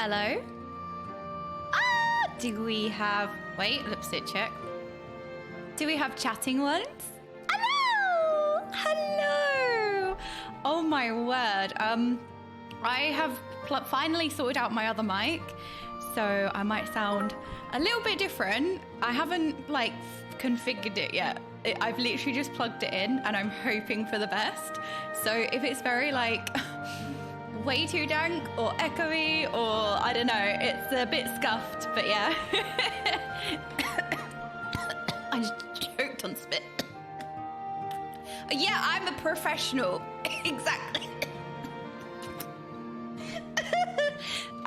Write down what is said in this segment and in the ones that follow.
Hello? Do we have... Wait, lipstick check. Do we have chatting ones? Hello! Hello! Oh my word. I have finally sorted out my other mic, so I might sound a little bit different. I haven't, like, configured it yet. I've literally just plugged it in, and I'm hoping for the best. So if it's very, like... way too dank or echoey or I don't know, it's a bit scuffed, but yeah. I just choked on spit. Yeah, I'm a professional. Exactly.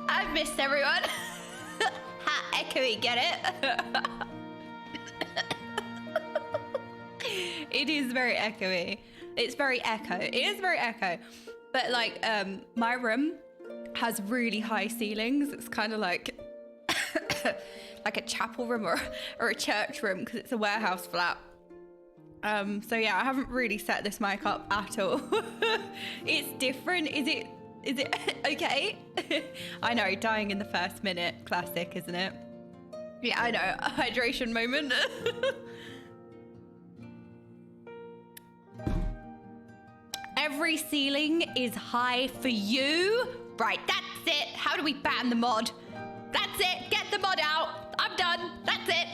I've missed everyone. Ha, echoey, get it? It is very echoey. It's very echo. It is very echo. But like, my room has really high ceilings. It's kind of like like a chapel room or a church room because it's a warehouse flat. So yeah, I haven't really set this mic up at all. It's different. Is it okay? I know, dying in the first minute, classic, isn't it? Yeah, I know, a hydration moment. Every ceiling is high for you. Right, that's it. How do we ban the mod? That's it. Get the mod out. I'm done. That's it.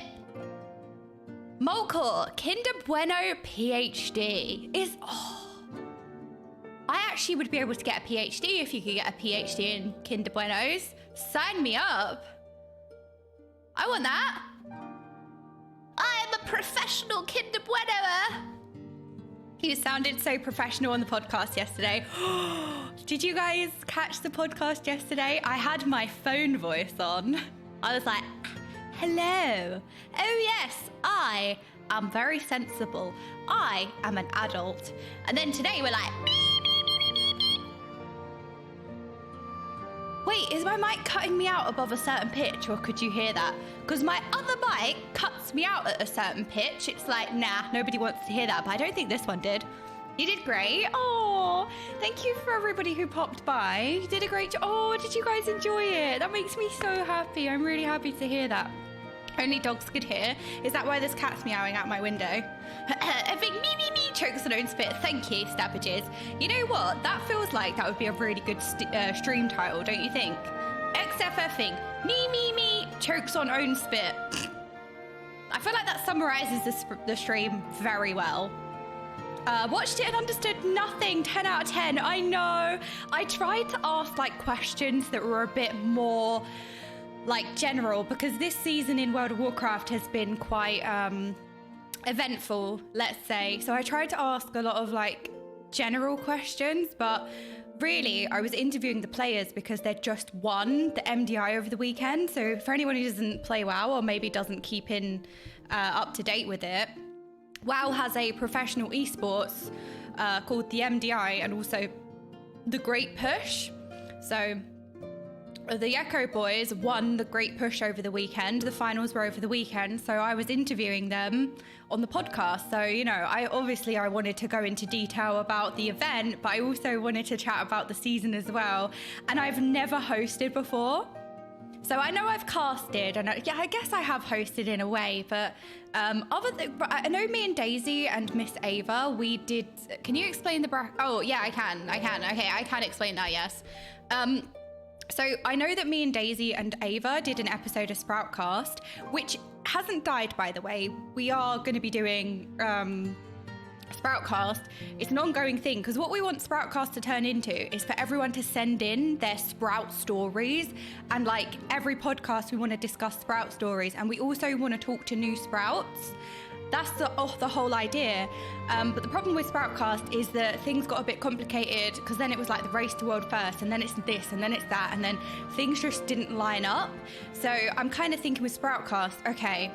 Molkor, Kinder Bueno PhD is... Oh. I actually would be able to get a PhD if you could get a PhD in Kinder Buenos. Sign me up. I want that. I am a professional Kinder Bueno. You sounded so professional on the podcast yesterday. Did you guys catch the podcast yesterday? I had my phone voice on. I was like, hello. Oh yes, I am very sensible. I am an adult. And then today we're like, wait, is my mic cutting me out above a certain pitch, or could you hear that? Because my other mic cuts me out at a certain pitch. It's like, nah, nobody wants to hear that, but I don't think this one did. You did great. Oh, thank you for everybody who popped by. You did a great job. Oh, did you guys enjoy it? That makes me so happy. I'm really happy to hear that. Only dogs could hear. Is that why there's cats meowing out my window? Everything me, chokes on own spit. Thank you, Stabbages. You know what? That feels like that would be a really good stream title, don't you think? XFFing. Me, chokes on own spit. I feel like that summarizes the stream very well. Watched it and understood nothing. 10 out of 10. I know. I tried to ask like questions that were a bit more like general, because this season in World of Warcraft has been quite eventful, let's say. So I tried to ask a lot of like general questions, but really I was interviewing the players because they'd just won the MDI over the weekend. So for anyone who doesn't play WoW or maybe doesn't keep in up to date with it, WoW has a professional esports called the MDI and also the Great Push. So the Echo Boys won the Great Push over the weekend. The finals were over the weekend, so I was interviewing them on the podcast. So, you know, I wanted to go into detail about the event, but I also wanted to chat about the season as well. And I've never hosted before. So I know I've casted, and I guess I have hosted in a way, but I know me and Daisy and Miss Ava, we did... Can you explain the... Oh, yeah, I can. Okay, I can explain that, yes. So I know that me and Daisy and Ava did an episode of Sproutcast, which hasn't died, by the way. We are going to be doing Sproutcast. It's an ongoing thing, because what we want Sproutcast to turn into is for everyone to send in their Sprout stories. And like every podcast, we want to discuss Sprout stories. And we also want to talk to new Sprouts. That's the whole idea. But the problem with Sproutcast is that things got a bit complicated, because then it was like the race to world first, and then it's this, and then it's that, and then things just didn't line up. So I'm kind of thinking with Sproutcast, okay,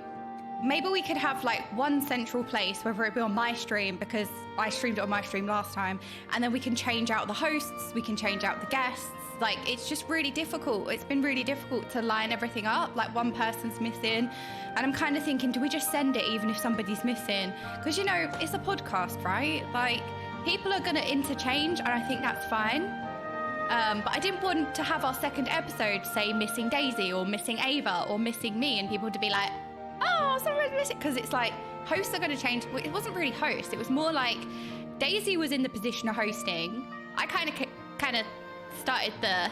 maybe we could have like one central place, whether it be on my stream, because I streamed it on my stream last time, and then we can change out the hosts, we can change out the guests. Like, it's just really difficult. It's been really difficult to line everything up. Like, one person's missing. And I'm kind of thinking, do we just send it even if somebody's missing? Because, you know, it's a podcast, right? Like, people are going to interchange, and I think that's fine. But I didn't want to have our second episode say missing Daisy or missing Ava or missing me and people to be like, oh, someone's missing. Because it's like, hosts are going to change. Well, it wasn't really host. It was more like Daisy was in the position of hosting. I kind of started the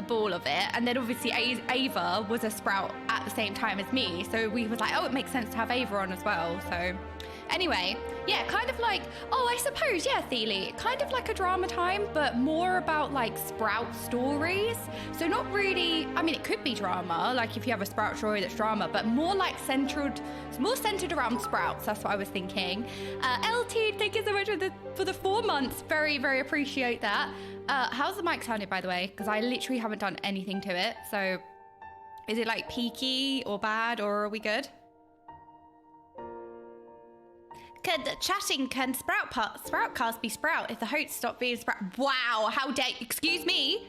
ball of it. And then obviously Ava was a Sprout at the same time as me. So we was like, oh, it makes sense to have Ava on as well. So anyway, yeah, kind of like, oh, I suppose, yeah, Theely, kind of like a drama time, but more about like Sprout stories. So not really, I mean, it could be drama, like if you have a Sprout story that's drama, but more like centered around Sprouts. That's what I was thinking. LT, thank you so much for the 4 months. Very, very appreciate that. How's the mic sounded, by the way? Because I literally haven't done anything to it. So is it like peaky or bad, or are we good? Can Sproutcast be Sprout if the host stop being Sprout? Wow, how dare, excuse me?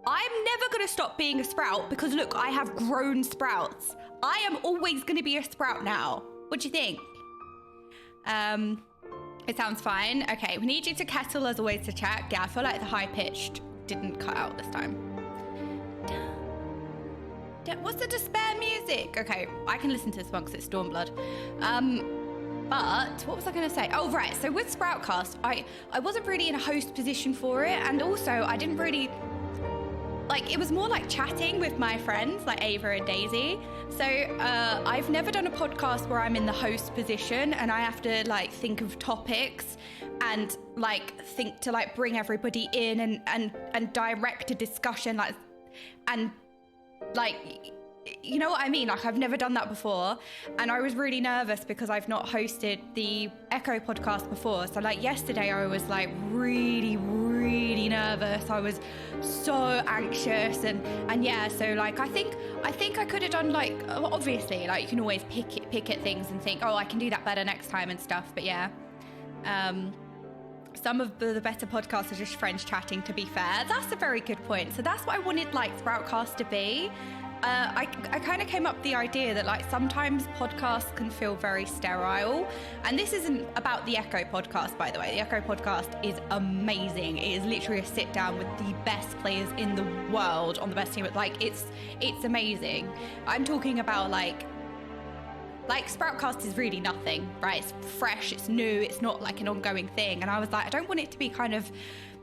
I'm never gonna stop being a Sprout because look, I have grown Sprouts. I am always gonna be a Sprout now. What do you think? It sounds fine. Okay, we need you to kettle as always to check. Yeah, I feel like the high pitched didn't cut out this time. What's the despair music? Okay, I can listen to this one because it's Stormblood. But what was I going to say? Oh, right. So with Sproutcast, I wasn't really in a host position for it. And also I didn't really, like, it was more like chatting with my friends, like Ava and Daisy. So I've never done a podcast where I'm in the host position and I have to like think of topics and like think to like bring everybody in and direct a discussion, like, and like, you know what I mean? Like, I've never done that before. And I was really nervous because I've not hosted the Echo podcast before. So like yesterday I was like really, really nervous. I was so anxious and yeah, so like I think I could have done like, obviously like you can always pick at things and think, oh, I can do that better next time and stuff. But yeah, some of the better podcasts are just friends chatting, to be fair. That's a very good point. So that's what I wanted like Sproutcast to be. I kind of came up with the idea that like sometimes podcasts can feel very sterile, and this isn't about the Echo podcast, by the way. The Echo podcast is amazing. It is literally a sit down with the best players in the world on the best team. Like it's amazing. I'm talking about like Sproutcast is really nothing, right? It's fresh, it's new, it's not like an ongoing thing. And I was like, I don't want it to be kind of,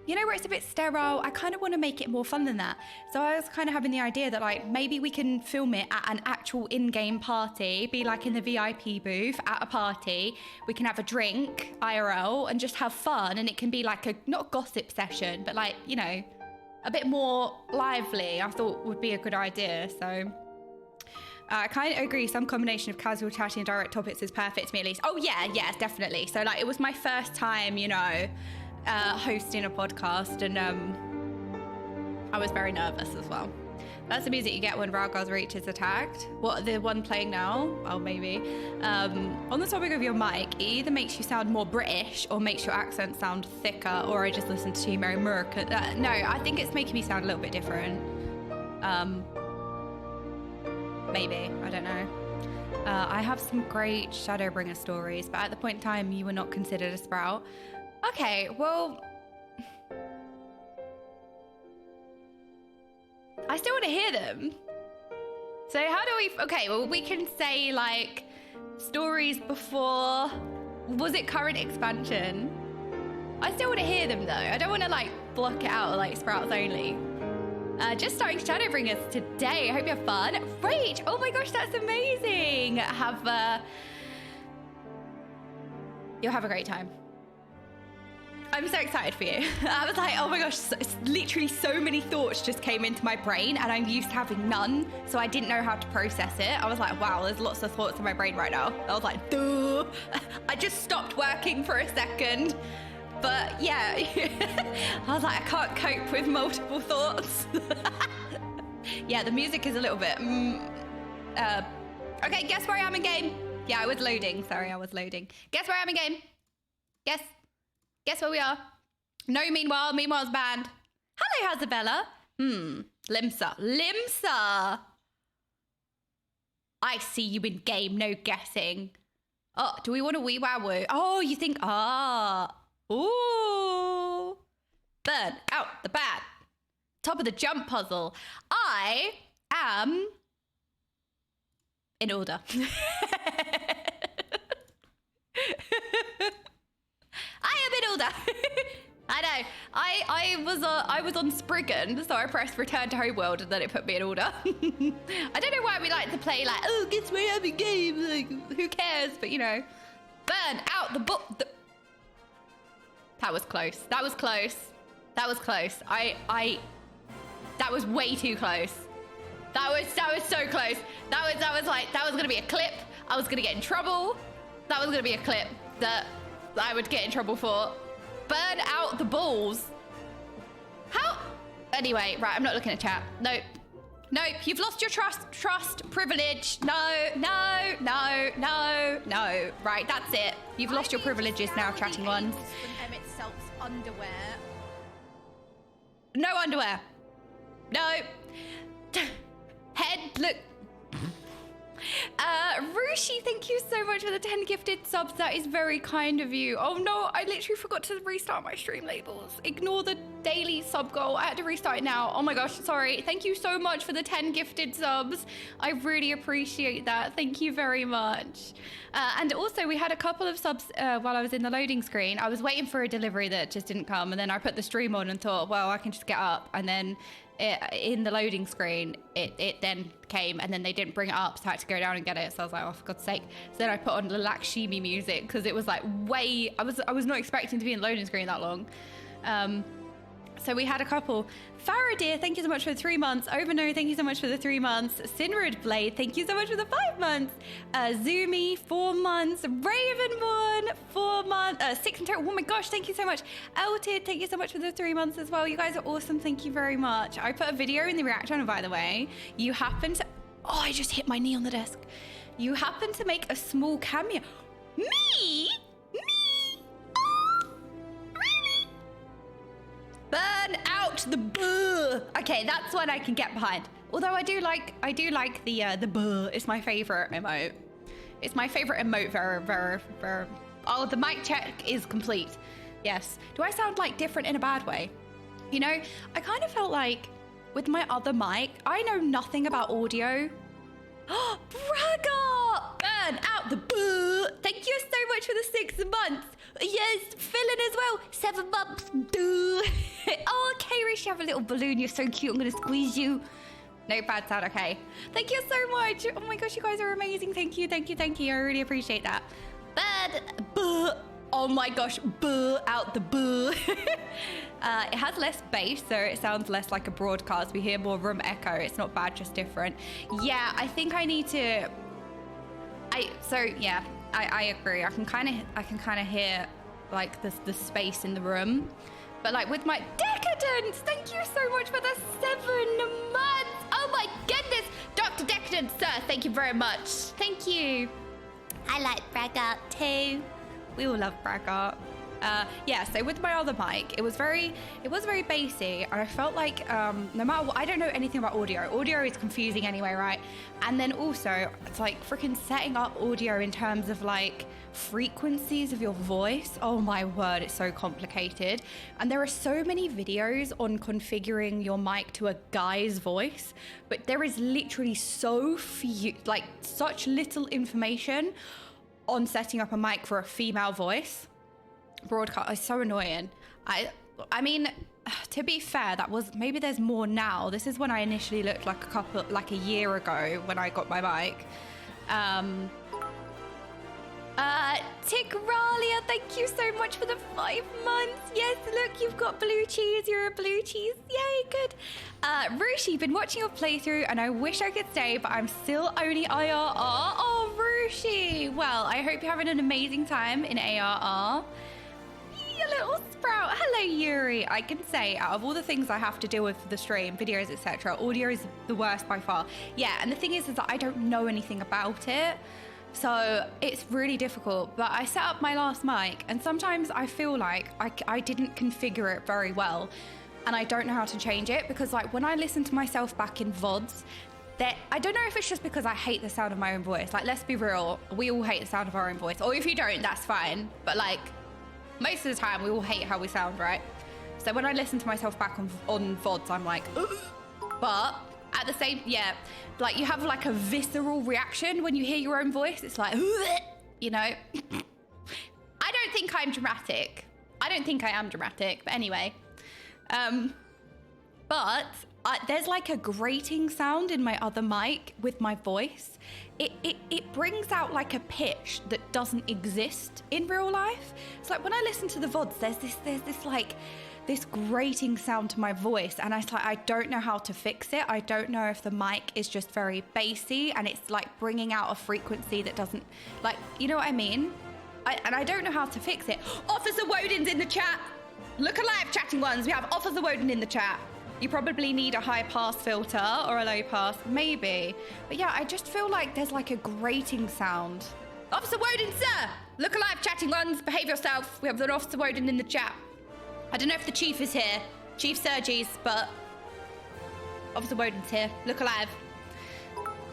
you know, where it's a bit sterile. I kind of want to make it more fun than that. So I was kind of having the idea that like maybe we can film it at an actual in-game party, be like in the VIP booth at a party. We can have a drink IRL and just have fun, and it can be like a not gossip session, but like, you know, a bit more lively. I thought would be a good idea. So I kind of agree. Some combination of casual chatting and direct topics is perfect to me, at least. Oh yeah, definitely. So like it was my first time, you know, hosting a podcast, and I was very nervous as well. That's the music you get when Ralgar's Reach is attacked. What, the one playing now? Oh, maybe. On the topic of your mic, it either makes you sound more British or makes your accent sound thicker, or I just listened to you, Mary Murk. No, I think it's making me sound a little bit different. Maybe, I don't know. I have some great Shadowbringer stories, but at the point in time, you were not considered a Sprout. Okay, well, I still want to hear them. So how do we, okay, well, we can say like stories before, was it current expansion? I still want to hear them though. I don't want to like block it out like Sprouts only. Just starting Shadowbringers today. I hope you have fun. Rach, oh my gosh, that's amazing. You'll have a great time. I'm so excited for you. I was like, oh my gosh, literally so many thoughts just came into my brain, and I'm used to having none, so I didn't know how to process it. I was like, wow, there's lots of thoughts in my brain right now. I was like, duh. I just stopped working for a second. But yeah, I was like, I can't cope with multiple thoughts. Yeah, the music is a little bit... Okay, guess where I am in game? Yeah, I was loading. Sorry, I was loading. Guess where I am in game? Guess where we are? No, meanwhile. Meanwhile's banned. Hello, Hazabella. Limsa. I see you in game, no guessing. Oh, do we want a wee wow woo? Oh, you think, ooh. Burn out the bad. Top of the jump puzzle. I am in order. I am in order. I know. I was on Spriggan, so I pressed return to homeworld and then it put me in order. I don't know why we like to play like, oh, guess we're having game. Like, who cares? But you know, burn out the book. That was close. That was close. That was close. That was way too close. That was so close. That was gonna be a clip. I was gonna get in trouble. That was gonna be a clip that I would get in trouble for. Burn out the balls. How? Anyway, right, I'm not looking at chat. Nope. Nope, you've lost your trust, privilege. No. Right, that's it. You've lost your privileges now, chatting ones. Emmett Self's underwear. No underwear. No. Head, look. Rushi, thank you so much for the 10 gifted subs. That is very kind of you. Oh no, I literally forgot to restart my stream labels. Ignore the daily sub goal. I had to restart it now. Oh my gosh, sorry. Thank you so much for the 10 gifted subs. I really appreciate that. Thank you very much. And also we had a couple of subs while I was in the loading screen. I was waiting for a delivery that just didn't come, and then I put the stream on and thought, well, I can just get up, and then in the loading screen it then came, and then they didn't bring it up, so I had to go down and get it. So I was like, oh, for God's sake. So then I put on the Lakshmi music because it was like way, I was not expecting to be in the loading screen that long. So we had a couple. Faraday, thank you so much for the 3 months. Overno, thank you so much for the 3 months. Sinrid Blade, thank you so much for the 5 months. Zumi, 4 months. Ravenborn, 4 months. 6 in total. Oh my gosh, thank you so much. Elted, thank you so much for the 3 months as well. You guys are awesome. Thank you very much. I put a video in the react channel, by the way. You happen to... Oh, I just hit my knee on the desk. You happen to make a small cameo. Me? Burn out the buh. Okay, that's one I can get behind. Although I do like the buh. It's my favorite emote. It's my favorite emote. Very. Oh, the mic check is complete. Yes. Do I sound like different in a bad way? You know, I kind of felt like with my other mic, I know nothing about audio. Oh, Braga! Burn out the buh. Thank you so much for the 6 months. Yes, Philin as well. 7 months. Duh. Oh, Kairish, you have a little balloon. You're so cute. I'm going to squeeze you. No bad sound. Okay. Thank you so much. Oh my gosh, you guys are amazing. Thank you. I really appreciate that. Buh. Oh my gosh. Buh out the buh. It has less bass, so it sounds less like a broadcast. We hear more room echo. It's not bad, just different. Yeah, I think I need to... I agree. I can kind of hear like the space in the room, but like with my Decadence, thank you so much for the 7 months. Oh my goodness, Dr. Decadence, sir, thank you very much. Thank you. I like Braggart too. We all love Braggart. Yeah, so with my other mic, it was very bassy, and I felt like no matter what, I don't know anything about audio. Audio is confusing anyway, right? And then also, it's like freaking setting up audio in terms of like frequencies of your voice. Oh my word, it's so complicated. And there are so many videos on configuring your mic to a guy's voice, but there is literally so few, like such little information on setting up a mic for a female voice. Broadcast is so annoying. I mean, to be fair, that was, maybe there's more now. This is when I initially looked like a year ago when I got my mic. Tigralia, thank you so much for the 5 months. Yes, look, you've got blue cheese. You're a blue cheese. Yay, good. Rushi, been watching your playthrough and I wish I could stay, but I'm still only IRR. Oh, Rushi. Well, I hope you're having an amazing time in ARR. You little sprout. Hello, Yuri. I can say out of all the things I have to deal with for the stream, videos, etc., audio is the worst by far. Yeah, and the thing is that I don't know anything about it, so it's really difficult. But I set up my last mic, and sometimes I feel like I didn't configure it very well, and I don't know how to change it, because like when I listen to myself back in VODs, I don't know if it's just because I hate the sound of my own voice. Like, let's be real, we all hate the sound of our own voice. Or if you don't, that's fine. But like, most of the time, we all hate how we sound, right? So So when I listen to myself back on VODs, I'm like, ugh. But at the same, yeah, like you have like a visceral reaction when you hear your own voice. It's like, ugh, you know. I don't think I'm dramatic. I don't think I am dramatic, but anyway. But there's like a grating sound in my other mic with my voice. It brings out like a pitch that doesn't exist in real life. It's like when I listen to the VODs, there's this like this grating sound to my voice, and it's like I don't know how to fix it. I don't know if the mic is just very bassy and it's like bringing out a frequency that doesn't, like, you know what I mean? And I don't know how to fix it. Officer Woden's in the chat. Look alive, chatting ones. We have Officer Woden in the chat. You probably need a high pass filter or a low pass, maybe. But yeah, I just feel like there's like a grating sound. Officer Woden, sir! Look alive, chatting ones. Behave yourself. We have the Officer Woden in the chat. I don't know if the Chief is here. Chief Sergis, but Officer Woden's here. Look alive.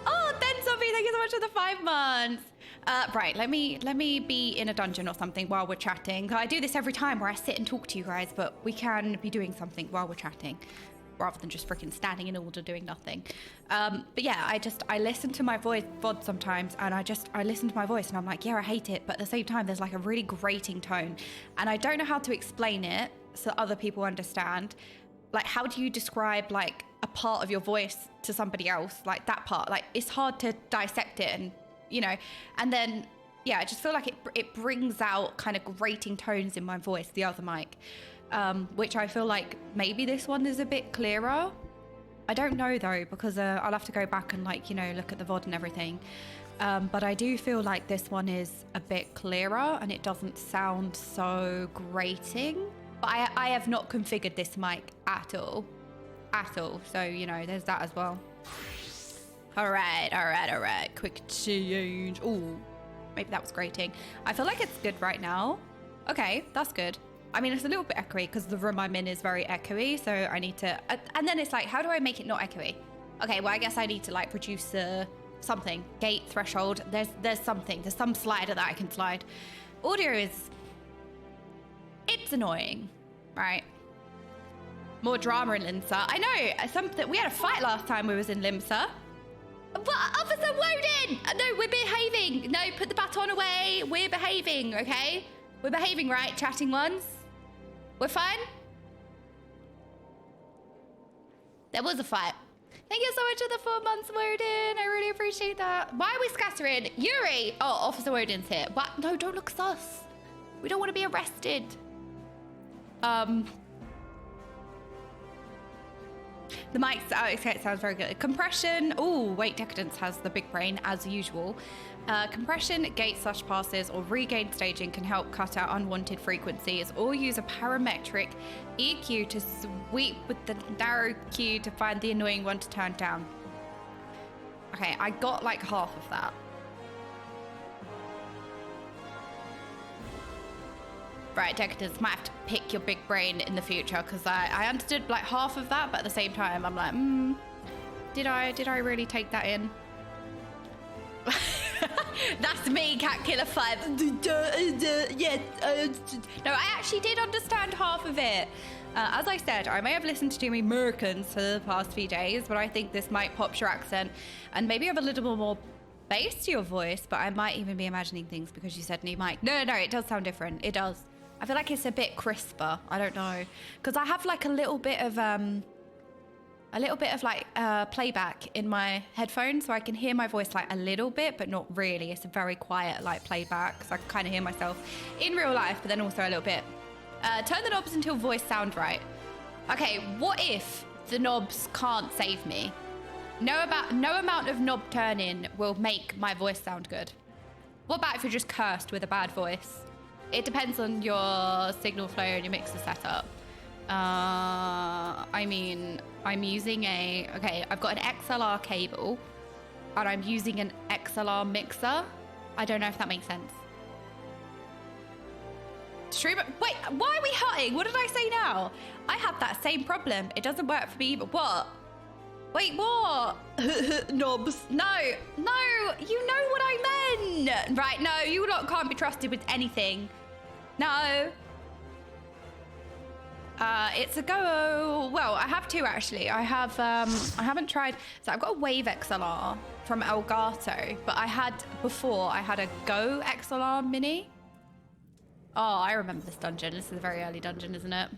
Oh, Ben Sophie, thank you so much for the 5 months. Right, let me be in a dungeon or something while we're chatting. I do this every time where I sit and talk to you guys, but we can be doing something while we're chatting rather than just freaking standing in order doing nothing. But yeah, I listen to my voice VOD sometimes, and I listen to my voice and I'm like, yeah, I hate it. But at the same time, there's like a really grating tone, and I don't know how to explain it so other people understand. Like, how do you describe like a part of your voice to somebody else? Like that part, like it's hard to dissect it, and you know, and then yeah, I just feel like it brings out kind of grating tones in my voice, the other mic, which I feel like maybe this one is a bit clearer. I don't know though, because I'll have to go back and like, you know, look at the VOD and everything. But I do feel like this one is a bit clearer and it doesn't sound so grating. But I have not configured this mic at all. So, you know, there's that as well. All right. Quick change. Ooh, maybe that was grating. I feel like it's good right now. Okay, that's good. I mean, it's a little bit echoey because the room I'm in is very echoey. So I need to, and then it's like, how do I make it not echoey? Okay, well, I guess I need to like produce something. Gate, threshold. There's something. There's some slider that I can slide. Audio is, it's annoying, right? More drama in Limsa. I know, we had a fight last time we was in Limsa. But Officer Woden! No, we're behaving. No, put the baton away. We're behaving, okay? We're behaving, right, chatting ones? We're fine? There was a fight. Thank you so much for the 4 months, Woden. I really appreciate that. Why are we scattering? Yuri! Oh, Officer Woden's here. What? No, don't look sus. We don't want to be arrested. The mic, okay, it sounds very good. Compression, oh wait, Decadence has the big brain as usual. Compression, gate / passes, or regain staging can help cut out unwanted frequencies, or use a parametric EQ to sweep with the narrow Q to find the annoying one to turn down. Okay, I got like half of that. Right, Decadence, might have to pick your big brain in the future, because I understood like half of that, but at the same time, I'm like, did I really take that in? That's me, Cat Killer 5. Yeah. No, I actually did understand half of it. As I said, I may have listened to too many Americans for the past few days, but I think this might pop your accent and maybe have a little bit more bass to your voice, but I might even be imagining things because you said new mic. No, it does sound different. It does. I feel like it's a bit crisper. I don't know, because I have like a little bit of like playback in my headphones, so I can hear my voice like a little bit, but not really. It's a very quiet like playback, so I can kind of hear myself in real life, but then also a little bit. Turn the knobs until voice sound right. Okay, what if the knobs can't save me? No amount of knob turning will make my voice sound good. What about if you're just cursed with a bad voice? It depends on your signal flow and your mixer setup. I mean, I'm using I've got an XLR cable and I'm using an XLR mixer. I don't know if that makes sense. Streamer, wait, why are we hutting? What did I say now? I have that same problem. It doesn't work for me, but what? Wait, what? Knobs. No, you know what I meant. Right, no, you lot can't be trusted with anything. No. It's a go. Well, I have two actually. I haven't tried. So I've got a Wave XLR from Elgato, but I had a Go XLR Mini. Oh, I remember this dungeon. This is a very early dungeon, isn't it?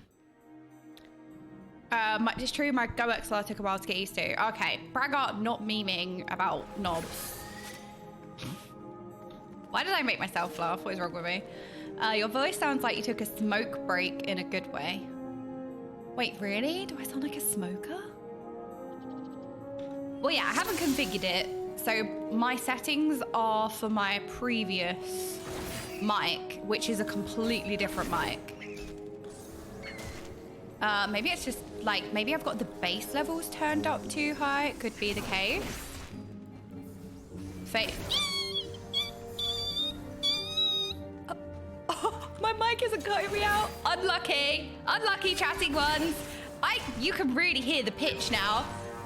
It's true, my Go XLR took a while to get used to. Okay, Braggart not memeing about knobs. Why did I make myself laugh? What is wrong with me? Your voice sounds like you took a smoke break in a good way. Wait, really? Do I sound like a smoker? Well, yeah, I haven't configured it. So my settings are for my previous mic, which is a completely different mic. Maybe it's just like, maybe I've got the bass levels turned up too high. It could be the case. Oh, my mic isn't cutting me out. Unlucky. Unlucky chatting ones. You can really hear the pitch now.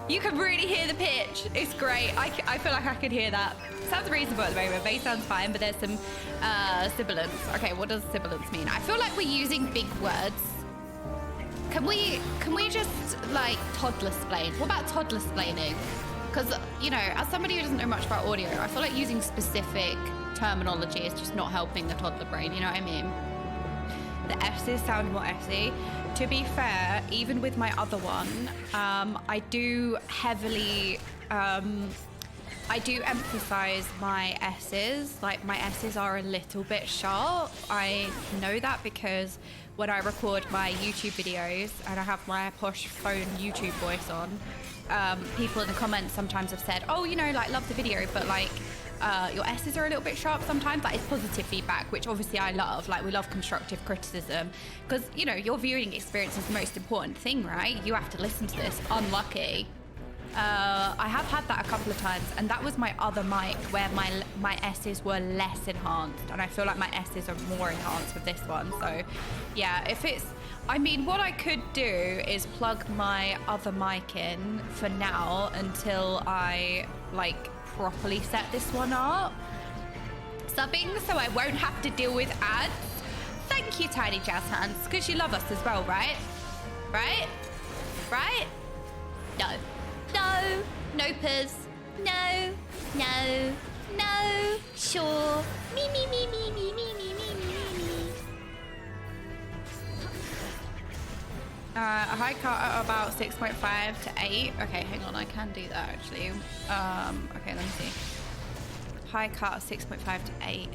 You can really hear the pitch. It's great. I feel like I can hear that. Sounds reasonable at the moment. Bass sounds fine, but there's some sibilance. Okay, what does sibilance mean? I feel like we're using big words. Can we just like toddler-splain? What about toddler-splaining? Because, you know, as somebody who doesn't know much about audio, I feel like using specific terminology is just not helping the toddler brain, you know what I mean? The S's sound more S'y. To be fair, even with my other one, I do heavily, I do emphasize my S's. Like, my S's are a little bit sharp. I know that because when I record my YouTube videos and I have my posh phone YouTube voice on, people in the comments sometimes have said, oh, you know, like, love the video, but like, your S's are a little bit sharp sometimes. Like, it's positive feedback, which obviously I love. Like, we love constructive criticism because, you know, your viewing experience is the most important thing, right? You have to listen to this. Unlucky. I have had that a couple of times, and that was my other mic where my S's were less enhanced, and I feel like my S's are more enhanced with this one. So yeah, if it's, I mean, what I could do is plug my other mic in for now until I like properly set this one up. Subbing so I won't have to deal with ads. Thank you, Tiny Jazz Hands, because you love us as well, right? Right? Right? No. No, nopers, no, no, no, sure, me, me, me, me, me, me, me, me, me, me. A high cut at about 6.5 to 8. Okay, hang on, I can do that actually. Okay, let me see. High cut 6.5 to 8.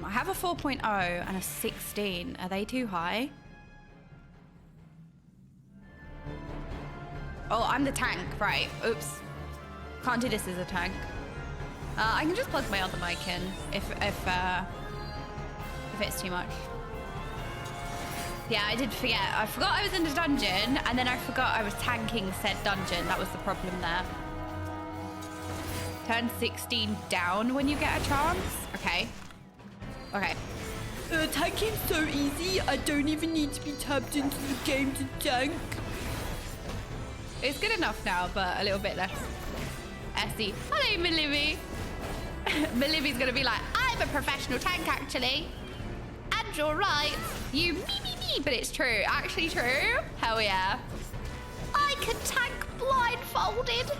I have a 4.0 and a 16. Are they too high? Oh, I'm the tank, right? Oops. Can't do this as a tank. I can just plug my other mic in if it's too much. Yeah, I did forget. I forgot I was in the dungeon, and then I forgot I was tanking said dungeon. That was the problem there. Turn 16 down when you get a chance. Okay. Okay. Tanking's so easy, I don't even need to be tapped into the game to tank. It's good enough now, but a little bit less S'y. Hello, Milivy. Milivy's gonna be like, I'm a professional tank, actually. And you're right. You me, but it's true. Actually true. Hell yeah. I can tank blindfolded.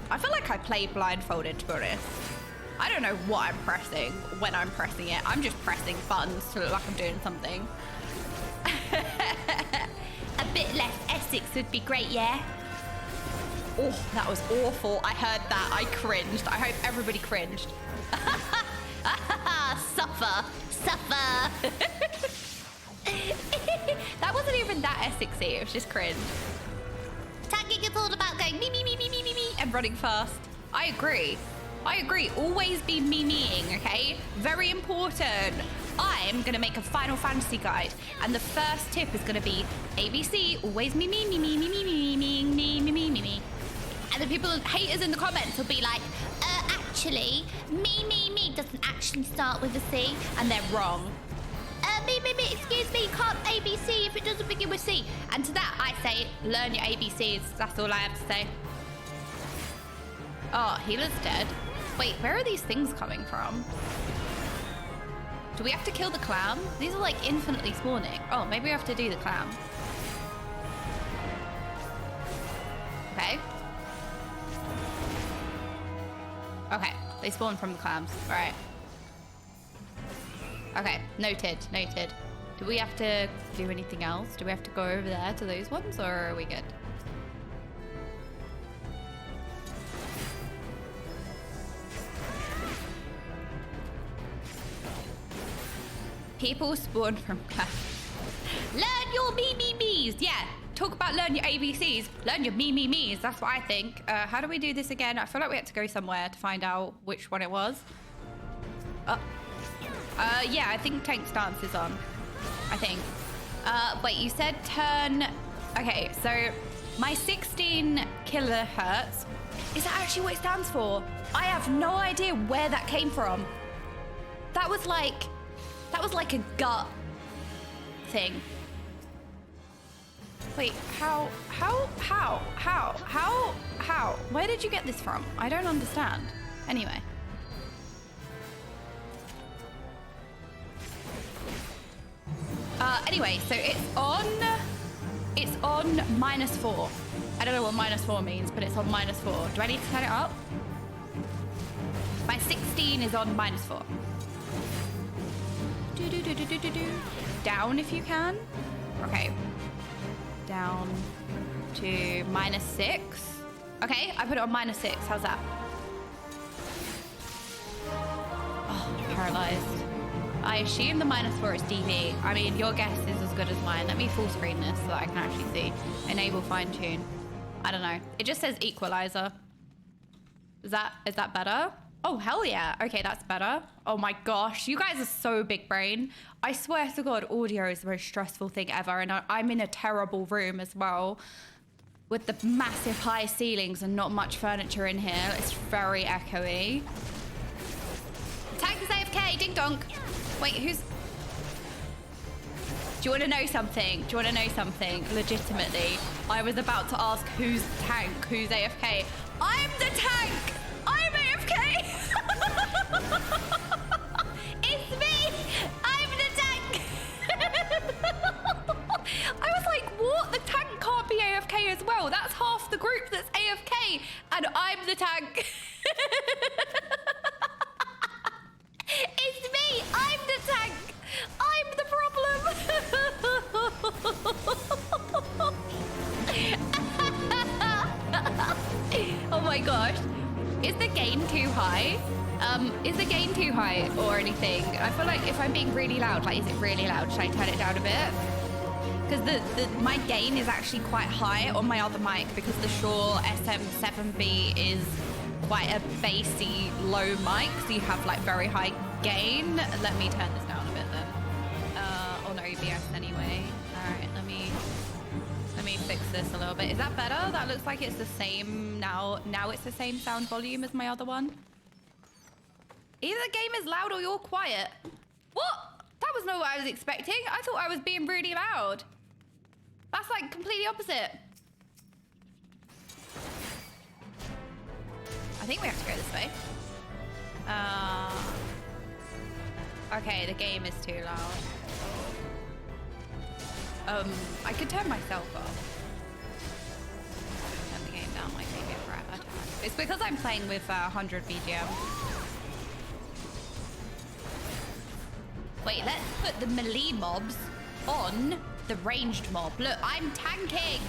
I feel like I play blindfolded, to be honest. I don't know what I'm pressing when I'm pressing it. I'm just pressing buttons to look like I'm doing something. A bit less Essex would be great, yeah? Oh, that was awful. I heard that. I cringed. I hope everybody cringed. Suffer. Suffer. That wasn't even that Essexy. It was just cringe. Tagging is all about going me, and running fast. I agree. I agree. Always be me-meing, okay? Very important. I'm going to make a Final Fantasy guide, and the first tip is going to be ABC, always me. And the people, haters in the comments will be like, actually, me doesn't actually start with a C, and they're wrong. Excuse me, can't ABC if it doesn't begin with C. And to that, I say, learn your ABCs. That's all I have to say. Oh, healer's dead. Wait, where are these things coming from? Do we have to kill the clam? These are like infinitely spawning. Oh, maybe we have to do the clam. Okay. Okay, they spawn from the clams. All right. Okay, noted, noted. Do we have to do anything else? Do we have to go over there to those ones, or are we good? People spawn from class. Learn your me-me-me's. Yeah, talk about learn your ABCs. Learn your me-me-me's. That's what I think. How do we do this again? I feel like we had to go somewhere to find out which one it was. Yeah, I think tank stance is on. I think. Wait, you said turn. Okay, so my 16 kilohertz. Is that actually what it stands for? I have no idea where that came from. That was like a gut thing. Wait, how? Where did you get this from? I don't understand. Anyway. Anyway, so it's on -4. I don't know what -4 means, but it's on -4. Do I need to turn it up? My 16 is on -4. Down if you can. Okay. Down to -6. Okay, I put it on -6. How's that? Oh, paralyzed. I assume the -4 is DV. I mean, your guess is as good as mine. Let me full screen this so that I can actually see. Enable fine tune. I don't know. It just says equalizer. Is that better? Oh, hell yeah. Okay, that's better. Oh my gosh, you guys are so big brain. I swear to God, audio is the most stressful thing ever. And I'm in a terrible room as well with the massive high ceilings and not much furniture in here. It's very echoey. Tank is AFK, ding donk. Wait, who's... Do you want to know something? Do you want to know something? Legitimately, I was about to ask who's tank, who's AFK. I'm the tank! I'm AFK! It's me! I'm the tank! I was like, what? The tank can't be AFK as well. That's half the group that's AFK, and I'm the tank. It's me! I'm the tank! I'm the problem! Oh my gosh. Is the gain too high? Is the gain too high or anything? I feel like if I'm being really loud, like, is it really loud? Should I turn it down a bit? Because my gain is actually quite high on my other mic because the Shure SM7B is quite a bassy low mic, so you have like very high gain. Let me turn this down a bit then. On OBS anyway. All right, let me fix this a little bit. Is that better? That looks like it's the same now. Now it's the same sound volume as my other one. Either the game is loud or you're quiet. What? That was not what I was expecting. I thought I was being really loud. That's like completely opposite. I think we have to go this way. Okay, the game is too loud. I could turn myself off. Turn the game down like maybe forever. It's because I'm playing with 100 BGM. Wait, let's put the melee mobs on the ranged mob. Look, I'm tanking.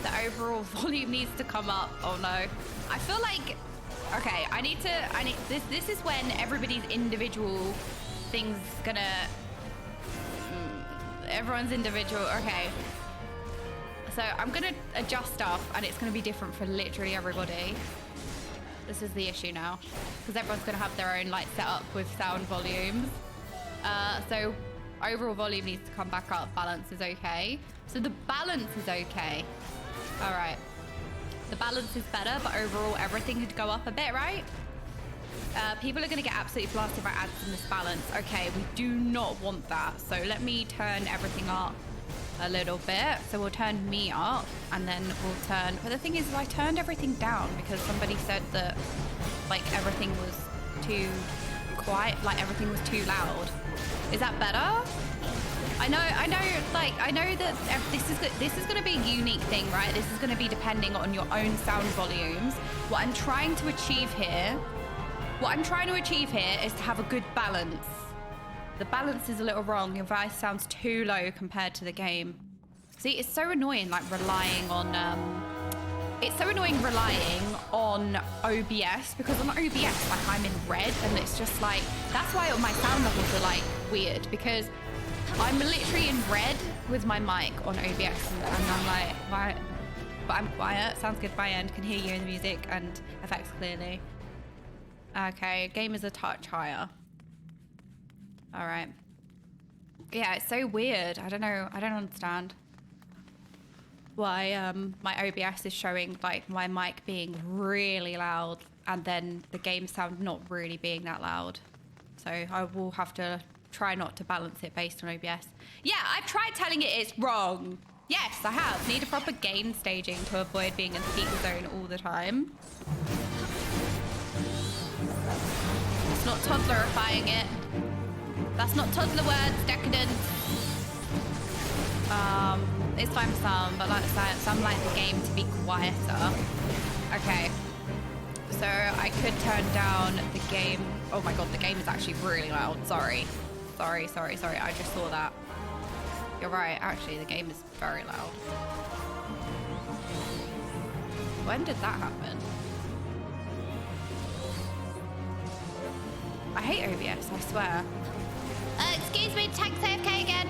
The overall volume needs to come up. Oh no. I feel like, okay, this is when everybody's individual thing's gonna, everyone's individual, okay. So I'm gonna adjust stuff and it's gonna be different for literally everybody. This is the issue now, because everyone's gonna have their own like setup with sound volumes. So overall volume needs to come back up, balance is okay. So the balance is okay. All right, the balance is better, but overall everything could go up a bit, right? People are going to get absolutely blasted by ads in this balance. Okay, we do not want that. So let me turn everything up a little bit. So we'll turn me up and then we'll turn... But the thing is, I turned everything down because somebody said that, like, everything was too quiet, like everything was too loud. Is that better? I know that this is going to be a unique thing, right? This is going to be depending on your own sound volumes. What I'm trying to achieve here is to have a good balance. The balance is a little wrong. Your voice sounds too low compared to the game. See, it's so annoying, like relying on OBS, because on OBS, like, I'm in red, and it's just like, that's why my sound levels are like weird, because I'm literally in red with my mic on OBS, and I'm like, why? But I'm quiet. Sounds good by end. Can hear you in the music and effects clearly. Okay, game is a touch higher. All right. Yeah, it's so weird. I don't know. I don't understand why my OBS is showing like my mic being really loud and then the game sound not really being that loud. So I will have to try not to balance it based on OBS. Yeah, I've tried telling it it's wrong. Yes, I have. Need a proper gain staging to avoid being in the peak zone all the time. It's not toddlerifying it. That's not toddler words, decadent. It's fine for some, but like some like the game to be quieter. Okay. So I could turn down the game. Oh my god, the game is actually really loud. Sorry. I just saw that. You're right, actually, the game is very loud. When did that happen? I hate OBS, I swear. Excuse me, tank AFK again.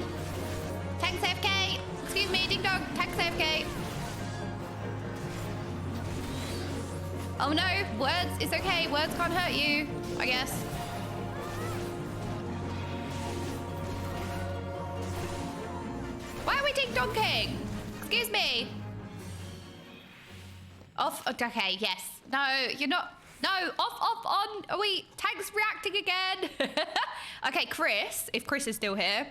Tank AFK. Excuse me, ding dong, tank AFK. Oh no, words, it's okay. Words can't hurt you, I guess. Why are we ding donking? Excuse me. Off, okay, yes. No, you're not. No, off, on. Are we, tank's reacting again? Okay, Chris, if Chris is still here.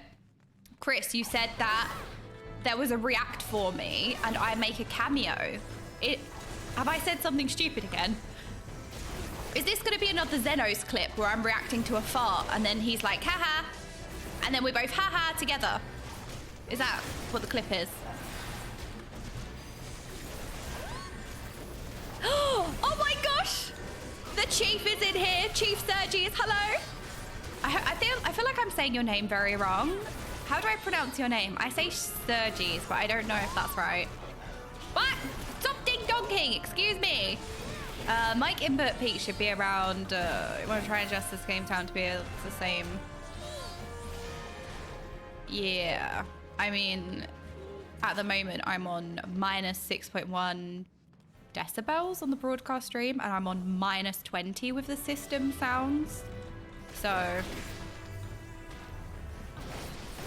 Chris, you said that there was a react for me and I make a cameo. Have I said something stupid again? Is this gonna be another Xenos clip where I'm reacting to a fart and then he's like, haha, and then we both haha together? Is that what the clip is? Oh my gosh! The chief is in here. Chief Sergi is hello. I feel like I'm saying your name very wrong. How do I pronounce your name? I say Sergi's, but I don't know if that's right. What? Stop ding donking, excuse me. Mic input peak should be around, I want to try and adjust this game sound to be the same. Yeah, I mean, at the moment I'm on minus 6.1 decibels on the broadcast stream and I'm on minus 20 with the system sounds. So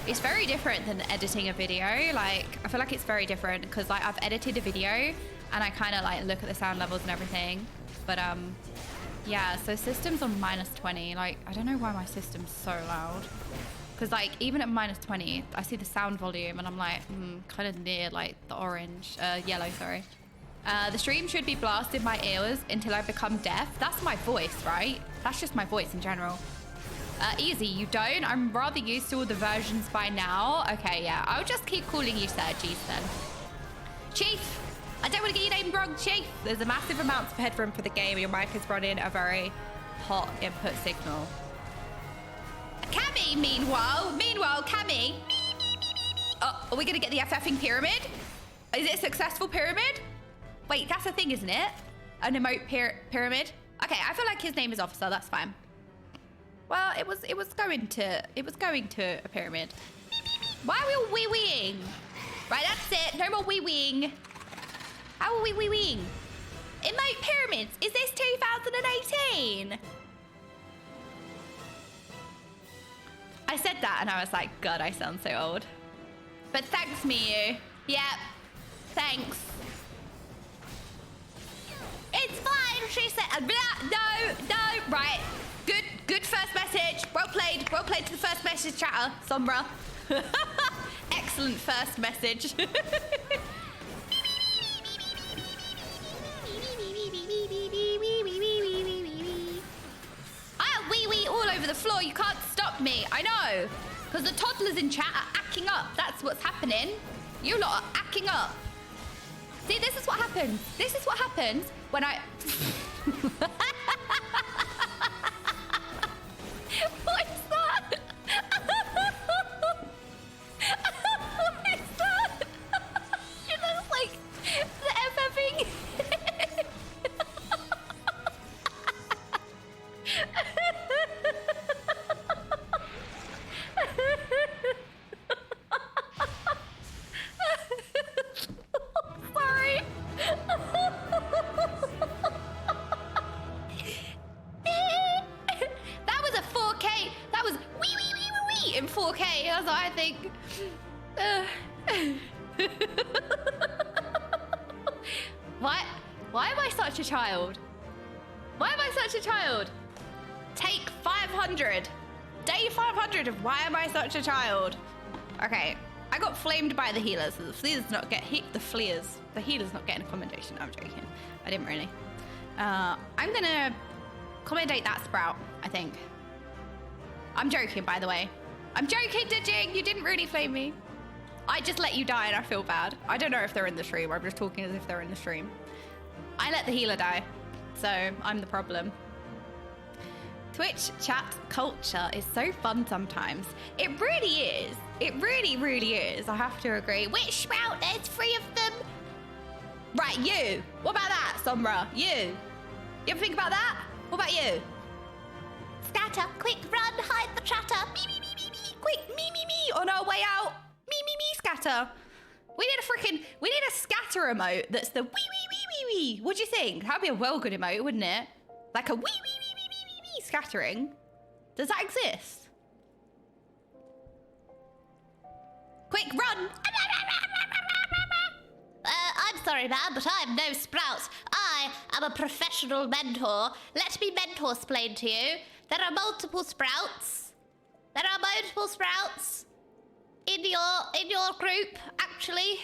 it's very different than editing a video. Like, I feel like it's very different because like I've edited a video and I kind of like look at the sound levels and everything. But yeah, so system's on minus 20. Like, I don't know why my system's so loud. Because like even at minus 20, I see the sound volume and I'm like, kind of near like the orange, yellow, sorry. The stream should be blasted my ears until I become deaf. That's my voice, right? That's just my voice in general. Easy, you don't? I'm rather used to all the versions by now. Okay, yeah, I'll just keep calling you Sergi's then. Chief, I don't want to get your name wrong, Chief. There's a massive amount of headroom for the game. Your mic is running a very hot input signal. Cammy, meanwhile, Cammy. Oh, are we gonna get the FFing pyramid? Is it a successful pyramid? Wait, that's a thing, isn't it? An emote pyramid? Okay, I feel like his name is Officer, that's fine. Well, it was going to a pyramid. Why are we wee-weeing? Right, that's it. No more wee-weeing. How are we wee-weeing? Emote pyramids. Is this 2018? I said that and I was like, God, I sound so old. But thanks, Miyu. Yeah, thanks. It's fine, she said. No, Right. Good first message. Well played to the first message chatter, Sombra. Excellent first message. Wee all over the floor. You can't stop me. I know. Because the toddlers in chat are acting up. That's what's happening. You lot are acting up. See, this is what happens. This is what happens when I... What is that? What is that? It looks like the FFing. Sorry. That was a 4K. That was wee in 4K. That's what I think. Why am I such a child? Why am I such a child? Take 500. Day 500 of why am I such a child? Okay, I got flamed by the healers. So the healers not getting a commendation. I'm joking. I didn't really. I'm gonna commendate that Sprout, I think. I'm joking, by the way. I'm joking, Dijing. You didn't really flame me. I just let you die and I feel bad. I don't know if they're in the stream. I'm just talking as if they're in the stream. I let the healer die, so I'm the problem. Twitch chat culture is so fun sometimes. It really is. It really, really is. I have to agree. Which Sprout? There's 3 of them. Right, you. What about that, Sombra? You ever think about that? What about you? Scatter, quick, run, hide the chatter. Me. Quick, me. On our way out. Me, scatter. We need a scatter emote that's the wee. What do you think? That'd be a well good emote, wouldn't it? Like a wee scattering. Does that exist? Quick, run! I'm sorry, man, but I'm no Sprout. I am a professional mentor. Let me mentor-splain to you. There are multiple Sprouts. In your group, actually.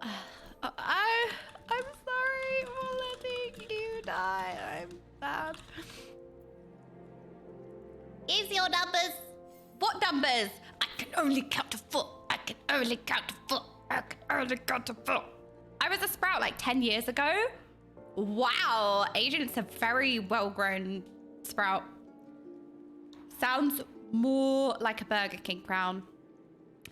I'm sorry for letting you die. I'm bad. Here's your numbers. What numbers? I can only count to 4. I was a Sprout like 10 years ago. Wow, Agent's a very well-grown Sprout. Sounds more like a Burger King crown.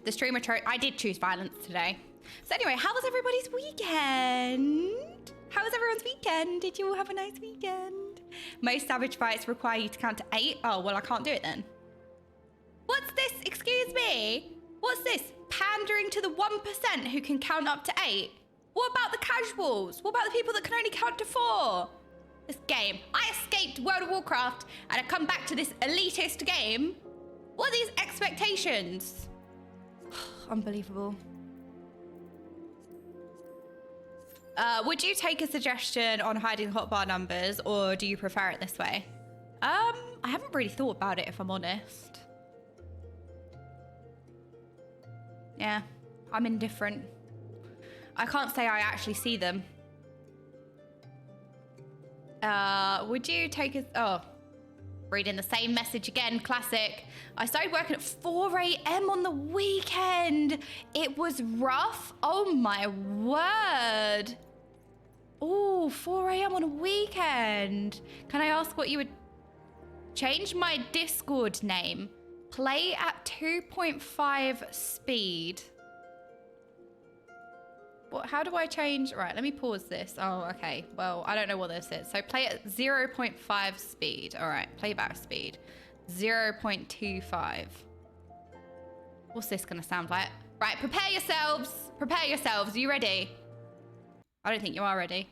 The streamer I did choose violence today. So anyway, how was everybody's weekend? How was everyone's weekend? Did you all have a nice weekend? Most savage fights require you to count to 8. Oh, well, I can't do it then. What's this? Excuse me? What's this? Pandering to the 1% who can count up to 8? What about the casuals? What about the people that can only count to 4? This game. I escaped World of Warcraft and I come back to this elitist game. What are these expectations? Unbelievable. Would you take a suggestion on hiding hotbar numbers, or do you prefer it this way? I haven't really thought about it, if I'm honest. Yeah, I'm indifferent. I can't say I actually see them. Would you take a... Oh, reading the same message again, classic. I started working at 4 a.m. on the weekend. It was rough. Oh my word. Oh, 4 a.m. on a weekend. Can I ask what you would... Change my Discord name. Play at 2.5 speed. What? How do I change? Right, let me pause this. Oh, okay. Well, I don't know what this is. So play at 0.5 speed. All right, playback speed. 0.25. What's this gonna sound like? Right, prepare yourselves. Prepare yourselves. Are you ready? I don't think you are ready.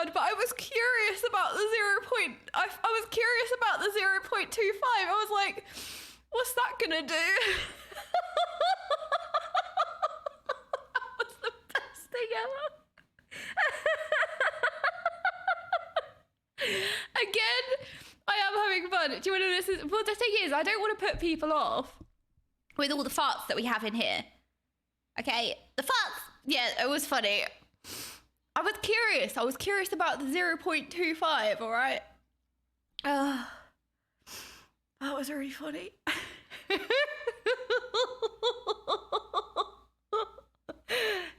round, but I was curious about the I was curious about the 0.25. I was like, what's that gonna do? That was the best thing ever. Again, I am having fun. Do you want to listen? Well, the thing is, I don't want to put people off with all the farts that we have in here. Okay, the farts. Yeah, it was funny. I was curious. I was curious about the 0.25, all right? That was really funny.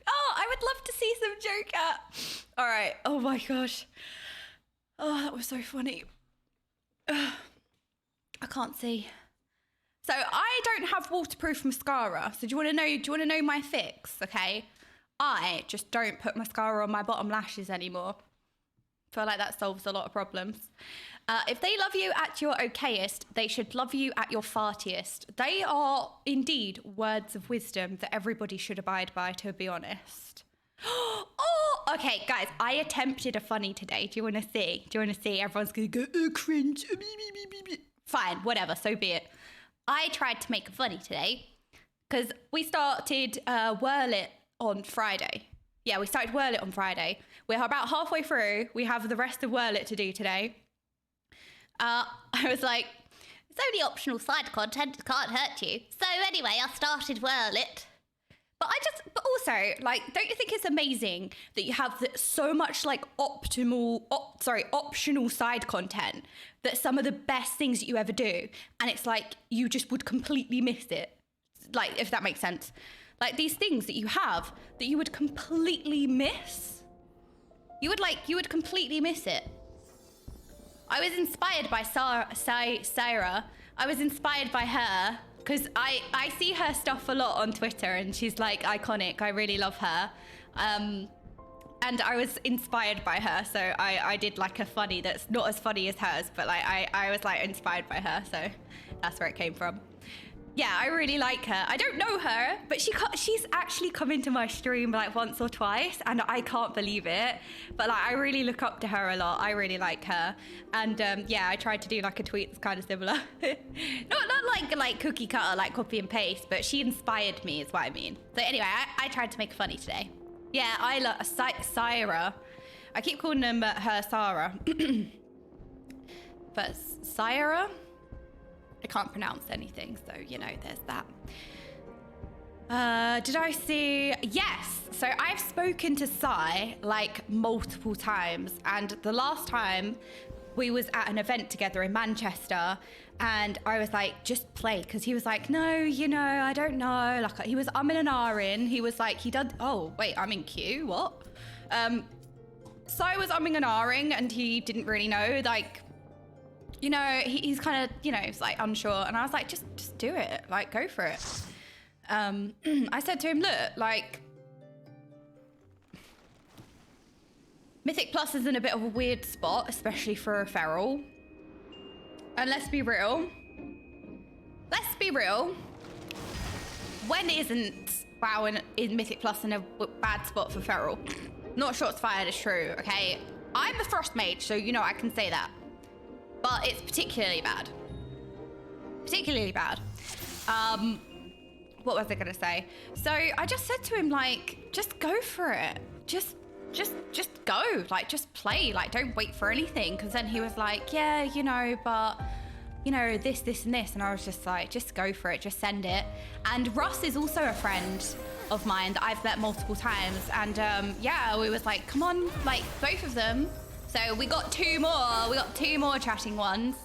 Oh, I would love to see some joke at. All right. Oh my gosh. Oh, that was so funny. I can't see. So I don't have waterproof mascara. So do you want to know my fix? Okay. I just don't put mascara on my bottom lashes anymore. Feel like that solves a lot of problems. If they love you at your okayest, they should love you at your fartiest. They are indeed words of wisdom that everybody should abide by, to be honest. Oh, okay, guys, I attempted a funny today. Do you want to see? Everyone's going to go, oh, cringe. Fine, whatever, so be it. I tried to make a funny today because we started Werlyt on Friday. Yeah, we started Werlyt on Friday. We're about halfway through. We have the rest of Werlyt to do today. I was like, it's only optional side content, it can't hurt you. So anyway, I started Werlyt. But also, like, don't you think it's amazing that you have so much, like, optional side content that some of the best things that you ever do, and it's like, you just would completely miss it. Like, if that makes sense. Like, these things that you have that you would completely miss. You would completely miss it. I was inspired by Sarah. I was inspired by her. Because I see her stuff a lot on Twitter and she's like iconic. I really love her. And I was inspired by her. So I did like a funny that's not as funny as hers, but like I was like inspired by her. So that's where it came from. Yeah, I really like her. I don't know her, but she's actually come into my stream like once or twice and I can't believe it. But like, I really look up to her a lot. I really like her. And yeah, I tried to do like a tweet that's kind of similar. not like cookie cutter, like copy and paste, but she inspired me is what I mean. So anyway, I tried to make a funny today. Yeah, I love Syra. I keep calling her Sarah. But Syra? I can't pronounce anything, so, you know, there's that. Did I see? Yes. So I've spoken to Sai, like, multiple times. And the last time we was at an event together in Manchester, and I was like, just play. Because he was like, no, you know, I don't know. Like, he was umming and ahhing. He was like, oh, wait, I'm in queue? What? Sai was umming and ahhing, and he didn't really know, like, you know, he's kind of, you know, he's like unsure. And I was like, just do it. Like, go for it. I said to him, look, like, Mythic Plus is in a bit of a weird spot, especially for a feral. And let's be real. When isn't WoW in Mythic Plus in a bad spot for feral? Not shots fired is true, okay? I'm the Frost Mage, so you know I can say that. But it's particularly bad. What was I gonna say? So I just said to him, like, just go for it. Just go. Like, just play. Like, don't wait for anything. Because then he was like, yeah, you know, but, you know, this, and this. And I was just like, just go for it. Just send it. And Russ is also a friend of mine that I've met multiple times. And yeah, we was like, come on, like, both of them. So we got two more chatting ones.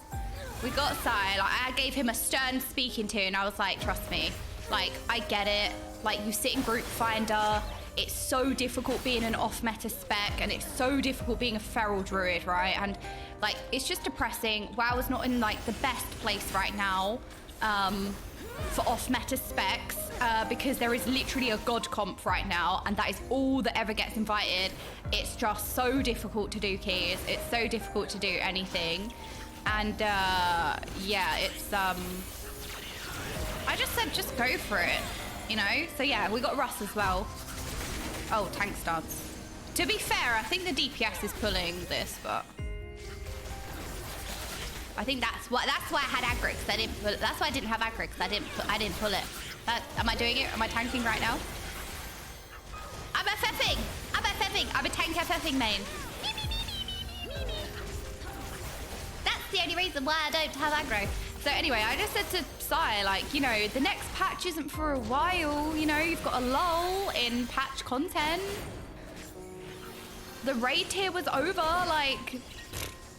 We got Sai, like, I gave him a stern speaking to, and I was like, trust me, like, I get it. Like, you sit in group finder, it's so difficult being an off-meta spec, and it's so difficult being a feral druid, right? And like, it's just depressing. WoW is not in like the best place right now for off-meta specs because there is literally a god comp right now, and that is all that ever gets invited. It's just so difficult to do keys. It's so difficult to do anything. And yeah, it's I just said just go for it, you know? So yeah, we got Russ as well. Oh, tank stance. To be fair, I think the DPS is pulling this, but I think that's why I had aggro, because I didn't pull it. That's why I didn't have aggro, because I didn't pull it. Am I doing it? Am I tanking right now? I'm FFing! I'm a tank FFing main. That's the only reason why I don't have aggro. So anyway, I just said to Sai, like, you know, the next patch isn't for a while. You know, you've got a lull in patch content. The raid tier was over, like,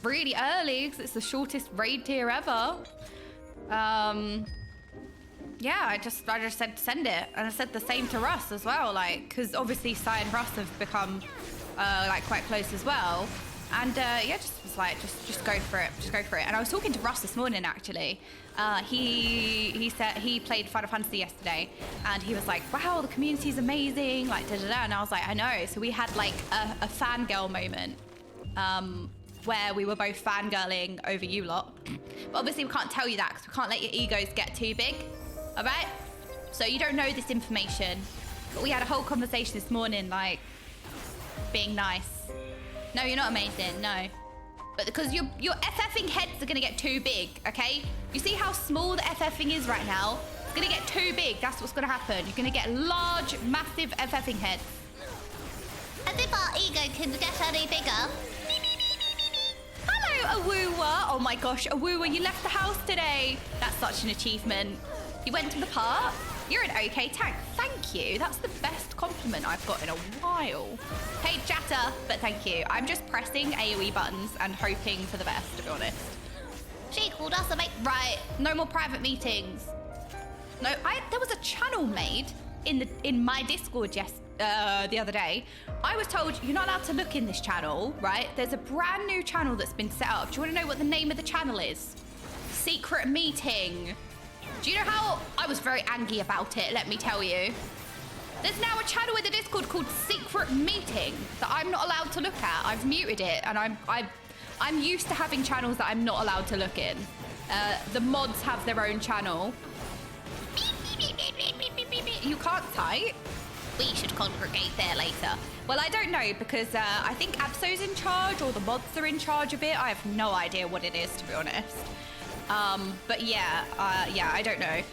really early, because it's the shortest raid tier ever. Yeah, I just said send it, and I said the same to Russ as well, like, because obviously Sai and Russ have become like quite close as well, and yeah, just was like, just go for it, And I was talking to Russ this morning actually. He said he played Final Fantasy yesterday, and he was like, wow, the community's amazing, like and I was like, I know. So we had like a fangirl moment. Where we were both fangirling over you lot. But obviously we can't tell you that because we can't let your egos get too big. All right? So you don't know this information. But we had a whole conversation this morning, like, being nice. No, you're not amazing, no. But because your FFing heads are gonna get too big, okay? You see how small the FFing is right now? It's gonna get too big, that's what's gonna happen. You're gonna get large, massive FFing heads. As if our ego can get any bigger. Hello, Awoowa. Oh my gosh, Awoowa, you left the house today. That's such an achievement. You went to the park. You're an okay tank. Thank you. That's the best compliment I've got in a while. Hey, chatter, but thank you. I'm just pressing AoE buttons and hoping for the best, to be honest. She called us a mate. Right, no more private meetings. No, there was a channel made in my Discord the other day. I was told you're not allowed to look in this channel, right? There's a brand new channel that's been set up. Do you want to know what the name of the channel is? Secret meeting. Do you know how I was very angry about it, let me tell you. There's now a channel in the Discord called Secret Meeting that I'm not allowed to look at. I've muted it, and I'm used to having channels that I'm not allowed to look in. The mods have their own channel. You can't type. We should congregate there later. Well, I don't know, because I think Absol's in charge, or the mods are in charge of it. I have no idea what it is, to be honest. But yeah, I don't know.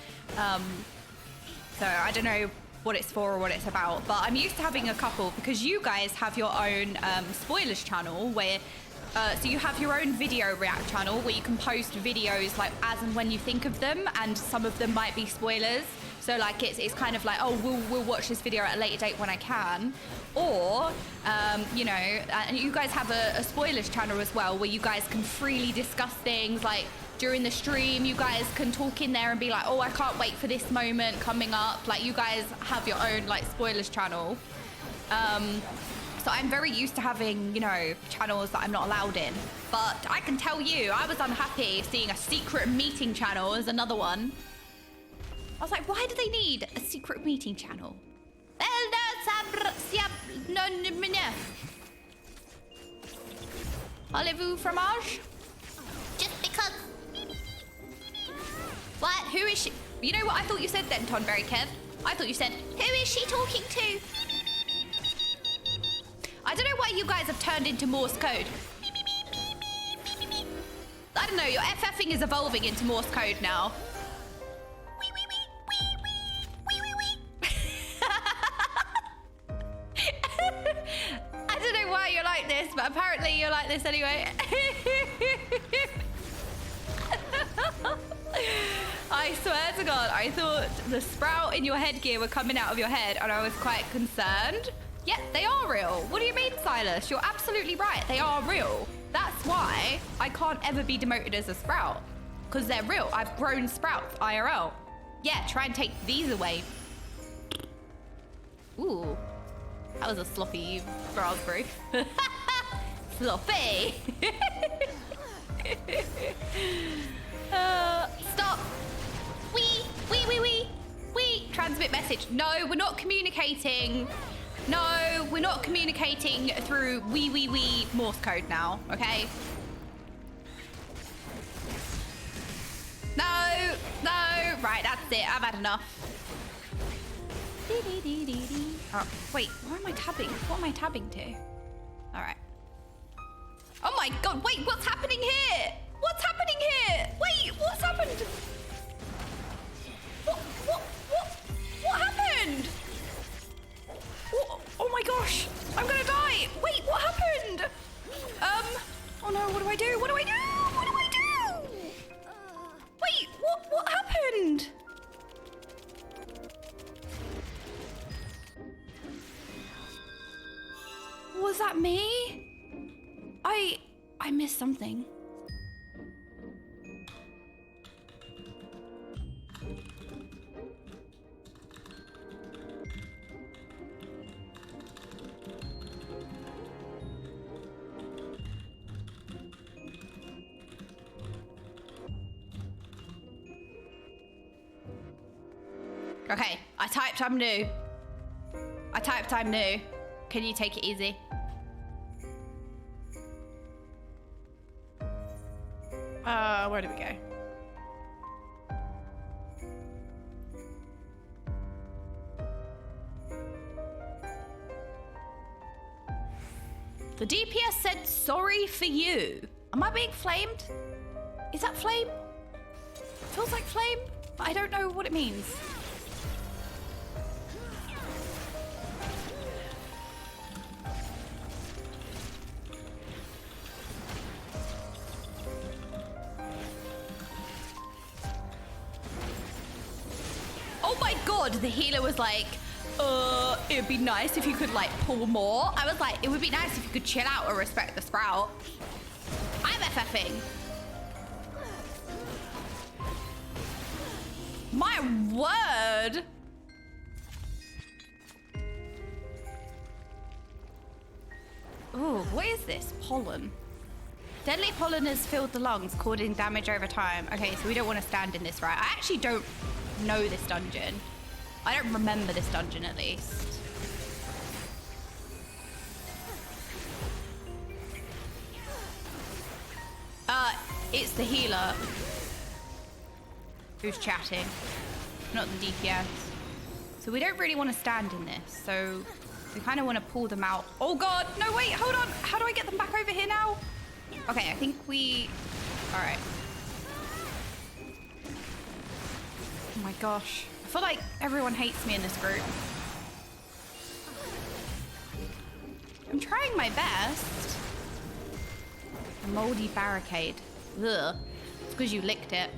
So I don't know what it's for or what it's about, but I'm used to having a couple, because you guys have your own spoilers channel where so you have your own video react channel where you can post videos like as and when you think of them, and some of them might be spoilers. So like it's kind of like, oh, we'll watch this video at a later date when I can. Or, you know, and you guys have a spoilers channel as well where you guys can freely discuss things. Like during the stream, you guys can talk in there and be like, oh, I can't wait for this moment coming up. Like you guys have your own like spoilers channel. So I'm very used to having, you know, channels that I'm not allowed in. But I can tell you, I was unhappy seeing a secret meeting channel as another one. I was like, why do they need a secret meeting channel? Allez-vous fromage? Just because. What? Who is she? You know what I thought you said then, Ton Very Kev? I thought you said, who is she talking to? I don't know why you guys have turned into Morse code. I don't know, your FFing is evolving into Morse code now. I don't know why you're like this, but apparently you're like this anyway. I swear to God, I thought the sprout in your headgear were coming out of your head, and I was quite concerned. Yeah, they are real. What do you mean, Silas? You're absolutely right. They are real. That's why I can't ever be demoted as a sprout, because they're real. I've grown sprouts IRL. Yeah, try and take these away. Ooh, that was a sloppy raspberry. Sloppy. Stop. We. Transmit message. No, we're not communicating. No, we're not communicating through we Morse code now, okay? No. Right, that's it. I've had enough. Oh, wait, where am I tabbing? What am I tabbing to? All right. Oh my God, wait, what's happening here? What's happening here? Wait, what's happened? What happened? Oh my gosh, I'm gonna die. Wait, what happened? Oh no, what do I do? What do I do? What do I do? Wait, what happened? Was that me? I missed something. Okay, I typed I'm new. I typed I'm new. Can you take it easy? Where do we go? The DPS said sorry for you. Am I being flamed? Is that flame? Feels like flame, but I don't know what it means. Oh my God, the healer was like, it'd be nice if you could like pull more. I was like, it would be nice if you could chill out or respect the Sprout. I'm FFing. My word. Ooh, what is this? Pollen. Deadly pollen has filled the lungs, causing damage over time. Okay, so we don't want to stand in this, right? I actually don't know this dungeon. I don't remember this dungeon, at least. It's the healer who's chatting, not the DPS. So we don't really want to stand in this, so we kind of want to pull them out. Oh God, no, wait, hold on. How do I get them back over here now? Okay, I think we... All right. Oh my gosh. I feel like everyone hates me in this group. I'm trying my best. A moldy barricade. Ugh. It's because you licked it.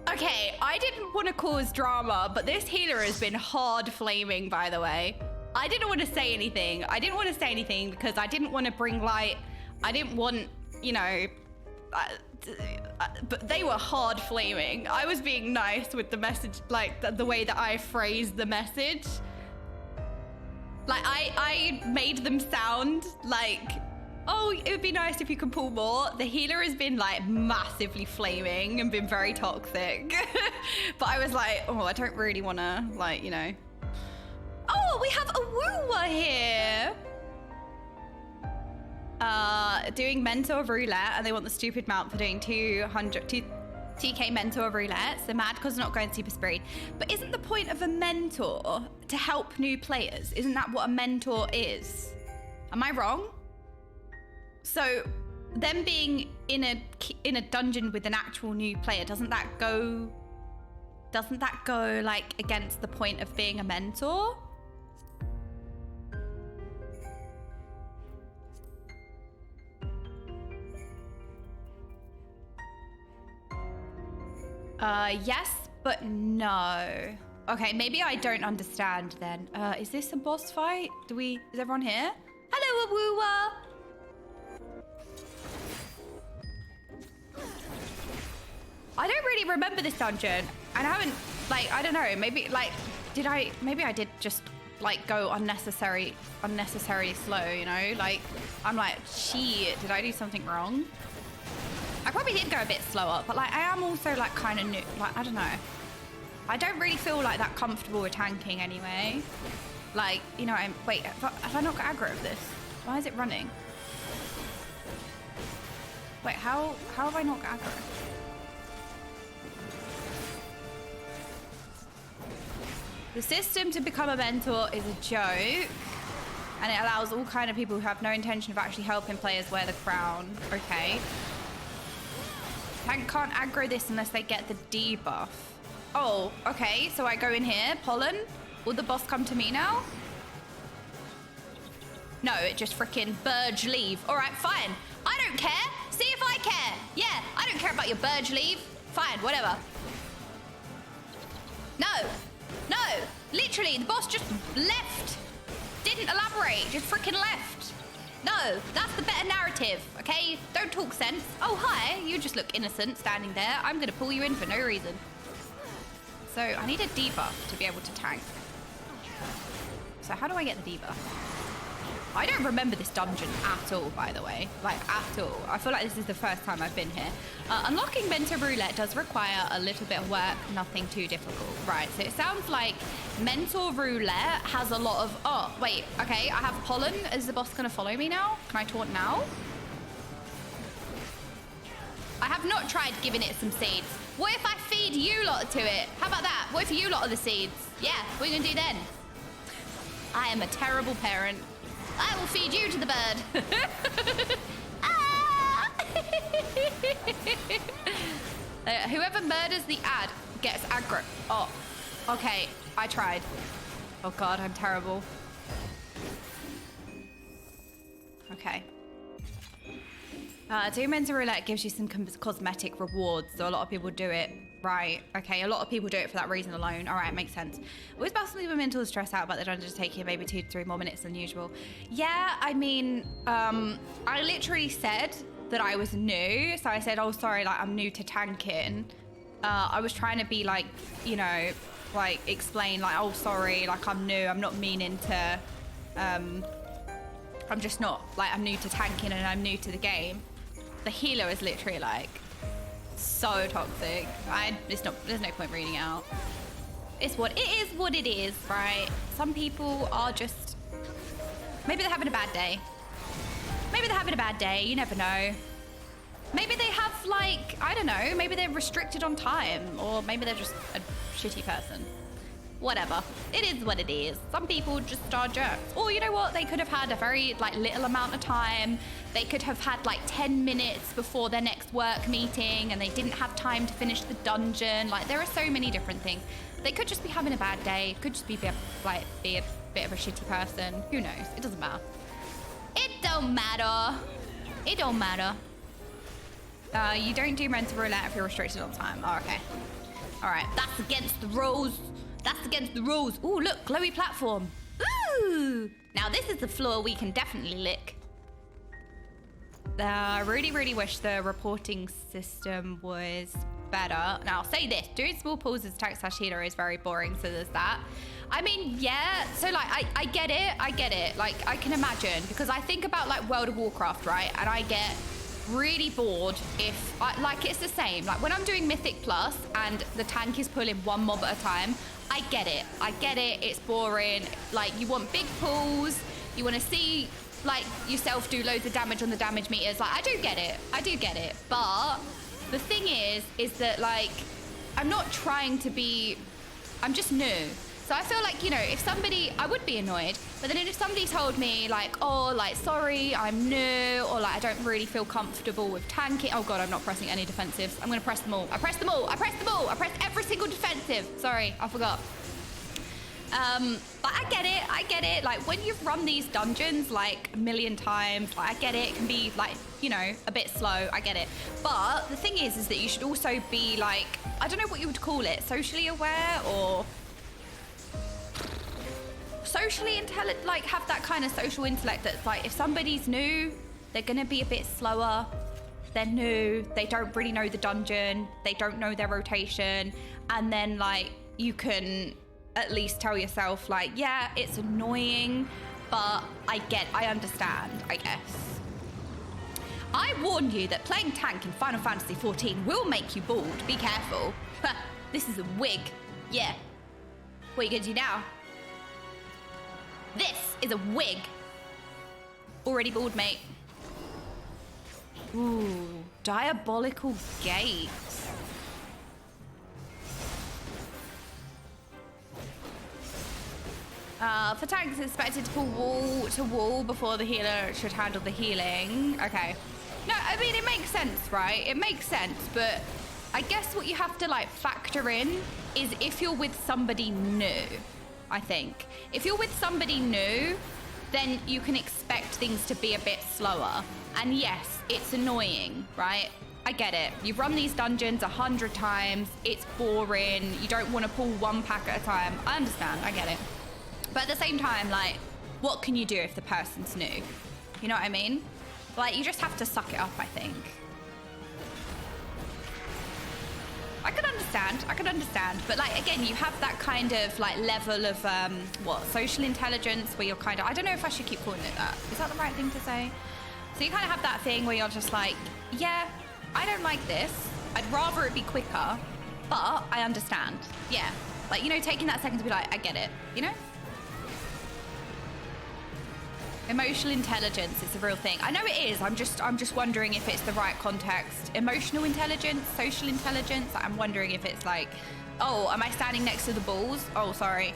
Okay, I didn't want to cause drama, but this healer has been hard flaming, by the way. I didn't want to say anything. I didn't want to say anything because I didn't want to bring light. I didn't want, you know, but they were hard flaming. I was being nice with the message, like the way that I phrased the message. Like I made them sound like, oh, it would be nice if you could pull more. The healer has been like massively flaming and been very toxic. But I was like, oh, I don't really want to, like, you know. Oh, we have a wooer here. Doing mentor roulette, and they want the stupid mount for doing 2TK mentor roulette. So mad because not going super speed. But isn't the point of a mentor to help new players? Isn't that what a mentor is? Am I wrong? So them being in a dungeon with an actual new player, doesn't that go like against the point of being a mentor? Yes, but no. Okay, maybe I don't understand then. Is this a boss fight? Is everyone here? Hello, Awoowa! I don't really remember this dungeon. And I haven't, like, I don't know, maybe, like, maybe I did just, like, go unnecessarily slow, you know? Like, I'm like, shit, did I do something wrong? I probably did go a bit slower, but, like, I am also, like, kind of new, like, I don't know. I don't really feel like that comfortable with tanking anyway. Like, you know, wait, have I not got aggro of this? Why is it running? Wait, how have I not got aggro? The system to become a mentor is a joke, and it allows all kind of people who have no intention of actually helping players wear the crown. Okay. Tank can't aggro this unless they get the debuff. Oh, okay, so I go in here, pollen. Will the boss come to me now? No, it just freaking Burge leave. All right, fine. I don't care. See if I care. Yeah, I don't care about your Burge leave. Fine, whatever. No, no, literally, the boss just left. Didn't elaborate, just freaking left. No, that's the better narrative, okay? Don't talk sense. Oh, hi, you just look innocent standing there. I'm gonna pull you in for no reason. So I need a debuff to be able to tank. So how do I get the debuff? I don't remember this dungeon at all, by the way. Like, at all. I feel like this is the first time I've been here. Unlocking Mentor Roulette does require a little bit of work, nothing too difficult. Right, so it sounds like Mentor Roulette has a lot of... Oh, wait, okay, I have pollen. Is the boss going to follow me now? Can I taunt now? I have not tried giving it some seeds. What if I feed you lot to it? How about that? What if you lot are the seeds? Yeah, what are you going to do then? I am a terrible parent. I will feed you to the bird. Ah! Whoever murders the ad gets aggro. Oh, okay. I tried. Oh God, I'm terrible. Okay. Doing Mentor Roulette gives you some cosmetic rewards, so a lot of people do it. Right, okay, a lot of people do it for that reason alone. All right, makes sense. Always massively mental stress out about the dungeon taking maybe 2 to 3 more minutes than usual. Yeah, I mean, I literally said that I was new. So I said, oh, sorry, like I'm new to tanking. I was trying to be like, you know, like explain like, oh, sorry, like I'm new. I'm not meaning to, I'm just not, like I'm new to tanking and I'm new to the game. The healer is literally like, so toxic. There's no point reading it out. It is what it is, right? Some people are just, maybe they're having a bad day. Maybe they're having a bad day, you never know. Maybe they have like, I don't know, maybe they're restricted on time, or maybe they're just a shitty person. Whatever. It is what it is. Some people just are jerks. Or you know what? They could have had a very like little amount of time. They could have had like 10 minutes before their next work meeting and they didn't have time to finish the dungeon. Like there are so many different things. They could just be having a bad day. Could just be a bit of a shitty person. Who knows? It doesn't matter. It don't matter. It don't matter. You don't do Mentor Roulette if you're restricted on time. Oh, okay. All right. That's against the rules. That's against the rules. Ooh, look, glowy platform. Ooh. Now this is the floor we can definitely lick. I really, really wish the reporting system was better. Now I'll say this, doing small pulls as tank/healer is very boring, so there's that. I mean, yeah, so like, I get it. Like, I can imagine, because I think about like World of Warcraft, right? And I get really bored if, like it's the same. Like when I'm doing Mythic Plus and the tank is pulling one mob at a time, I get it, it's boring. Like you want big pulls, you want to see like yourself do loads of damage on the damage meters. Like I do get it. But the thing is that like, I'm not trying to be, I'm just new. So I feel like, you know, if somebody, I would be annoyed, but then if somebody told me like, oh, like, sorry, I'm new, or like, I don't really feel comfortable with tanking. Oh God, I'm not pressing any defensives. I'm gonna press them all. I pressed every single defensive. Sorry, I forgot. But I get it. Like when you've run these dungeons like a million times, like, I get it. It can be like, you know, a bit slow. I get it. But the thing is that you should also be like, I don't know what you would call it, socially aware or socially intelligent, like have that kind of social intellect that's like, if somebody's new, they're gonna be a bit slower. They're new, they don't really know the dungeon, they don't know their rotation, and then like you can at least tell yourself like, yeah, it's annoying, but I understand, I guess. I warn you that playing tank in Final Fantasy XIV will make you bald. Be careful. This is a wig. Yeah. What are you gonna do now? This is a wig. Already bald, mate. Ooh, diabolical gates. For tanks, it's expected to pull wall to wall before the healer should handle the healing. Okay. No, I mean, it makes sense, right? It makes sense, but I guess what you have to like factor in is if you're with somebody new, I think. If you're with somebody new, then you can expect things to be a bit slower. And yes, it's annoying, right? I get it. You've run these dungeons 100 times. It's boring. You don't want to pull one pack at a time. I understand. I get it. But at the same time, like, what can you do if the person's new? You know what I mean? Like, you just have to suck it up, I think. I can understand. But like, again, you have that kind of like level of, social intelligence where you're kind of, I don't know if I should keep calling it that. Is that the right thing to say? So you kind of have that thing where you're just like, yeah, I don't like this. I'd rather it be quicker, but I understand. Yeah. Like, you know, taking that second to be like, I get it, you know? Emotional intelligence is a real thing. I know it is. I'm just wondering if it's the right context. Emotional intelligence, social intelligence. I'm wondering if it's like, oh, am I standing next to the balls? Oh, sorry.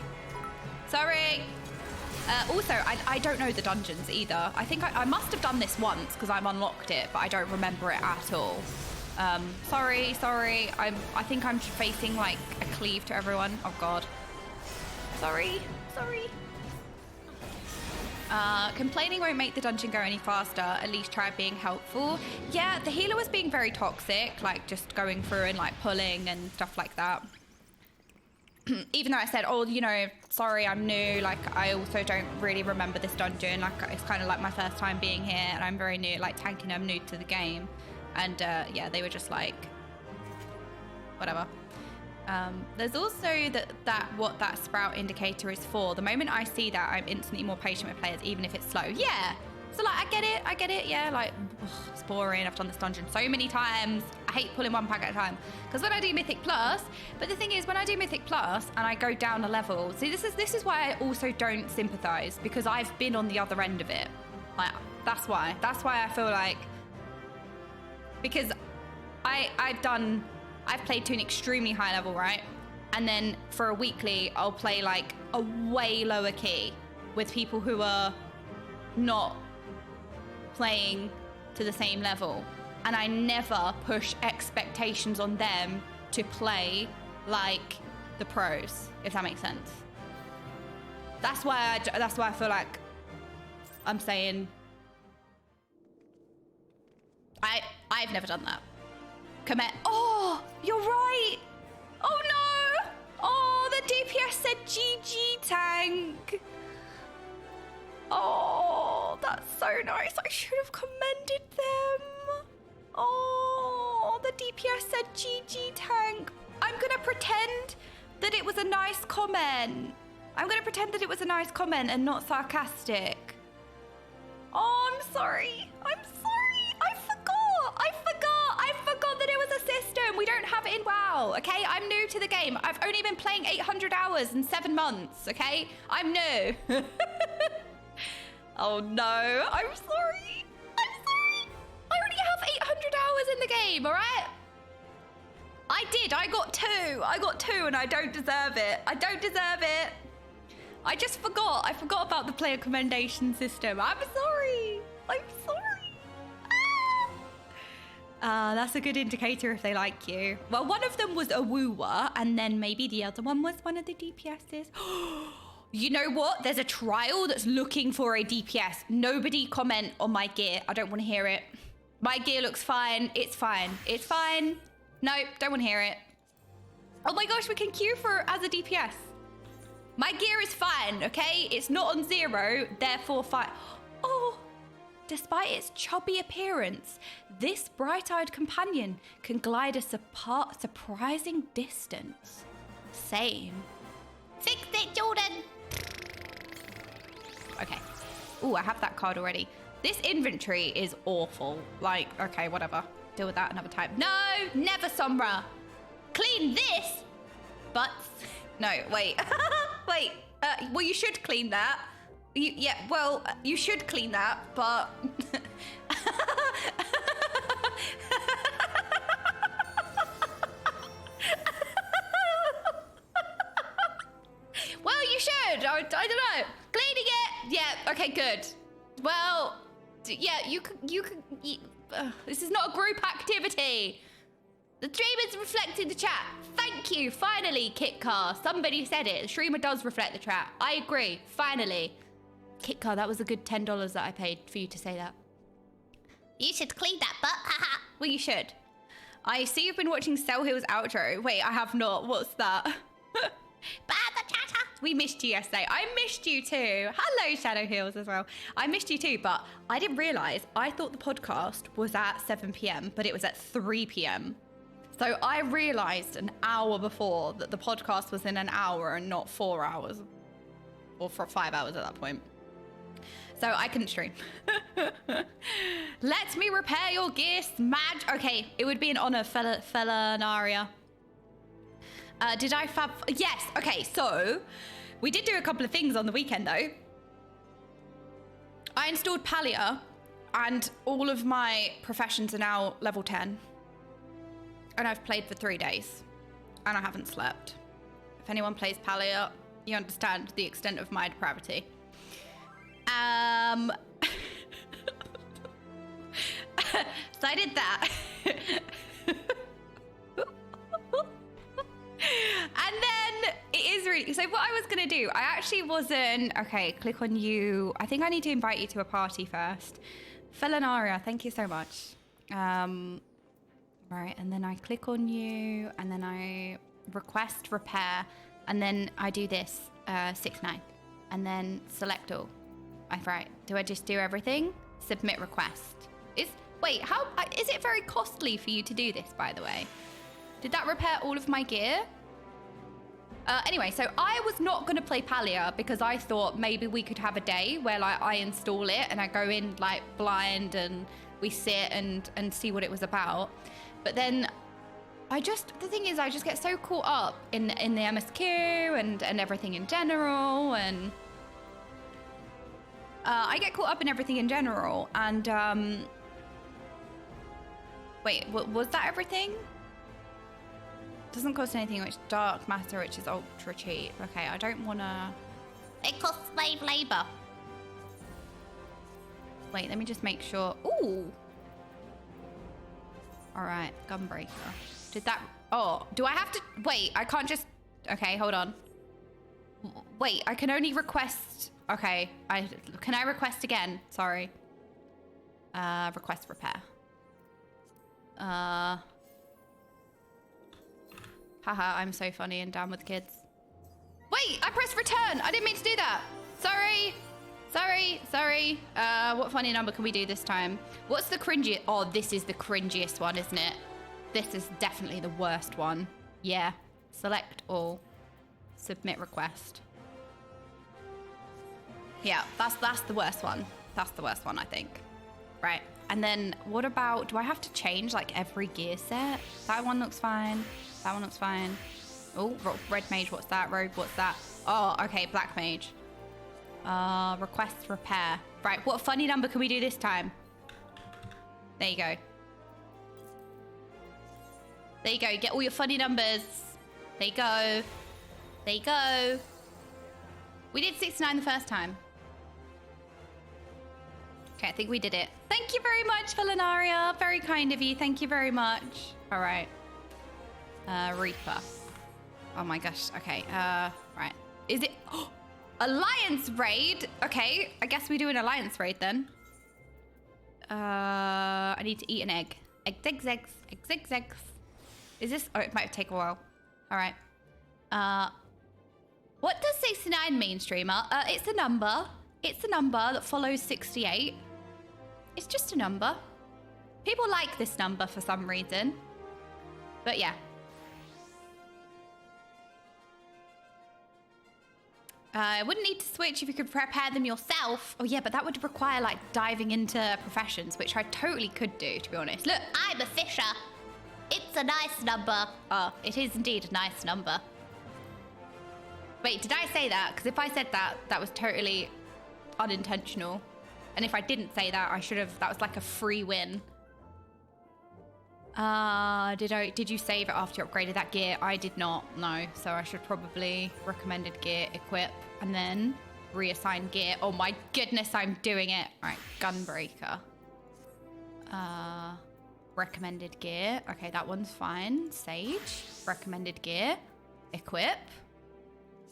Also, I don't know the dungeons either. I think I must have done this once because I've unlocked it, but I don't remember it at all. Sorry. I think I'm facing like a cleave to everyone. Oh God. Sorry. Complaining won't make the dungeon go any faster. At least try being helpful. Yeah, the healer was being very toxic, like just going through and like pulling and stuff like that. Even though I said, oh, you know, sorry, I'm new. Like, I also don't really remember this dungeon. Like, it's kind of like my first time being here, and I'm very new, like tanking. I'm new to the game, and yeah, they were just like, whatever. There's also what that sprout indicator is for. The moment I see that, I'm instantly more patient with players, even if it's slow. Yeah. So like, I get it. Yeah, like, it's boring. I've done this dungeon so many times. I hate pulling one pack at a time. Because when I do Mythic Plus, but the thing is, when I do Mythic Plus and I go down a level, see, this is why I also don't sympathize, because I've been on the other end of it. Like, that's why I feel like, because I've played to an extremely high level, right? And then for a weekly, I'll play like a way lower key with people who are not playing to the same level. And I never push expectations on them to play like the pros, if that makes sense. That's why I feel like I'm saying I've never done that. Commit. Oh, you're right. Oh no. Oh, the DPS said GG tank. Oh, that's so nice. I should have commended them. Oh, the DPS said GG tank. I'm gonna pretend that it was a nice comment. And not sarcastic. Oh, I'm sorry. I forgot that it was a system. We don't have it in WoW, okay? I'm new to the game. I've only been playing 800 hours in 7 months, okay? I'm new. Oh no, I'm sorry. I already have 800 hours in the game, all right? I got two and I don't deserve it. I just forgot. I forgot about the player commendation system. I'm sorry. That's a good indicator if they like you. Well, one of them was a wooer, and then maybe the other one was one of the DPSs. You know what? There's a trial that's looking for a DPS. Nobody comment on my gear. I don't want to hear it. My gear looks fine. It's fine. Nope, don't want to hear it. Oh my gosh, we can queue for as a DPS. My gear is fine, okay? It's not on 0, therefore fine. Oh, despite its chubby appearance, this bright-eyed companion can glide a surprising distance. Same. Fix it, Jordan. Okay. Ooh, I have that card already. This inventory is awful. Like, okay, whatever. Deal with that another time. No, never, Sombra. Clean this. Butts. No, wait. Wait. Well, you should clean that. You should clean that, but... Well, you should. I don't know. Cleaning it. Yeah. Okay. Good. Well, yeah. You could. This is not a group activity. The streamer's reflecting the chat. Thank you. Finally, Kitcar. Somebody said it. The streamer does reflect the chat. I agree. Finally, Kitcar. That was a good $10 that I paid for you to say that. You should clean that butt. Haha. Well, you should. I see you've been watching Cell Hill's outro. Wait, I have not. What's that? Banter chatter. We missed you yesterday. I missed you too. Hello, Shadow Hills as well. I missed you too, but I didn't realise. I thought the podcast was at 7 p.m, but it was at 3 p.m. So I realised an hour before that the podcast was in an hour and not 4 hours. Or for 5 hours at that point. So I couldn't stream. Let me repair your gear, Smadge. Okay, it would be an honour, Felanaria. Did I fab? Yes. Okay, so we did do a couple of things on the weekend though. I installed Palia and all of my professions are now level 10. And I've played for 3 days and I haven't slept. If anyone plays Palia, you understand the extent of my depravity. So I did that. And then it is really... So what I was going to do, I actually wasn't... Okay, click on you. I think I need to invite you to a party first. Felanaria, thank you so much. Right, and then I click on you, and then I request repair, and then I do this, 6-9, and then select all. Right, do I just do everything? Submit request. Wait, how... Is it very costly for you to do this, by the way? Did that repair all of my gear? Anyway, so I was not going to play Palia because I thought maybe we could have a day where like I install it and I go in like blind and we sit and see what it was about. But then the thing is I just get so caught up in the MSQ and everything in general, and I get caught up in everything in general and wait, was that everything? Doesn't cost anything, which dark matter, which is ultra cheap. Okay, I don't wanna... It costs slave labor. Wait, let me just make sure. Ooh! Alright, Gunbreaker. Did that... Oh, do I have to... Wait, I can't just... Okay, hold on. Wait, I can only request... Okay, can I request again? Sorry. Request repair. Haha, I'm so funny and down with kids. Wait, I pressed return. I didn't mean to do that. Sorry. What funny number can we do this time? What's the cringiest? Oh, this is the cringiest one, isn't it? This is definitely the worst one. Yeah. Select all. Submit request. Yeah, that's the worst one. That's the worst one, I think. Right. And then what about, do I have to change like every gear set? That one looks fine. That one looks fine. Oh, red mage, what's that? Rogue, what's that? Oh, okay, black mage. Request repair. Right, what funny number can we do this time? There you go. There you go, get all your funny numbers. There you go. There you go. We did 69 the first time. Okay, I think we did it. Thank you very much, Felanaria. Very kind of you. Thank you very much. All right. Reaper. Oh my gosh. Okay. Right. Is it... Oh, Alliance raid? Okay. I guess we do an Alliance raid then. I need to eat an egg. Eggs. Is this... Oh, it might take a while. All right. What does 69 mean, streamer? It's a number. It's a number that follows 68. It's just a number. People like this number for some reason. But yeah. I wouldn't need to switch if you could prepare them yourself. Oh yeah, but that would require like diving into professions, which I totally could do, to be honest. Look, I'm a fisher. It's a nice number. Oh, it is indeed a nice number. Wait, did I say that? Because if I said that, that was totally unintentional. And if I didn't say that, I should have, that was like a free win. Did you save it after you upgraded that gear? I did not, no. So I should probably recommended gear, equip, and then reassign gear. Oh my goodness, I'm doing it. All right, Gunbreaker. Recommended gear. Okay, that one's fine. Sage, recommended gear, equip,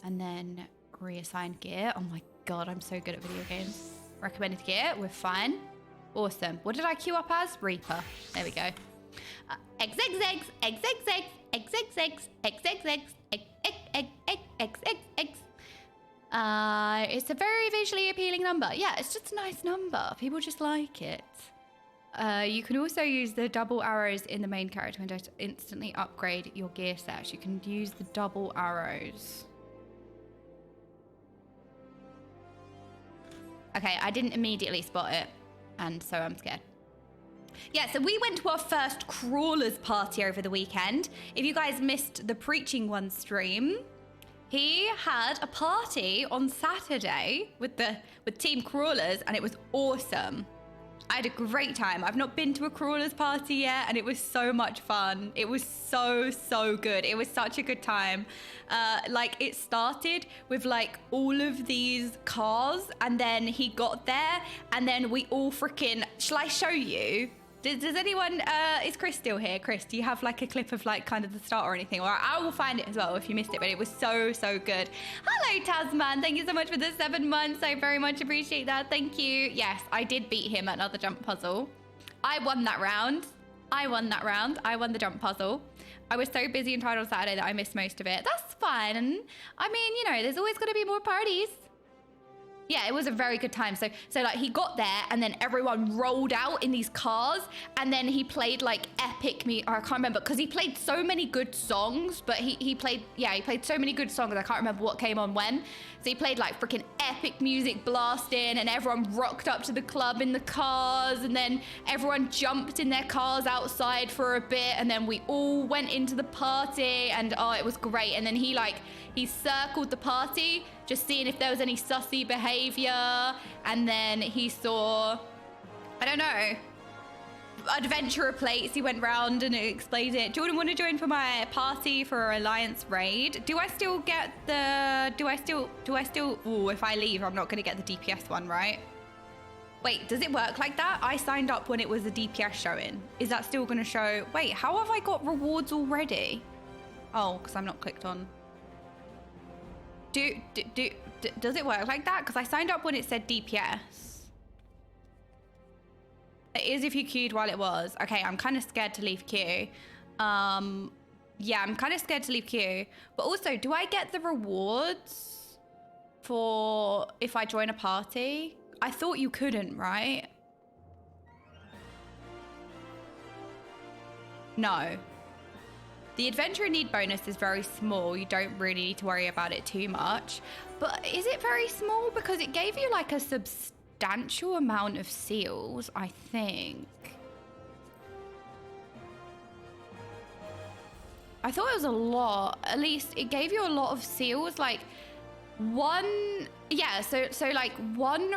and then reassign gear. Oh my God, I'm so good at video games. Recommended gear, we're fine. Awesome. What did I queue up as? Reaper. There we go. XXX, XXX, XXX, XXX, XXX. It's a very visually appealing number. Yeah, it's just a nice number. People just like it. You can also use the double arrows in the main character window to instantly upgrade your gear set. You can use the double arrows. Okay, I didn't immediately spot it, and so I'm scared. Yeah, so we went to our first Crawlers party over the weekend. If you guys missed the Preaching One stream, he had a party on Saturday with Team Crawlers, and it was awesome. I had a great time. I've not been to a Crawlers party yet, and it was so much fun. It was so good. It was such a good time. Like, it started with like all of these cars, and then he got there, and then we all freaking, shall I show you? Does anyone, is Chris still here? Chris, do you have like a clip of like kind of the start or anything? Or I will find it as well if you missed it, but it was so good. Hello, Tasman. Thank you so much for the 7 months. I very much appreciate that. Thank you. Yes, I did beat him at another jump puzzle. I won that round. I won the jump puzzle. I was so busy and tired on Saturday that I missed most of it. That's fine. And I mean, you know, there's always going to be more parties. Yeah, it was a very good time. So like he got there and then everyone rolled out in these cars, and then he played like epic or I can't remember, because he played so many good songs, but he played so many good songs. I can't remember what came on when. So he played like freaking epic music blasting, and everyone rocked up to the club in the cars, and then everyone jumped in their cars outside for a bit, and then we all went into the party, and oh, it was great. And then he circled the party, just seeing if there was any sussy behavior, and then he saw, I don't know, adventurer plates. He went round and explained it. Jordan, want to join for my party for Alliance raid? Do I still get the, ooh, if I leave, I'm not going to get the DPS one, right? Wait, does it work like that? I signed up when it was the DPS showing. Is that still going to show? Wait, how have I got rewards already? Oh, because I'm not clicked on. Does it work like that? Because I signed up when it said DPS. It is if you queued while it was. Okay, I'm kind of scared to leave queue. Yeah, I'm kind of scared to leave queue. But also, do I get the rewards for if I join a party? I thought you couldn't, right? No. The adventurer need bonus is very small. You don't really need to worry about it too much. But is it very small? Because it gave you like a substantial amount of seals, I think. I thought it was a lot. At least it gave you a lot of seals, like one, yeah, so like one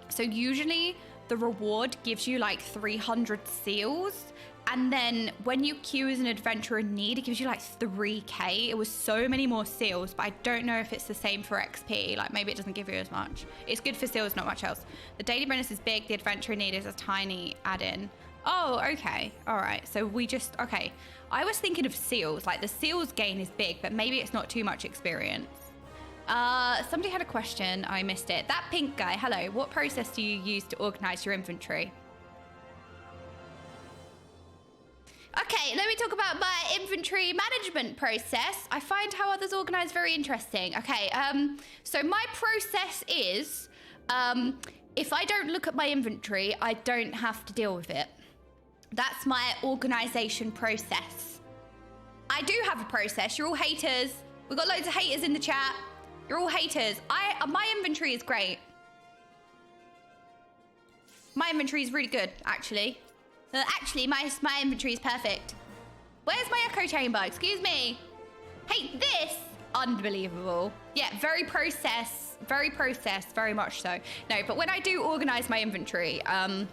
so usually the reward gives you like 300 seals. And then when you queue as an adventurer in need, it gives you like 3k. It was so many more seals, but I don't know if it's the same for XP. Like maybe it doesn't give you as much. It's good for seals, not much else. The daily bonus is big. The adventurer in need is a tiny add-in. Oh, okay. All right. So we just, okay. I was thinking of seals. Like the seals gain is big, but maybe it's not too much experience. Somebody had a question. I missed it. That pink guy, hello. What process do you use to organize your inventory? Okay, let me talk about my inventory management process. I find how others organize very interesting. Okay, so my process is, if I don't look at my inventory, I don't have to deal with it. That's my organization process. I do have a process. You're all haters. We've got loads of haters in the chat. You're all haters. My inventory is great. My inventory is really good, actually. Actually, my inventory is perfect. Where's my echo chamber? Excuse me. Hey, this, unbelievable. Yeah, very processed, very much so. No, but when I do organize my inventory, I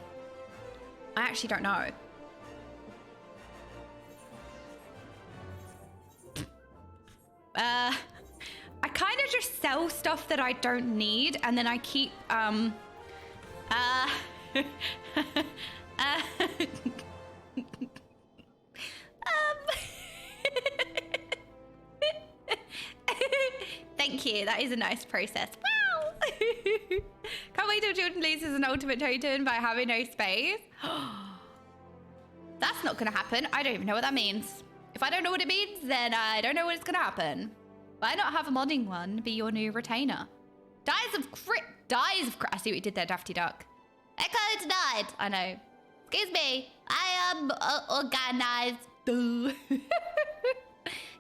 actually don't know. I kind of just sell stuff that I don't need, and then I keep, Thank you. That is a nice process. Wow. Can't wait till Jordan loses an ultimate totem by having no space. That's not going to happen. I don't even know what that means. If I don't know what it means, then I don't know what it's going to happen. Why not have a modding one be your new retainer? Dies of crit. I see what you did there, Dafty Duck. Echo denied. I know. Excuse me. I am organized.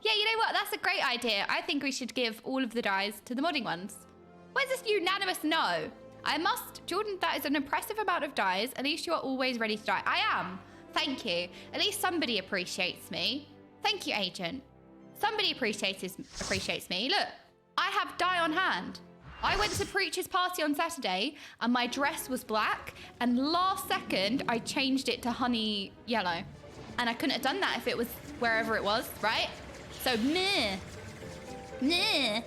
Yeah, you know what? That's a great idea. I think we should give all of the dies to the modding ones. Where's this unanimous no? I must. Jordan, that is an impressive amount of dies. At least you are always ready to die. I am. Thank you. At least somebody appreciates me. Thank you, agent. Somebody appreciates me. Look, I have die on hand. I went to Preacher's party on Saturday and my dress was black, and last second I changed it to honey yellow. And I couldn't have done that if it was wherever it was, right? So meh. Me.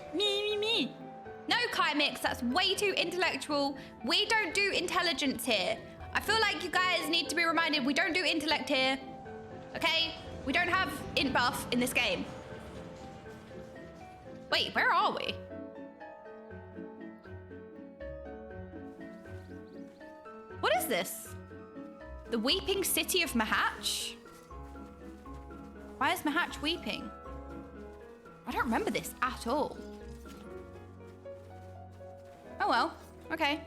No, Kai Mix, that's way too intellectual. We don't do intelligence here. I feel like you guys need to be reminded we don't do intellect here. Okay? We don't have int buff in this game. Wait, where are we? What is this? The weeping city of Mhach? Why is Mhach weeping? I don't remember this at all. Oh well, okay.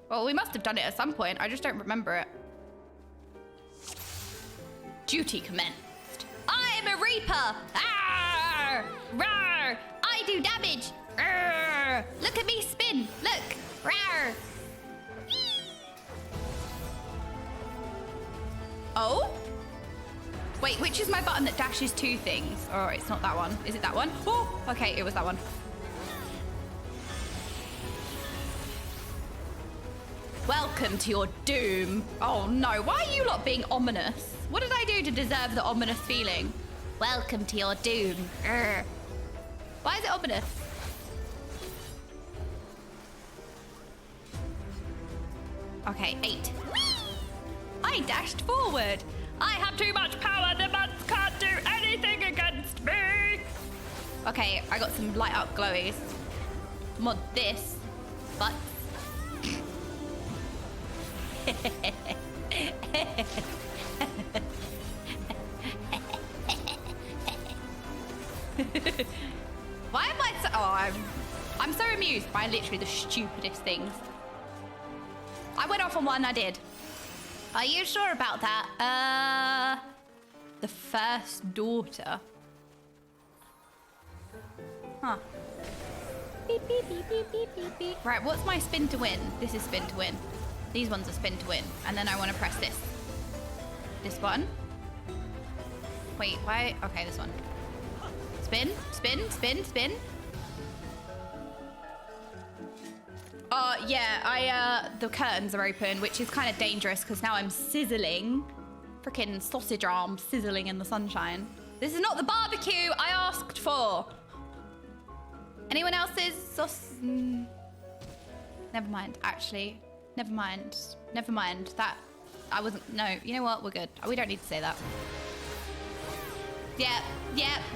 Well, we must have done it at some point. I just don't remember it. Duty commenced. I'm a Reaper! Arr! Rawr! I do damage! Arr! Look at me spin! Look! Rawr! Oh? Wait, which is my button that dashes two things? Oh, it's not that one. Is it that one? Oh, okay, it was that one. Welcome to your doom. Oh no, why are you lot being ominous? What did I do to deserve the ominous feeling? Welcome to your doom. Urgh. Why is it ominous? Okay, 8. I dashed forward. I have too much power. The months can't do anything against me. Okay, I got some light up glowies. Mod this, but why am I so... Oh, I'm so amused by literally the stupidest things. I went off on one, I did. Are you sure about that? The first daughter. Huh. Beep, beep, beep, beep, beep, beep, beep. Right, what's my spin to win? This is spin to win. These ones are spin to win. And then I want to press this. This one. Wait, why? Okay, this one. Spin, spin, spin, spin. Yeah, the curtains are open, which is kind of dangerous because now I'm sizzling. Freaking sausage arms sizzling in the sunshine. This is not the barbecue I asked for. Anyone else's sauce? Never mind, actually. Never mind. Never mind. That, I wasn't, no, you know what? We're good. We don't need to say that. Yeah,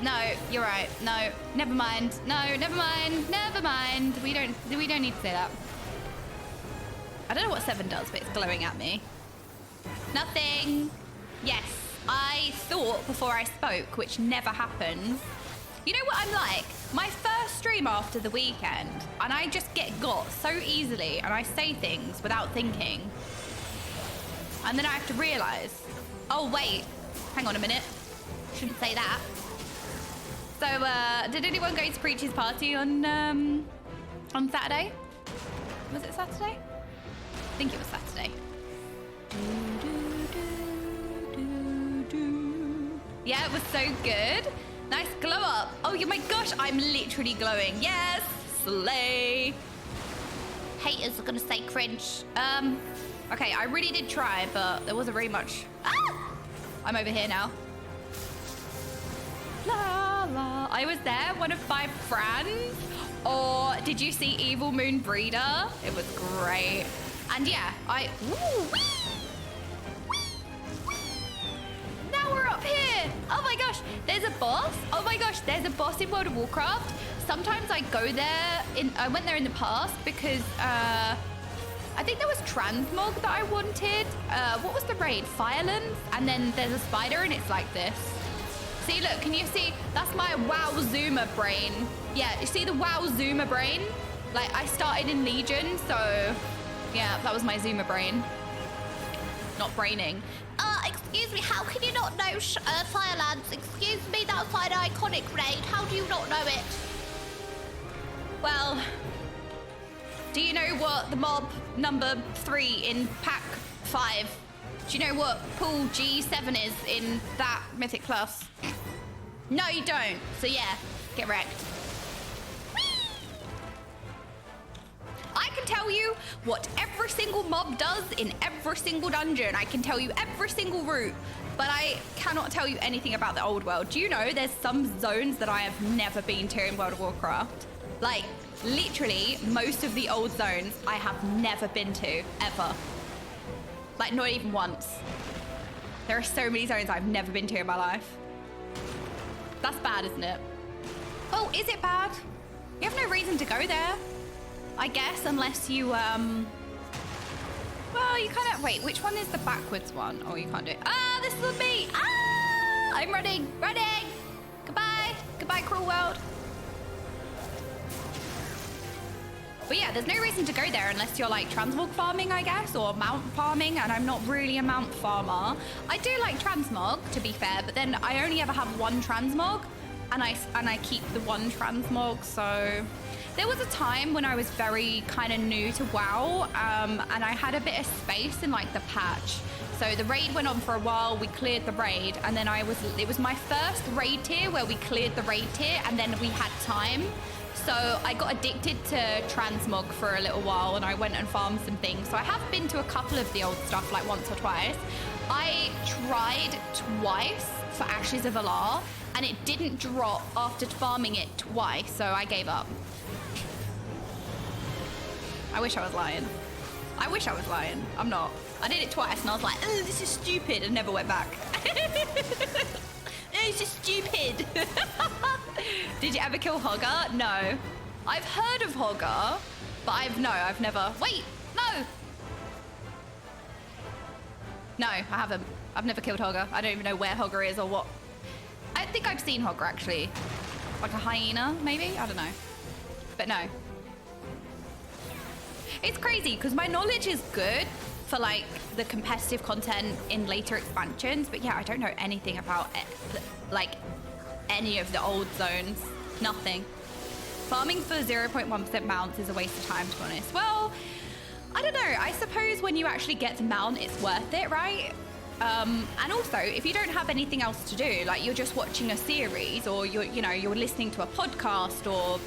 no, you're right. No, never mind. No, never mind. Never mind. We don't need to say that. I don't know what 7 does, but it's glowing at me. Nothing. Yes, I thought before I spoke, which never happens. You know what I'm like? My first stream after the weekend, and I just get got so easily, and I say things without thinking. And then I have to realise, oh wait, hang on a minute. Shouldn't say that. So, did anyone go to Preacher's party on Saturday? Was it Saturday? I think it was Saturday. Yeah, it was so good. Nice glow up. Oh my gosh, I'm literally glowing. Yes, slay. Haters are gonna say cringe. Okay, I really did try, but there wasn't very much. Ah! I'm over here now. La la. I was there, one of 5 friends. Or did you see Evil Moon Breeder? It was great. And yeah, ooh, wee! Now we're up here. Oh my gosh, there's a boss. Oh my gosh, there's a boss in World of Warcraft. Sometimes I go there, I went there in the past because I think there was Transmog that I wanted. What was the raid? Firelands? And then there's a spider and it's like this. See, look, can you see? That's my WoW Zoomer brain. Yeah, you see the WoW Zoomer brain? Like, I started in Legion, so yeah, that was my Zoomer brain. Not braining. Excuse me, how can you not know Firelands? Excuse me, that's an iconic raid. How do you not know it? Well, do you know what the mob number 3 in pack 5? Do you know what pool G7 is in that Mythic Plus? No, you don't. So yeah, get wrecked. I can tell you what every single mob does in every single dungeon. I can tell you every single route, but I cannot tell you anything about the old world. Do you know there's some zones that I have never been to in World of Warcraft? Like, literally, most of the old zones I have never been to, ever. Like, not even once. There are so many zones I've never been to in my life. That's bad, isn't it? Oh, is it bad? You have no reason to go there, I guess, unless you, well, you kind of, wait, which one is the backwards one? Oh, you can't do it. Ah, this is me. Ah, I'm running. Goodbye. Goodbye, cruel world. But yeah, there's no reason to go there unless you're like transmog farming, I guess, or mount farming, and I'm not really a mount farmer. I do like transmog, to be fair, but then I only ever have 1 transmog, and I keep the 1 transmog, so... There was a time when I was very kind of new to WoW, and I had a bit of space in like the patch. So the raid went on for a while, we cleared the raid, and then it was my first raid tier where we cleared the raid tier, and then we had time. So I got addicted to transmog for a little while and I went and farmed some things. So I have been to a couple of the old stuff, like once or twice. I tried twice for Ashes of Alar and it didn't drop after farming it twice, so I gave up. I wish I was lying. I'm not. I did it twice and I was like, oh, this is stupid, and never went back. It's just stupid. Did you ever kill Hogger? No. I've heard of Hogger, but I've never. Wait, no. No, I haven't. I've never killed Hogger. I don't even know where Hogger is or what. I think I've seen Hogger actually. Like a hyena, maybe? I don't know. But no. It's crazy because my knowledge is good for like the competitive content in later expansions, but yeah, I don't know anything about it, like any of the old zones. Nothing. Farming for 0.1% mounts is a waste of time, to be honest. Well, I don't know. I suppose when you actually get to mount, it's worth it, right? And also, if you don't have anything else to do, like you're just watching a series, or you're listening to a podcast, or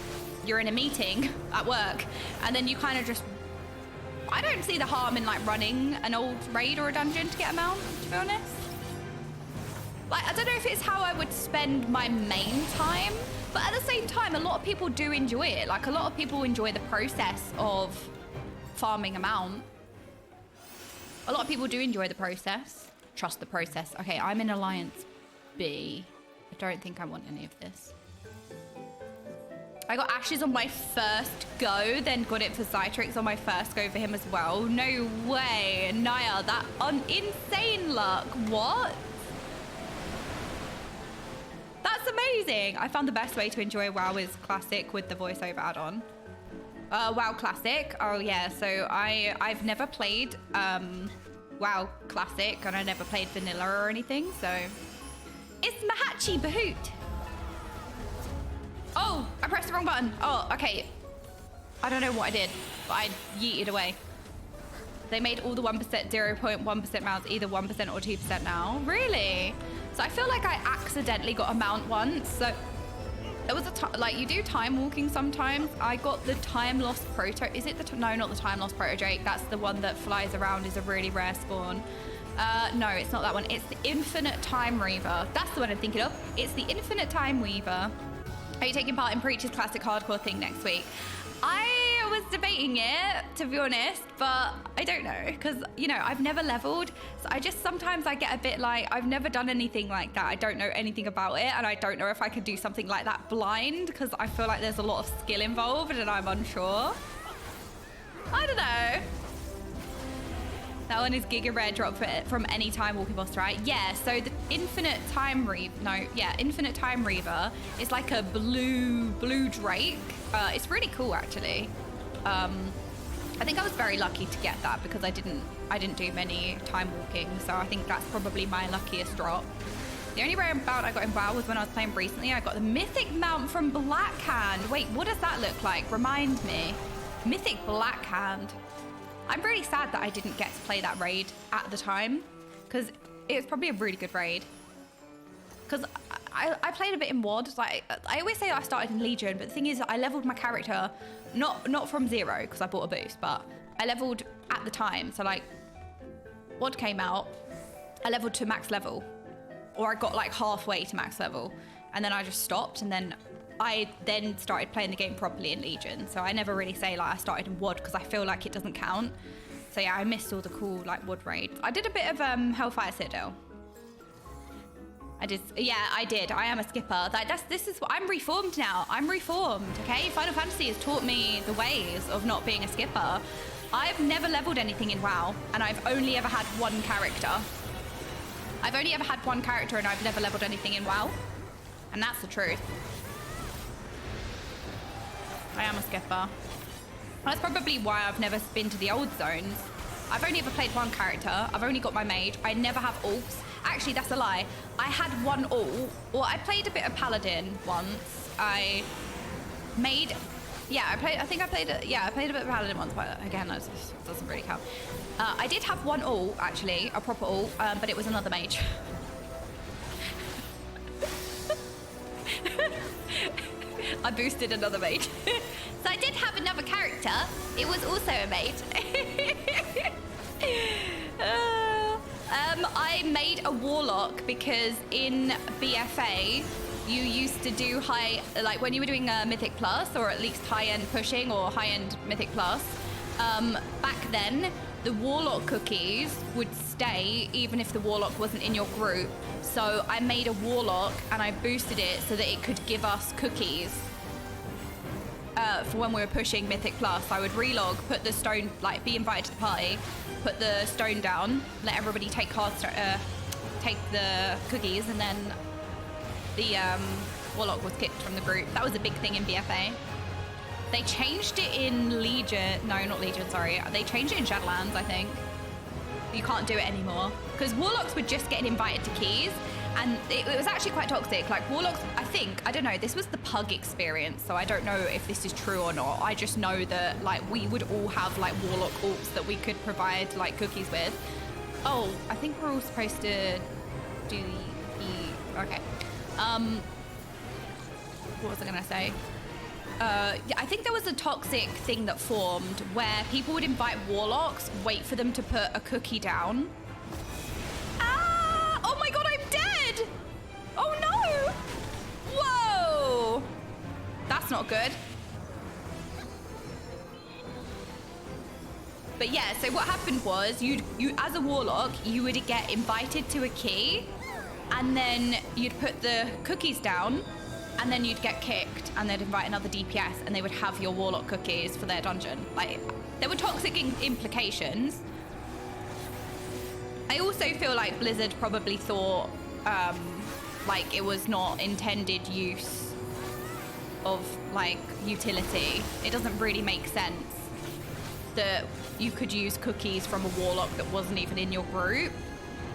you're in a meeting at work, and then you kind of just, I don't see the harm in like running an old raid or a dungeon to get a mount, to be honest. Like, I don't know if it's how I would spend my main time, but at the same time, a lot of people do enjoy it. Like, a lot of people enjoy the process of farming a mount. A lot of people do enjoy the process. Trust the process. Okay, I'm in Alliance B. I don't think I want any of this. I got Ashes on my first go, then got it for Citrix on my first go for him as well. No way. Naya, that insane luck. What? That's amazing. I found the best way to enjoy WoW is Classic with the voiceover add-on. WoW Classic. Oh yeah, so I've never played WoW Classic, and I never played Vanilla or anything, so it's Mhach Bahoot. Oh, I pressed the wrong button. Oh, okay. I don't know what I did, but I yeeted away. They made all the 1%, 0.1% mounts either 1% or 2% now. Really? So I feel like I accidentally got a mount once. So there was a like you do time walking sometimes. I got the time lost proto. Is it the no? Not the time lost proto Drake. That's the one that flies around. Is a really rare spawn. No, it's not that one. It's the Infinite Time Reaver. That's the one I'm thinking of. It's the Infinite Time Weaver. Are you taking part in Preach's classic hardcore thing next week? I was debating it, to be honest, but I don't know, because, you know, I've never leveled, so sometimes I get a bit like, I've never done anything like that. I don't know anything about it, and I don't know if I could do something like that blind, because I feel like there's a lot of skill involved, and I'm unsure. I don't know. That one is Giga Rare drop from any time walking boss, right? Yeah, so the Infinite Time Reaver, Infinite Time Reaver is like a blue Drake. It's really cool, actually. I think I was very lucky to get that because I didn't do many time walking, so I think that's probably my luckiest drop. The only rare mount I got in WoW was when I was playing recently. I got the Mythic mount from Blackhand. Wait, what does that look like? Remind me. Mythic Blackhand. I'm really sad that I didn't get to play that raid at the time because it was probably a really good raid. Because I played a bit in WOD. Like I always say I started in Legion, but the thing is I leveled my character not from 0 because I bought a boost, but I leveled at the time. So like WOD came out, I leveled to max level, or I got like halfway to max level, and then I just stopped, and then I started playing the game properly in Legion. So I never really say like I started in WOD because I feel like it doesn't count. So yeah, I missed all the cool like WOD raids. I did a bit of Hellfire Citadel. I did. I am a skipper. This is what I'm reformed now. I'm reformed, okay? Final Fantasy has taught me the ways of not being a skipper. I've never leveled anything in WoW, and I've only ever had one character. I've only ever had one character, and I've never leveled anything in WoW. And that's the truth. I am a skipper. That's probably why I've never been to the old zones. I've only ever played one character. I've only got my mage. I never have ults. Actually, that's a lie. I had one ult. Well, I played a bit of Paladin once. I played a bit of Paladin once, but again, that doesn't really count. I did have one ult, actually, a proper ult, but it was another mage. I boosted another mage. So I did have another character. It was also a mage. I made a warlock because in BFA, you used to do like when you were doing a Mythic Plus, or at least high-end pushing or high-end Mythic Plus, back then, the warlock cookies would stay even if the warlock wasn't in your group. So I made a warlock and I boosted it so that it could give us cookies for when we were pushing Mythic Plus. I would relog, put the stone, like be invited to the party, put the stone down, let everybody take the cookies, and then the warlock was kicked from the group. That was a big thing in BFA. They changed it in Legion. No, not Legion, sorry. They changed it in Shadowlands, I think. You can't do it anymore. Because warlocks were just getting invited to keys, and it was actually quite toxic. Like warlocks, I don't know, this was the pug experience, so I don't know if this is true or not. I just know that like we would all have like warlock ults that we could provide like cookies with. Oh, I think we're all supposed to do the okay. What was I gonna say? Yeah, I think there was a toxic thing that formed where people would invite warlocks, wait for them to put a cookie down. Ah! Oh my god, I'm dead! Oh no! Whoa! That's not good. But yeah, so what happened was you as a warlock, you would get invited to a key, and then you'd put the cookies down, and then you'd get kicked, and they'd invite another DPS, and they would have your warlock cookies for their dungeon. Like, there were toxic implications. I also feel like Blizzard probably thought, like, it was not intended use of, like, utility. It doesn't really make sense that you could use cookies from a warlock that wasn't even in your group.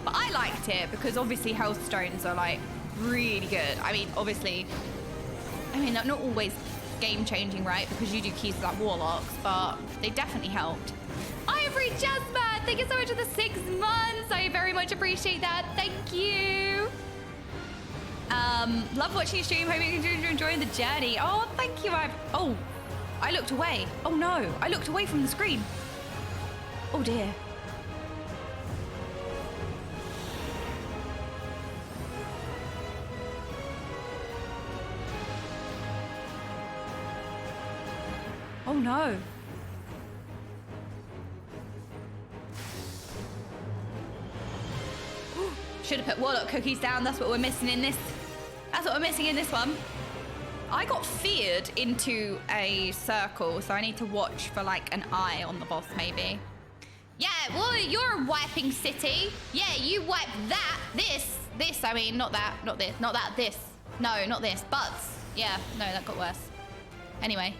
But I liked it, because obviously Hellstones are, like, really good. I mean, obviously, they're not always game-changing, right? Because you do keys like warlocks, but they definitely helped. I have Jeffrey Jasmine, thank you so much for the 6 months. I very much appreciate that. Thank you. Love watching you stream. Hope you're enjoying the journey. Oh, thank you. I looked away. Oh no, I looked away from the screen. Oh dear. Oh no. Should have put Warlock cookies down. That's what we're missing in this. That's what we're missing in this one. I got feared into a circle, so I need to watch for like an eye on the boss, maybe. Yeah, well, you're a wiping city. Yeah, you wipe that, this, I mean, not that, this. No, not this, but yeah, no, that got worse. Anyway,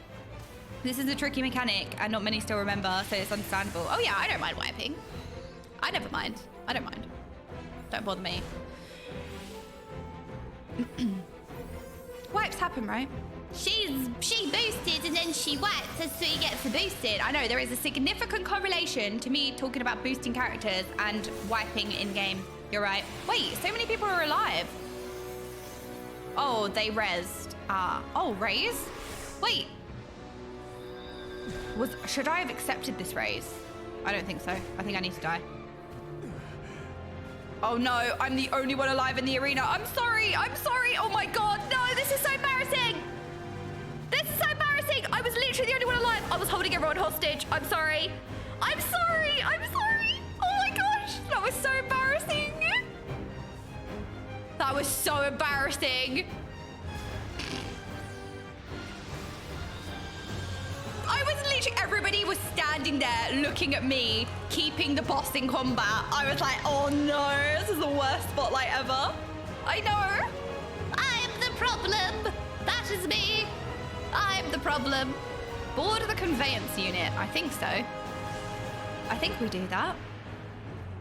this is a tricky mechanic and not many still remember, so it's understandable. Oh yeah, I don't mind wiping. I never mind. I don't mind. Don't bother me. Wipes happen, right? She boosted and then she wiped, so he gets boosted. I know there is a significant correlation to me talking about boosting characters and wiping in game. You're right. Wait, so many people are alive. Oh, they rezzed. Oh, raise? Wait. Should I have accepted this raise? I don't think so. I think I need to die. Oh no, I'm the only one alive in the arena. I'm sorry. Oh my God, no, this is so embarrassing. This is so embarrassing. I was literally the only one alive. I was holding everyone hostage. I'm sorry. Oh my gosh, that was so embarrassing. That was so embarrassing. I was literally, everybody was standing there looking at me, keeping the boss in combat. I was like, oh no, this is the worst spotlight ever. I know. I'm the problem. That is me. I'm the problem. Board the conveyance unit. I think so. I think we do that.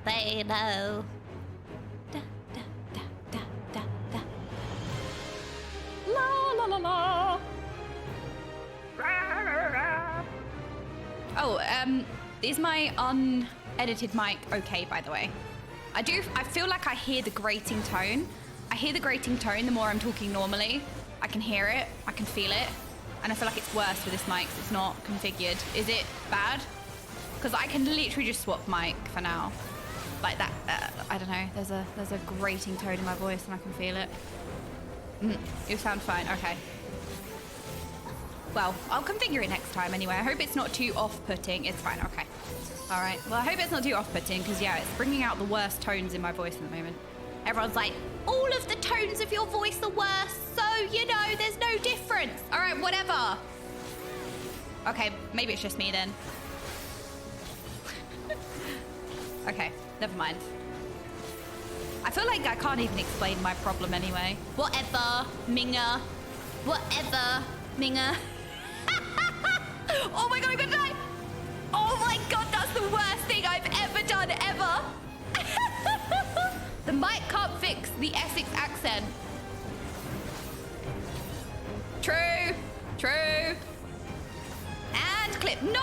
They know. Da, da, da, da, da, da. La la la la. Oh, is my unedited mic okay, by the way? I feel like I hear the grating tone. I hear the grating tone the more I'm talking normally. I can hear it, I can feel it, and I feel like it's worse with this mic 'cause it's not configured. Is it bad? Because I can literally just swap mic for now. Like that, I don't know, there's a grating tone in my voice and I can feel it. You sound fine, okay. Well, I'll configure it next time anyway. I hope it's not too off-putting. It's fine, okay. All right, well, I hope it's not too off-putting because, yeah, it's bringing out the worst tones in my voice at the moment. Everyone's like, all of the tones of your voice are worse, so, you know, there's no difference. All right, whatever. Okay, maybe it's just me then. Okay, never mind. I feel like I can't even explain my problem anyway. Whatever, Minga. Whatever, Minga. Oh my God, I'm gonna die. Oh my God, that's the worst thing I've ever done, ever. The mic can't fix the Essex accent. True. And clip. No!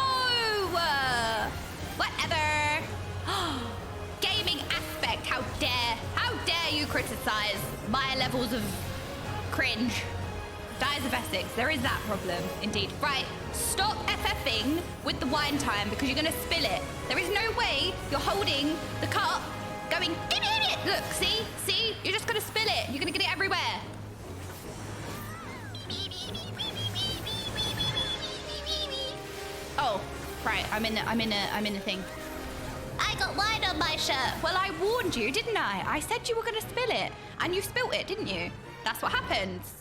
Whatever. Gaming aspect, how dare you criticize my levels of cringe. Gaius of Essex, there is that problem, indeed. Right, stop FFing with the wine time because you're gonna spill it. There is no way you're holding the cup, going, look, see, you're just gonna spill it. You're gonna get it everywhere. Oh, right, I'm in the thing. I got wine on my shirt. Well, I warned you, didn't I? I said you were gonna spill it, and you spilt it, didn't you? That's what happens.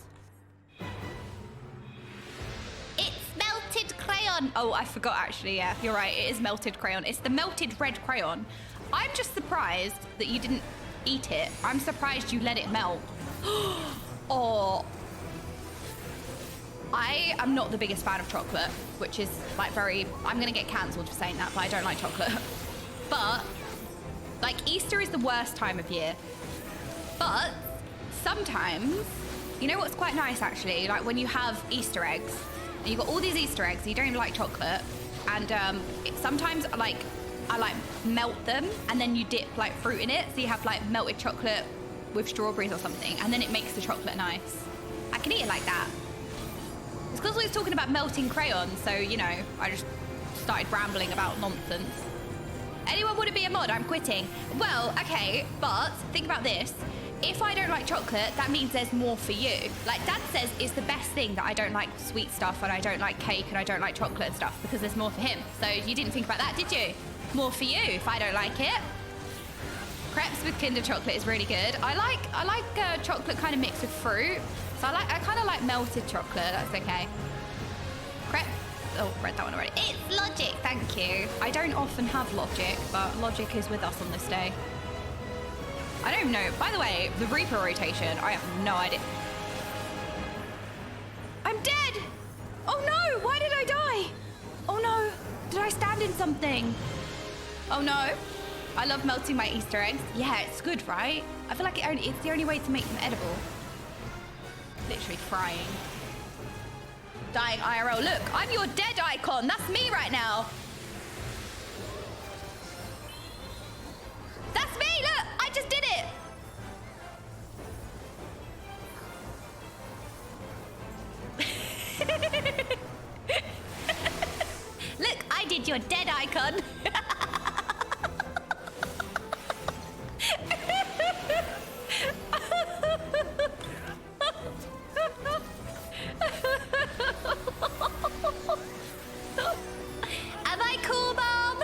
It's melted crayon. Oh, I forgot actually, yeah. You're right, it is melted crayon. It's the melted red crayon. I'm just surprised that you didn't eat it. I'm surprised you let it melt. Oh. I am not the biggest fan of chocolate, which is like I'm gonna get cancelled for saying that, but I don't like chocolate. But, like, Easter is the worst time of year. But sometimes, you know what's quite nice actually? Like when you have Easter eggs, and you've got all these Easter eggs, and you don't even like chocolate, and sometimes, like, I like melt them and then you dip like fruit in it. So you have like melted chocolate with strawberries or something, and then it makes the chocolate nice. I can eat it like that. It's because we was talking about melting crayons, so you know, I just started rambling about nonsense. Anyone want to be a mod? I'm quitting. Well, okay, but think about this. If I don't like chocolate, that means there's more for you. Like Dad says, it's the best thing that I don't like sweet stuff and I don't like cake and I don't like chocolate and stuff because there's more for him. So you didn't think about that, did you? More for you if I don't like it. Crepes with Kinder chocolate is really good. I like chocolate kind of mixed with fruit. So I kind of like melted chocolate. That's okay. Crepe. Oh, read that one already. It's Logic. Thank you. I don't often have Logic, but Logic is with us on this day. I don't know. By the way, the Reaper rotation, I have no idea. I'm dead! Oh no! Why did I die? Oh no! Did I stand in something? Oh no! I love melting my Easter eggs. Yeah, it's good, right? I feel like it's the only way to make them edible. Literally frying. Dying IRL. Look, I'm your dead icon. That's me right now. That's me, look! I just did it! Look, I did your dead icon. Am I cool, Mom?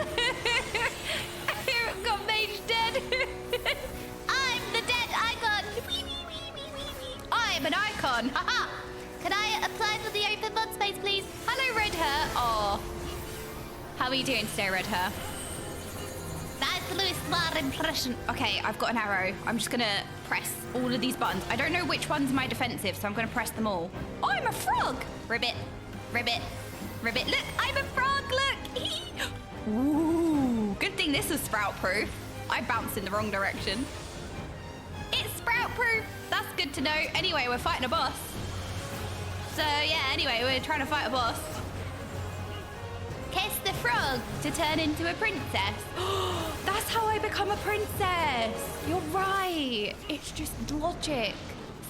Got Mage dead. I'm the dead icon. I'm an icon. Haha. Can I apply for the open mod space, please? Hello, Red Hair. Oh. How are you doing today, Red Hair? That's the Louis Mar impression. Okay, I've got an arrow. I'm just gonna press all of these buttons. I don't know which one's my defensive, so I'm gonna press them all. Oh, I'm a frog. Ribbit, ribbit, ribbit. Look, I'm a frog, look. Ooh, good thing this is sprout proof. I bounced in the wrong direction. It's sprout proof. That's good to know. Anyway, we're fighting a boss. So yeah, anyway, we're trying to fight a boss. Kiss the frog to turn into a princess. That's how I become a princess. You're right. It's just logic.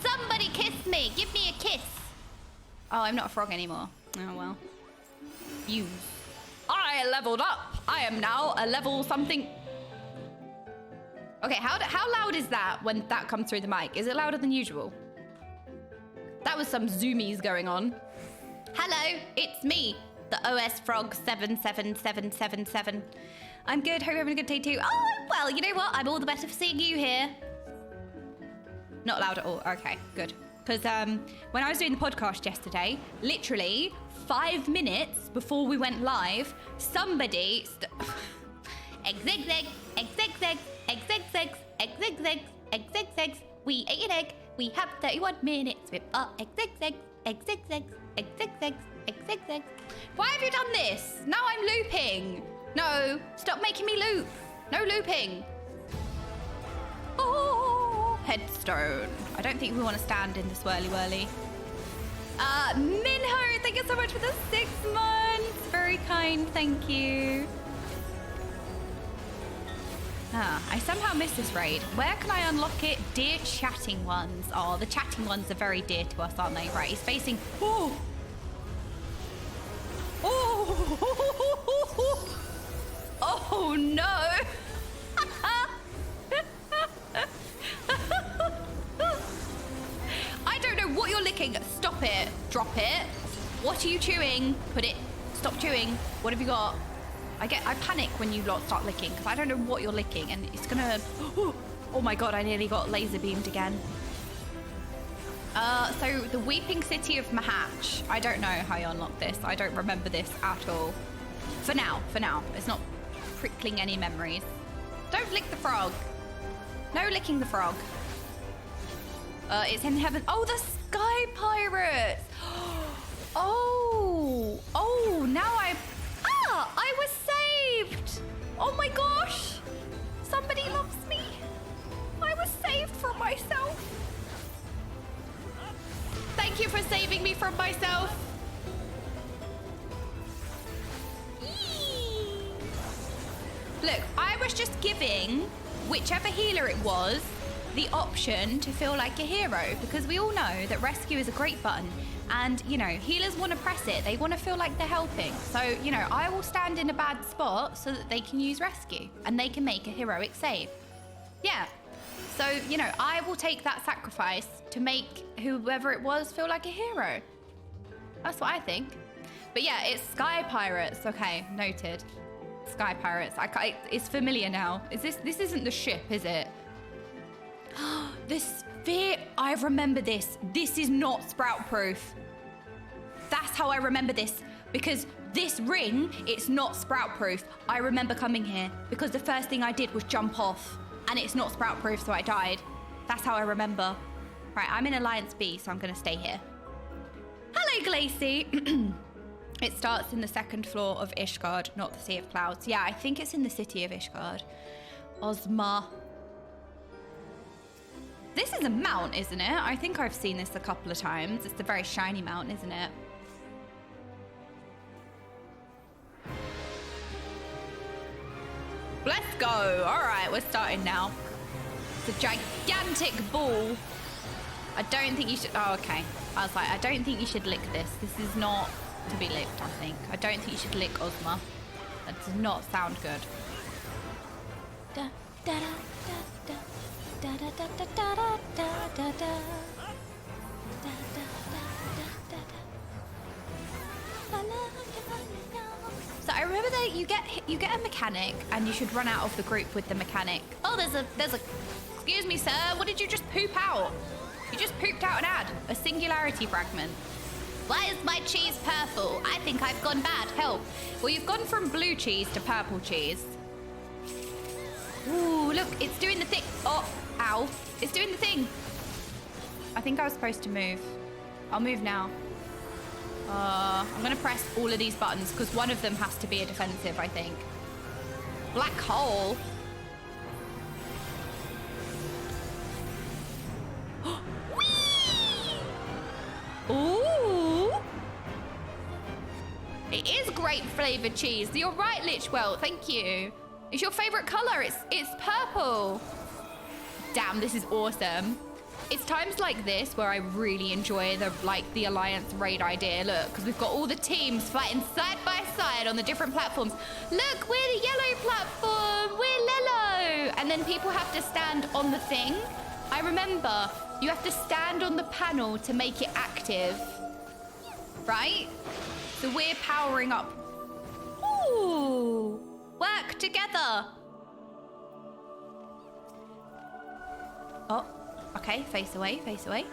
Somebody kiss me. Give me a kiss. Oh, I'm not a frog anymore. Oh, well. Use. I leveled up. I am now a level something. Okay, how loud is that when that comes through the mic? Is it louder than usual? That was some zoomies going on. Hello, it's me, the OS Frog 77777. I'm good, hope you're having a good day too. Oh, well, you know what? I'm all the better for seeing you here. Not loud at all, okay, good. Because when I was doing the podcast yesterday, literally 5 minutes before we went live, somebody... Egg, zigzag, egg, zigzag, egg, zigzag, egg, zigzag, egg, zigzag. We ate an egg. We have 31 minutes with our egg, zigzag, egg, zigzag, egg, zigzag, egg, zigzag. Why have you done this? Now I'm looping. No, stop making me loop. No looping. Oh, headstone. I don't think we want to stand in this whirly. Minho, thank you so much for the 6 months. Very kind, thank you. I somehow missed this raid. Where can I unlock it? Dear chatting ones. Oh, the chatting ones are very dear to us, aren't they? Right, he's facing... Oh! Oh! Oh, no! I don't know what you're licking. Stop it. Drop it. What are you chewing? Put it... Stop chewing. What have you got? I panic when you lot start licking because I don't know what you're licking and it's gonna... Oh my god, I nearly got laser beamed again. So the Weeping City of Mhach. I don't know how you unlock this. I don't remember this at all. For now. It's not prickling any memories. Don't lick the frog. No licking the frog. It's in heaven. Oh, the Sky Pirates. Oh, now I was saved! Oh my gosh! Somebody loves me! I was saved from myself! Thank you for saving me from myself! Yee. Look, I was just giving whichever healer it was the option to feel like a hero, because we all know that rescue is a great button, and you know, healers want to press it, they want to feel like they're helping. So, you know, I will stand in a bad spot so that they can use rescue and they can make a heroic save. Yeah. So, you know, I will take that sacrifice to make whoever it was feel like a hero. That's what I think. But yeah, it's Sky Pirates. Okay, noted. Sky Pirates. It's familiar now. This isn't the ship, is it? The sphere. I remember this. This is not sprout proof. That's how I remember this. Because this ring, it's not sprout proof. I remember coming here because the first thing I did was jump off. And it's not sprout proof, so I died. That's how I remember. Right, I'm in Alliance B, so I'm going to stay here. Hello, Glacy. It starts in the second floor of Ishgard, not the Sea of Clouds. Yeah, I think it's in the city of Ishgard. Ozma. This is a mount, isn't it? I think I've seen this a couple of times. It's the very shiny mount, isn't it? Let's go. All right, we're starting now. It's a gigantic ball. I don't think you should... Oh, okay. I was like, I don't think you should lick this. This is not to be licked, I think. I don't think you should lick Ozma. That does not sound good. Da, da, da, da, da, da, da, da, da, da, da, da. Da, da, da, da, da, da. So I remember that you get a mechanic and you should run out of the group with the mechanic. Oh, there's a excuse me, sir, what did you just poop out? You just pooped out an ad, a singularity fragment. Why is my cheese purple? I think I've gone bad, help. Well, you've gone from blue cheese to purple cheese. Ooh, look, it's doing the thing. Oh, ow, it's doing the thing. I think I was supposed to move. I'll move now. I'm gonna press all of these buttons because one of them has to be a defensive, I think. Black hole. Ooh. It is grape flavored cheese. You're right, Lichwell. Thank you. It's your favorite color. It's purple. Damn, this is awesome. It's times like this where I really enjoy the Alliance raid idea. Look, because we've got all the teams fighting side by side on the different platforms. Look, we're the yellow platform. We're Lello. And then people have to stand on the thing. I remember you have to stand on the panel to make it active. Right? So we're powering up. Ooh. Work together. Oh. Okay, face away, face away.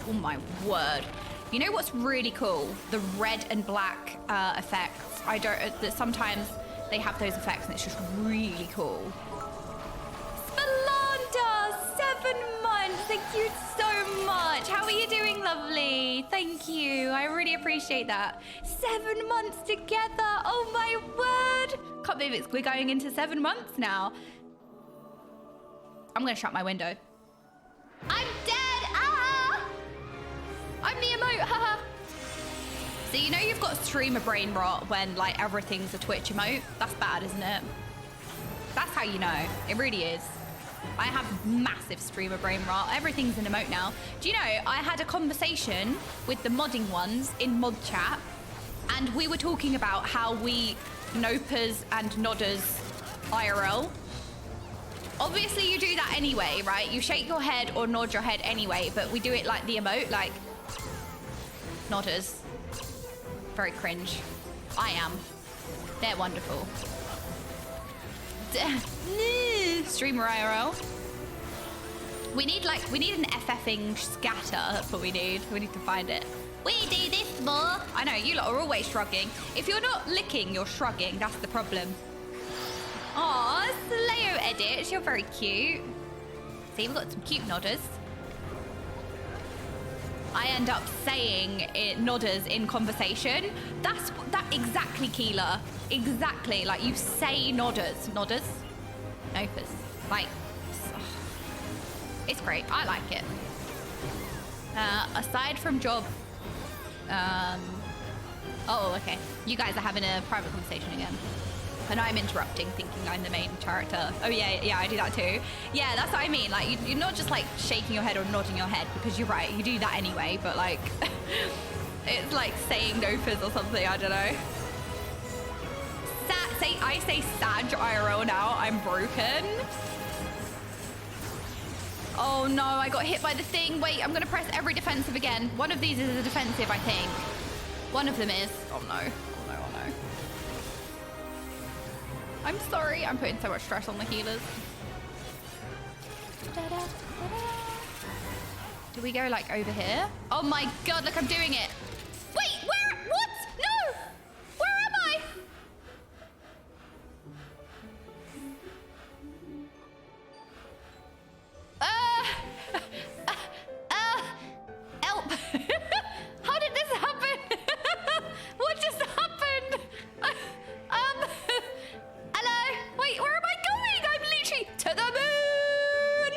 Oh my word. You know what's really cool? The red and black effects. Sometimes they have those effects and it's just really cool. Spelanda, 7 months. Thank you so much. How are you doing, lovely? Thank you. I really appreciate that. 7 months together. Oh my word. Can't believe we're going into 7 months now. I'm gonna shut my window. I'm dead! Ah! I'm the emote, haha! So you know you've got streamer brain rot when like everything's a Twitch emote? That's bad, isn't it? That's how you know. It really is. I have massive streamer brain rot. Everything's an emote now. Do you know, I had a conversation with the modding ones in mod chat, and we were talking about how we nopers and nodders IRL. Obviously, you do that anyway, right? You shake your head or nod your head anyway, but we do it like the emote, like nodders. Very cringe. I am. They're wonderful. Streamer IRL. We need an FFing scatter. That's what we need. We need to find it. We do this more. I know, you lot are always shrugging. If you're not licking, you're shrugging. That's the problem. Aw, Slayo edits, you're very cute. See, we've got some cute nodders. I end up saying nodders in conversation. That exactly, Keela. Exactly, like you say nodders. Nodders? Nopers. Like, it's great, I like it. Aside from job, oh, okay. You guys are having a private conversation again. And I'm interrupting, thinking I'm the main character. Oh yeah, I do that too. Yeah, that's what I mean. Like, you're not just like shaking your head or nodding your head, because you're right, you do that anyway, but like, it's like saying no fizz or something, I don't know. I say Sag IRL now, I'm broken. Oh no, I got hit by the thing. Wait, I'm gonna press every defensive again. One of these is a defensive, I think. One of them is. Oh no, oh no, oh no. I'm sorry, I'm putting so much stress on the healers. Do we go like over here? Oh my God, look, I'm doing it. Wait, where, what? No, where am I? Help. How did this happen? What just happened? Hello? Wait, where am I going? I'm literally to the moon.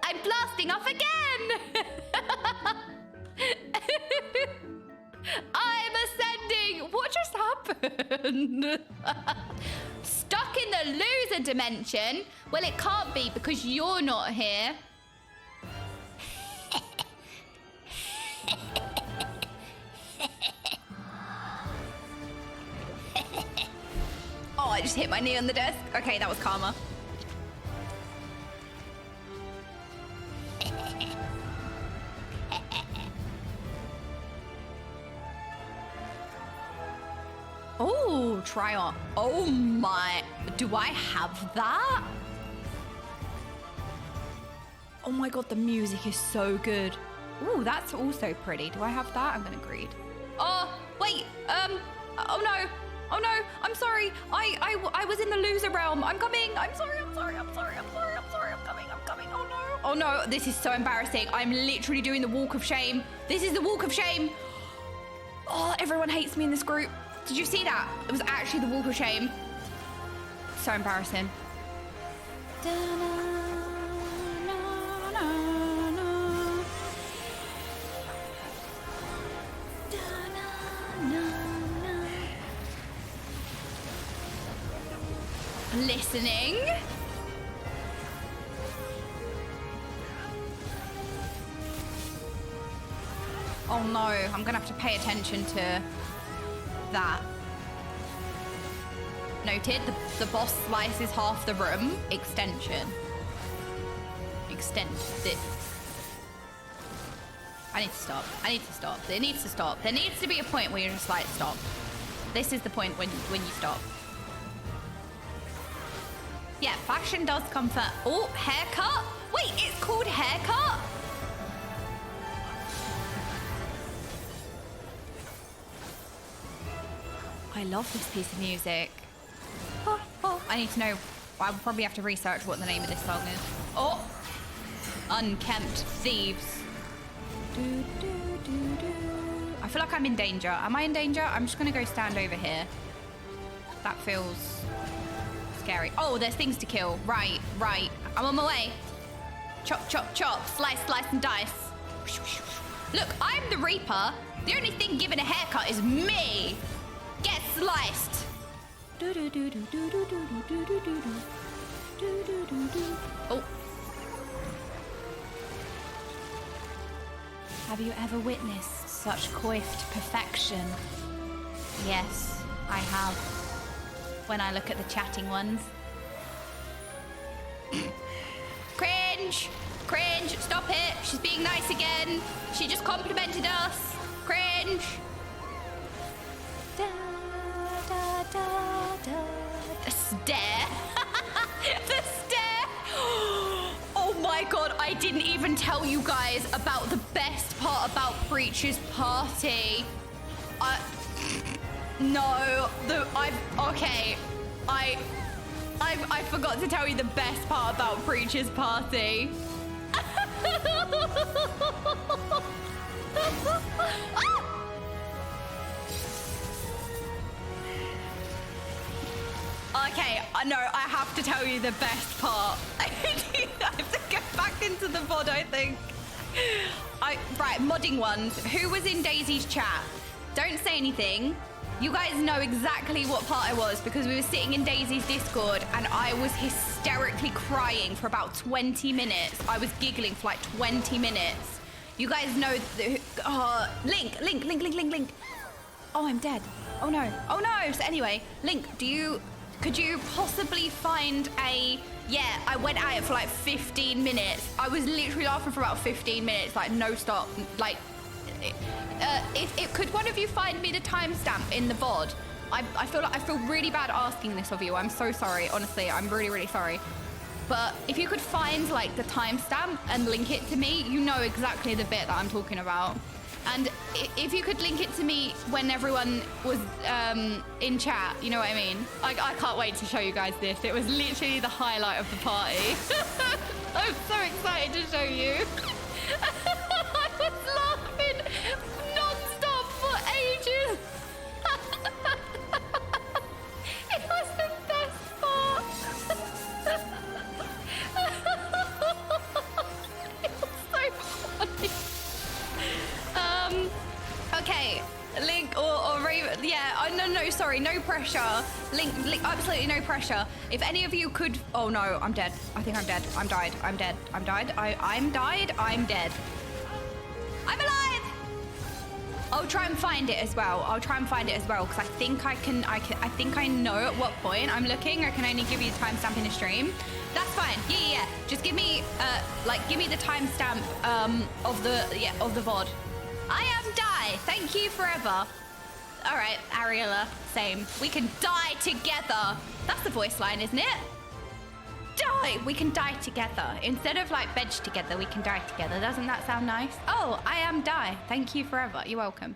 I'm blasting off again. I'm ascending. What just happened? Stuck in the loser dimension? Well, it can't be because you're not here. Oh, I just hit my knee on the desk. Okay, that was karma. Oh, try on. Oh my, do I have that? Oh my God, the music is so good. Ooh, that's also pretty. Do I have that? I'm gonna greed. Oh, wait, oh no. Oh no, I'm sorry. I was in the loser realm. I'm coming. I'm sorry, I'm sorry, I'm sorry, I'm sorry, I'm sorry. I'm coming. Oh no. Oh no, this is so embarrassing. I'm literally doing the walk of shame. This is the walk of shame. Oh, everyone hates me in this group. Did you see that? It was actually the walk of shame. So embarrassing. Listening. Oh no, I'm gonna have to pay attention to that. Noted, the boss slices half the room. Extension. Extend this. I need to stop. I need to stop. It needs to stop. There needs to be a point where you're just like, stop. This is the point when you stop. Yeah, fashion does come first. Oh, haircut? Wait, it's called haircut? I love this piece of music. Oh, I need to know. I will probably have to research what the name of this song is. Oh, Unkempt Thieves. I feel like I'm in danger. Am I in danger? I'm just gonna go stand over here. That feels scary. Oh, there's things to kill. Right. I'm on my way. Chop, chop, chop. Slice, slice, and dice. Look, I'm the Reaper. The only thing given a haircut is me. Get sliced. Oh. Have you ever witnessed such coiffed perfection? Yes, I have. When I look at the chatting ones. Cringe! Cringe! Stop it! She's being nice again. She just complimented us. Cringe! Da, da, da, da. The stare. The stare. Oh my God, I didn't even tell you guys about the best part about Preacher's party. No, I forgot to tell you the best part about Preacher's party. Okay, no, I have to tell you the best part. I have to go back into the VOD, I think. Right, modding ones. Who was in Daisy's chat? Don't say anything. You guys know exactly what part I was because we were sitting in Daisy's Discord and I was hysterically crying for about 20 minutes. I was giggling for like 20 minutes. You guys know the, Link. Oh, I'm dead. Oh no. So anyway, Link, could you possibly find yeah, I went at it for like 15 minutes. I was literally laughing for about 15 minutes, like no stop. Like, could one of you find me the timestamp in the VOD? I feel really bad asking this of you. I'm so sorry, honestly. I'm really, really sorry. But if you could find like the timestamp and link it to me, you know exactly the bit that I'm talking about. And if you could link it to me when everyone was in chat, you know what I mean? I can't wait to show you guys this. It was literally the highlight of the party. I'm so excited to show you. I was laughing non-stop for ages. It was the best part. It was so funny. Okay, Link or Raven, yeah, no, sorry, no pressure. Link, absolutely no pressure. If any of you could, oh no, I'm dead. I think I'm dead. I'm dead. I'm dead. I'm dead. I'm alive! I'll try and find it as well. Because I think I think I know at what point I'm looking. I can only give you the timestamp in a stream. That's fine. Yeah. Just give me the timestamp of the VOD. I am die. Thank you forever. All right, Ariella, same. We can die together. That's the voice line, isn't it? Die. We can die together. Instead of like veg together, we can die together. Doesn't that sound nice? Oh, I am die. Thank you forever. You're welcome.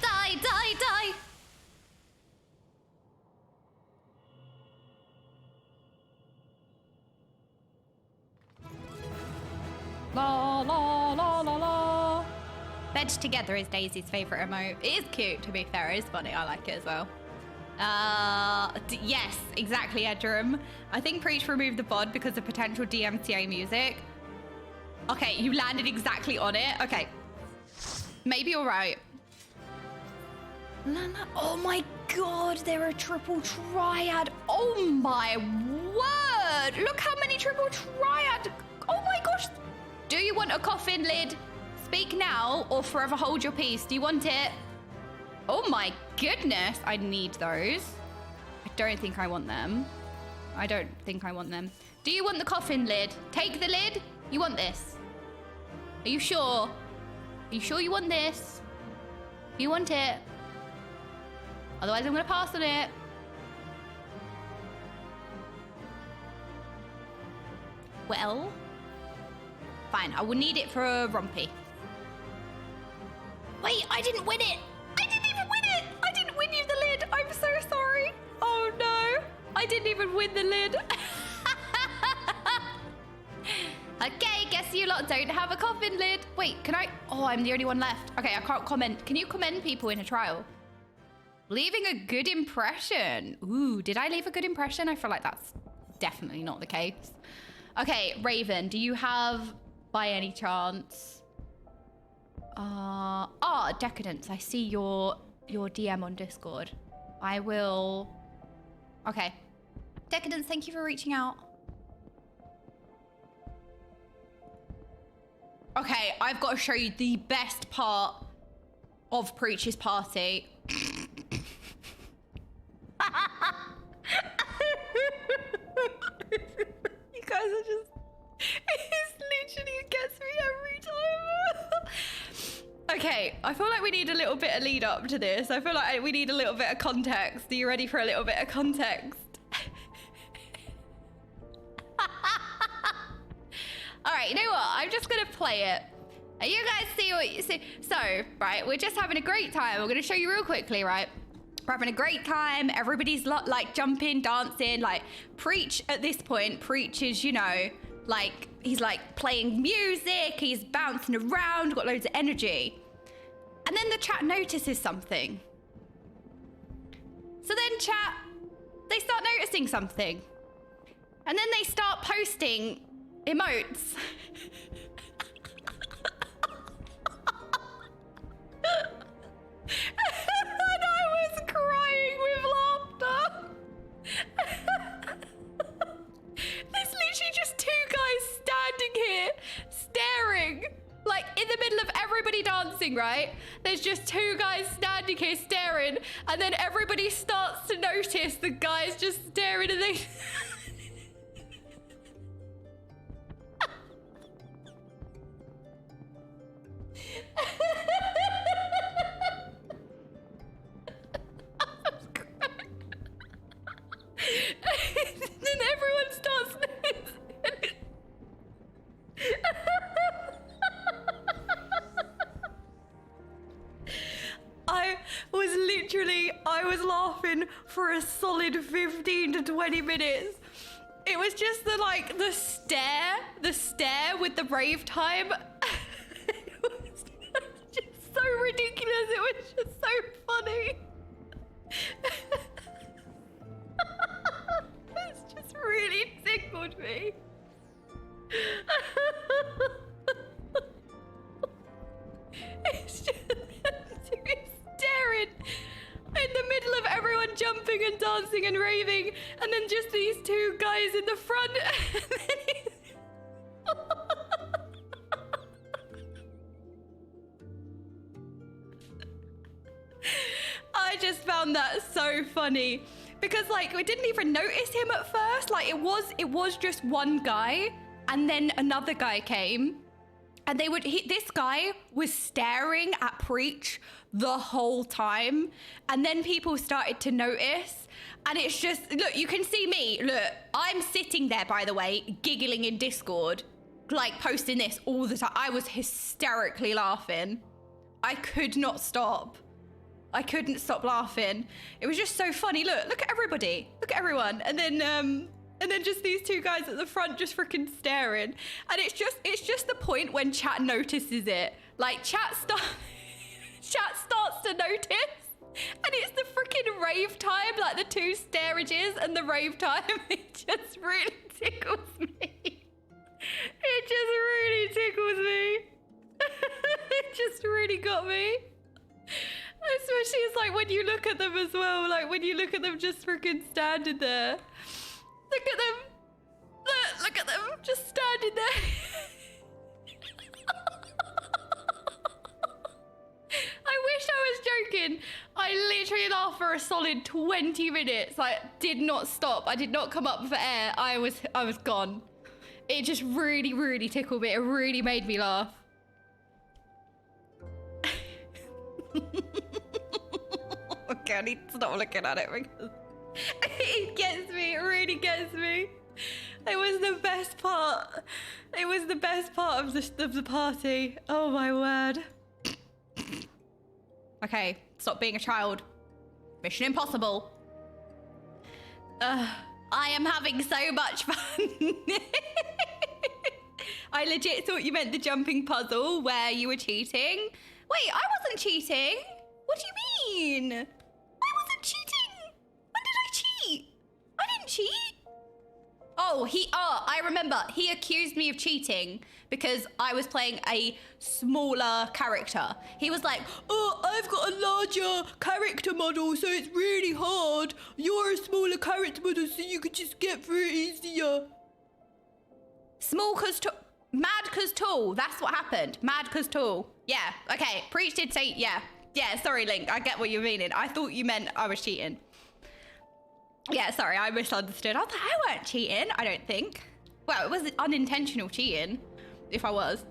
Die. La. Veg together is Daisy's favorite emote. It is cute, to be fair. It is funny. I like it as well. Yes, exactly, Edrum. I think Preach removed the VOD because of potential DMCA music. Okay, you landed exactly on it. Okay. Maybe you're right. Oh my god, they're a triple triad. Oh my word. Look how many triple triad. Oh my gosh. Do you want a coffin lid? Speak now or forever hold your peace. Do you want it? Oh my goodness. I need those. I don't think I want them. Do you want the coffin lid? Take the lid. You want this? Are you sure? Are you sure you want this? You want it? Otherwise, I'm going to pass on it. Well, fine. I will need it for a rompy. Wait, I didn't win it. I didn't even win it. I didn't win you the lid. I'm so sorry. Oh, no. I didn't even win the lid. Okay, guess you lot don't have a coffin lid. Wait, can I? Oh, I'm the only one left. Okay, I can't comment. Can you commend people in a trial? Leaving a good impression. Ooh, did I leave a good impression? I feel like that's definitely not the case. Okay, Raven, do you have, by any chance... Decadence. I see your DM on Discord. I will... Okay. Decadence, thank you for reaching out. Okay, I've got to show you the best part of Preach's party. You guys are just... It's literally, it gets me every time. Okay, I feel like we need a little bit of lead up to this. I feel like we need a little bit of context. Are you ready for a little bit of context? All right, you know what? I'm just gonna play it. And you guys see what you see. So, right, we're just having a great time. I'm gonna show you real quickly, right? We're having a great time. Everybody's like jumping, dancing. Like Preach at this point, Preach is, you know, like he's like playing music. He's bouncing around, got loads of energy. And then the chat notices something. So then chat, they start noticing something. And then they start posting emotes. talking, right? There's just two guys standing here staring, and then everybody starts to notice the guys just staring, and they... Then everyone starts I was laughing for a solid 15 to 20 minutes. It was just the stare with the rave time. It was just so ridiculous. It was just so funny. It's just really tickled me. It's just staring in the middle of everyone jumping and dancing and raving, and then just these two guys in the front. I just found that so funny because we didn't even notice him at first. It was just one guy, and then another guy came, and this guy was staring at Preach the whole time, and then people started to notice, and it's just, look, you can see me, look, I'm sitting there, by the way, giggling in Discord, posting this all the time. I was hysterically laughing. I could not stop. I couldn't stop laughing. It was just so funny. Look at everybody, look at everyone, and then just these two guys at the front just freaking staring, and it's just the point when chat notices it. Chat starts to notice, and it's the freaking rave time, the two starages and the rave time. It just really tickles me. It just really tickles me. It just really got me. Especially it's when you look at them as well, when you look at them just freaking standing there. Look at them. Look at them just standing there. I wish I was joking. I literally laughed for a solid 20 minutes. I did not stop. I did not come up for air. I was gone. It just really, really tickled me. It really made me laugh. Okay, I need to stop looking at it because it gets me. It really gets me. It was the best part. It was the best part of the party. Oh my word. Okay, stop being a child. Mission Impossible. I am having so much fun. I legit thought you meant the jumping puzzle where you were cheating. Wait, I wasn't cheating. What do you mean? I wasn't cheating. When did I cheat? I didn't cheat. Oh, I remember. He accused me of cheating because I was playing a smaller character. He was like, oh, I've got a larger character model, so it's really hard. You're a smaller character model, so you could just get through it easier. Small cause mad cause tall. That's what happened. Mad cause tall. Yeah, okay. Preach did say, yeah. Yeah, sorry, Link. I get what you're meaning. I thought you meant I was cheating. Yeah, sorry, I misunderstood. I was like, I weren't cheating, I don't think. Well, it was unintentional cheating, if I was.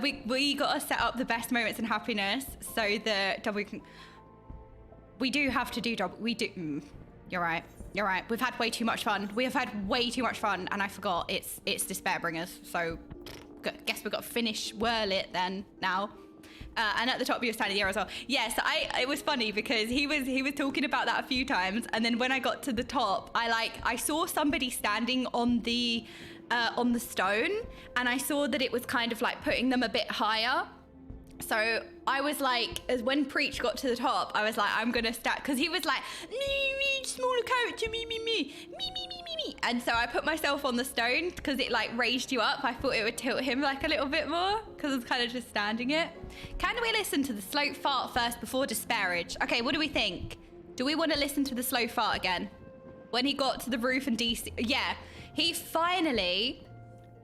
We got to set up the best moments in happiness so that we do have to do you're right. You're right. We've had way too much fun. We have had way too much fun, and I forgot it's Despair-bringers. So guess we've got to finish Werlyt then now. And at the top, you were standing there as well. Yes, it was funny because he was talking about that a few times, and then when I got to the top, I saw somebody standing on the stone, and I saw that it was kind of putting them a bit higher. So I was like, as when Preach got to the top, I was like, I'm gonna stack, because he was like, me, smaller character, me. And so I put myself on the stone because it raised you up. I thought it would tilt him a little bit more because I was kind of just standing it. Can we listen to the slow fart first before disparage? Okay, what do we think? Do we want to listen to the slow fart again? When he got to the roof and DC, yeah, he finally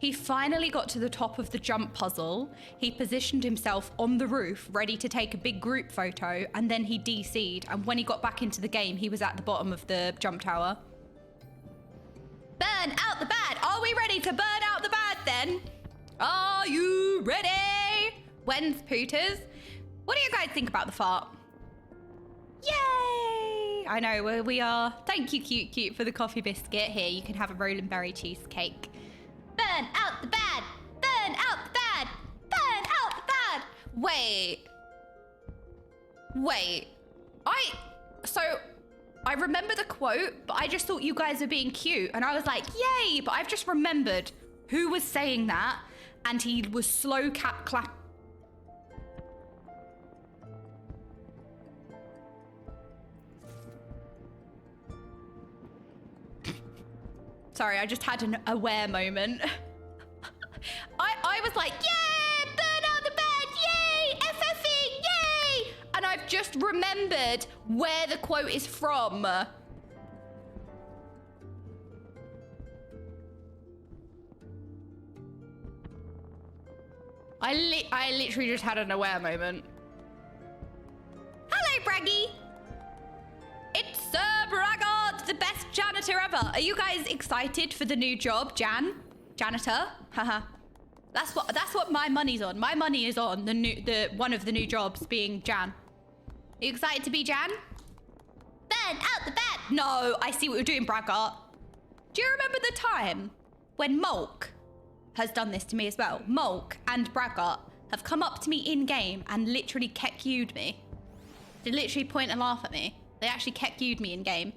He finally got to the top of the jump puzzle. He positioned himself on the roof, ready to take a big group photo, and then he DC'd. And when he got back into the game, he was at the bottom of the jump tower. Burn out the bad. Are we ready to burn out the bad then? Are you ready? When's Pooters? What do you guys think about the fart? Yay! I know, we are. Thank you, Cute, for the coffee biscuit. Here, you can have a Roland Berry cheesecake. Burn out the bad! Burn out the bad! Burn out the bad! Wait. So, I remember the quote, but I just thought you guys were being cute. And I was like, yay! But I've just remembered who was saying that. And he was slow clap. Sorry, I just had an aware moment. I was like, yeah, burn out the bad, yay, FFing, yay! And I've just remembered where the quote is from. I literally just had an aware moment. Hello, Braggy. It's Sir Braggart, the best janitor ever. Are you guys excited for the new job, janitor? Haha. That's what my money's on. My money is on the one of the new jobs being Jan. Are you excited to be Jan? Burn out the bad. No, I see what you're doing, Braggart. Do you remember the time when Mhach has done this to me as well? Mhach and Braggart have come up to me in game and literally keck-you'd me. They literally point and laugh at me. They actually keck-you'd me in game.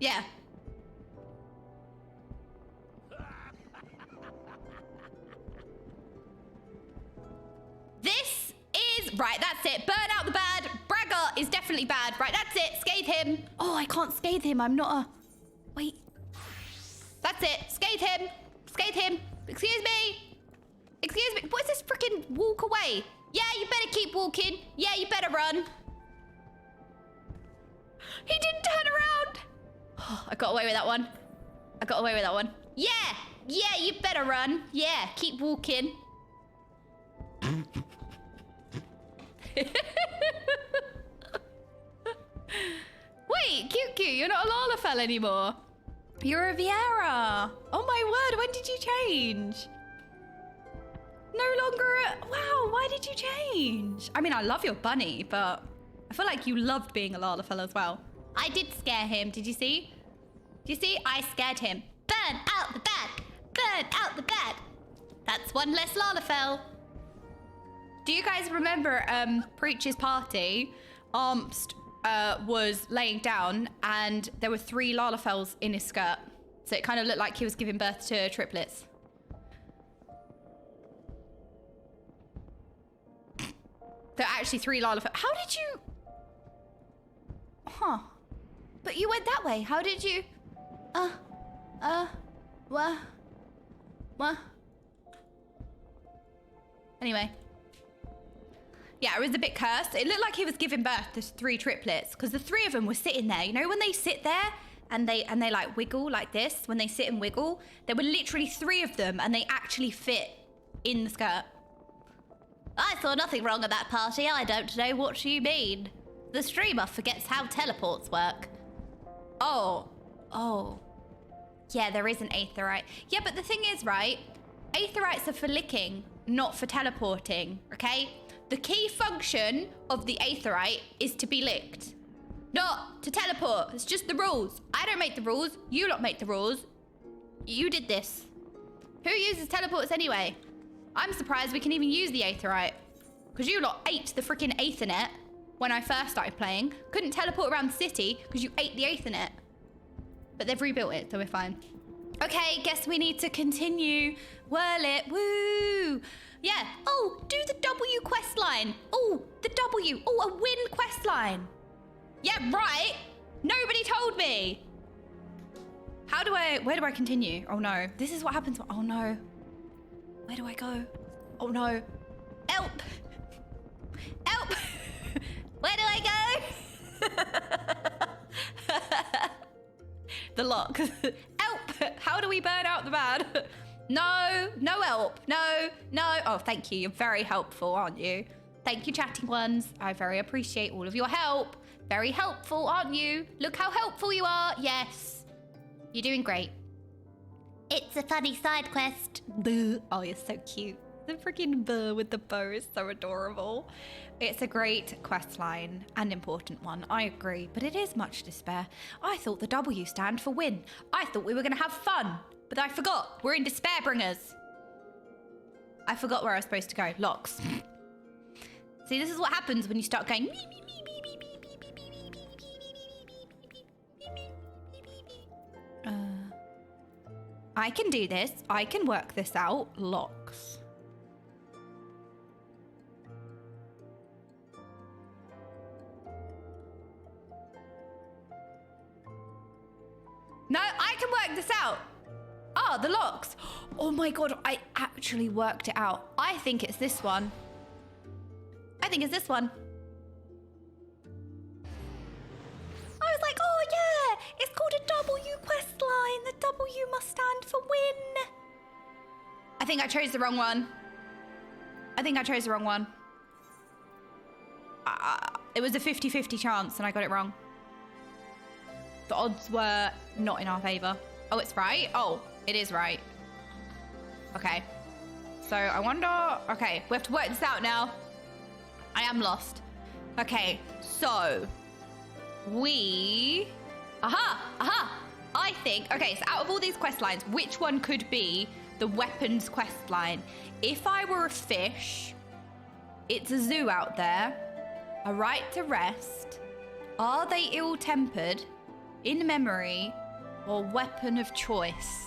Yeah. This is... Right, that's it. Burn out the bad. Braggart is definitely bad. Right, that's it. Scathe him. Oh, I can't scathe him. I'm not a... Wait. That's it. Scathe him. Scathe him. Excuse me. Excuse me. What is this freaking walk away? Yeah, you better keep walking. Yeah, you better run. He didn't turn around. Oh, I got away with that one. I got away with that one. Yeah. Yeah, you better run. Yeah, keep walking. Wait, Cute, you're not a Lalafell anymore. You're a Viera. Oh my word, when did you change? No longer wow, why did you change? I mean, I love your bunny, but I feel like you loved being a Lalafell as well. I did scare him, did you see? Did you see? I scared him. Burn out the bad. Burn out the bad. That's one less Lalafell. Do you guys remember Preach's party? Armst was laying down and there were 3 Lalafells in his skirt. So it kind of looked like he was giving birth to triplets. There are actually 3 Lalafells. How did you... Huh. But you went that way. How did you... What? Anyway. Yeah, it was a bit cursed. It looked like he was giving birth to 3 triplets because the 3 of them were sitting there. You know when they sit there and they like wiggle like this? When they sit and wiggle? There were literally 3 of them and they actually fit in the skirt. I saw nothing wrong at that party. I don't know what you mean. The streamer forgets how teleports work. Oh. Yeah, there is an aetherite. Yeah, but the thing is, right? Aetherites are for licking, not for teleporting, okay? The key function of the aetherite is to be licked, not to teleport. It's just the rules. I don't make the rules. You lot make the rules. You did this. Who uses teleports anyway? I'm surprised we can even use the aetherite. Because you lot ate the freaking aethernet when I first started playing. Couldn't teleport around the city because you ate the aethernet. But they've rebuilt it, so we're fine. Okay, guess we need to continue. Werlyt, woo! Yeah, oh, do the W quest line. Oh, the W. Oh, a win quest line. Yeah, right. Nobody told me. Where do I continue? Oh no, this is what happens. Oh no. Where do I go? Oh no. Help. Help. Where do I go? The lock. Help. How do we burn out the man? No, no help. No, no. Oh, thank you. You're very helpful, aren't you? Thank you, chatting ones. I very appreciate all of your help. Very helpful, aren't you? Look how helpful you are. Yes. You're doing great. It's a funny side quest. Boo. Oh, you're so cute. The freaking boo with the bow is so adorable. It's a great quest line and important one. I agree, but it is much despair. I thought the W stand for win. I thought we were going to have fun, but I forgot. We're in Despairbringers. I forgot where I was supposed to go. Locks. See, this is what happens when you start going. I can do this. I can work this out. Locks. No, I can work this out. Oh, the locks. Oh my god, I actually worked it out. I think it's this one. I think it's this one. I was like, oh yeah, it's called a W quest line. The W must stand for win. I think I chose the wrong one. It was a 50-50 chance and I got it wrong. The odds were not in our favor. Oh, it's right? Oh, it is right. Okay. So I wonder... Okay, we have to work this out now. I am lost. Okay, so... we... Aha! I think... Okay, so out of all these quest lines, which one could be the weapons quest line? If I were a fish, it's a zoo out there, a right to rest, are they ill-tempered, in memory, or weapon of choice?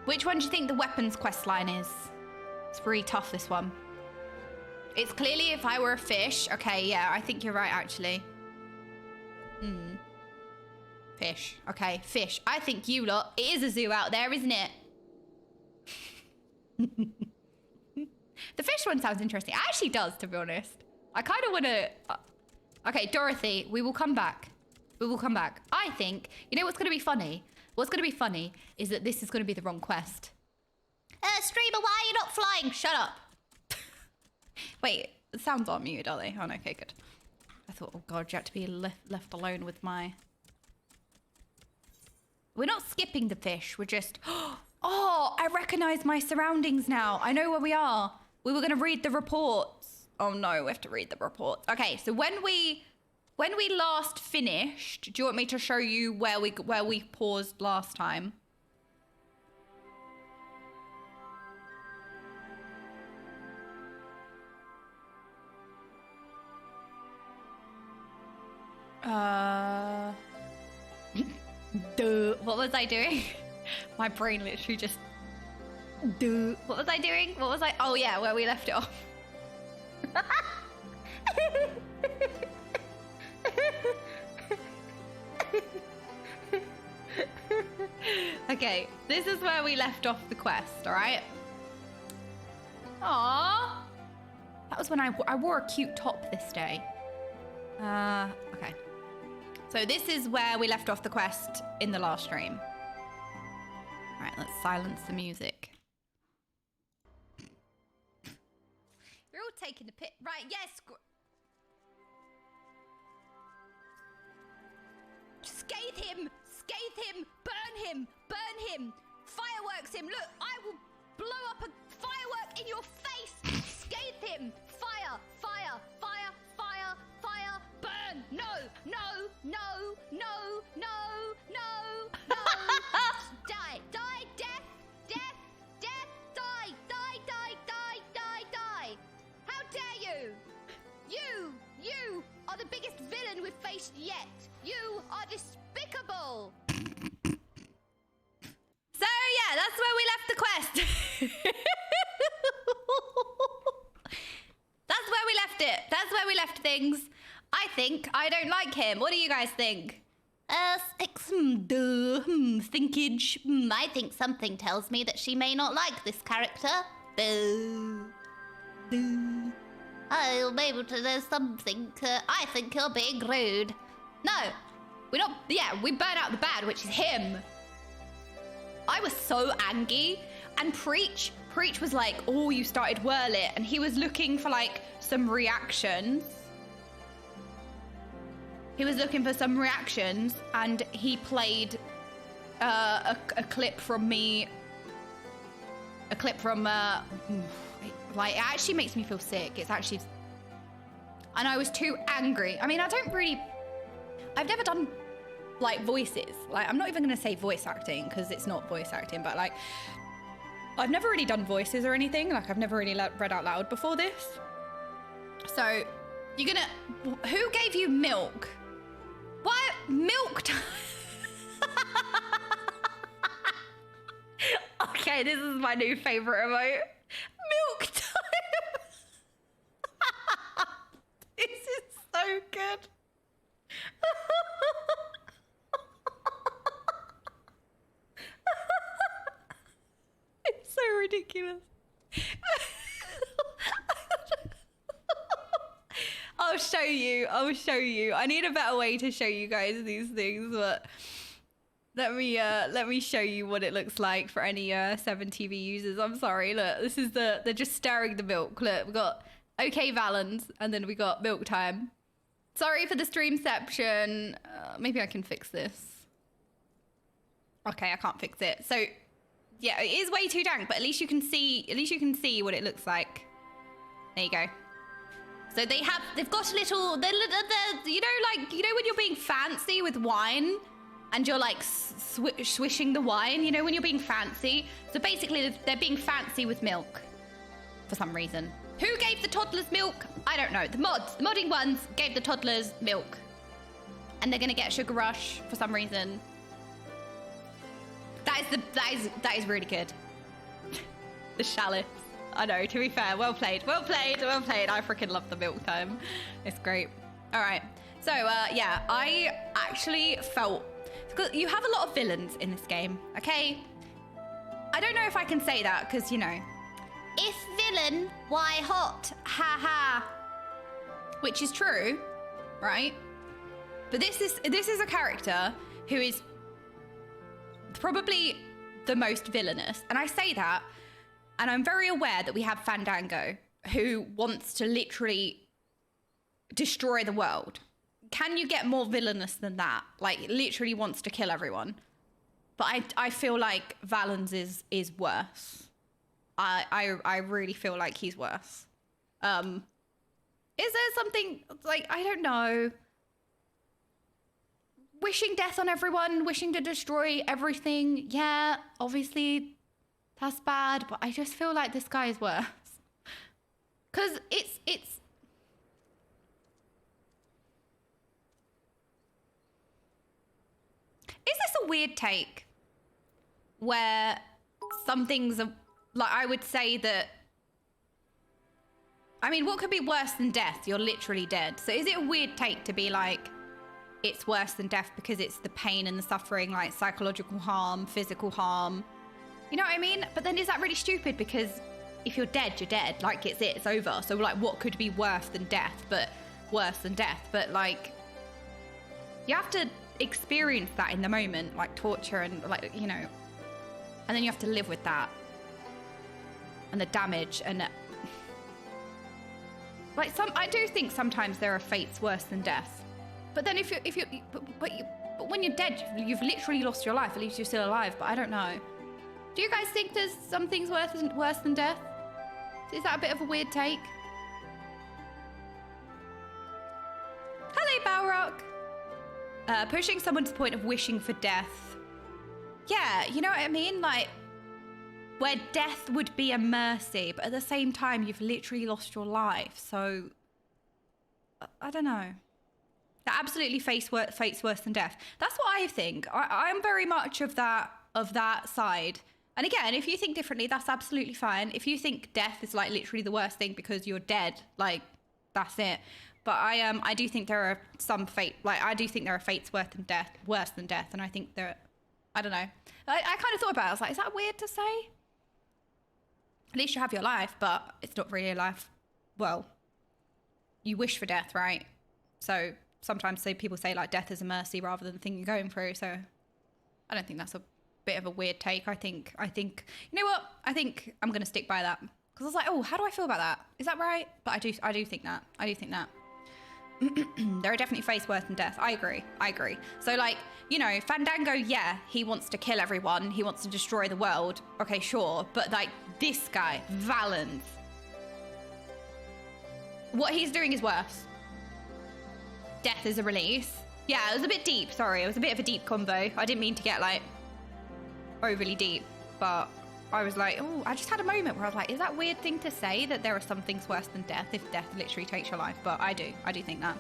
Which one do you think the weapons quest line is? It's pretty tough, this one. It's clearly if I were a fish. Okay, yeah, I think you're right, actually. Fish. Okay, fish. I think you lot. It is a zoo out there, isn't it? The fish one sounds interesting. It actually does, to be honest. I kind of want to... Okay, Dorothy, we will come back. We will come back. I think... You know what's going to be funny? What's going to be funny is that this is going to be the wrong quest. Streamer, why are you not flying? Shut up. Wait, the sounds aren't muted, are they? Oh, no, okay, good. I thought, oh god, you have to be left alone with my... We're not skipping the fish, we're just... Oh, I recognize my surroundings now. I know where we are. We were going to read the reports. Oh no, we have to read the reports. Okay, so when we last finished, do you want me to show you where we paused last time? Duh. What was I doing? My brain literally just... Duh. What was I doing? What was I... Oh yeah, where we left it off. Okay, this is where we left off the quest, alright? Aww. That was when I wore a cute top this day. Okay. So this is where we left off the quest in the last stream. Alright, let's silence the music. You're all taking the pit. Right, yes. Scathe him! Scathe him! Burn him! Burn him! Fireworks him! Look, I will blow up a firework in your face! Scathe him! Fire! Fire! Fire! Fire! Fire! Burn! No! No! No! No! No! No! No! Die! Die! Death! Death! Death! Die! Die! Die! Die! Die! Die! How dare you! You are the biggest villain we've faced yet! You are despicable! So yeah, that's where we left the quest. That's where we left it. That's where we left things. I think I don't like him. What do you guys think? Thinkage. I think something tells me that she may not like this character. Boo. Boo. Oh, maybe there's something. I think you're being rude. No, we burn out the bad, which is him. I was so angry. And Preach was like, oh, you started Werlyt, and he was looking for like some reactions. And he played a clip from me. A clip from, like, it actually makes me feel sick. It's actually, and I was too angry. I mean, I've never done like voices. Like, I'm not even gonna say voice acting because it's not voice acting, but like, I've never really done voices or anything. Like, I've never really read out loud before this. So, who gave you milk? What? Milk time? Okay, this is my new favorite emote. Milk time. This is so good. It's so ridiculous. I'll show you. I need a better way to show you guys these things, but let me show you what it looks like for any 7TV users. I'm sorry. Look, this is they're just stirring the milk. Look, we got okay Valens, and then we got milk time. Sorry for the streamception. Maybe I can fix this. Okay, I can't fix it. So yeah, it is way too dank, but at least you can see what it looks like. There you go. So they've got a little, you know when you're being fancy with wine and you're like swishing the wine, you know, when you're being fancy. So basically they're being fancy with milk for some reason. Who gave the toddlers milk? I don't know. The modding ones gave the toddlers milk. And they're gonna get a sugar rush for some reason. That is really good. The chalice. I know, to be fair, well played. I freaking love the milk time. It's great. All right. So, yeah, I actually felt, because you have a lot of villains in this game, okay? I don't know if I can say that, because, you know, If villain, why hot? Ha ha. which is true, right? But this is a character who is probably the most villainous. And I say that, and I'm very aware that we have Fandango, who wants to literally destroy the world. Can you get more villainous than that? Like, literally wants to kill everyone. But I feel like Valens is worse. I really feel like he's worse. Is there something, like, I don't know, wishing death on everyone, wishing to destroy everything? Yeah, obviously that's bad, but I just feel like this guy is worse. Because it's... Is this a weird take? Where some things are... Like, I would say that... I mean, what could be worse than death? You're literally dead. So is it a weird take to be like, it's worse than death because it's the pain and the suffering, like psychological harm, physical harm? You know what I mean? But then is that really stupid? Because if you're dead, you're dead. Like, it's over. So, like, what could be worse than death? But worse than death. But, like, you have to experience that in the moment, like torture and, like, you know, and then you have to live with that and the damage and like I do think sometimes there are fates worse than death. But then but when you're dead, you've literally lost your life. At least you're still alive. But I don't know. Do you guys think there's some things worse than death? Is that a bit of a weird take? Hello, Balrock. Pushing someone to the point of wishing for death. Yeah, you know what I mean? Like, where death would be a mercy, but at the same time, you've literally lost your life. So, I don't know. That absolutely fate's worse than death. That's what I think. I'm very much of that side. And again, if you think differently, that's absolutely fine. If you think death is like literally the worst thing because you're dead, like, that's it. But I do think there are some fate, like, I do think there are fates worse than death, and I think there, I don't know. I kind of thought about it. I was like, is that weird to say? At least you have your life, but it's not really a life. Well, you wish for death, right? So sometimes people say like death is a mercy rather than the thing you're going through. So I don't think that's a bit of a weird take. I think, you know what? I think I'm going to stick by that. Because I was like, oh, how do I feel about that? Is that right? But I do think that. I do think that. There are definitely fates worse than death. I agree. So like, you know, Fandango, yeah, he wants to kill everyone. He wants to destroy the world. Okay, sure. But like this guy, Valens, what he's doing is worse. Death is a release. Yeah, it was a bit deep. Sorry, it was a bit of a deep convo. I didn't mean to get like overly deep, but I was like, oh, I just had a moment where I was like, is that a weird thing to say, that there are some things worse than death if death literally takes your life? But I do think that.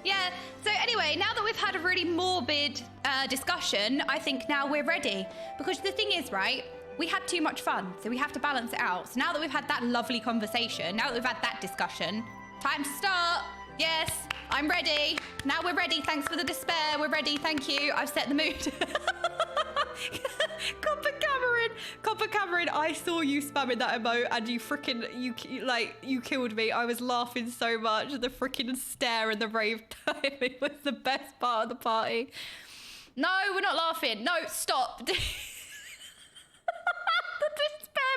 Yeah, so anyway, now that we've had a really morbid discussion, I think now we're ready. Because the thing is, right, we had too much fun, so we have to balance it out. So now that we've had that lovely conversation, now that we've had that discussion, time to start. Yes, I'm ready. Now we're ready. Thanks for the despair. We're ready. Thank you. I've set the mood. Copper Cameron, I saw you spamming that emote and you killed me. I was laughing so much. The freaking stare and the rave timing was the best part of the party. No, we're not laughing. No, stop. The despair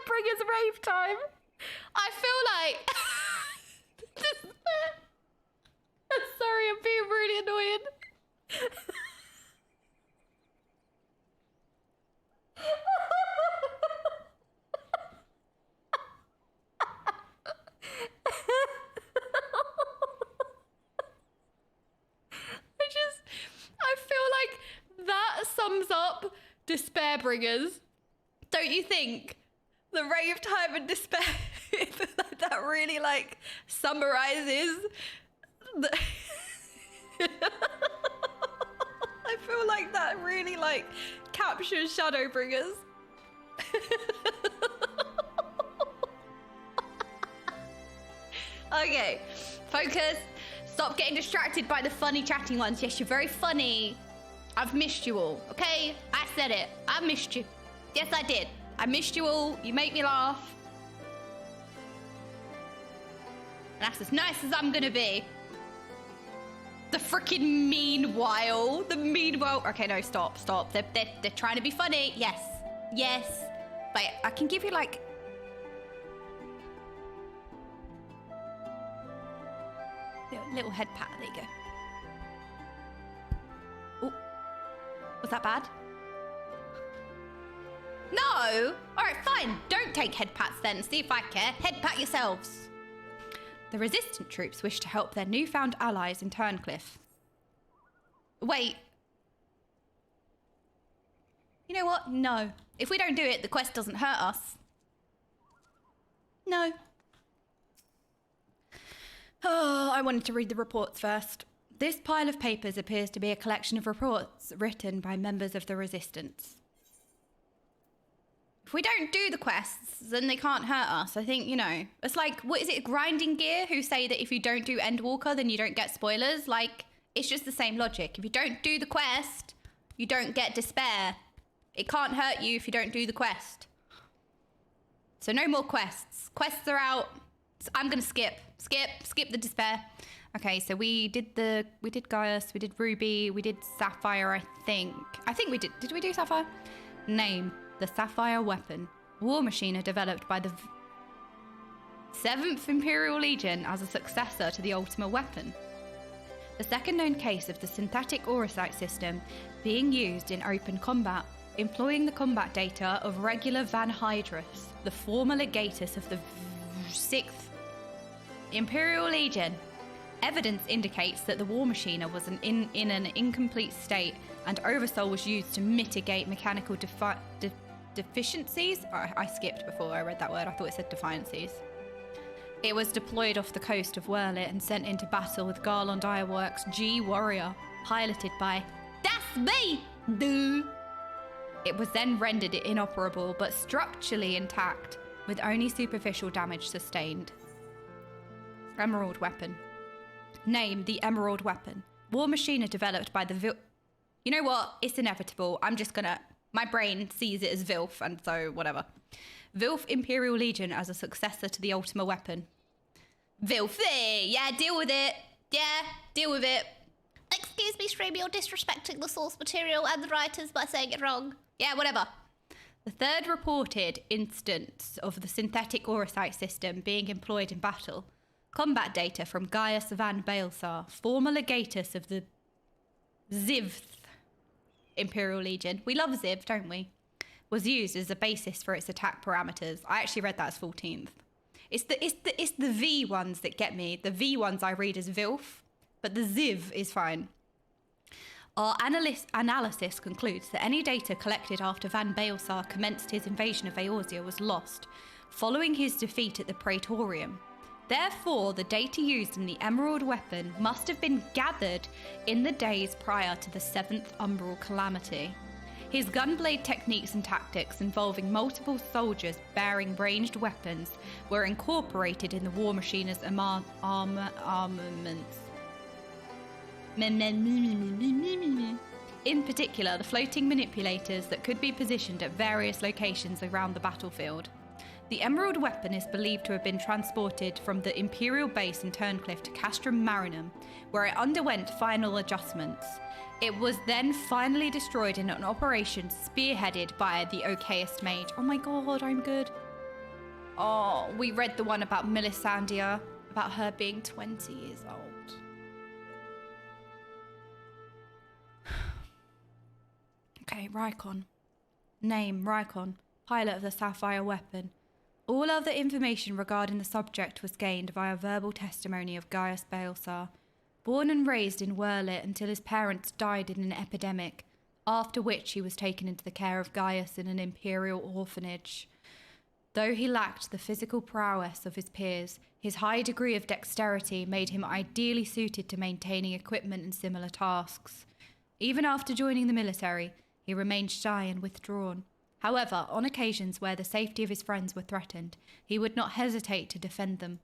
bringers rave time. I feel like... Sorry, I'm being really annoying. I feel like that sums up despair bringers. Don't you think? The rave time and despair. That really like summarizes the I feel like that really like captures Shadowbringers. Okay, focus. Stop getting distracted by the funny chatting ones. Yes, you're very funny. I've missed you all, okay? I said it. I missed you. Yes, I did. I missed you all. You make me laugh. And that's as nice as I'm gonna be. The freaking meanwhile. Okay, no, stop. They're trying to be funny. Yes. Wait, I can give you like... little head pat. There you go. Oh, was that bad? No. All right, fine. Don't take head pats then. See if I care. Head pat yourselves. The resistant troops wish to help their newfound allies in Turncliffe. Wait. You know what? No. If we don't do it, the quest doesn't hurt us. No. Oh, I wanted to read the reports first. This pile of papers appears to be a collection of reports written by members of the Resistance. If we don't do the quests, then they can't hurt us. I think, you know, it's like, what is it, Grinding Gear, who say that if you don't do Endwalker, then you don't get spoilers? Like, it's just the same logic. If you don't do the quest, you don't get despair. It can't hurt you if you don't do the quest. So no more quests. Quests are out. So I'm gonna skip the despair. Okay, so we did Gaius, we did Ruby, we did Sapphire, I think we did we do Sapphire? Name the Sapphire weapon. War Machine are developed by the 7th Imperial Legion as a successor to the Ultima weapon. The second known case of the synthetic auracite system being used in open combat, employing the combat data of regular Van Hydrus, the former legatus of the 6th Imperial Legion. Evidence indicates that the War Machine was in an incomplete state, and Oversoul was used to mitigate mechanical deficiencies. I skipped before I read that word. I thought it said defiancies. It was deployed off the coast of Werlyt and sent into battle with Garland Ironworks G Warrior, piloted by That's me! Duh. It was then rendered inoperable, but structurally intact, with only superficial damage sustained. Emerald weapon. Name the Emerald weapon. War Machine are developed by the You know what? It's inevitable. I'm just gonna... My brain sees it as Vilf, and so whatever. Vilf Imperial Legion as a successor to the Ultima weapon. Vilf, yeah, deal with it. Yeah, deal with it. Excuse me, stream, you're disrespecting the source material and the writers by saying it wrong. Yeah, whatever. The third reported instance of the synthetic aurosite system being employed in battle. Combat data from Gaius van Baelsar, former legatus of the Zivth Imperial Legion. We love Ziv, don't we? Was used as a basis for its attack parameters. I actually read that as 14th. It's the V ones that get me. The V ones I read as Vilf, but the Ziv is fine. Our analysis concludes that any data collected after Van Baelsar commenced his invasion of Eorzea was lost, following his defeat at the Praetorium. Therefore, the data used in the Emerald weapon must have been gathered in the days prior to the 7th Umbral Calamity. His gunblade techniques and tactics involving multiple soldiers bearing ranged weapons were incorporated in the War Machiner's armaments. In particular, the floating manipulators that could be positioned at various locations around the battlefield. The Emerald weapon is believed to have been transported from the Imperial base in Turncliffe to Castrum Marinum, where it underwent final adjustments. It was then finally destroyed in an operation spearheaded by the Okaymage. Oh my god, I'm good. Oh, we read the one about Melisandre, about her being 20 years old. Okay, Rykon. Name, Rykon. Pilot of the Sapphire weapon. All other information regarding the subject was gained via verbal testimony of Gaius Baelsar. Born and raised in Werlyt until his parents died in an epidemic, after which he was taken into the care of Gaius in an imperial orphanage. Though he lacked the physical prowess of his peers, his high degree of dexterity made him ideally suited to maintaining equipment and similar tasks. Even after joining the military, he remained shy and withdrawn. However, on occasions where the safety of his friends were threatened, he would not hesitate to defend them.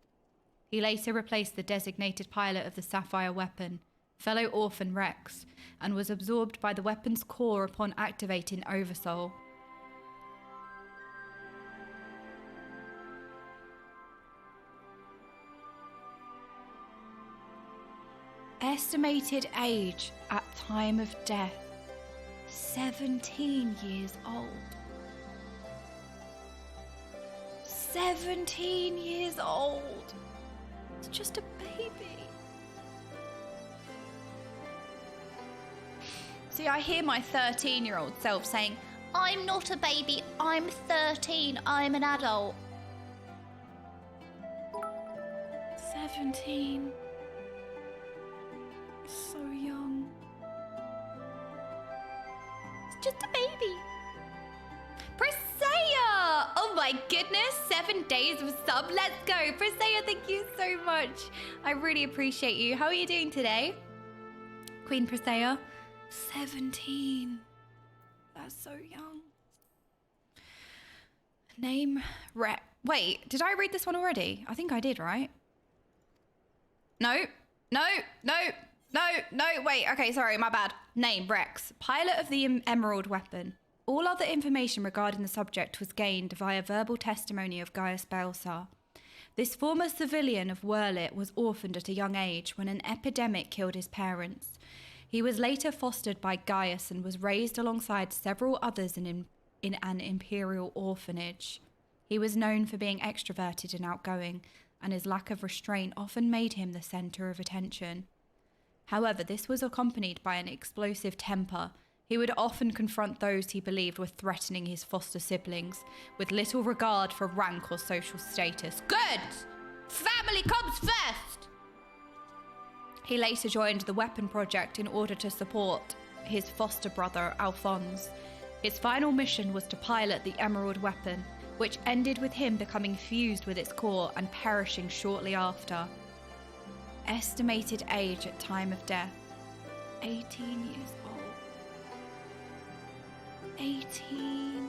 He later replaced the designated pilot of the Sapphire weapon, fellow orphan Rex, and was absorbed by the weapon's core upon activating Oversoul. Estimated age at time of death, 17 years old. 17 years old. It's just a baby. See, I hear my 13-year-old self saying, I'm not a baby, I'm 13, I'm an adult. 17. So young. It's just a baby. Presea! Oh my goodness, 7 days of sub. Let's go. Presea, thank you so much. I really appreciate you. How are you doing today? Queen Presea. 17. That's so young. Name, wait, did I read this one already? I think I did, right? No, wait, okay, sorry, my bad. Name, Rex, pilot of the Emerald weapon. All other information regarding the subject was gained via verbal testimony of Gaius Baelsar. This former civilian of Werlyt was orphaned at a young age when an epidemic killed his parents. He was later fostered by Gaius and was raised alongside several others in an imperial orphanage. He was known for being extroverted and outgoing, and his lack of restraint often made him the centre of attention. However, this was accompanied by an explosive temper. He would often confront those he believed were threatening his foster siblings, with little regard for rank or social status. Good! Family comes first! He later joined the Weapon Project in order to support his foster brother, Alphonse. His final mission was to pilot the Emerald weapon, which ended with him becoming fused with its core and perishing shortly after. Estimated age at time of death, 18 years old. 18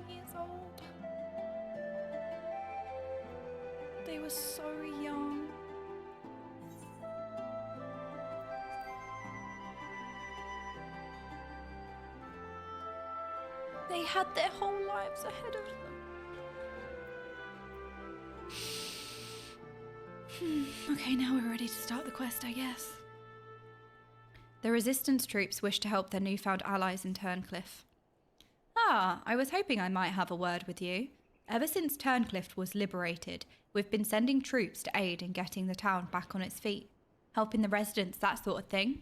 years old. They were so young. They had their whole lives ahead of them. Okay, now we're ready to start the quest, I guess. The resistance troops wish to help their newfound allies in Turncliffe. Ah, I was hoping I might have a word with you. Ever since Turncliffe was liberated, we've been sending troops to aid in getting the town back on its feet, helping the residents, that sort of thing.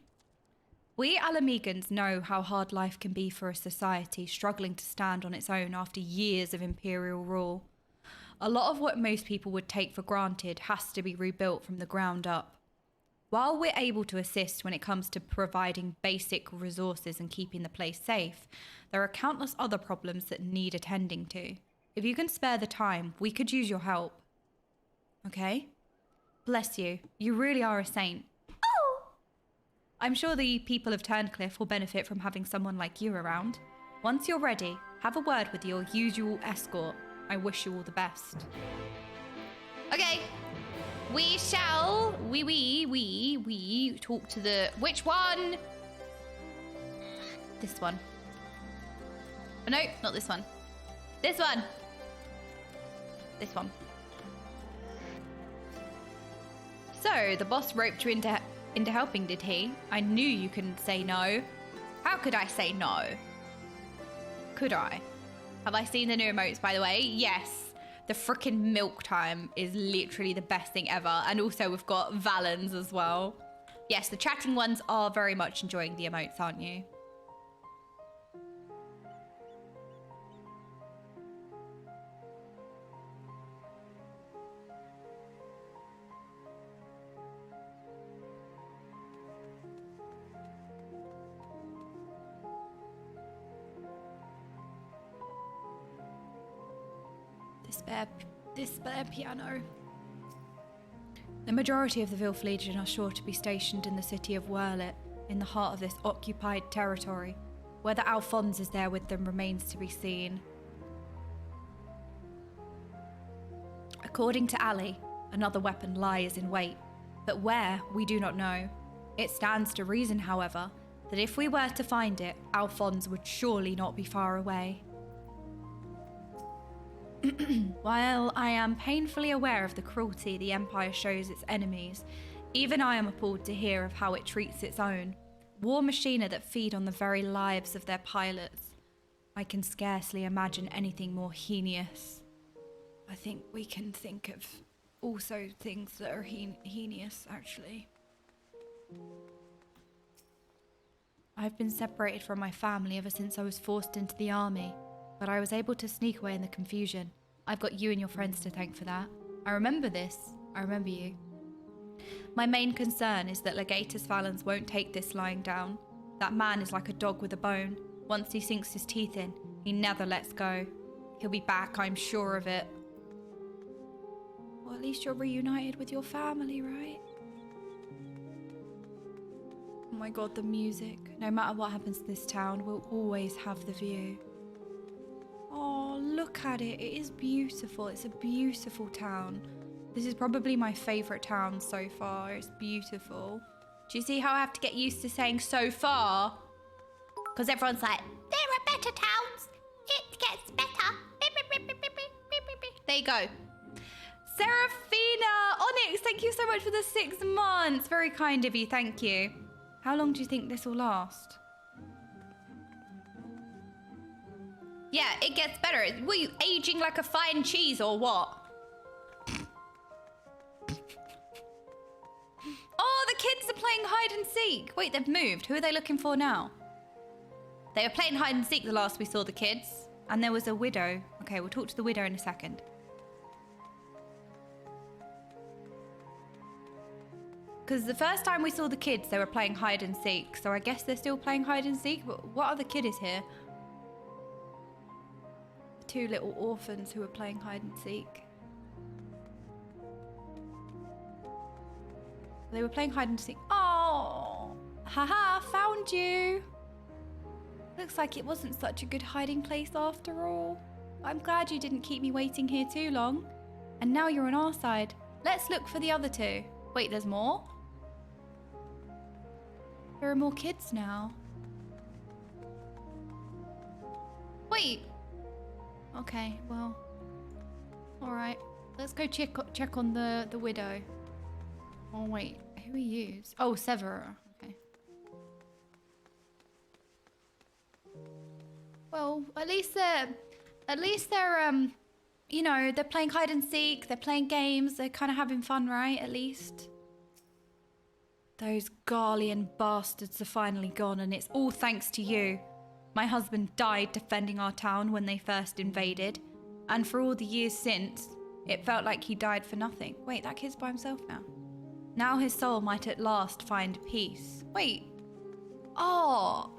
We Alamegans know how hard life can be for a society struggling to stand on its own after years of imperial rule. A lot of what most people would take for granted has to be rebuilt from the ground up. While we're able to assist when it comes to providing basic resources and keeping the place safe, there are countless other problems that need attending to. If you can spare the time, we could use your help. Okay? Bless you. You really are a saint. Oh! I'm sure the people of Turncliffe will benefit from having someone like you around. Once you're ready, have a word with your usual escort. I wish you all the best. Okay. We shall... We talk to the... Which one? This one. Oh, no, not this one. This one. This one. So, the boss roped you into helping, did he? I knew you couldn't say no. How could I say no? Could I? Have I seen the new emotes, by the way? Yes. The frickin' milk time is literally the best thing ever. And also we've got Valens as well. Yes, the chatting ones are very much enjoying the emotes, aren't you? This spare piano. The majority of the Vilf Legion are sure to be stationed in the city of Werlyt, in the heart of this occupied territory. Whether Alphonse is there with them remains to be seen. According to Ali, another weapon lies in wait, but where, we do not know. It stands to reason, however, that if we were to find it, Alphonse would surely not be far away. While I am painfully aware of the cruelty the Empire shows its enemies, even I am appalled to hear of how it treats its own. War machina that feed on the very lives of their pilots. I can scarcely imagine anything more heinous. I think we can think of also things that are heinous, actually. I've been separated from my family ever since I was forced into the army, but I was able to sneak away in the confusion. I've got you and your friends to thank for that. I remember this. I remember you. My main concern is that Legatus Valens won't take this lying down. That man is like a dog with a bone. Once he sinks his teeth in, he never lets go. He'll be back, I'm sure of it. Well, at least you're reunited with your family, right? Oh my god, the music. No matter what happens to this town, we'll always have the view. Oh, look at it. It is beautiful. It's a beautiful town. This is probably my favourite town so far. It's beautiful. Do you see how I have to get used to saying so far? Because everyone's like, there are better towns. It gets better. There you go. Serafina! Onyx, thank you so much for the 6 months. Very kind of you. Thank you. How long do you think this will last? Yeah, it gets better. Were you aging like a fine cheese or what? Oh, the kids are playing hide and seek. Wait, they've moved. Who are they looking for now? They were playing hide and seek the last we saw the kids. And there was a widow. Okay, we'll talk to the widow in a second. Because the first time we saw the kids, they were playing hide and seek. So I guess they're still playing hide and seek. But what other kid is here? 2 little orphans who were playing hide and seek. They were playing hide and seek. Oh! Haha, found you! Looks like it wasn't such a good hiding place after all. I'm glad you didn't keep me waiting here too long. And now you're on our side. Let's look for the other 2. Wait, there's more? There are more kids now. Wait. Okay, well. Alright. Let's go check on the widow. Oh, wait. Who are you? Oh, Severa. Okay. Well, at least they're, you know, they're playing hide and seek. They're playing games. They're kind of having fun, right? At least. Those Garlean bastards are finally gone, and it's all thanks to you. My husband died defending our town when they first invaded, and for all the years since, it felt like he died for nothing. Wait, that kid's by himself now. Now his soul might at last find peace. Wait. Oh.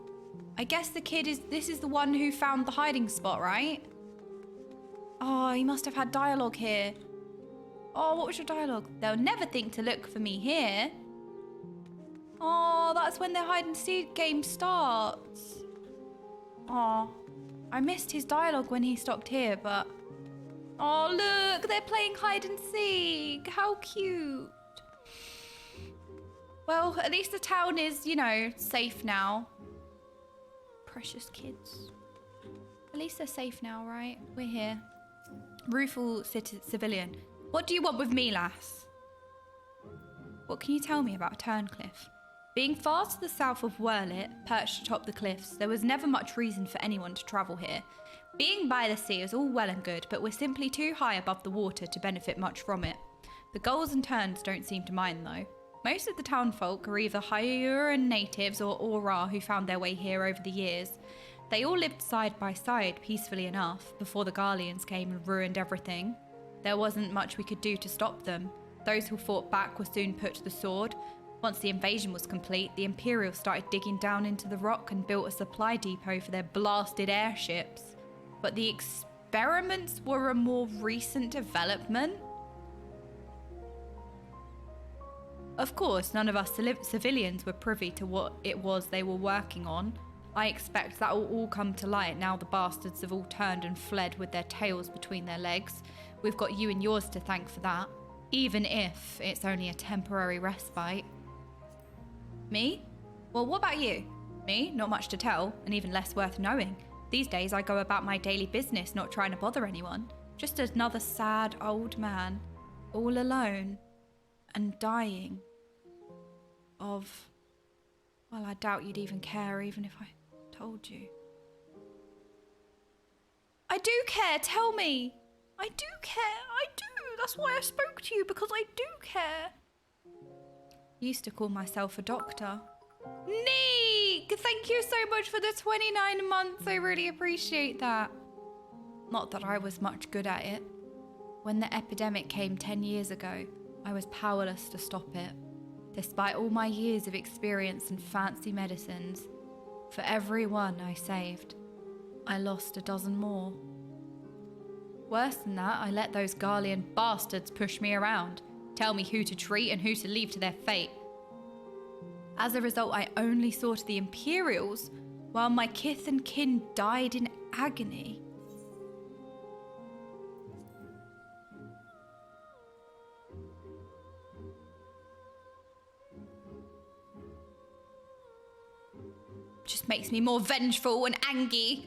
I guess this is the one who found the hiding spot, right? Oh, he must have had dialogue here. Oh, what was your dialogue? They'll never think to look for me here. Oh, that's when the hide and seek game starts. Oh, I missed his dialogue when he stopped here, but... Oh, look, they're playing hide and seek. How cute. Well, at least the town is, you know, safe now. Precious kids. At least they're safe now, right? We're here. Rueful civilian. What do you want with me, lass? What can you tell me about Turncliffe? Being far to the south of Werlyt, perched atop the cliffs, there was never much reason for anyone to travel here. Being by the sea is all well and good, but we're simply too high above the water to benefit much from it. The gulls and terns don't seem to mind, though. Most of the townfolk are either Hyuran natives or Aura who found their way here over the years. They all lived side by side, peacefully enough, before the Garleans came and ruined everything. There wasn't much we could do to stop them. Those who fought back were soon put to the sword. Once the invasion was complete, the Imperials started digging down into the rock and built a supply depot for their blasted airships. But the experiments were a more recent development. Of course, none of us civilians were privy to what it was they were working on. I expect that will all come to light now the bastards have all turned and fled with their tails between their legs. We've got you and yours to thank for that, even if it's only a temporary respite. Me? Well, what about you? Me? Not much to tell, and even less worth knowing. These days I go about my daily business, not trying to bother anyone. Just another sad old man, all alone. And dying of... Well, I doubt you'd even care even if I told you. I do care, tell me! I do care, I do! That's why I spoke to you, because I do care! Used to call myself a doctor. Neek! Thank you so much for the 29 months, I really appreciate that. Not that I was much good at it. When the epidemic came 10 years ago, I was powerless to stop it. Despite all my years of experience and fancy medicines, for every one I saved, I lost a dozen more. Worse than that, I let those Garlean bastards push me around, tell me who to treat and who to leave to their fate. As a result, I only saw to the Imperials, while my kith and kin died in agony. Just makes me more vengeful and angry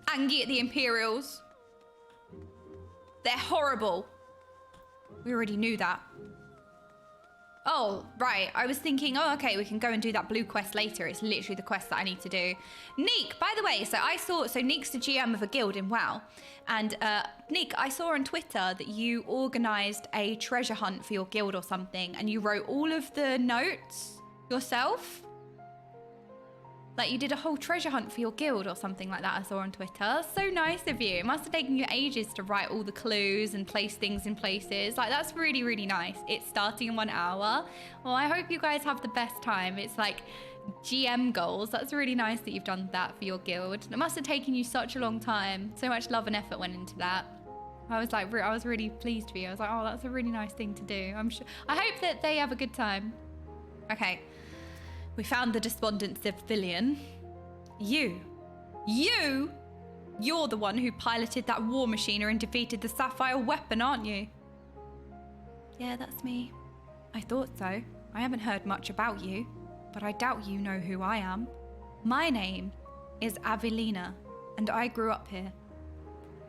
at the Imperials. They're horrible. We already knew that. Oh, right. I was thinking, oh, okay, we can go and do that blue quest later. It's literally the quest that I need to do. Neek, by the way, so Neek's the GM of a guild in WoW. And Neek, I saw on Twitter that you organised a treasure hunt for your guild or something, and you wrote all of the notes yourself. Like you did a whole treasure hunt for your guild or something like that I saw on Twitter. So nice of you. It must have taken you ages to write all the clues and place things in places. Like that's really, really nice. It's starting in 1 hour. Well, I hope you guys have the best time. It's like GM goals. That's really nice that you've done that for your guild. It must have taken you such a long time. So much love and effort went into that. I was really pleased for you. I was like, oh, that's a really nice thing to do. I hope that they have a good time. Okay. We found the despondent civilian. You're the one who piloted that war machinery and defeated the Sapphire weapon, aren't you? Yeah, that's me. I thought so. I haven't heard much about you, but I doubt you know who I am. My name is Avelina, and I grew up here.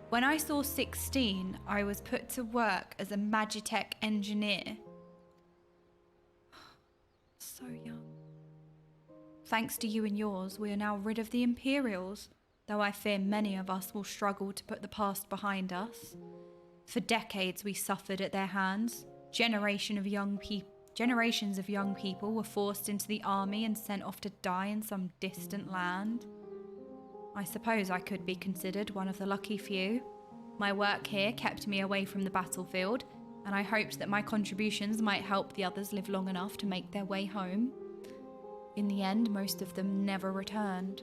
When I saw 16, I was put to work as a Magitech engineer. So young. Thanks to you and yours, we are now rid of the Imperials, though I fear many of us will struggle to put the past behind us. For decades we suffered at their hands. Generations of young people were forced into the army and sent off to die in some distant land. I suppose I could be considered one of the lucky few. My work here kept me away from the battlefield, and I hoped that my contributions might help the others live long enough to make their way home. In the end, most of them never returned.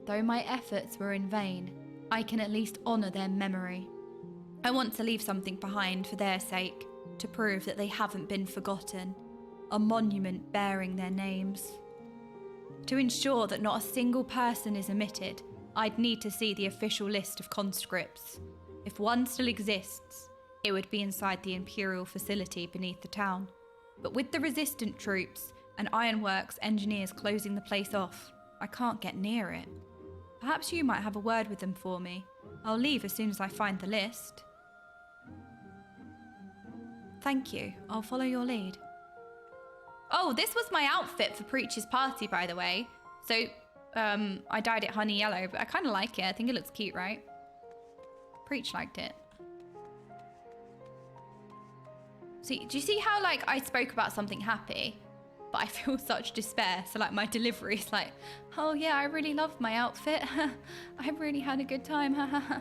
Though my efforts were in vain, I can at least honour their memory. I want to leave something behind for their sake, to prove that they haven't been forgotten, a monument bearing their names. To ensure that not a single person is omitted, I'd need to see the official list of conscripts. If one still exists, it would be inside the Imperial facility beneath the town. But with the resistant troops and ironworks engineers closing the place off, I can't get near it. Perhaps you might have a word with them for me. I'll leave as soon as I find the list. Thank you. I'll follow your lead. Oh, this was my outfit for Preach's party, by the way. So, I dyed it honey yellow, but I kind of like it. I think it looks cute, right? Preach liked it. See, do you see how, like, I spoke about something happy, but I feel such despair? So, like, my delivery is like, oh, yeah, I really loved my outfit. I really had a good time. I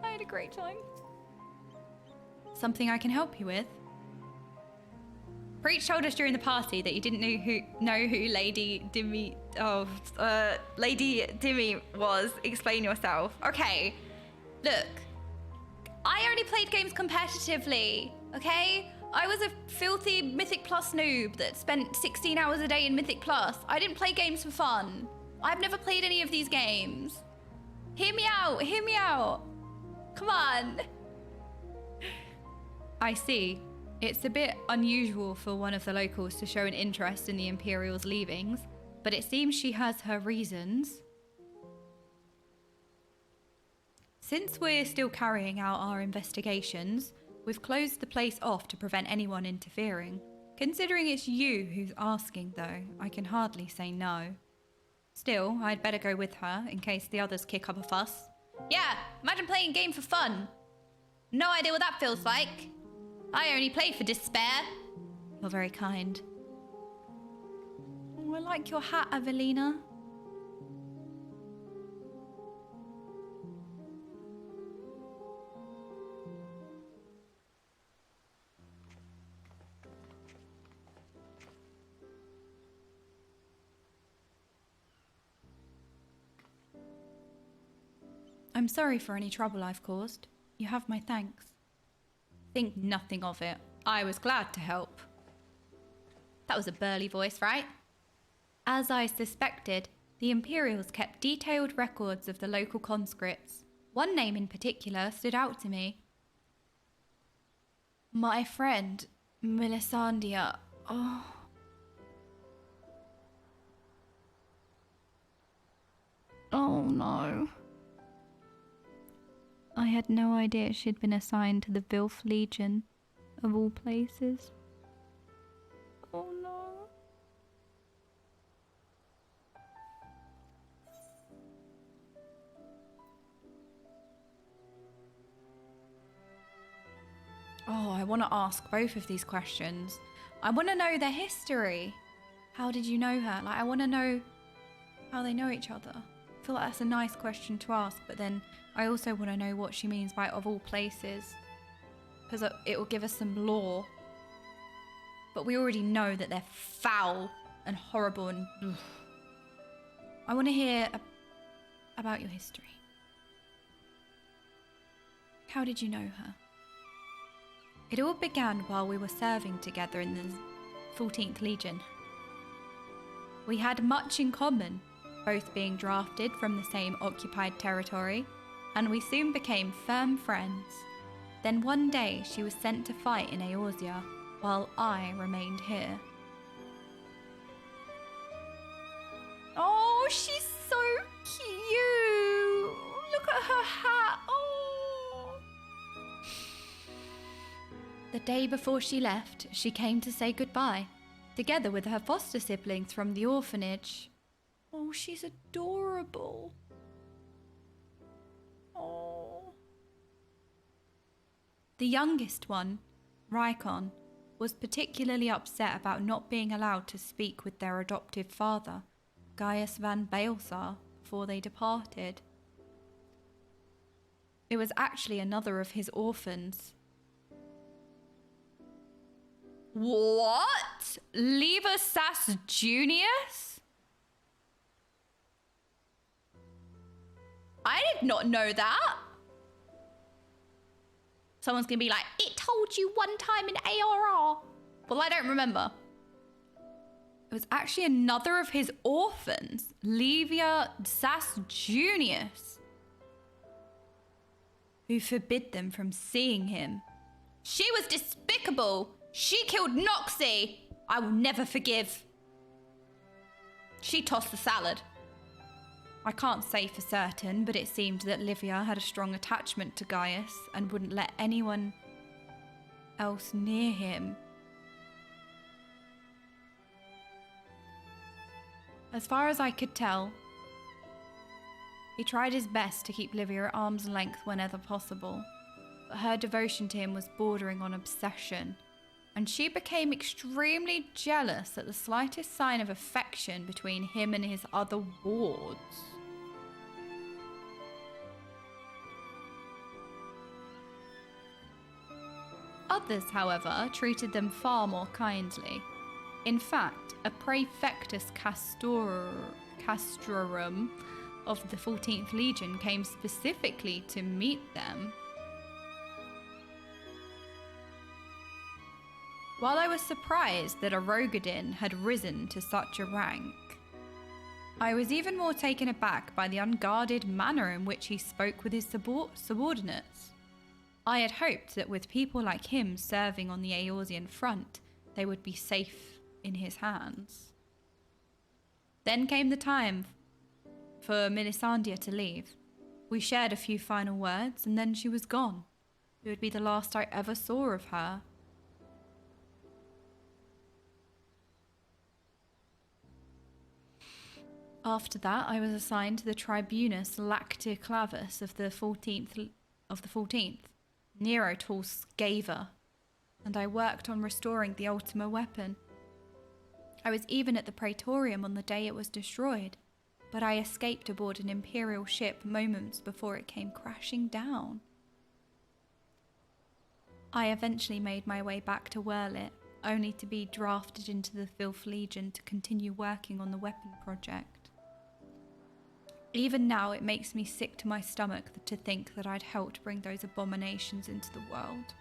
had a great time. Something I can help you with? Preach told us during the party that you didn't know who Lady Dimmy was. Explain yourself. Okay, look, I only played games competitively, okay? I was a filthy Mythic Plus noob that spent 16 hours a day in Mythic Plus. I didn't play games for fun. I've never played any of these games. Hear me out, hear me out. Come on. I see. It's a bit unusual for one of the locals to show an interest in the Imperial's leavings, but it seems she has her reasons. Since we're still carrying out our investigations, we've closed the place off to prevent anyone interfering. Considering it's you who's asking, though, I can hardly say no. Still, I'd better go with her in case the others kick up a fuss. Yeah, imagine playing a game for fun. No idea what that feels like. I only play for despair. You're very kind. Oh, I like your hat, Evelina. I'm sorry for any trouble I've caused. You have my thanks. Think nothing of it. I was glad to help. That was a burly voice, right? As I suspected, the Imperials kept detailed records of the local conscripts. One name in particular stood out to me. My friend, Melisandre. Oh. Oh no. I had no idea she'd been assigned to the Vilf Legion, of all places. Oh no. Oh, I want to ask both of these questions. I want to know their history. How did you know her? Like, I want to know how they know each other. I feel like that's a nice question to ask, but then I also want to know what she means by of all places, because it will give us some lore. But we already know that they're foul and horrible and... Ugh. I want to hear about your history. How did you know her? It all began while we were serving together in the 14th Legion. We had much in common, both being drafted from the same occupied territory, and we soon became firm friends. Then one day she was sent to fight in Eorzea, while I remained here. Oh, she's so cute! Look at her hat! Oh! The day before she left, she came to say goodbye, together with her foster siblings from the orphanage. Oh, she's adorable. Oh. The youngest one, Rykon, was particularly upset about not being allowed to speak with their adoptive father, Gaius van Baelsar, before they departed. It was actually another of his orphans. What? Lever Sas Junius? I did not know that. Someone's gonna be like, it told you one time in ARR. Well, I don't remember. It was actually another of his orphans, Lever Sas Junius, who forbid them from seeing him. She was despicable. She killed Noxie. I will never forgive. She tossed the salad. I can't say for certain, but it seemed that Livia had a strong attachment to Gaius and wouldn't let anyone else near him. As far as I could tell, he tried his best to keep Livia at arm's length whenever possible, but her devotion to him was bordering on obsession, and she became extremely jealous at the slightest sign of affection between him and his other wards. Others, however, treated them far more kindly. In fact, a Praefectus Castrorum of the 14th Legion came specifically to meet them. While I was surprised that a Rogadin had risen to such a rank, I was even more taken aback by the unguarded manner in which he spoke with his subordinates. I had hoped that with people like him serving on the Eorzean front, they would be safe in his hands. Then came the time for Melisandre to leave. We shared a few final words, and then she was gone. It would be the last I ever saw of her. After that, I was assigned to the Tribunus Lacticlavus of the 14th, Nero Tall Scaver, and I worked on restoring the Ultima weapon. I was even at the Praetorium on the day it was destroyed, but I escaped aboard an Imperial ship moments before it came crashing down. I eventually made my way back to Werlyt, only to be drafted into the Filth Legion to continue working on the weapon project. Even now, it makes me sick to my stomach to think that I'd helped bring those abominations into the world.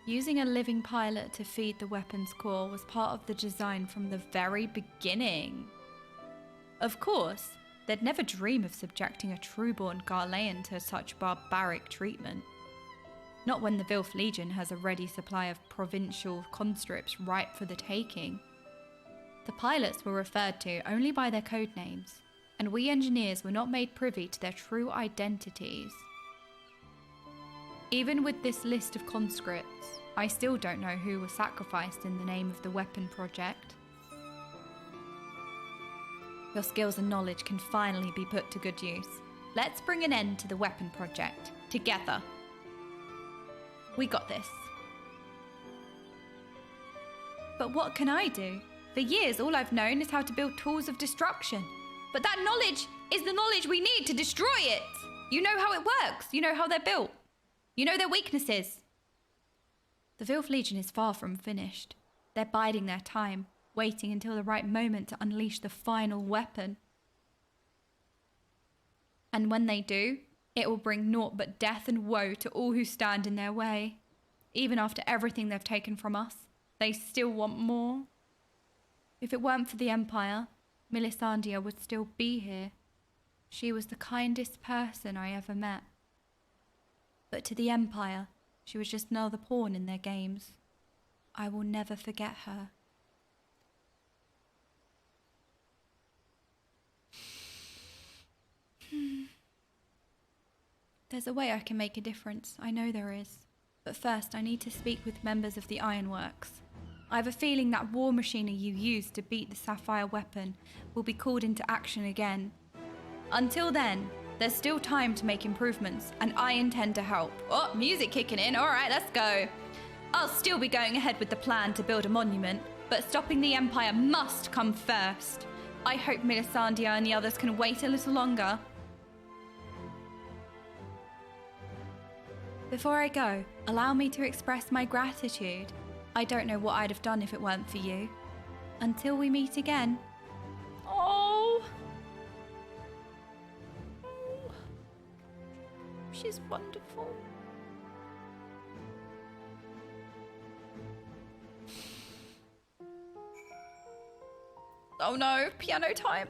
Using a living pilot to feed the weapon's core was part of the design from the very beginning. Of course, they'd never dream of subjecting a trueborn Garlean to such barbaric treatment. Not when the Filth Legion has a ready supply of provincial conscripts ripe for the taking. The pilots were referred to only by their code names, and we engineers were not made privy to their true identities. Even with this list of conscripts, I still don't know who was sacrificed in the name of the weapon project. Your skills and knowledge can finally be put to good use. Let's bring an end to the weapon project, together. We got this. But what can I do? For years, all I've known is how to build tools of destruction. But that knowledge is the knowledge we need to destroy it. You know how it works. You know how they're built. You know their weaknesses. The Filth Legion is far from finished. They're biding their time, waiting until the right moment to unleash the final weapon. And when they do, it will bring naught but death and woe to all who stand in their way. Even after everything they've taken from us, they still want more. If it weren't for the Empire, Melisandre would still be here. She was the kindest person I ever met. But to the Empire, she was just another pawn in their games. I will never forget her. There's a way I can make a difference. I know there is. But first, I need to speak with members of the Ironworks. I have a feeling that war machinery you used to beat the Sapphire weapon will be called into action again. Until then, there's still time to make improvements, and I intend to help. Oh, music kicking in. All right, let's go. I'll still be going ahead with the plan to build a monument, but stopping the Empire must come first. I hope Milisandia and the others can wait a little longer. Before I go, allow me to express my gratitude. I don't know what I'd have done if it weren't for you. Until we meet again. Oh. She's wonderful. Oh no, piano time.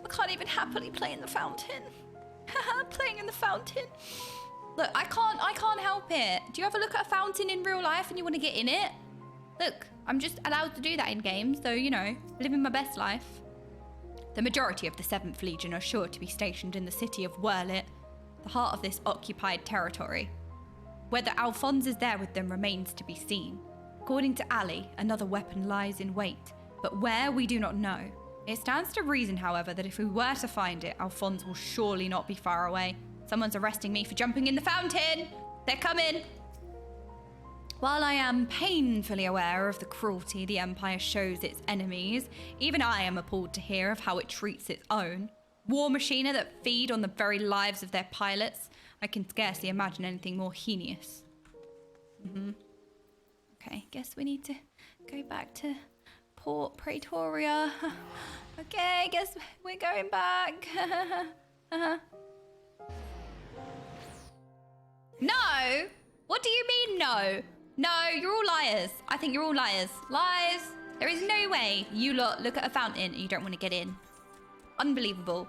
I can't even happily play in the fountain. Playing in the fountain. Look, I can't help it. Do you ever look at a fountain in real life and you want to get in it? Look, I'm just allowed to do that in games, so, you know, living my best life. The majority of the 7th Legion are sure to be stationed in the city of Werlyt, the heart of this occupied territory. Whether Alphonse is there with them remains to be seen. According to Ali, another weapon lies in wait, but where we do not know. It stands to reason, however, that if we were to find it, Alphonse will surely not be far away. Someone's arresting me for jumping in the fountain! They're coming! While I am painfully aware of the cruelty the Empire shows its enemies, even I am appalled to hear of how it treats its own. War machinery that feed on the very lives of their pilots. I can scarcely imagine anything more heinous. Okay, guess we need to go back to Port Praetoria. Okay, guess we're going back. No! What do you mean no? No, you're all liars. I think you're all liars. Lies! There is no way you lot look at a fountain and you don't want to get in. Unbelievable.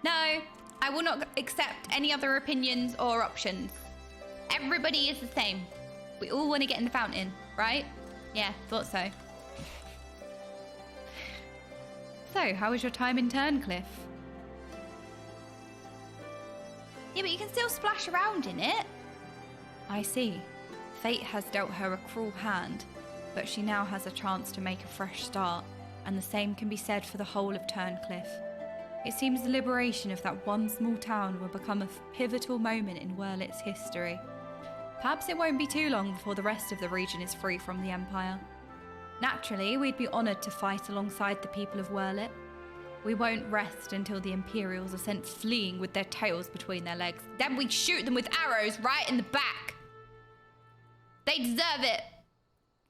No, I will not accept any other opinions or options. Everybody is the same. We all want to get in the fountain, right? Yeah, thought so. So, how was your time in Turncliffe? Yeah, but you can still splash around in it. I see. Fate has dealt her a cruel hand, but she now has a chance to make a fresh start, and the same can be said for the whole of Turncliffe. It seems the liberation of that one small town will become a pivotal moment in Werlyt's history. Perhaps it won't be too long before the rest of the region is free from the Empire. Naturally, we'd be honoured to fight alongside the people of Werlyt. We won't rest until the Imperials are sent fleeing with their tails between their legs. Then we shoot them with arrows right in the back. They deserve it.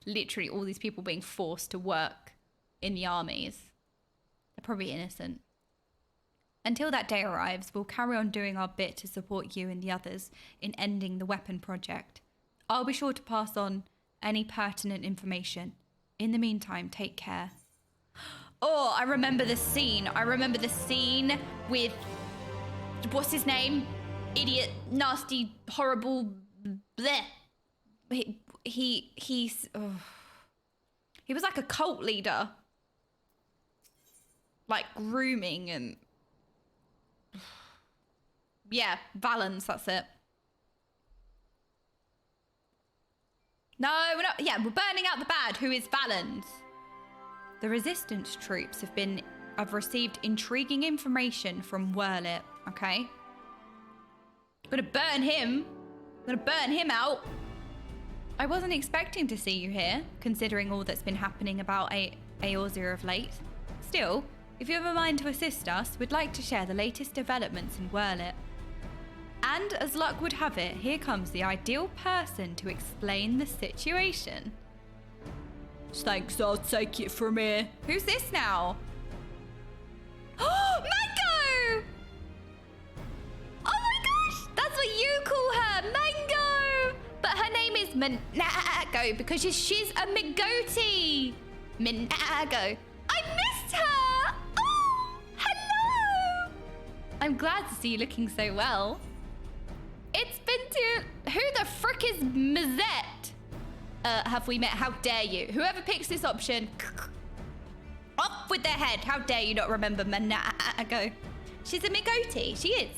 Literally all these people being forced to work in the armies. They're probably innocent. Until that day arrives, we'll carry on doing our bit to support you and the others in ending the weapon project. I'll be sure to pass on any pertinent information. In the meantime, take care. Oh, I remember the scene. I remember the scene with... What's his name? Idiot, nasty, horrible... Bleh. He was like a cult leader. Like grooming and... Yeah, Valens, that's it. No, we're not... Yeah, we're burning out the bad. Who is Valens? The resistance troops have received intriguing information from Werlyt, okay? Gonna burn him. Gonna burn him out. I wasn't expecting to see you here, considering all that's been happening about Eorzea of late. Still, if you have a mind to assist us, we'd like to share the latest developments in Werlyt. And as luck would have it, here comes the ideal person to explain the situation. Thanks, I'll take it from here. Who's this now? Oh, Mango! Oh my gosh, that's what you call her, Mango! But her name is Mhach because she's a Migoti. Mhach. I missed her! Oh! I'm glad to see you looking so well. It's been too... Who the frick is Mazette? Have we met? How dare you? Whoever picks this option, off with their head. How dare you not remember Manago? She's a Migoti. She is.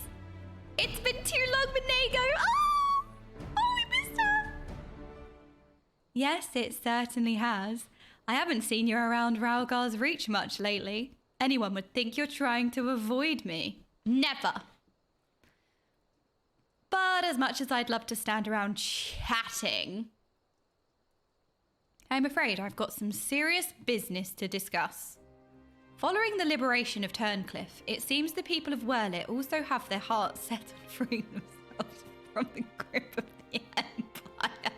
It's been too long, Manago. Oh, we missed her. Yes, it certainly has. I haven't seen you around Ralgar's Reach much lately. Anyone would think you're trying to avoid me. Never. But as much as I'd love to stand around chatting, I'm afraid I've got some serious business to discuss. Following the liberation of Turncliffe, it seems the people of Werlyt also have their hearts set on freeing themselves from the grip of the Empire.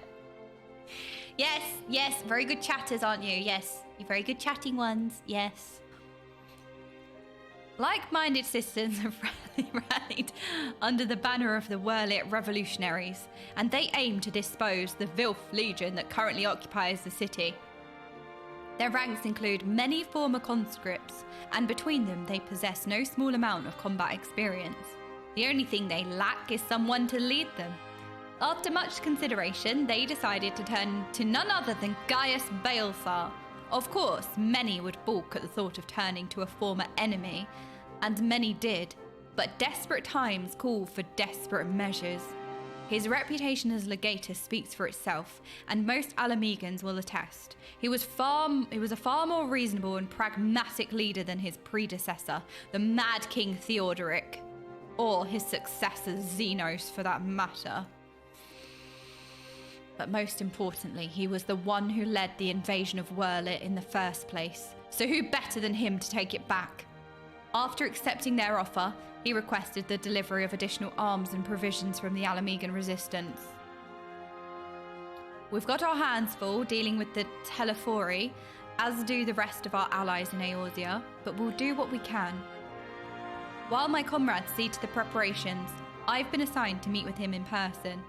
Yes, yes, very good chatters, aren't you? Yes, you're very good chatting ones, yes. Like-minded citizens have rallied under the banner of the Werlyt revolutionaries, and they aim to dispose the Vilf Legion that currently occupies the city. Their ranks include many former conscripts, and between them they possess no small amount of combat experience. The only thing they lack is someone to lead them. After much consideration, they decided to turn to none other than Gaius Baelsar. Of course, many would balk at the thought of turning to a former enemy, and many did, but desperate times call for desperate measures. His reputation as legatus speaks for itself, and most Alamegans will attest. He was a far more reasonable and pragmatic leader than his predecessor, the Mad King Theodoric, or his successor Xenos for that matter. But most importantly, he was the one who led the invasion of Werlyt in the first place, so who better than him to take it back? After accepting their offer, he requested the delivery of additional arms and provisions from the Alamegan resistance. We've got our hands full dealing with the Telefori, as do the rest of our allies in Eorzea, but we'll do what we can. While my comrades see to the preparations, I've been assigned to meet with him in person.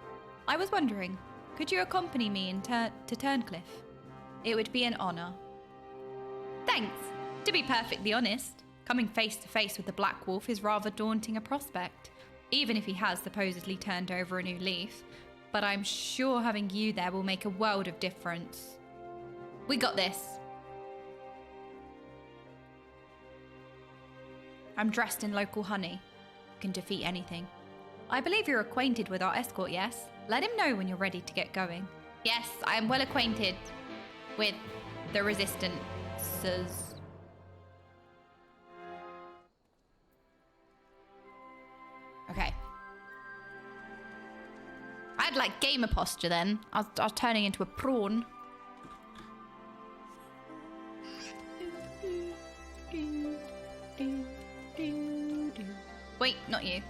I was wondering, could you accompany me to Turncliffe? It would be an honour. Thanks. To be perfectly honest, coming face to face with the Black Wolf is rather daunting a prospect, even if he has supposedly turned over a new leaf. But I'm sure having you there will make a world of difference. We got this. I'm dressed in local honey. Can defeat anything. I believe you're acquainted with our escort, yes? Let him know when you're ready to get going. Yes, I am well acquainted with the resistances. Okay. I had like gamer posture then. I was turning into a prawn. Wait, not you.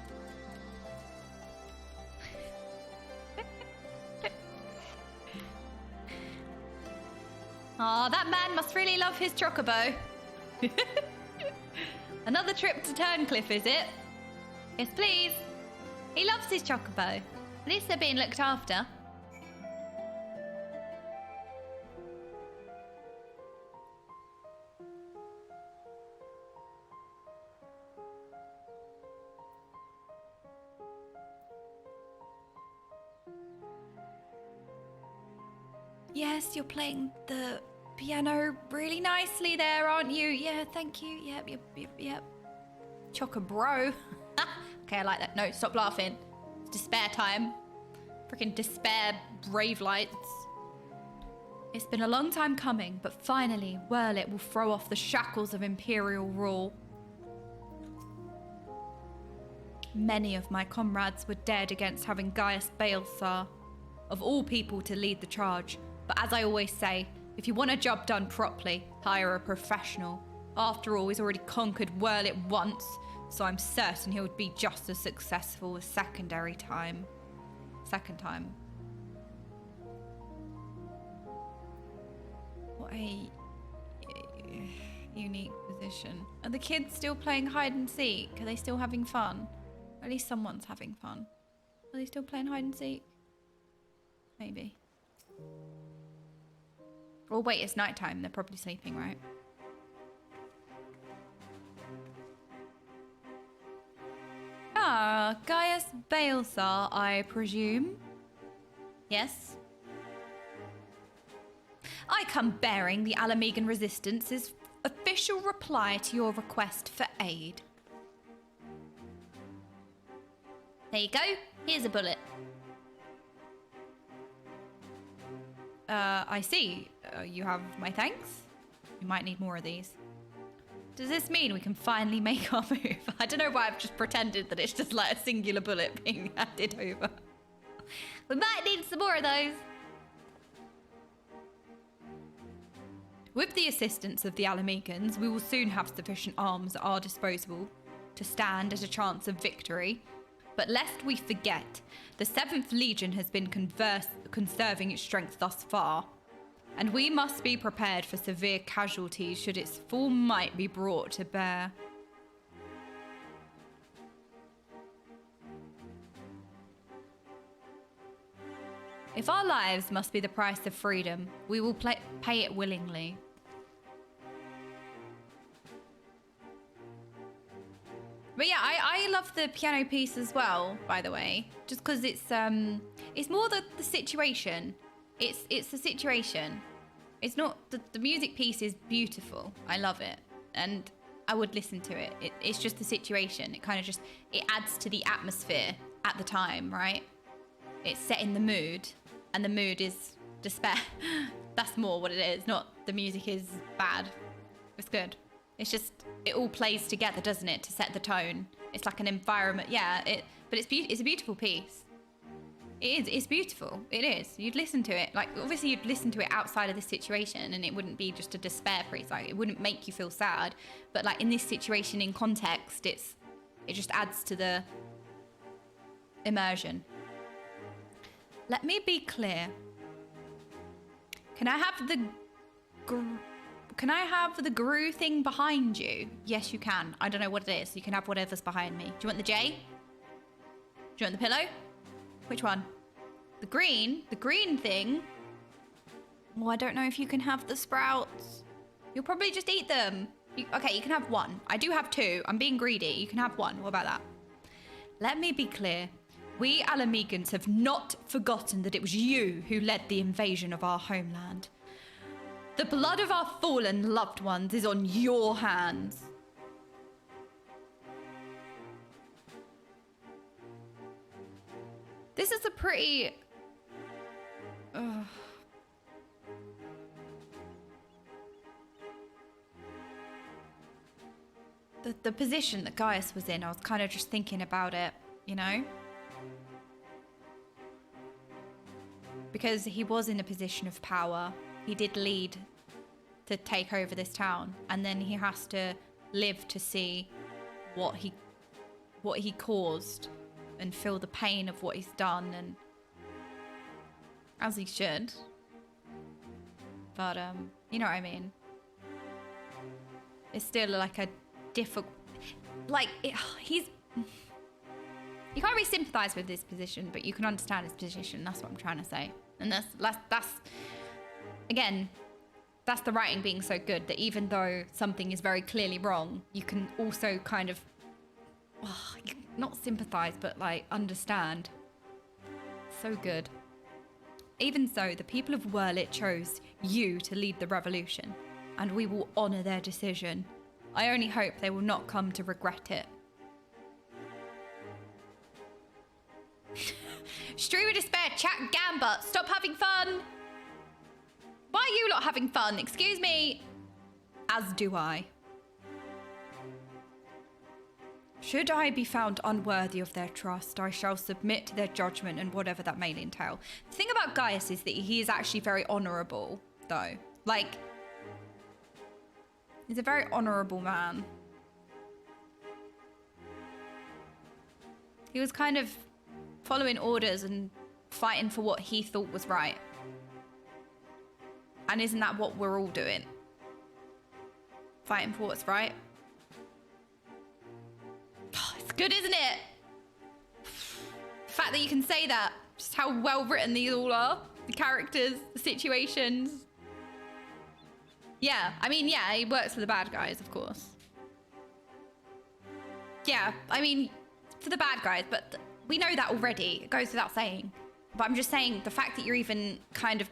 Aw, that man must really love his chocobo. Another trip to Turncliffe, is it? Yes, please. He loves his chocobo. At least they're being looked after. Yes, you're playing the piano really nicely there, aren't you? Yeah, thank you. Yep. Choco-bro. Okay, I like that. No, stop laughing. It's despair time. Freaking despair brave lights. It's been a long time coming, but finally, Werlyt will throw off the shackles of Imperial rule. Many of my comrades were dead against having Gaius Baelsar, of all people, to lead the charge. But as I always say, if you want a job done properly, hire a professional. After all, he's already conquered Werlyt once, so I'm certain he would be just as successful a second time. What a unique position. Are the kids still playing hide and seek? Are they still having fun? Or at least someone's having fun. Are they still playing hide and seek? Maybe. Oh wait, it's nighttime. They're probably sleeping, right? Gaius Baelsar, I presume? Yes? I come bearing the Alamegan Resistance's official reply to your request for aid. There you go. Here's a bullet. I see. You have my thanks. We might need more of these. Does this mean we can finally make our move? I don't know why I've just pretended that it's just like a singular bullet being handed over. We might need some more of those. With the assistance of the Alamegans, we will soon have sufficient arms at our disposal to stand at a chance of victory. But lest we forget, the 7th Legion has been conserving its strength thus far, and we must be prepared for severe casualties should its full might be brought to bear. If our lives must be the price of freedom, we will pay it willingly. But yeah, I love the piano piece as well, by the way, just because it's more the situation. It's the situation. It's not the music piece is beautiful. I love it, and I would listen to it. It's just the situation. It kind of it adds to the atmosphere at the time, right? It's setting the mood, and the mood is despair. That's more what it is. Not the music is bad. It's good. It's just, it all plays together, doesn't it, to set the tone. It's like an environment, yeah. But it's a beautiful piece. It is. It's beautiful. It is. You'd listen to it. Like, obviously, you'd listen to it outside of this situation, and it wouldn't be just a despair piece. Like, it wouldn't make you feel sad. But like in this situation, in context, it just adds to the immersion. Let me be clear. Can I have the Gru thing behind you? Yes, you can. I don't know what it is. You can have whatever's behind me. Do you want the J? Do you want the pillow? Which one? The green? The green thing? Oh, I don't know if you can have the sprouts. You'll probably just eat them. Okay, you can have one. I do have two. I'm being greedy. You can have one. What about that? Let me be clear. We Alamegans have not forgotten that it was you who led the invasion of our homeland. The blood of our fallen loved ones is on your hands. This is a pretty... The position that Gaius was in, I was kind of just thinking about it, you know? Because he was in a position of power. He did lead to take over this town, and then he has to live to see what he caused and feel the pain of what he's done, and as he should. But you know what I mean. It's still like a difficult, like he's. You can't really sympathise with his position, but you can understand his position. That's what I'm trying to say, and that's again, that's the writing being so good that even though something is very clearly wrong, you can also kind of, not sympathise, but like understand. So good. Even so, the people of Werlyt chose you to lead the revolution, and we will honour their decision. I only hope they will not come to regret it. Stream of despair, chat Gambit, stop having fun! Why are you not having fun? Excuse me. As do I. Should I be found unworthy of their trust, I shall submit to their judgment and whatever that may entail. The thing about Gaius is that he is actually very honourable, though. Like, he's a very honourable man. He was kind of following orders and fighting for what he thought was right. And isn't that what we're all doing? Fighting for what's right? Oh, it's good, isn't it? The fact that you can say that, just how well written these all are. The characters, the situations. Yeah, I mean, yeah, he works for the bad guys, of course. Yeah, I mean, for the bad guys, but we know that already. It goes without saying. But I'm just saying the fact that you're even kind of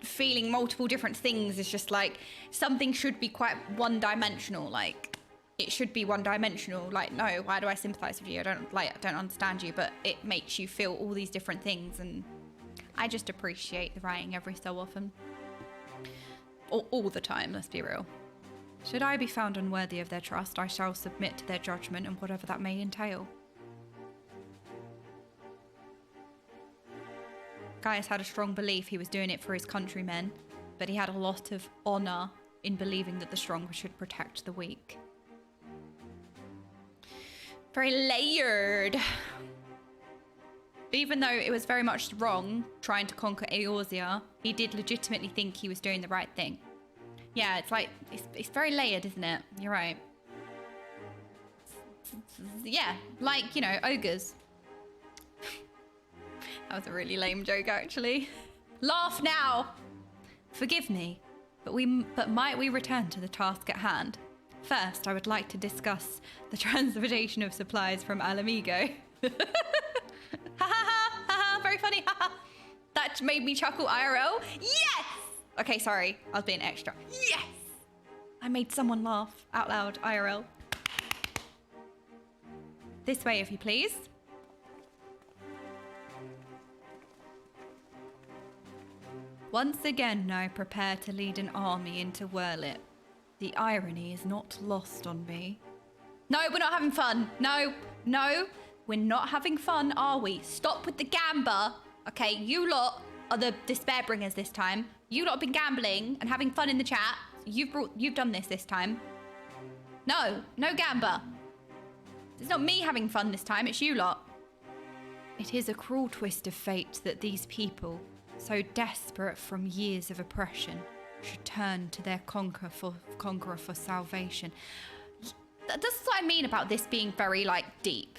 feeling multiple different things is just like something should be quite one-dimensional. Like it should be one-dimensional. Like, no, why do I sympathize with you? I don't understand you, but it makes you feel all these different things, and I just appreciate the writing every so often. All the time, let's be real. Should I be found unworthy of their trust, I shall submit to their judgment and whatever that may entail. Gaius had a strong belief he was doing it for his countrymen, but he had a lot of honour in believing that the strong should protect the weak. Very layered. Even though it was very much wrong trying to conquer Eorzea, he did legitimately think he was doing the right thing. Yeah, it's like, it's very layered, isn't it? You're right. Yeah, like, you know, ogres. That was a really lame joke, actually. Laugh now! Forgive me, but might we return to the task at hand? First, I would like to discuss the transportation of supplies from Alamigo. Ha ha ha ha! Very funny. Ha ha! That made me chuckle IRL. Yes! Okay, sorry. I was being extra. Yes! I made someone laugh out loud IRL. This way, if you please. Once again, I prepare to lead an army into Werlyt. The irony is not lost on me. No, we're not having fun. No, we're not having fun, are we? Stop with the gamba. Okay, you lot are the despair bringers this time. You lot have been gambling and having fun in the chat. You've done this time. No gamba. It's not me having fun this time, it's you lot. It is a cruel twist of fate that these people, so desperate from years of oppression, should turn to their conqueror for salvation. That's what I mean about this being very, like, deep.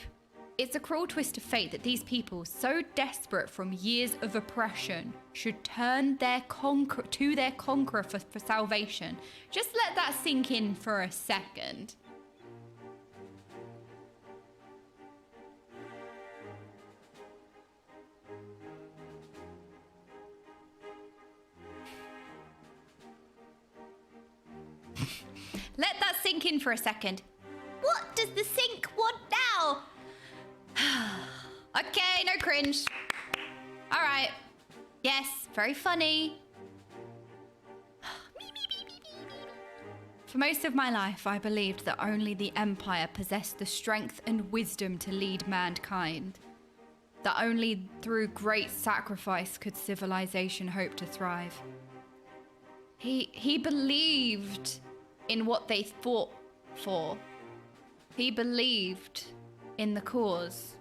It's a cruel twist of fate that these people, so desperate from years of oppression, should turn their to their conqueror for salvation. Just let that sink in for a second. Let that sink in for a second. What does the sink want now? Okay, no cringe. All right. Yes, very funny. For most of my life, I believed that only the Empire possessed the strength and wisdom to lead mankind. That only through great sacrifice could civilization hope to thrive. He believed in what they fought for. He believed in the cause.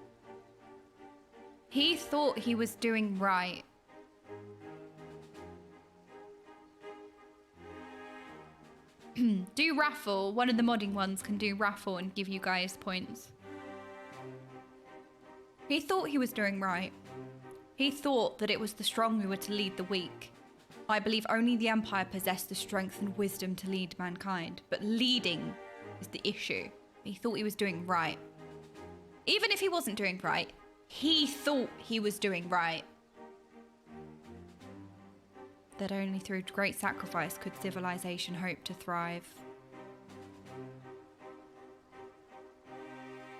He thought he was doing right. Do raffle. One of the modding ones can do raffle and give you guys points. He thought he was doing right. He thought that it was the strong who were to lead the weak. I believe only the Empire possessed the strength and wisdom to lead mankind, but leading is the issue. He thought he was doing right. Even if he wasn't doing right, he thought he was doing right. That only through great sacrifice could civilization hope to thrive.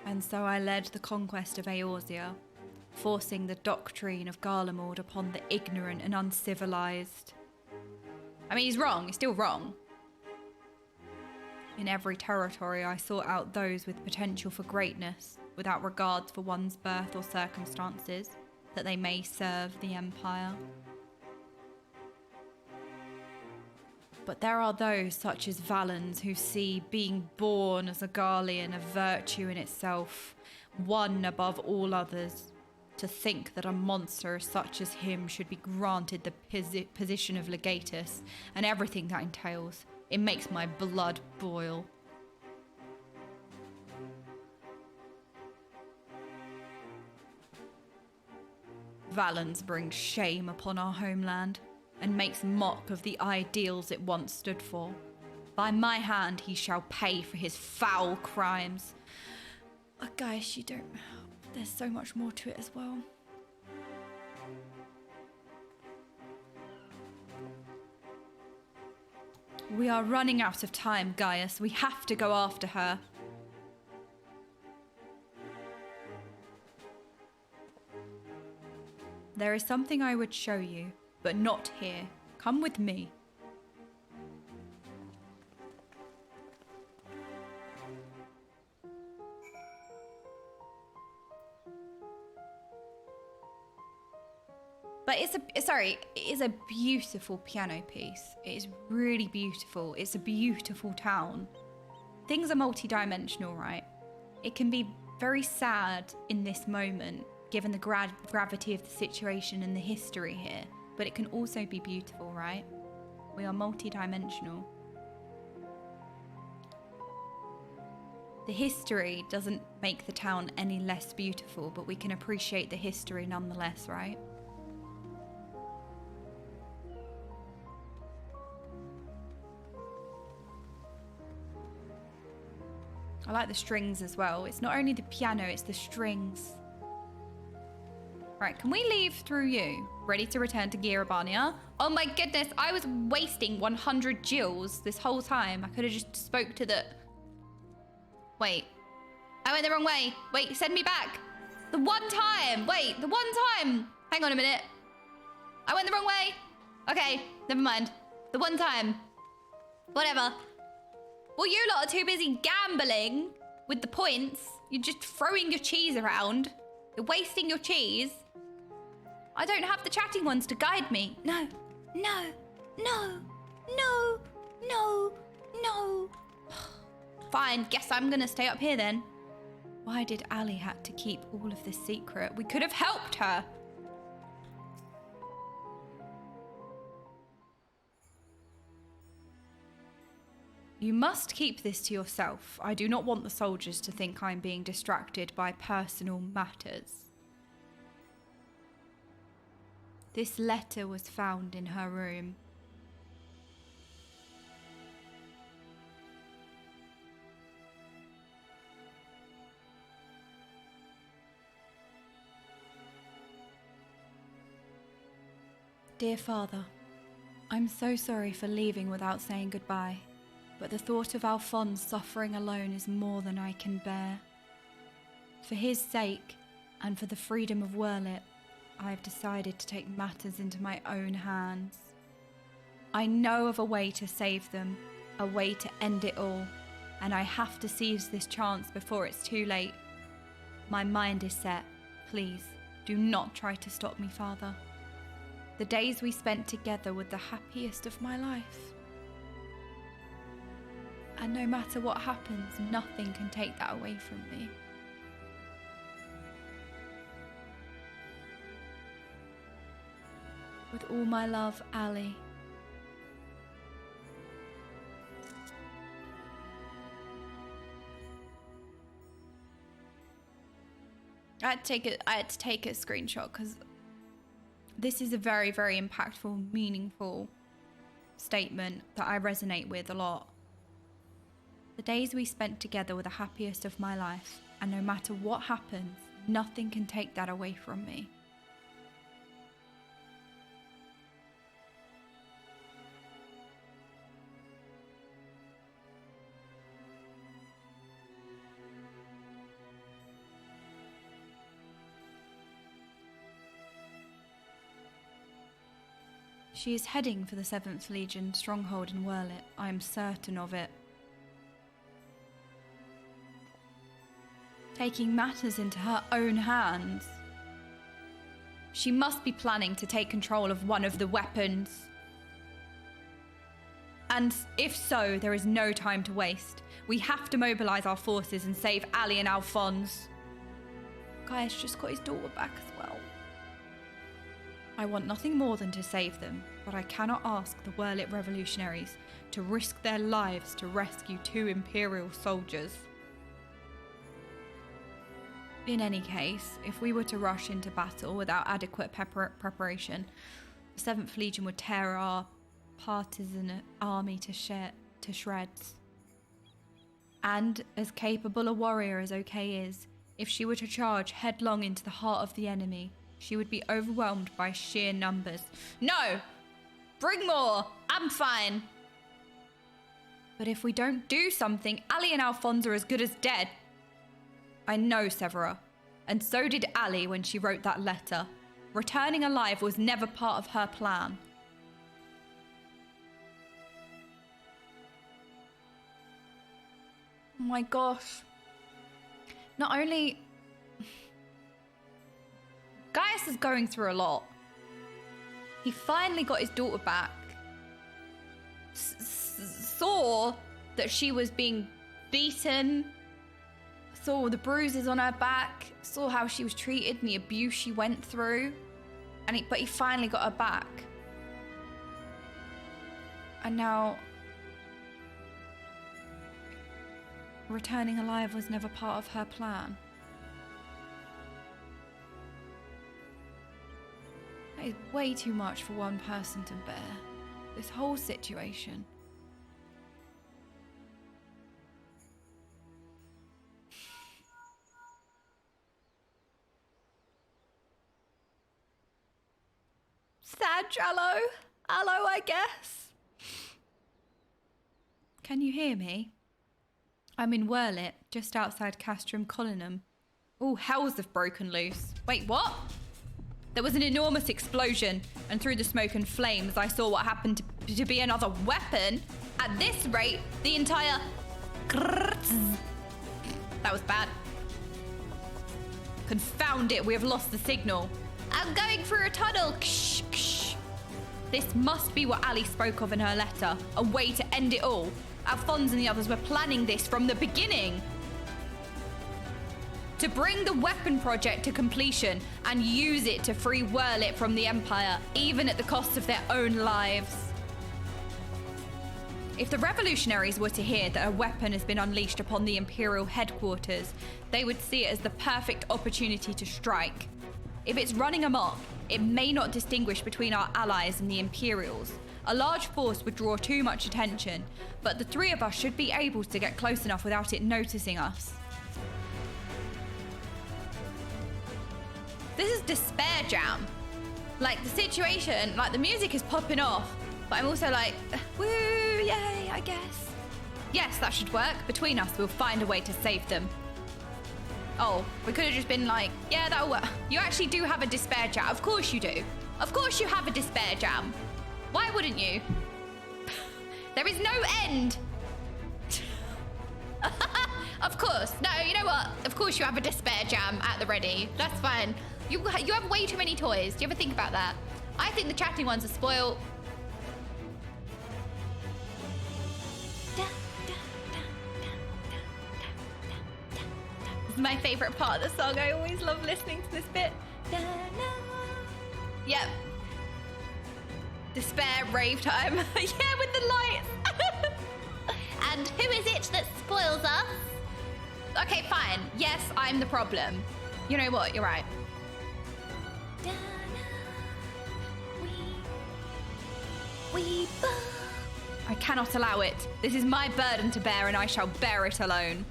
And so I led the conquest of Eorzea, forcing the doctrine of Garlemald upon the ignorant and uncivilized. I mean, he's wrong. He's still wrong. In every territory, I sought out those with potential for greatness, without regards for one's birth or circumstances, that they may serve the Empire. But there are those such as Valens who see being born as a Garlean a virtue in itself, one above all others. To think that a monster such as him should be granted the position of legatus and everything that entails, it makes my blood boil. Valens brings shame upon our homeland and makes mock of the ideals it once stood for. By my hand he shall pay for his foul crimes. Guys, you don't... There's so much more to it as well. We are running out of time, Gaius. We have to go after her. There is something I would show you, but not here. Come with me. But it is a beautiful piano piece. It is really beautiful. It's a beautiful town. Things are multi-dimensional, right? It can be very sad in this moment, given the gravity of the situation and the history here. But it can also be beautiful, right? We are multi-dimensional. The history doesn't make the town any less beautiful, but we can appreciate the history nonetheless, right? I like the strings as well. It's not only the piano, it's the strings. Right, can we leave through you? Ready to return to Girabania? Oh my goodness, I was wasting 100 Jills this whole time. I could have just spoke to the... Wait. I went the wrong way. Wait, send me back. The one time. Wait, the one time. Hang on a minute. I went the wrong way. Okay, never mind. The one time. Whatever. Well, you lot are too busy gambling with the points. You're just throwing your cheese around. You're wasting your cheese. I don't have the chatting ones to guide me. No, no, no, no, no, no. Fine, guess I'm gonna stay up here then. Why did Ali have to keep all of this secret? We could have helped her. You must keep this to yourself. I do not want the soldiers to think I'm being distracted by personal matters. This letter was found in her room. Dear Father, I'm so sorry for leaving without saying goodbye. But the thought of Alphonse suffering alone is more than I can bear. For his sake, and for the freedom of Werlyt, I have decided to take matters into my own hands. I know of a way to save them, a way to end it all, and I have to seize this chance before it's too late. My mind is set. Please, do not try to stop me, Father. The days we spent together were the happiest of my life. And no matter what happens, nothing can take that away from me. With all my love, Ali. I had to take a screenshot because this is a very, very impactful, meaningful statement that I resonate with a lot. The days we spent together were the happiest of my life, and no matter what happens, nothing can take that away from me. She is heading for the 7th Legion stronghold in Werlyt. I am certain of it. Taking matters into her own hands. She must be planning to take control of one of the weapons. And if so, there is no time to waste. We have to mobilize our forces and save Ali and Alphonse. Gaius just got his daughter back as well. I want nothing more than to save them, but I cannot ask the Werlyt revolutionaries to risk their lives to rescue 2 Imperial soldiers. In any case, if we were to rush into battle without adequate preparation, the 7th Legion would tear our partisan army to shreds. And as capable a warrior as OK is, If she were to charge headlong into the heart of the enemy, she would be overwhelmed by sheer numbers. No! Bring more! I'm fine. But if we don't do something, Ali and Alphonse are as good as dead. I know, Severa. And so did Ali when she wrote that letter. Returning alive was never part of her plan. Oh my gosh. Not only... Gaius is going through a lot. He finally got his daughter back. Saw that she was being beaten. Saw the bruises on her back. Saw how she was treated and the abuse she went through. But he finally got her back. And now... returning alive was never part of her plan. That is way too much for one person to bear. This whole situation. Sad Aloe, I guess. Can you hear me? I'm in Werlyt, just outside Castrum Collinum. Oh, hells have broken loose. Wait, what? There was an enormous explosion, and through the smoke and flames, I saw what happened to be another weapon. At this rate, the entire... That was bad. Confound it, we have lost the signal. I'm going through a tunnel. Ksh, ksh. This must be what Ali spoke of in her letter, a way to end it all. Alphonse and the others were planning this from the beginning. To bring the weapon project to completion and use it to free Werlyt from the Empire, even at the cost of their own lives. If the revolutionaries were to hear that a weapon has been unleashed upon the Imperial headquarters, they would see it as the perfect opportunity to strike. If it's running amok, it may not distinguish between our allies and the Imperials. A large force would draw too much attention, but the three of us should be able to get close enough without it noticing us. This is despair jam. Like, the situation, like, the music is popping off, but I'm also like, woo, yay, I guess. Yes, that should work. Between us, we'll find a way to save them. Oh, we could have just been like, yeah, that'll work. You actually do have a despair jam. Of course you do. Of course you have a despair jam. Why wouldn't you? There is no end. Of course. No, you know what? Of course you have a despair jam at the ready. That's fine. You have way too many toys. Do you ever think about that? I think the chatting ones are spoiled. This is my favorite part of the song. I always love listening to this bit. Yep. Despair rave time. Yeah, with the lights. And who is it that spoils us? Okay, fine. Yes, I'm the problem. You know what? You're right. I cannot allow it. This is my burden to bear, and I shall bear it alone.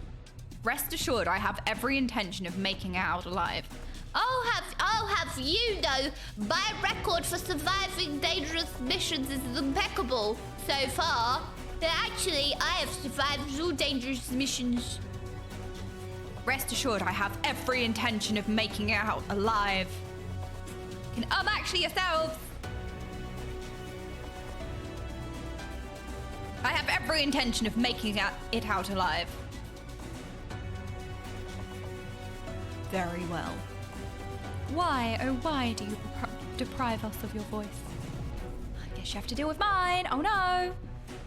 Rest assured, I have every intention of making it out alive. I'll have you know, my record for surviving dangerous missions is impeccable so far. Actually, I have survived all dangerous missions. Rest assured, I have every intention of making it out alive. You can actually yourselves. I have every intention of making it out alive. Very well. Why, oh why do you deprive us of your voice? I guess you have to deal with mine. Oh no.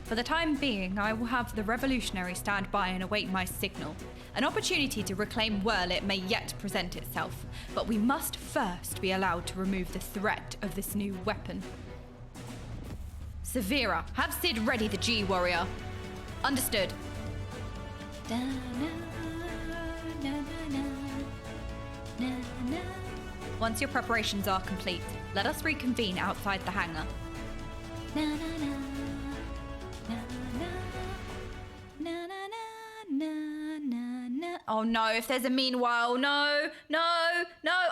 For the time being, I will have the revolutionaries stand by and await my signal. An opportunity to reclaim Werlyt may yet present itself, but we must first be allowed to remove the threat of this new weapon. Severa, have Sid ready the G-Warrior. Understood. Once your preparations are complete, let us reconvene outside the hangar. Oh no, if there's a meanwhile, no, I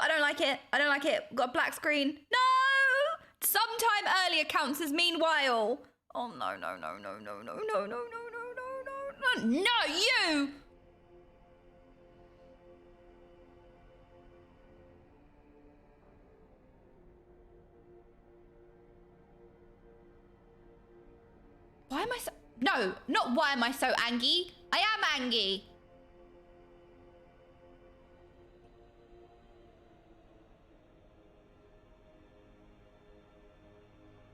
don't like it. I don't like it. Got a black screen. No! Sometime earlier counts as meanwhile. Oh no, you! Why am I so... No, not why am I so angry. I am angry.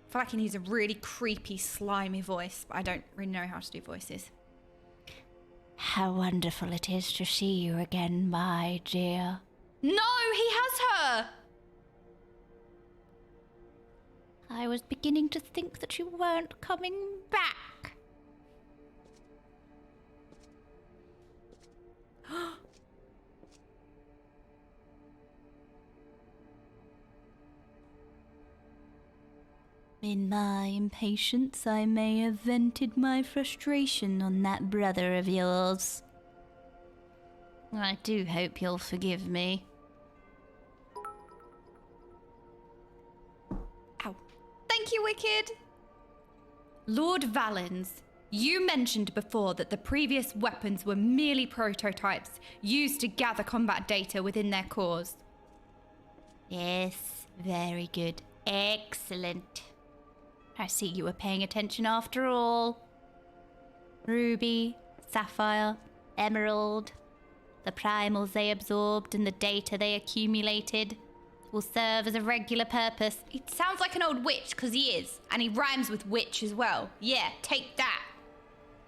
I feel like he needs a really creepy, slimy voice, but I don't really know how to do voices. How wonderful it is to see you again, my dear. No, he has her! I was beginning to think that you weren't coming back. In my impatience, I may have vented my frustration on that brother of yours. I do hope you'll forgive me. Ow. Thank you, Wicked. Lord Valens, you mentioned before that the previous weapons were merely prototypes used to gather combat data within their cores. Yes, very good. Excellent. I see you were paying attention after all. Ruby, Sapphire, Emerald, the primals they absorbed and the data they accumulated will serve as a regular purpose. It sounds like an old witch, because he is. And he rhymes with witch as well. Yeah, take that.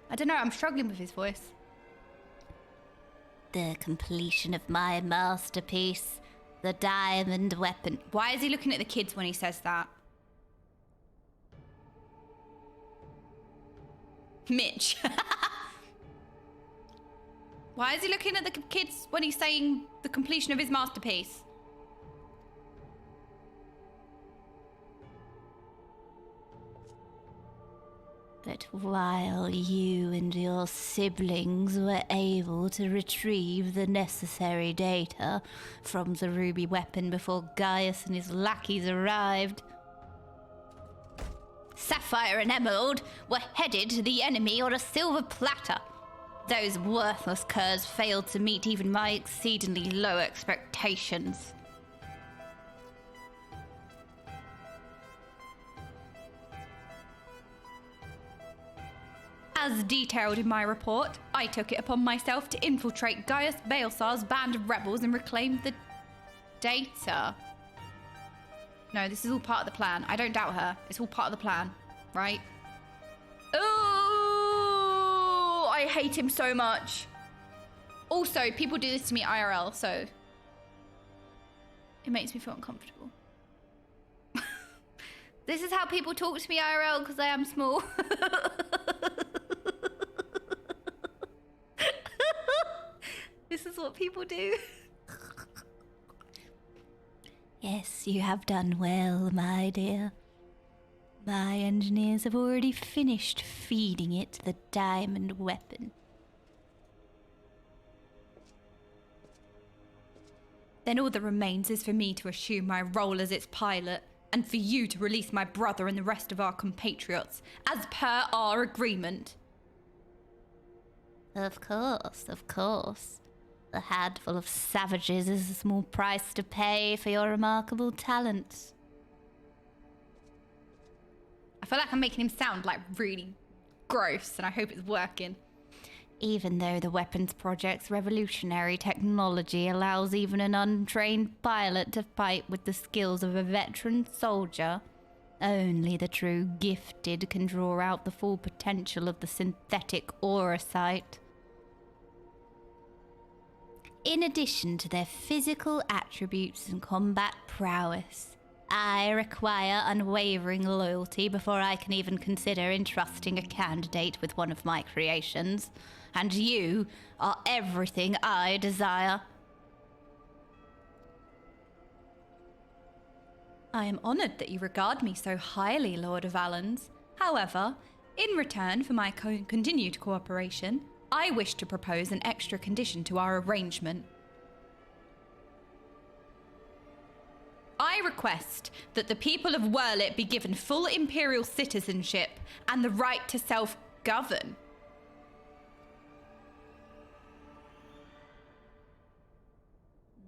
I don't know, I'm struggling with his voice. The completion of my masterpiece, the diamond weapon. Why is he looking at the kids when he says that? Mitch. Why is he looking at the kids when he's saying the completion of his masterpiece? That while you and your siblings were able to retrieve the necessary data from the ruby weapon before Gaius and his lackeys arrived, Sapphire and Emerald were headed to the enemy on a silver platter. Those worthless curs failed to meet even my exceedingly low expectations. As detailed in my report, I took it upon myself to infiltrate Gaius Baelsar's band of rebels and reclaim the data. No, this is all part of the plan. I don't doubt her. It's all part of the plan, right? Oh, I hate him so much. Also, people do this to me IRL, so it makes me feel uncomfortable. This is how people talk to me IRL because I am small. This is what people do. Yes, you have done well, my dear. My engineers have already finished feeding it the diamond weapon. Then all that remains is for me to assume my role as its pilot, and for you to release my brother and the rest of our compatriots, as per our agreement. Of course, of course. A handful of savages is a small price to pay for your remarkable talents. I feel like I'm making him sound like really gross, and I hope it's working. Even though the weapons project's revolutionary technology allows even an untrained pilot to fight with the skills of a veteran soldier, only the true gifted can draw out the full potential of the synthetic aura sight. In addition to their physical attributes and combat prowess, I require unwavering loyalty before I can even consider entrusting a candidate with one of my creations. And you are everything I desire. I am honoured that you regard me so highly, Lord of Valens. However, in return for my continued cooperation, I wish to propose an extra condition to our arrangement. I request that the people of Werlyt be given full imperial citizenship and the right to self-govern.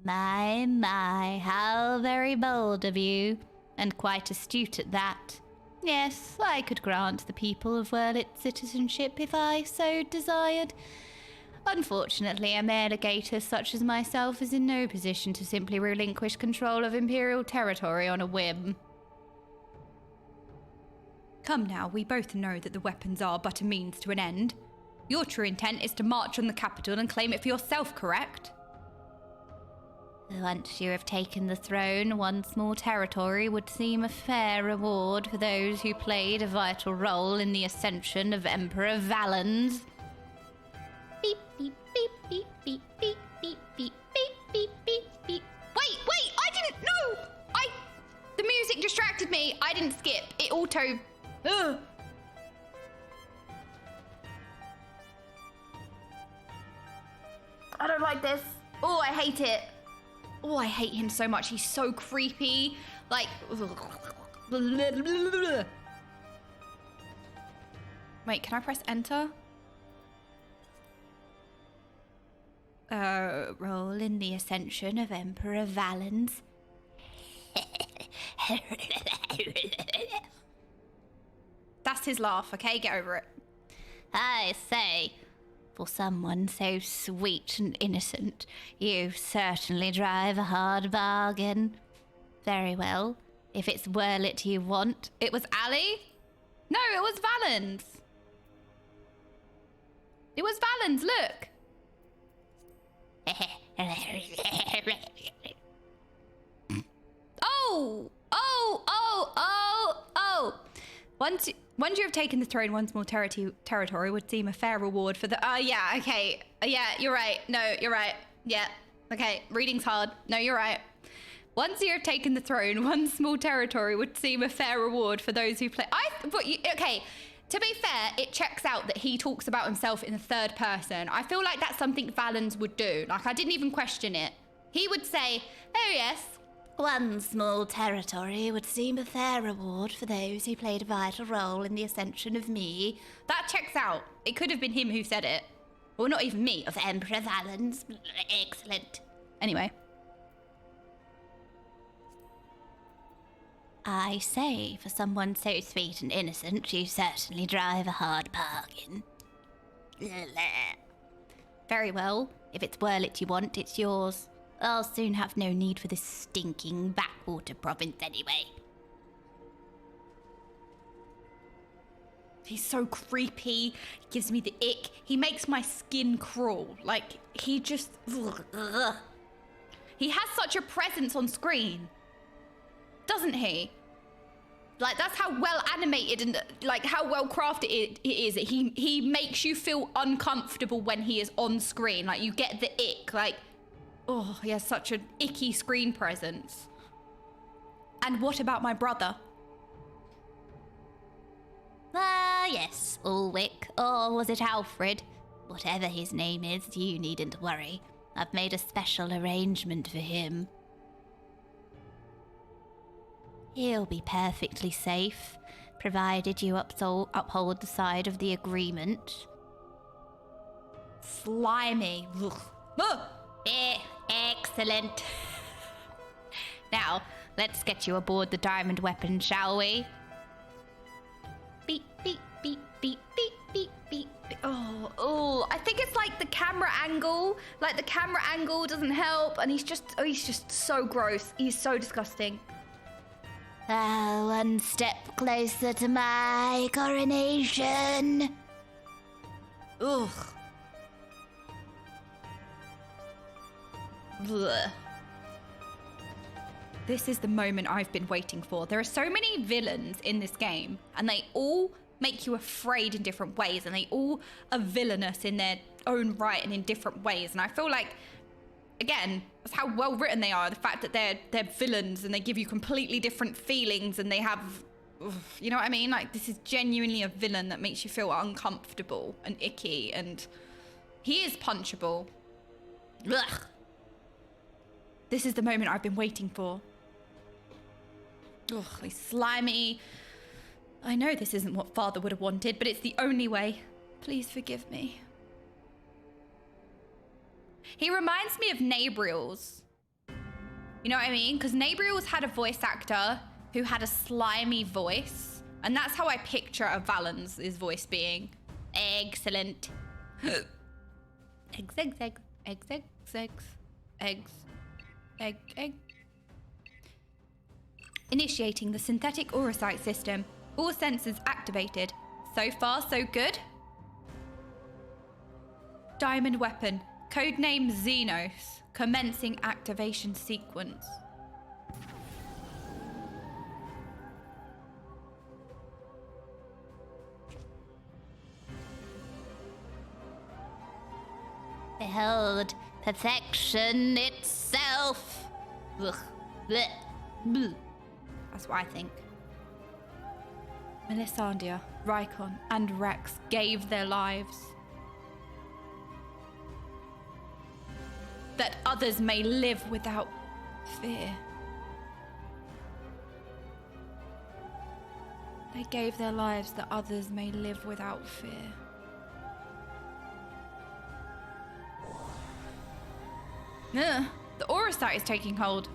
My, how very bold of you, and quite astute at that. Yes, I could grant the people of Werlyt citizenship if I so desired. Unfortunately, a mere legatus such as myself is in no position to simply relinquish control of imperial territory on a whim. Come now, we both know that the weapons are but a means to an end. Your true intent is to march on the capital and claim it for yourself, correct? Once you have taken the throne, one small territory would seem a fair reward for those who played a vital role in the ascension of Emperor Valens. Beep, beep, beep, beep, beep, beep, beep, beep, beep, beep, beep, beep. Wait, I didn't know! The music distracted me. I didn't skip. It auto... Ugh. I don't like this. Oh, I hate it. Oh, I hate him so much. He's so creepy. Like... Wait, can I press enter? Role in the ascension of Emperor Valens. That's his laugh, okay? Get over it. I say, for someone so sweet and innocent, you certainly drive a hard bargain. Very well. If it's Werlyt you want. It was Ali? No, it was Valens. It was Valens, look. Once you have taken the throne, one small territory would seem a fair reward for the... yeah, okay. Yeah, you're right. No, you're right. Yeah, okay. Reading's hard. No, you're right. Once you have taken the throne, one small territory would seem a fair reward for those who play... Okay, to be fair, it checks out that he talks about himself in the third person. I feel like that's something Valens would do. Like, I didn't even question it. He would say, oh yes, one small territory would seem a fair reward for those who played a vital role in the ascension of me. That checks out. It could have been him who said it. Or not even me. Of Emperor Valens. Excellent. Anyway. I say, for someone so sweet and innocent, you certainly drive a hard bargain. Very well. If it's Werlyt you want, it's yours. I'll soon have no need for this stinking backwater province anyway. He's so creepy. He gives me the ick. He makes my skin crawl. Like, he just... Ugh. He has such a presence on screen. Doesn't he? Like, that's how well animated and, like, how well crafted it is. He makes you feel uncomfortable when he is on screen. Like, you get the ick. Like... Oh, he has such an icky screen presence. And what about my brother? Yes, Ulwick, or was it Alfred? Whatever his name is, you needn't worry. I've made a special arrangement for him. He'll be perfectly safe, provided you uphold the side of the agreement. Slimy. Ugh. Ugh. Excellent. Now, let's get you aboard the diamond weapon, shall we? Beep, beep, beep, beep, beep, beep, beep. Oh, I think it's like the camera angle. Like, the camera angle doesn't help, and he's just so gross. He's so disgusting. One step closer to my coronation. Ugh. Blech. This is the moment I've been waiting for. There are so many villains in this game, and they all make you afraid in different ways, and they all are villainous in their own right and in different ways. And I feel like, again, that's how well written they are. The fact that they're villains and they give you completely different feelings, and they have, you know what I mean? Like, this is genuinely a villain that makes you feel uncomfortable and icky and He is punchable. Ugh. This is the moment I've been waiting for. Ugh, he's slimy. I know this isn't what Father would have wanted, but it's the only way. Please forgive me. He reminds me of Nabriels. You know what I mean? Because Nabriels had a voice actor who had a slimy voice. And that's how I picture a Valen's voice being. Excellent. Eggs, eggs, eggs, eggs, eggs, eggs, eggs, egg, egg. Initiating the synthetic aurosite system. All sensors activated. So far, so good. Diamond weapon. Codename Xenos. Commencing activation sequence. Behold, perfection itself. Ugh. Blech. Bleh. That's what I think. Melisandre, Rykon, and Rex gave their lives. That others may live without fear. They gave their lives that others may live without fear. Ugh, the aurosite is taking hold.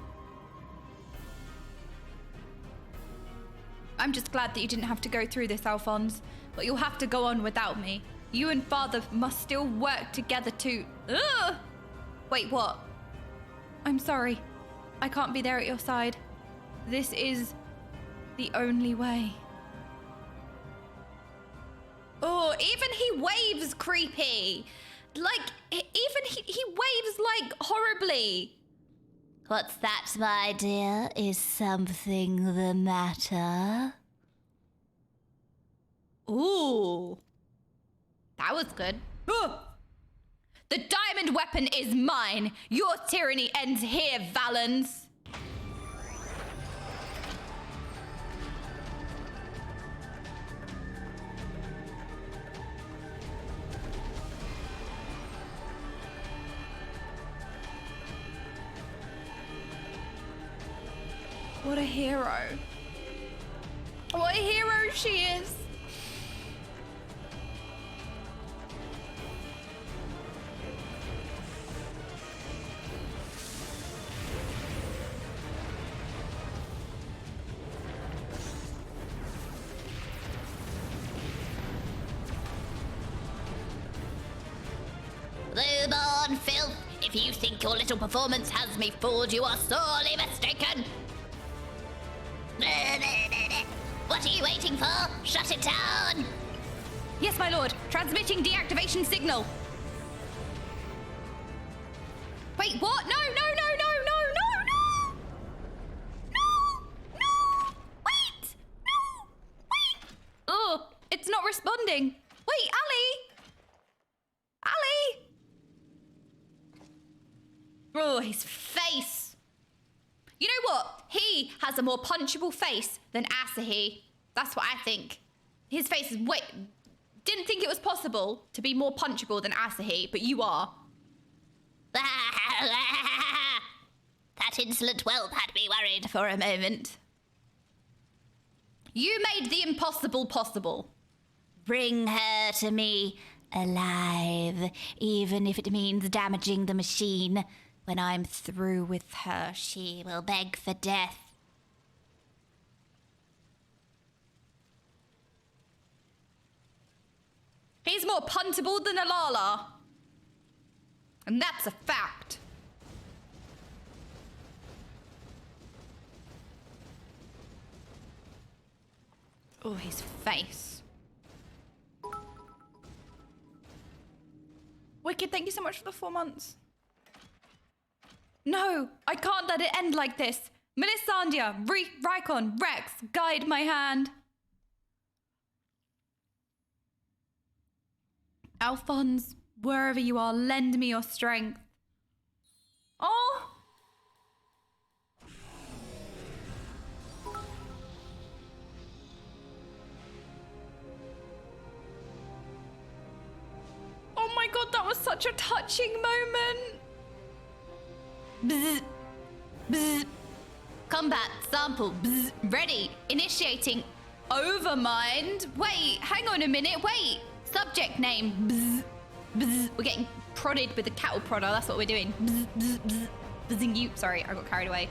I'm just glad that you didn't have to go through this, Alphonse. But you'll have to go on without me. You and Father must still work together to... Ugh! Wait, what? I'm sorry. I can't be there at your side. This is the only way. Oh, even he waves creepy. Like, even he waves, like, horribly. What's that, my dear? Is something the matter? Ooh. That was good. Ugh. The diamond weapon is mine. Your tyranny ends here, Valens. What a hero. What a hero she is. Lowborn filth! If you think your little performance has me fooled, you are sorely mistaken! What are you waiting for? Shut it down! Yes, my lord. Transmitting deactivation signal. Wait, what? No, no, no, no, no, no, no! No! No! Wait! No! Wait! Oh, it's not responding. Wait, Ali! Ali! Oh, his face. You know what? He has a more punchable face than Asahi. That's what I think. His face is didn't think it was possible to be more punchable than Asahi, but you are. That insolent whelp had me worried for a moment. You made the impossible possible. Bring her to me alive, even if it means damaging the machine. When I'm through with her, she will beg for death. He's more puntable than Alala. And that's a fact. Oh, his face. Wicked, thank you so much for the 4 months. No, I can't let it end like this. Melisandre, Rykon, Rex, guide my hand. Alphonse, wherever you are, lend me your strength. Oh! Oh my god, god, that was such a touching moment. Bzz. Bzz. Combat sample. Bzz. Ready. Initiating. Overmind. Wait, hang on a minute. Wait. Subject name. Bzz. Bzz. We're getting prodded with a cattle prodder. That's what we're doing. Bzz. Bzz. Bzz. Buzzing you. Sorry, I got carried away.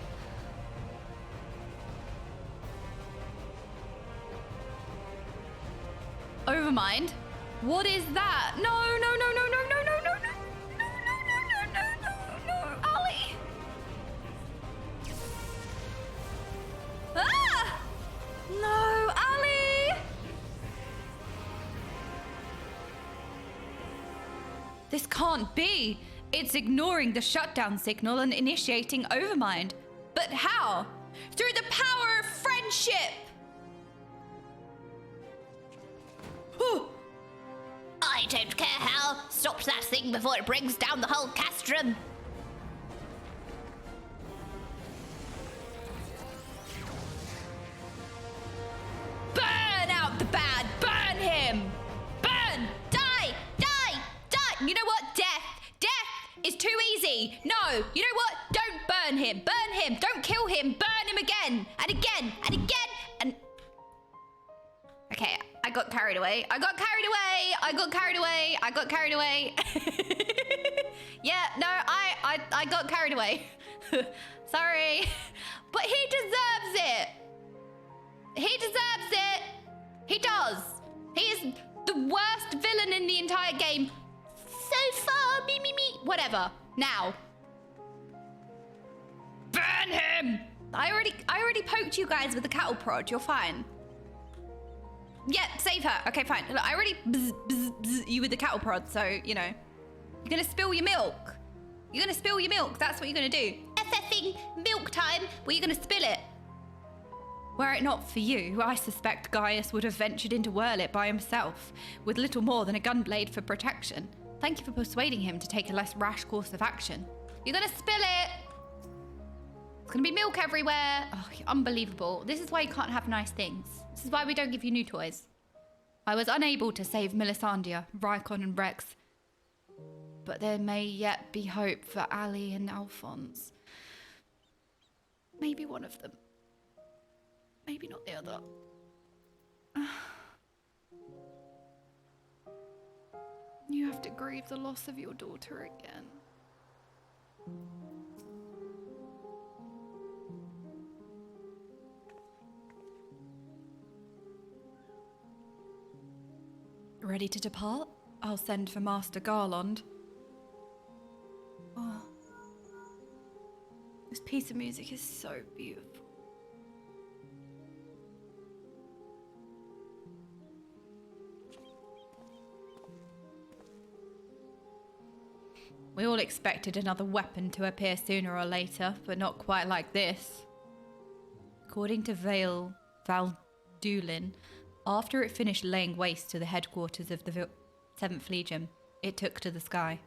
Overmind. What is that? No, no, no, no, no, no, no, no, no, no, no, no, no, no, no, Ali. Ah! No, Ali. This can't be. It's ignoring the shutdown signal and initiating Overmind. But how? Through the power of friendship. I don't care how. Stop that thing before it brings down the whole castrum. Burn out the bad. Burn him. Burn. Die! Die! Die! You know what? Death is too easy. No, you know what? Don't burn him. Burn him. Don't kill him. Burn him again and again and again and... Okay, I got carried away. I got carried away. Yeah, no, I got carried away. Sorry. But he deserves it. He deserves it. He does. He is the worst villain in the entire game. So far, me. Whatever. Now. Burn him! I already poked you guys with the cattle prod. You're fine. Yeah, save her. Okay, fine. Look, I already bzz you with the cattle prod, so, you know. You're gonna spill your milk. You're gonna spill your milk. That's what you're gonna do. FFing milk time. Well, you're gonna spill it. Were it not for you, I suspect Gaius would have ventured into Werlyt by himself, with little more than a gunblade for protection. Thank you for persuading him to take a less rash course of action. You're gonna spill it. It's gonna be milk everywhere. Oh, unbelievable. This is why you can't have nice things. This is why we don't give you new toys. I was unable to save Melisandre, Rykon and Rex. But there may yet be hope for Ali and Alphonse. Maybe one of them. Maybe not the other. You have to grieve the loss of your daughter again. Ready to depart? I'll send for Master Garland. Oh. This piece of music is so beautiful. We all expected another weapon to appear sooner or later, but not quite like this. According to Valdulin, after it finished laying waste to the headquarters of the 7th Legion, it took to the sky.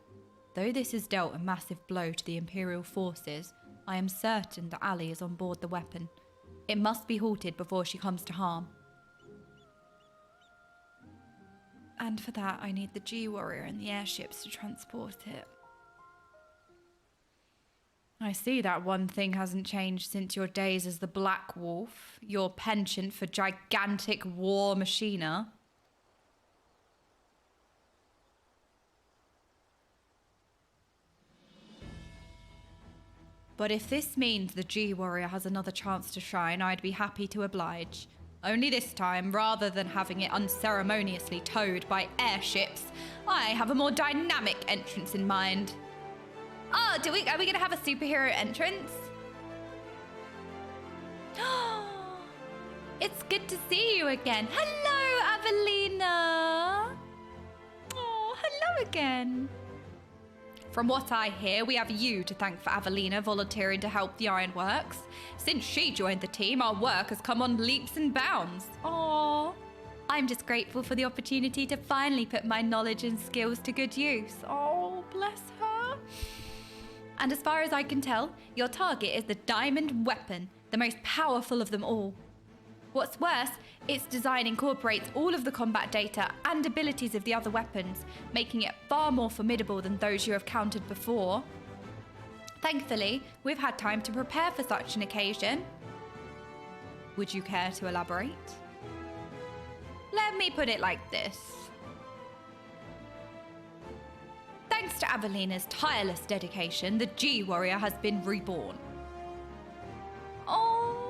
Though this has dealt a massive blow to the Imperial forces, I am certain that Ali is on board the weapon. It must be halted before she comes to harm. And for that, I need the G-Warrior and the airships to transport it. I see that one thing hasn't changed since your days as the Black Wolf, your penchant for gigantic war machina. But if this means the G-Warrior has another chance to shine, I'd be happy to oblige. Only this time, rather than having it unceremoniously towed by airships, I have a more dynamic entrance in mind. Oh, are we going to have a superhero entrance? It's good to see you again. Hello, Avelina. Oh, hello again. From what I hear, we have you to thank for Avelina volunteering to help the Ironworks. Since she joined the team, our work has come on leaps and bounds. Aww. I'm just grateful for the opportunity to finally put my knowledge and skills to good use. Oh, bless her. And as far as I can tell, your target is the diamond weapon, the most powerful of them all. What's worse, its design incorporates all of the combat data and abilities of the other weapons, making it far more formidable than those you have countered before. Thankfully, we've had time to prepare for such an occasion. Would you care to elaborate? Let me put it like this. Thanks to Avelina's tireless dedication, the G-Warrior has been reborn. Oh,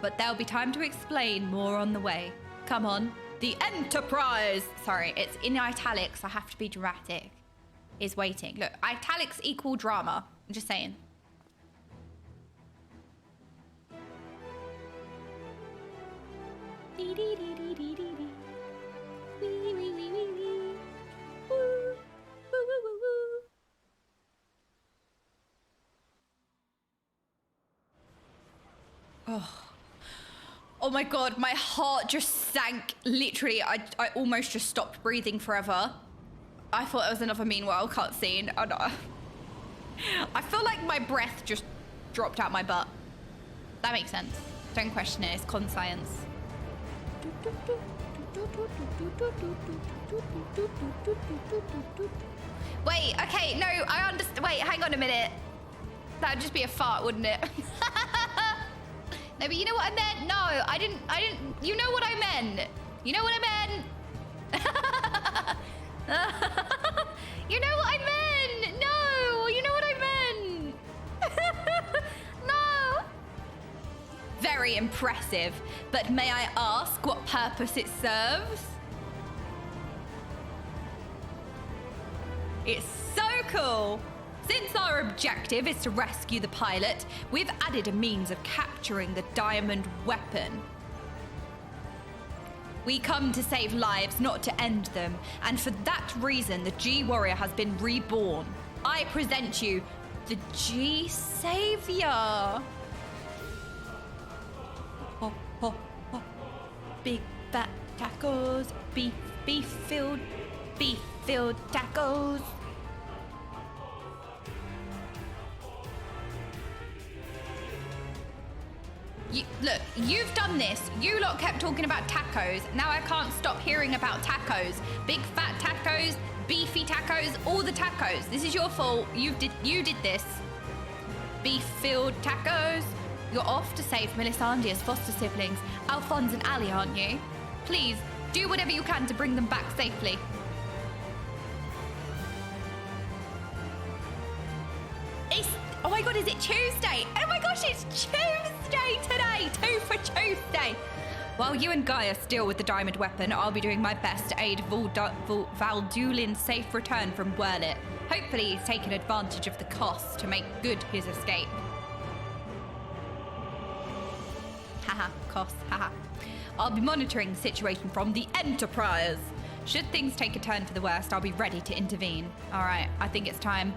but there'll be time to explain more on the way. Come on, the Enterprise! Sorry, it's in italics, I have to be dramatic. Is waiting. Look, italics equal drama. I'm just saying. Oh my god, my heart just sank. Literally, I almost just stopped breathing forever. I thought it was another Meanwhile cutscene. Oh no. I feel like my breath just dropped out my butt. That makes sense. Don't question it, it's con science. Wait, okay, no, I understand. Wait, hang on a minute. That'd just be a fart, wouldn't it? No, but you know what I meant? No, I didn't, you know what I meant. You know what I meant? You know what I meant? No, you know what I meant? No. Very impressive, but may I ask what purpose it serves? It's so cool. Since our objective is to rescue the pilot, we've added a means of capturing the diamond weapon. We come to save lives, not to end them, and for that reason, the G-Warrior has been reborn. I present you the G-Savior. Oh, oh, oh. Big fat tacos, beef-filled tacos. Look, you've done this. You lot kept talking about tacos. Now I can't stop hearing about tacos. Big fat tacos, beefy tacos, all the tacos. This is your fault. You did this. Beef-filled tacos. You're off to save Melisandre's foster siblings, Alphonse and Ali, aren't you? Please, do whatever you can to bring them back safely. Oh my god, is it Tuesday? Oh my gosh, it's Tuesday today! 2 for Tuesday! While you and Gaius deal with the diamond weapon, I'll be doing my best to aid Valdulin's safe return from Werlyt. Hopefully he's taken advantage of the cost to make good his escape. Haha, cost, haha. I'll be monitoring the situation from the Enterprise. Should things take a turn for the worst, I'll be ready to intervene. Alright, I think it's time.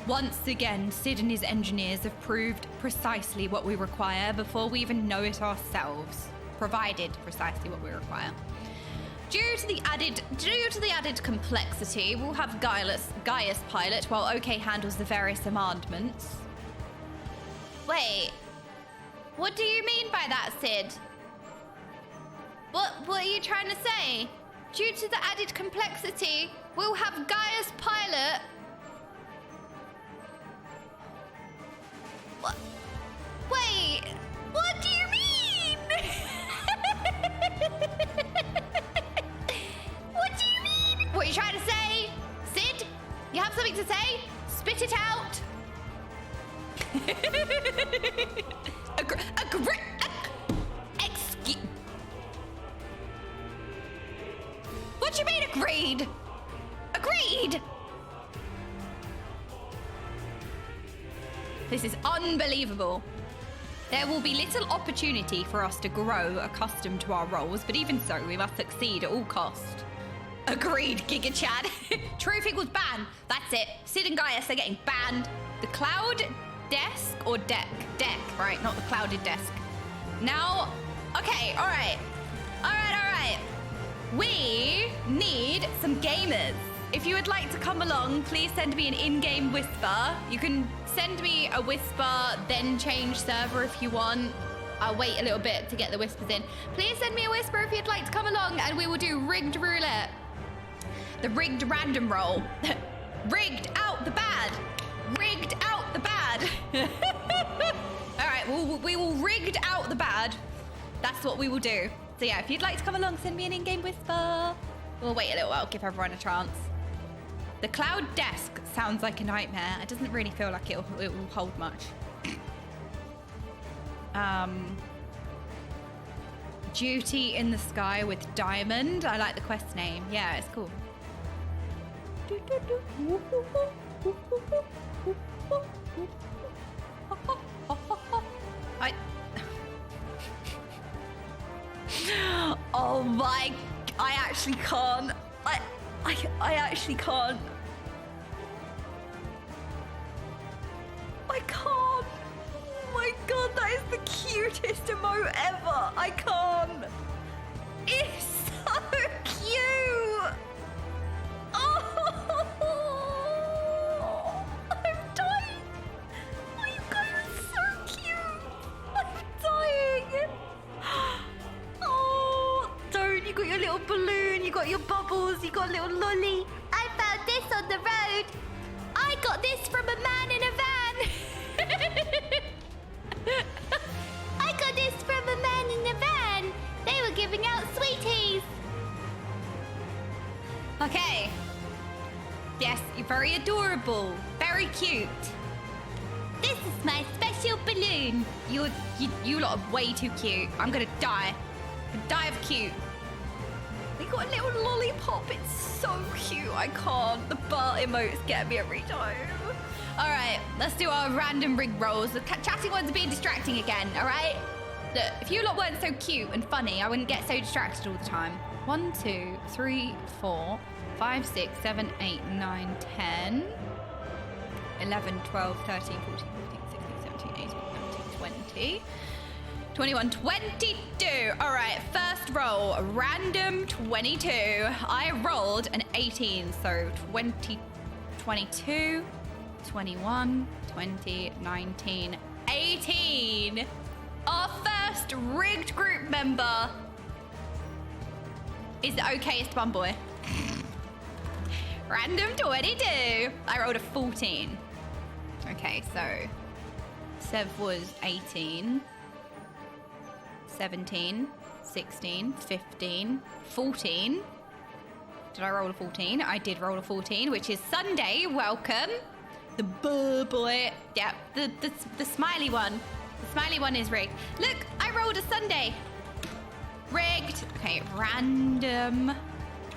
Once again, Sid and his engineers have proved precisely what we require before we even know it ourselves. Provided precisely what we require. Due to the added complexity, we'll have Gaius pilot while OK handles the various amendments. Wait, what do you mean by that, Sid? What are you trying to say? Due to the added complexity, we'll have Gaius pilot. What? Wait, what do you mean? What do you mean? What are you trying to say? Sid, you have something to say? Spit it out. Excuse. What do you mean agreed? Agreed? This is unbelievable. There will be little opportunity for us to grow accustomed to our roles, but even so, we must succeed at all cost. Agreed, Giga Chad. Truth equals ban. That's it. Sid and Gaius are getting banned. The cloud desk or deck? Deck, right? Not the clouded desk. Now, okay, all right. We need some gamers. If you would like to come along, please send me an in-game whisper. You can send me a whisper, then change server if you want. I'll wait a little bit to get the whispers in. Please send me a whisper if you'd like to come along, and we will do rigged roulette. The rigged random roll. Rigged out the bad. Rigged out the bad. All right, we will rigged out the bad. That's what we will do. So yeah, if you'd like to come along, send me an in-game whisper. We'll wait a little while, give everyone a chance. The cloud desk sounds like a nightmare. It doesn't really feel like it will hold much. Duty in the sky with diamond. I like the quest name. Yeah, it's cool. Oh my, I actually can't. I actually can't. I can't. Oh my god, that is the cutest emote ever. I can't. It's so cute. Oh, I'm dying. Oh, you guys are so cute. I'm dying. Oh, don't. You got your little balloon. You got your bubbles. You got a little lolly. I found this on the road. I got this from a man in a van. I got this from a man in a van. They were giving out sweeties. Okay. Yes, you're very adorable. Very cute. This is my special balloon. You lot are way too cute. I'm gonna die. Die of cute. They got a little lollipop. It's so cute. I can't. The bar emotes get me every time. All right, let's do our random rig rolls. The chatting ones are being distracting again, all right? Look, if you lot weren't so cute and funny, I wouldn't get so distracted all the time. 1, 2, 3, 4, 5, 6, 7, 8, 9, 10, 11, 12, 13, 14, 15, 16, 17, 18, 19, 20, 21, 22. All right, first roll, random 22. I rolled an 18, so 20, 22, 21, 20, 19, 18. Our first rigged group member is the okayest bum boy. Random 22. I rolled a 14. Okay, so Sev was 18, 17, 16, 15, 14. Did I roll a 14? I did roll a 14, which is Sunday. Welcome. The buh boy. Yep, the smiley one. The smiley one is rigged. Look, I rolled a Sunday. Rigged. Okay, random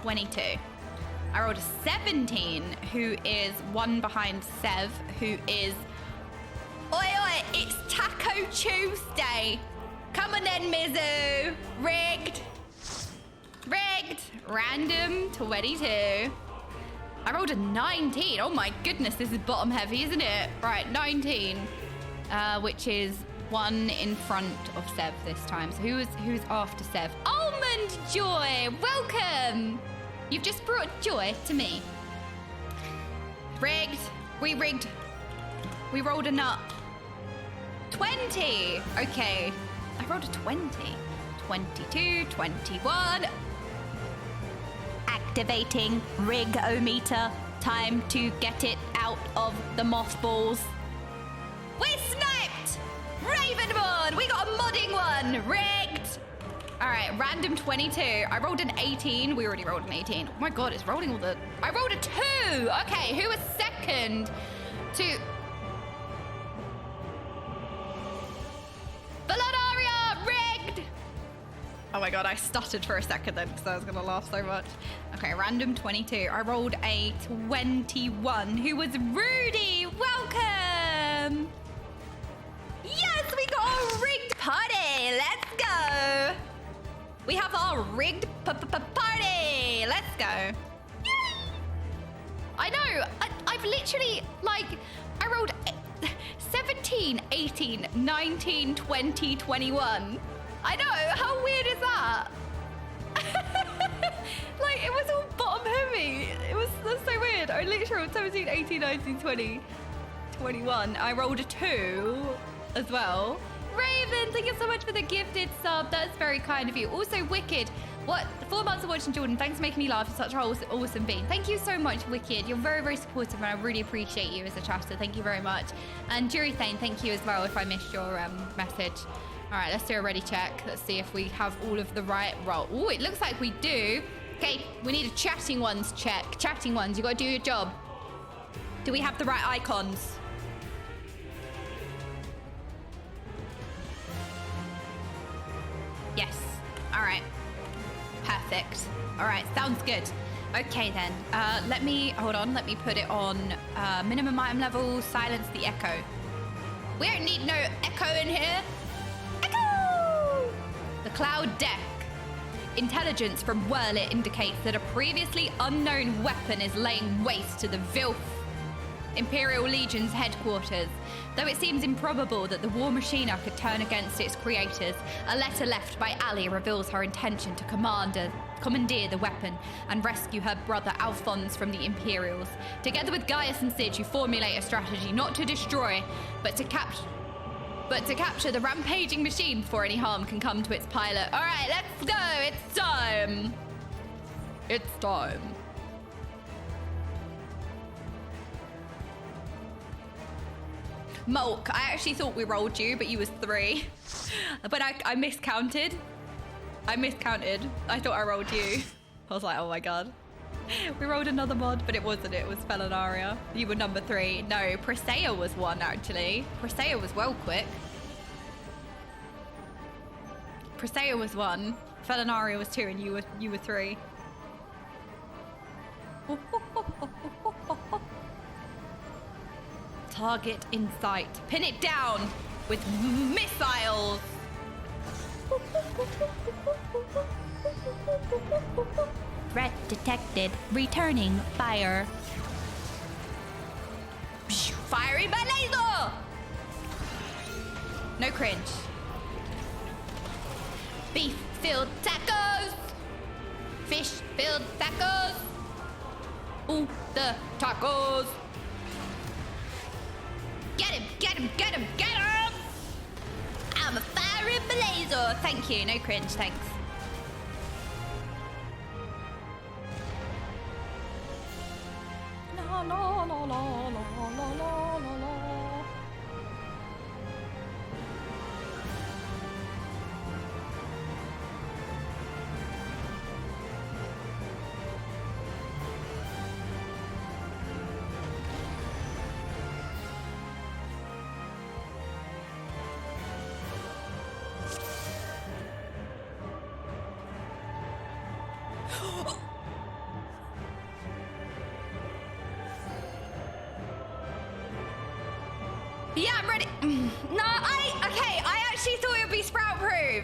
22. I rolled a 17, who is one behind Sev, who is... Oi, oi, it's Taco Tuesday. Come on then, Mizu. Rigged. Rigged. Random 22. I rolled a 19. Oh my goodness, this is bottom heavy, isn't it? Right, 19, which is one in front of Sev this time. So who's after Sev? Almond Joy, welcome. You've just brought joy to me. Rigged. We rigged. We rolled a nut. 20. Okay. I rolled a 20. 22, 21. Activating rig-o-meter. Time to get it out of the mothballs. We sniped! Ravenborn! We got a modding one! Rigged! Alright, random 22. I rolled an 18. We already rolled an 18. Oh my god, it's rolling all the... I rolled a 2! Okay, who was second to... Valadaria! Rigged! Oh my god, I stuttered for a second then because I was going to laugh so much. Okay, random 22. I rolled a 21. Who was Rudy? Welcome! Yes, we got a rigged party! Let's go! We have our rigged party! Let's go! Yay! I know! I've literally, like, I rolled 17, 18, 19, 20, 21. I know! How weird is that? Like, it was all bottom heavy. That's so weird. I literally rolled 17, 18, 19, 20, 21. I rolled a 2 as well. Raven, thank you so much for the gifted sub. That's very kind of you. Also, Wicked. What? 4 months of watching Jordan. Thanks for making me laugh. You're such an awesome being. Thank you so much, Wicked. You're very, very supportive, and I really appreciate you as a chatter. Thank you very much. And Jury Thane, thank you as well if I missed your message. All right, let's do a ready check. Let's see if we have all of the right role. Oh, it looks like we do. Okay, we need a chatting ones check. Chatting ones, you got to do your job. Do we have the right icons? Yes. All right. Perfect. All right, sounds good. Okay then, let me put it on minimum item level, silence the echo. We don't need no echo in here. Echo! The cloud deck. Intelligence from Werlyt indicates that a previously unknown weapon is laying waste to the Vilf Imperial Legion's headquarters. Though it seems improbable that the War Machina could turn against its creators, a letter left by Ali reveals her intention to commandeer the weapon and rescue her brother Alphonse from the Imperials. Together with Gaius and Sid, you formulate a strategy not to destroy, but to capture the rampaging machine before any harm can come to its pilot. All right, let's go. It's time. It's time. Mhach, I actually thought we rolled you, but you was 3. But I miscounted. I thought I rolled you. I was like, oh my god. We rolled another mod, but it wasn't. It was Felinaria. You were number 3. No, Presea was 1, actually. Presea was well quick. Presea was 1. Felinaria was 2, and you were 3. Target in sight. Pin it down with missiles. Threat detected. Returning fire. Firing by laser. No cringe. Beef-filled tacos. Fish-filled tacos. Ooh, the tacos. Get him, get him, get him, get him! I'm a firing blazer. Thank you, no cringe, thanks. La la la la la la la la. Yeah, I'm ready. No, I actually thought it would be sprout proof.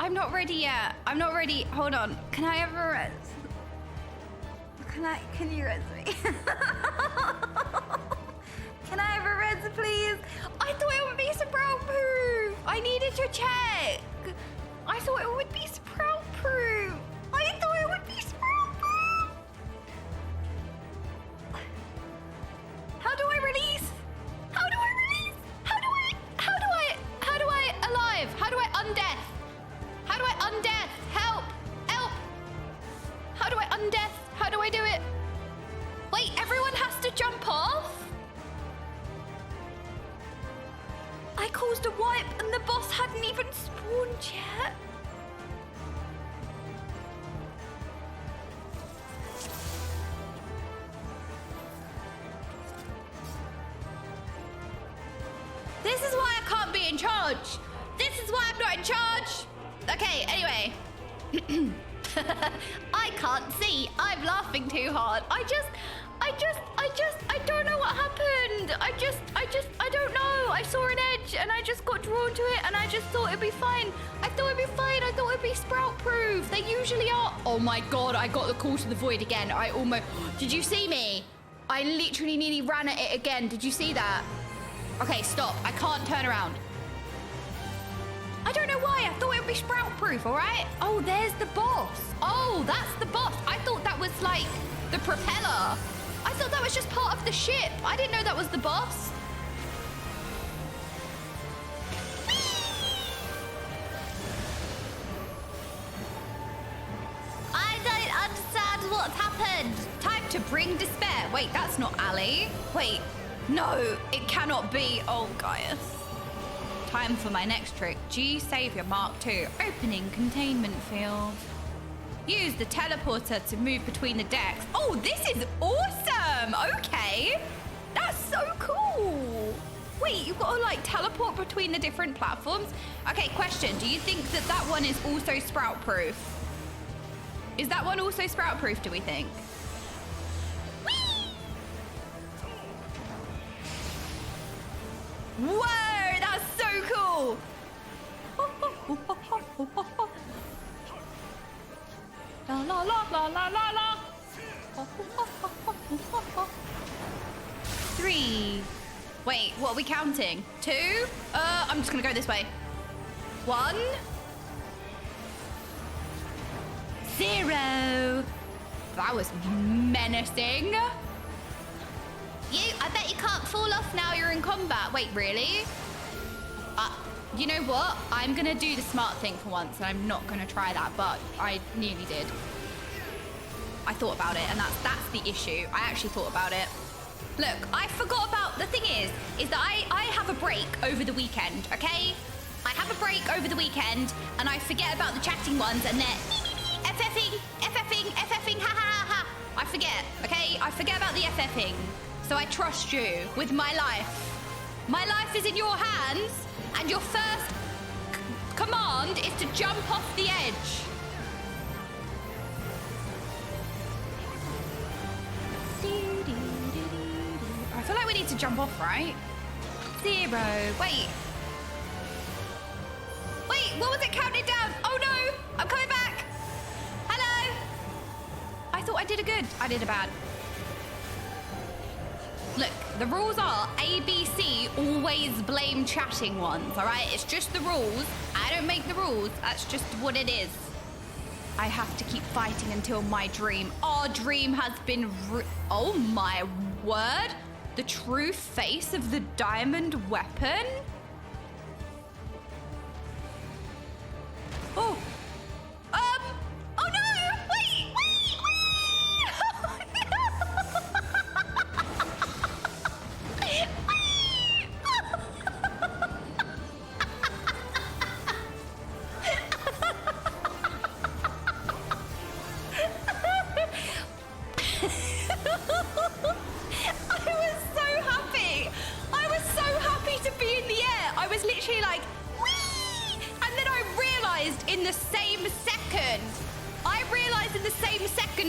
I'm not ready yet. I'm not ready. Hold on. Can I have a res? Can you res me? Can I have a res, please? I thought it would be sprout proof. I needed to check. I thought it would be sprout proof. I thought it would be sprout proof. How do I release? How do I release? How do I alive? How do I undeath? How do I undeath? Help! Help! How do I undeath? How do I do it? Wait, everyone has to jump off? I caused a wipe and the boss hadn't even spawned yet. This is why I can't be in charge. This is why I'm not in charge. Okay, anyway. I can't see. I'm laughing too hard. I don't know what happened. I don't know. I saw an edge and I just got drawn to it and I just thought it'd be fine. I thought it'd be sprout proof. They usually are. Oh my God, I got the call to the void again. I almost, did you see me? I literally nearly ran at it again. Did you see that? Okay, stop. I can't turn around. I don't know why. I thought it would be sprout proof, all right? Oh, there's the boss. Oh, that's the boss. I thought that was like the propeller. I thought that was just part of the ship. I didn't know that was the boss. Whee! What's happened? Time to bring despair. Wait, that's not Ali. Wait, no, it cannot be. Oh, Gaius. Time for my next trick. G Savior Mark II. Opening containment field. Use the teleporter to move between the decks. Oh, this is awesome. Okay. That's so cool. Wait, you've got to like teleport between the different platforms? Okay, question. Do you think that that one is also sprout proof? Is that one also sprout proof, do we think? Whee! Whoa, that's so cool. La la la la la la la. 3. Wait, what are we counting? 2? I'm just gonna go this way. 1. 0. That was menacing. I bet you can't fall off now you're in combat. Wait, really? You know what? I'm gonna do the smart thing for once, and I'm not gonna try that, but I nearly did. I thought about it, and that's the issue. I actually thought about it. Look, I forgot about, the thing is that I have a break over the weekend, okay? I have a break over the weekend, and I forget about the chatting ones, and they're FFing, ha ha ha. I forget, okay? I forget about the FFing. So I trust you with my life. My life is in your hands, and your first command is to jump off the edge. I feel like we need to jump off, right? 0. Wait, what was it counted down? Oh no, I'm coming back. Hello. I thought I did a good. I did a bad. Look, the rules are ABC, always blame chatting ones, all right? It's just the rules. I don't make the rules. That's just what it is. I have to keep fighting until my dream. Our dream has been... Oh my word. The true face of the diamond weapon? Oh. Oh no! Wait! Oh, I was so happy to be in the air. I was literally like, whee! And then I realized in the same second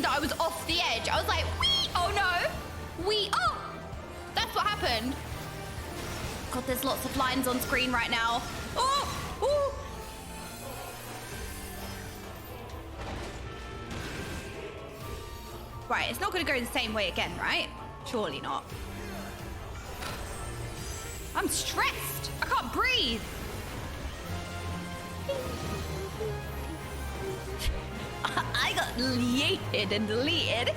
that I was off the edge. I was like, whee! Oh no! Oh! That's what happened. God, there's lots of lines on screen right now. Oh! Ooh! Right, it's not going to go the same way again, right? Surely not. I'm stressed. I can't breathe. I got yeeted and deleted.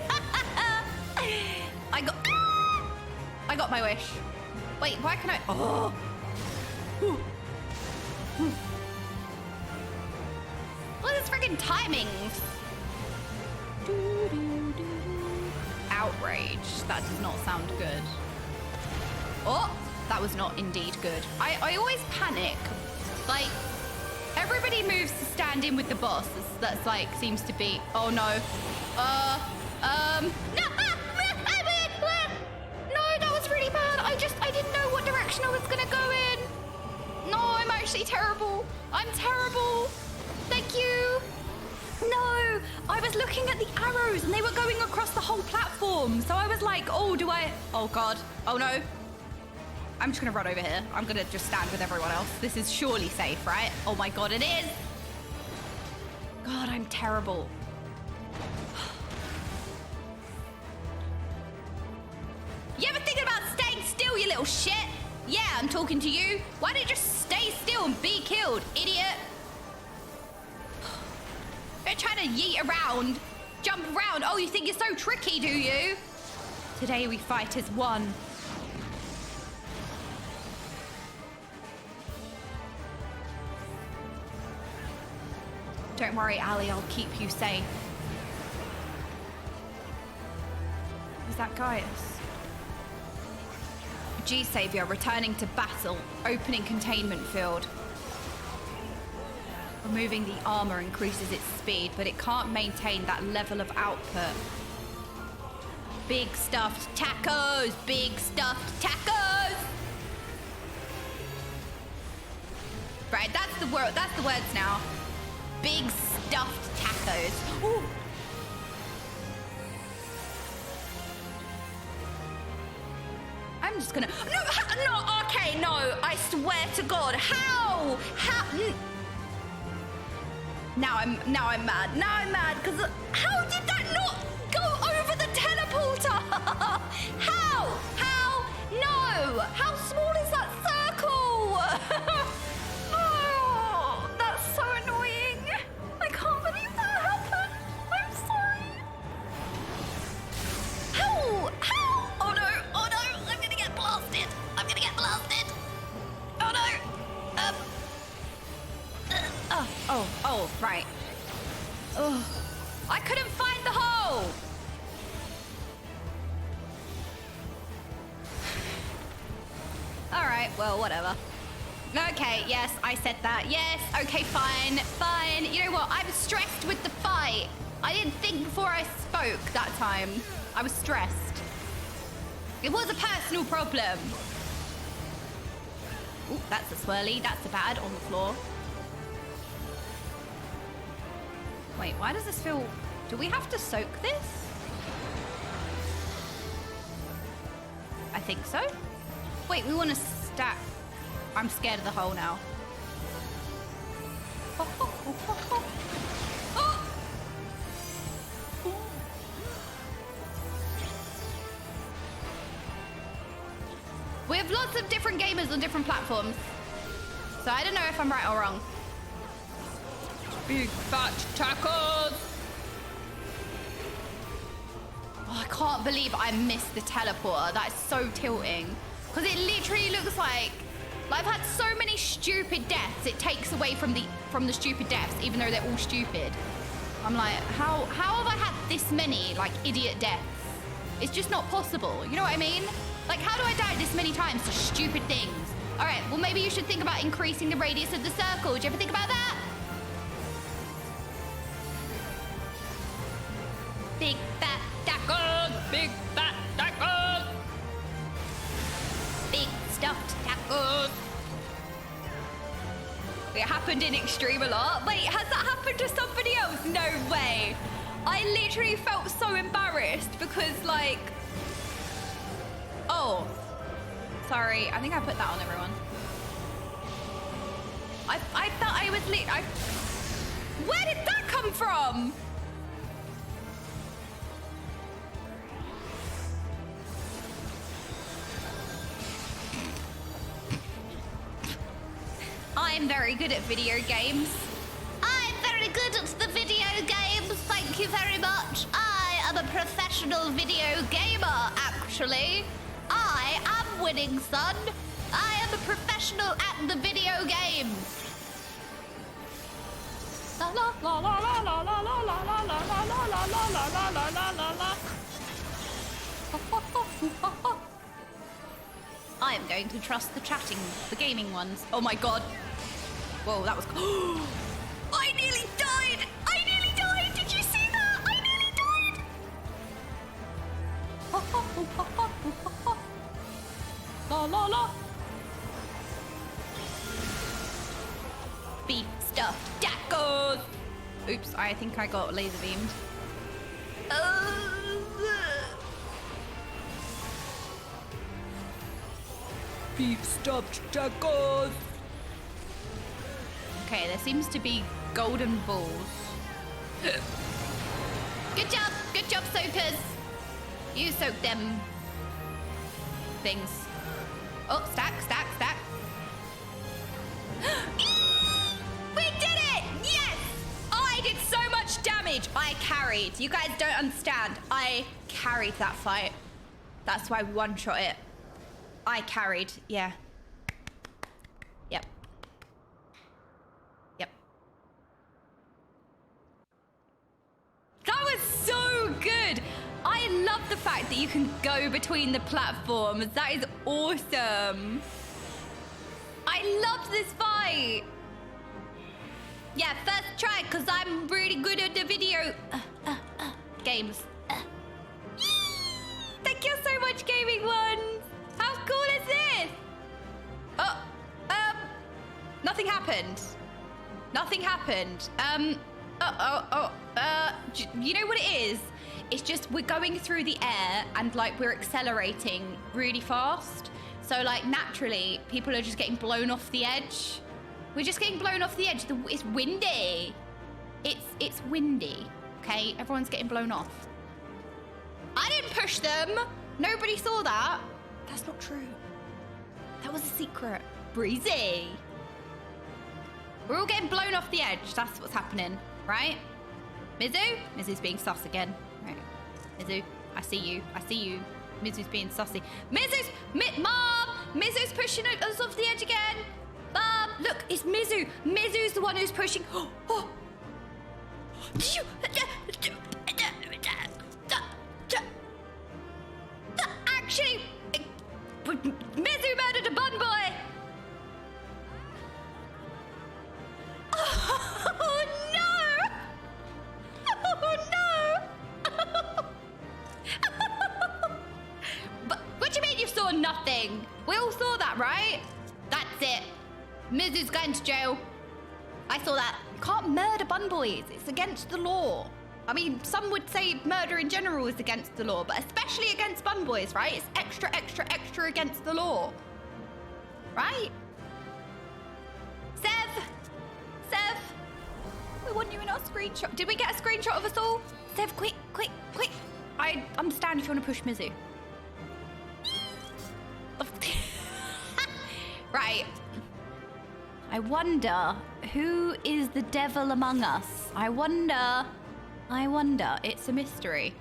I got my wish. Wait, why can I? Oh. What is friggin' timings? Outrage. That does not sound good. Oh, that was not indeed good. I always panic. Like, everybody moves to stand in with the boss. That's like, seems to be, oh no. No, no, that was really bad. I didn't know what direction I was gonna go in. No, I'm actually terrible. I'm terrible. Thank you. No, I was looking at the arrows and they were going across the whole platform. So I was like, oh, oh God, oh no. I'm just gonna run over here. I'm gonna just stand with everyone else. This is surely safe, right? Oh my God, it is. God, I'm terrible. You ever thinking about staying still, you little shit? Yeah, I'm talking to you. Why don't you just stay still and be killed, idiot? Don't try to yeet around, jump around. Oh, you think you're so tricky, do you? Today we fight as one. Don't worry, Ali, I'll keep you safe. Is that Gaius? G-Savior returning to battle. Opening containment field. Removing the armor increases its speed, but it can't maintain that level of output. Big stuffed tacos! Big stuffed tacos! Right, that's the word. That's the words now. Big stuffed tacos. Ooh. I'm just gonna. No, okay, no. I swear to God. How? Now I'm mad. Now I'm mad because how did that not go over the teleporter? How? No. How small is that circle? Oh, that's so annoying. I can't believe that happened. I'm sorry. How? Oh no. I'm gonna get blasted. Oh no. Oh, right. Oh, I couldn't find the hole. All right, well, whatever. Okay, yes, I said that. Yes, okay, fine. You know what? I'm stressed with the fight. I didn't think before I spoke that time. I was stressed. It was a personal problem. Ooh, that's a swirly. That's a bad on the floor. Wait, why does this feel... Do we have to soak this? I think so. Wait, we want to stack... I'm scared of the hole now. Oh! We have lots of different gamers on different platforms. So I don't know if I'm right or wrong. Big fat tacos! Oh, I can't believe I missed the teleporter. That is so tilting. Because it literally looks like I've had so many stupid deaths. It takes away from the stupid deaths, even though they're all stupid. I'm like, how have I had this many like idiot deaths? It's just not possible. You know what I mean? Like, how do I die this many times to stupid things? All right, well, maybe you should think about increasing the radius of the circle. Did you ever think about that? Big fat tacos! Big fat tacos! Big stuffed tacos! It happened in Extreme a lot. Wait, has that happened to somebody else? No way. I literally felt so embarrassed because, like... Oh. Sorry, I think I put that on everyone. I thought I was Where did that come from? I'm very good at video games. I'm very good at the video games, thank you very much. I am a professional video gamer, actually. I am winning, son. I am a professional at the video games. La la la la la la la la la la la la la la la la la la la. I am going to trust the gaming ones. Oh my god. Whoa, that was... I nearly died! Did you see that? I nearly died! La la la. Beef stuffed tacos. Oops, I think I got laser beamed. Beef stuffed tacos. Okay, there seems to be golden balls. Good job, soakers. You soak them things. Oh, stack. We did it! Yes! I did so much damage. I carried. You guys don't understand. I carried that fight. That's why we one-shot it. I carried, yeah. Yep. That was so good. I love love the fact that you can go between the platforms. That is awesome. I love this fight. Yeah, first try, because I'm really good at the video games. Thank you so much, Gaming Ones. How cool is this? Oh, nothing happened. Nothing happened. You know what it is? It's just we're going through the air and like we're accelerating really fast. So like naturally, people are just getting blown off the edge. We're just getting blown off the edge. It's windy. It's windy. Okay, everyone's getting blown off. I didn't push them. Nobody saw that. That's not true. That was a secret. Breezy. We're all getting blown off the edge. That's what's happening, right? Mizu? Mizu's being sus again. Right. Mizu, I see you. I see you. Mizu's being sussy. Mom! Mizu's pushing us off the edge again. Mom, look, it's Mizu. Mizu's the one who's pushing. Oh. Actually, Mizu murdered a bun boy. Oh no! Oh no! But what do you mean you saw nothing? We all saw that, right? That's it. Mizu's going to jail. I saw that. You can't murder bun boys. It's against the law. I mean, some would say murder in general is against the law, but especially against bun boys, right? It's extra, extra, extra against the law. Right? Sev, we want you in our screenshot. Did we get a screenshot of us all? Sev, quick. I understand if you want to push Mizu. Right. I wonder who is the devil among us. I wonder. It's a mystery.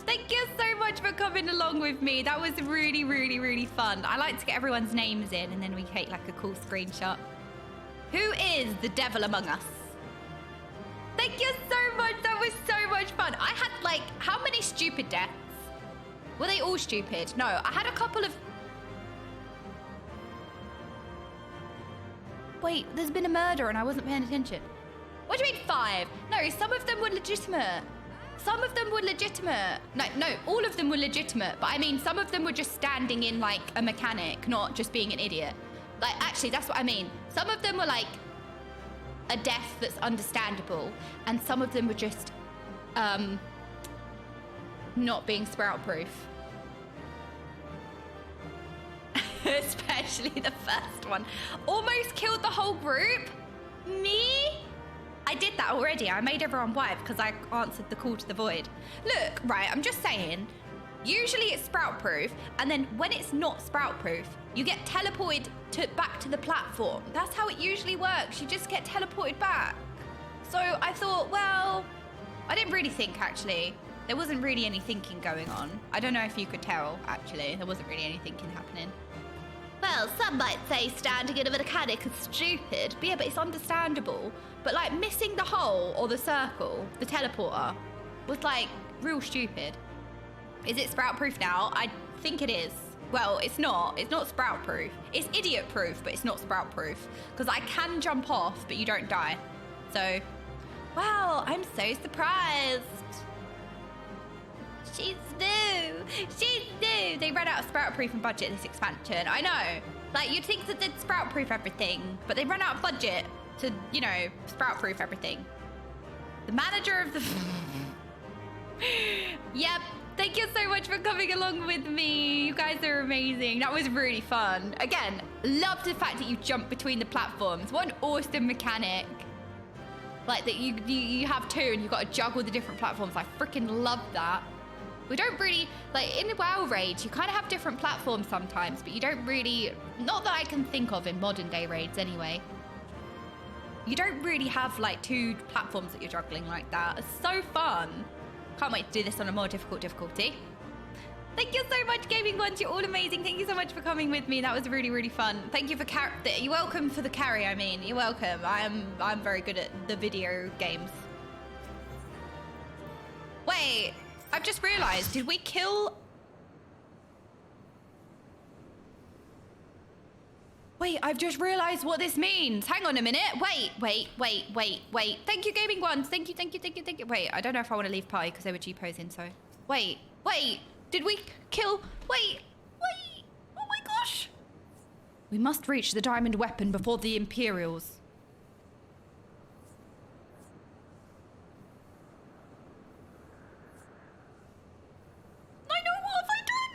Thank you so much for coming along with me. That was really, really, really fun. I like to get everyone's names in and then we take like a cool screenshot. Who is the devil among us? Thank you so much. That was so much fun. I had like, how many stupid deaths? Were they all stupid? No, I had a couple of... Wait, there's been a murder and I wasn't paying attention. What do you mean 5? No, some of them were legitimate. No, all of them were legitimate. But I mean, some of them were just standing in like a mechanic, not just being an idiot. Like, actually, that's what I mean. Some of them were like a death that's understandable. And some of them were just not being sprout proof. Especially the first one. Almost killed the whole group. Me? I did that already. I made everyone wipe because I answered the call to the void. Look, right, I'm just saying, usually it's sprout proof, and then when it's not sprout proof, you get teleported back to the platform. That's how it usually works. You just get teleported back. So I thought, well, I didn't really think, actually. There wasn't really any thinking going on. I don't know if you could tell, actually. There wasn't really any thinking happening. Well, some might say standing in a mechanic is stupid, but yeah, but it's understandable. But like missing the hole or the circle, the teleporter, was like real stupid. Is it sprout proof now? I think it is. Well, it's not. It's not sprout proof. It's idiot proof, but it's not sprout proof. Because I can jump off, but you don't die. So, wow, I'm so surprised. She's new. They ran out of sprout proof and budget this expansion. I know. Like, you'd think that they'd sprout proof everything, but they ran out of budget to, you know, sprout proof everything. The manager of the... Yep. Thank you so much for coming along with me. You guys are amazing. That was really fun. Again, love the fact that you jump between the platforms. What an awesome mechanic. Like, that you have 2 and you've got to juggle the different platforms. I freaking love that. We don't really, like, in WoW raids, you kind of have different platforms sometimes, but you don't really, not that I can think of in modern day raids anyway. You don't really have, like, 2 platforms that you're juggling like that. It's so fun. Can't wait to do this on a more difficult difficulty. Thank you so much, Gaming Ones. You're all amazing. Thank you so much for coming with me. That was really, really fun. Thank you for you're welcome for the carry, I mean. You're welcome. I'm very good at the video games. Wait. I've just realized, did we kill... Wait, I've just realized what this means. Hang on a minute. Wait. Thank you, Gaming Ones. Thank you. Wait, I don't know if I want to leave party because they were G-posing, so... Wait. Did we kill... Wait. Oh my gosh. We must reach the diamond weapon before the Imperials. I know, what have I done?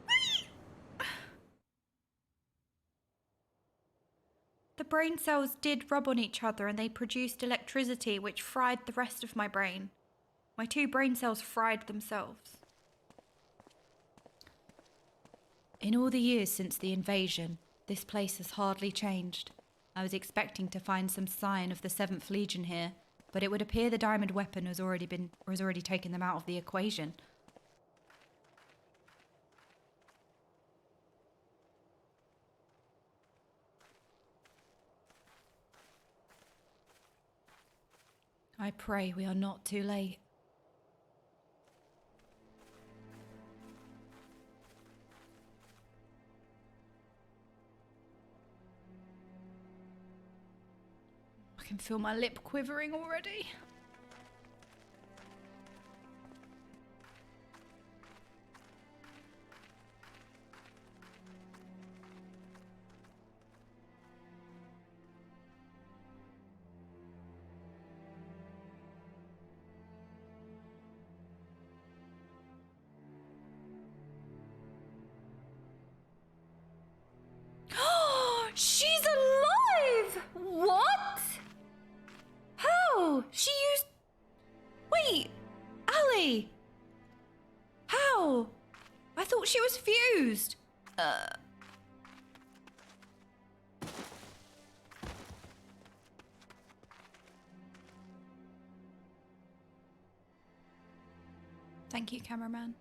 Wait. The brain cells did rub on each other and they produced electricity which fried the rest of my brain. My 2 brain cells fried themselves. In all the years since the invasion, this place has hardly changed. I was expecting to find some sign of the 7th Legion here, but it would appear the diamond weapon has already taken them out of the equation. I pray we are not too late. I can feel my lip quivering already. She's alive! What? How? She used... Wait, Ali! How? I thought she was fused. Thank you, cameraman.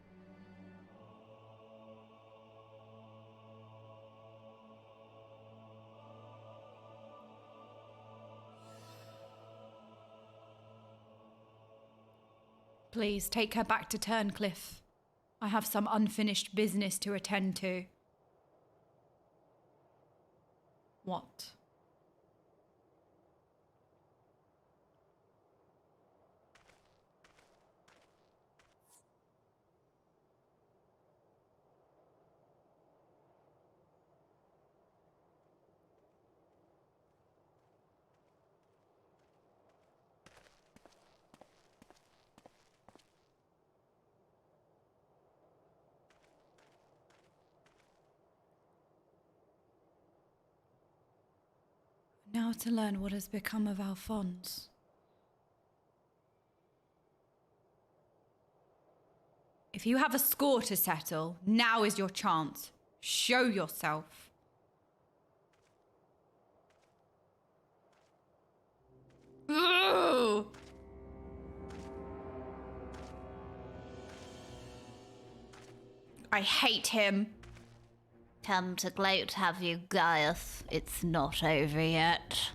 Please take her back to Turncliffe. I have some unfinished business to attend to. What? Now to learn what has become of Alphonse. If you have a score to settle, now is your chance. Show yourself. Ugh. I hate him. Come to gloat, have you, Gaius? It's not over yet.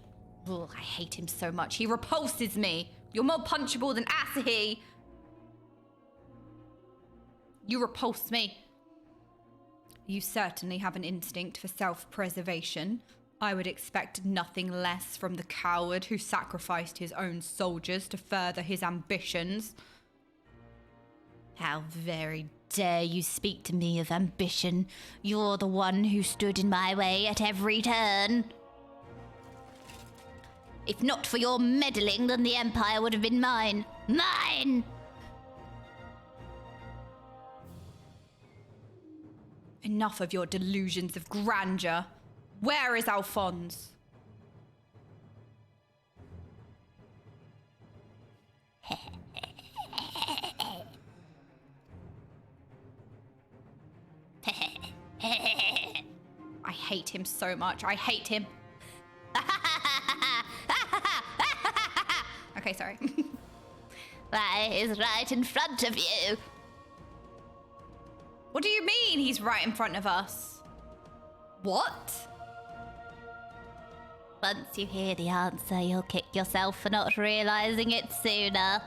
Ugh, I hate him so much. He repulses me. You're more punchable than Asahi. You repulse me. You certainly have an instinct for self-preservation. I would expect nothing less from the coward who sacrificed his own soldiers to further his ambitions. How very dare you speak to me of ambition? You're the one who stood in my way at every turn. If not for your meddling, then the Empire would have been mine. Mine! Enough of your delusions of grandeur. Where is Alphonse? I hate him so much. I hate him. Okay, sorry. Why, he's right in front of you. What do you mean he's right in front of us? What? Once you hear the answer, you'll kick yourself for not realizing it sooner.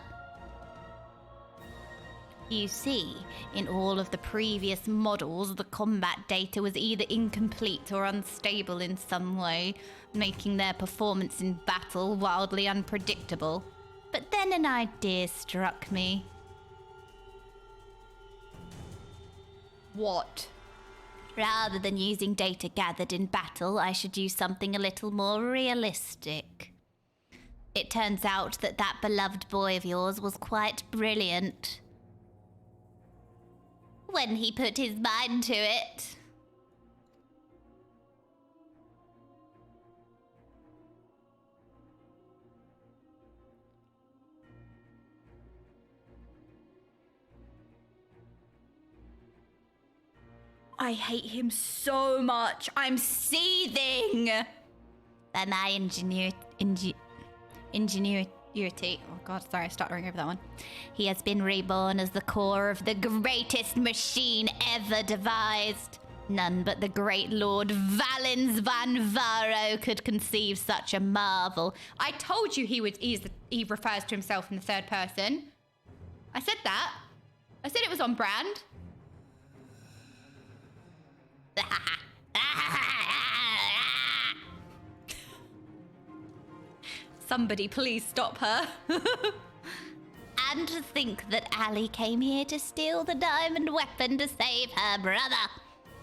You see, in all of the previous models, the combat data was either incomplete or unstable in some way, making their performance in battle wildly unpredictable. But then an idea struck me. What? Rather than using data gathered in battle, I should use something a little more realistic. It turns out that that beloved boy of yours was quite brilliant when he put his mind to it. I hate him so much. I'm seething. By my ingenuity. Oh god, sorry, I stuttering over that one. He has been reborn as the core of the greatest machine ever devised. None but the great Lord Valens van Varo could conceive such a marvel. I told you he refers to himself in the third person. I said that. I said it was on brand. Somebody please stop her. And to think that Ali came here to steal the diamond weapon to save her brother,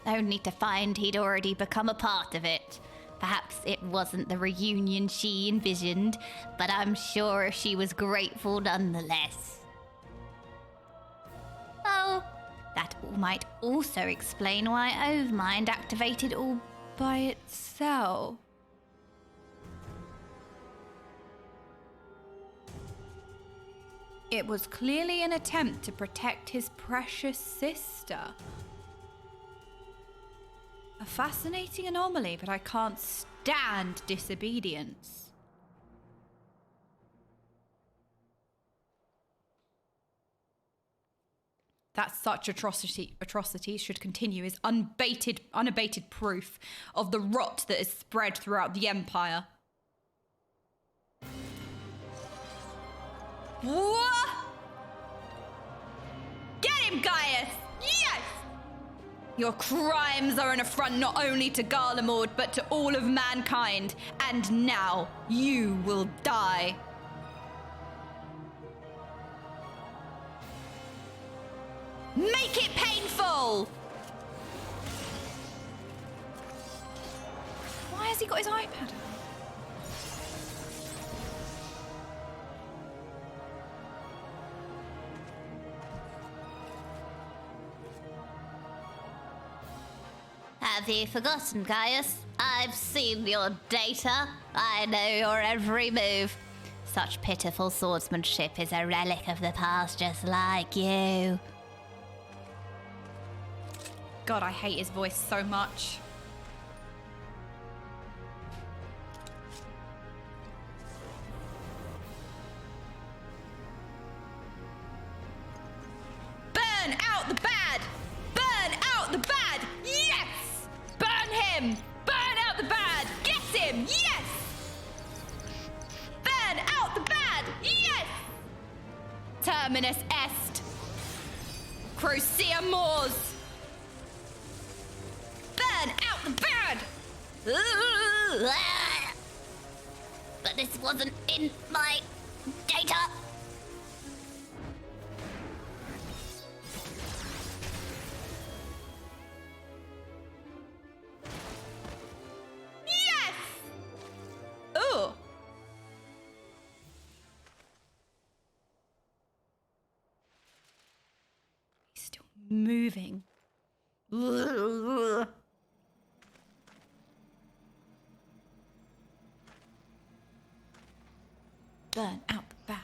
only to find he'd already become a part of it. Perhaps it wasn't the reunion she envisioned, but I'm sure she was grateful nonetheless. Oh, that might also explain why Overmind activated all by itself. It was clearly an attempt to protect his precious sister. A fascinating anomaly, but I can't stand disobedience. That such atrocities should continue is unabated proof of the rot that is spread throughout the Empire. What? Get him, Gaius! Yes! Your crimes are an affront not only to Garlemord, but to all of mankind. And now, you will die. Make it painful! Why has he got his iPad out? Have you forgotten, Gaius? I've seen your data. I know your every move. Such pitiful swordsmanship is a relic of the past, just like you. God, I hate his voice so much. Burn out the bad! Burn out the bad! Yes! Burn him! Burn out the bad! Get him! Yes! Burn out the bad! Yes! Terminus est. Crocea mors. Burn out the bad! But this wasn't in my data. Yes! Ooh. He's still moving. Burn out the bad.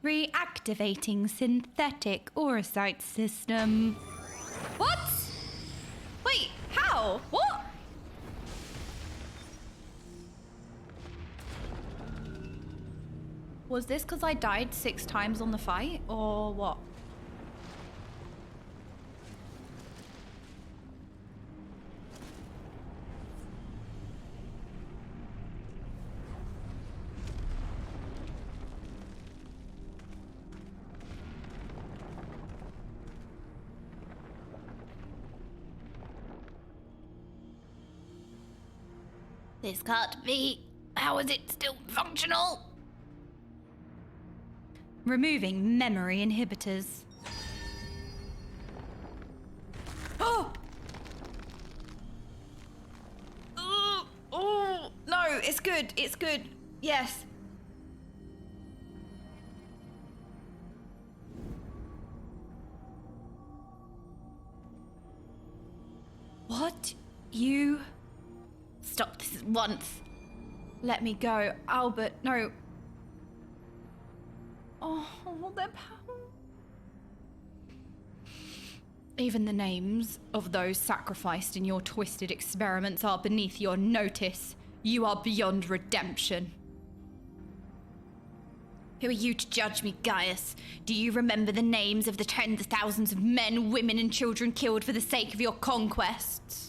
Reactivating synthetic Orosite system. What? Wait, how? What? Was this because I died 6 times on the fight, or what? This can't be. How is it still functional? Removing memory inhibitors. Oh! Oh, no, it's good, it's good. Yes. What? You... Stop this at once. Let me go. Albert, no. Oh, they're even the names of those sacrificed in your twisted experiments are beneath your notice. You are beyond redemption. Who are you to judge me, Gaius? Do you remember the names of the tens of thousands of men, women, and children killed for the sake of your conquests?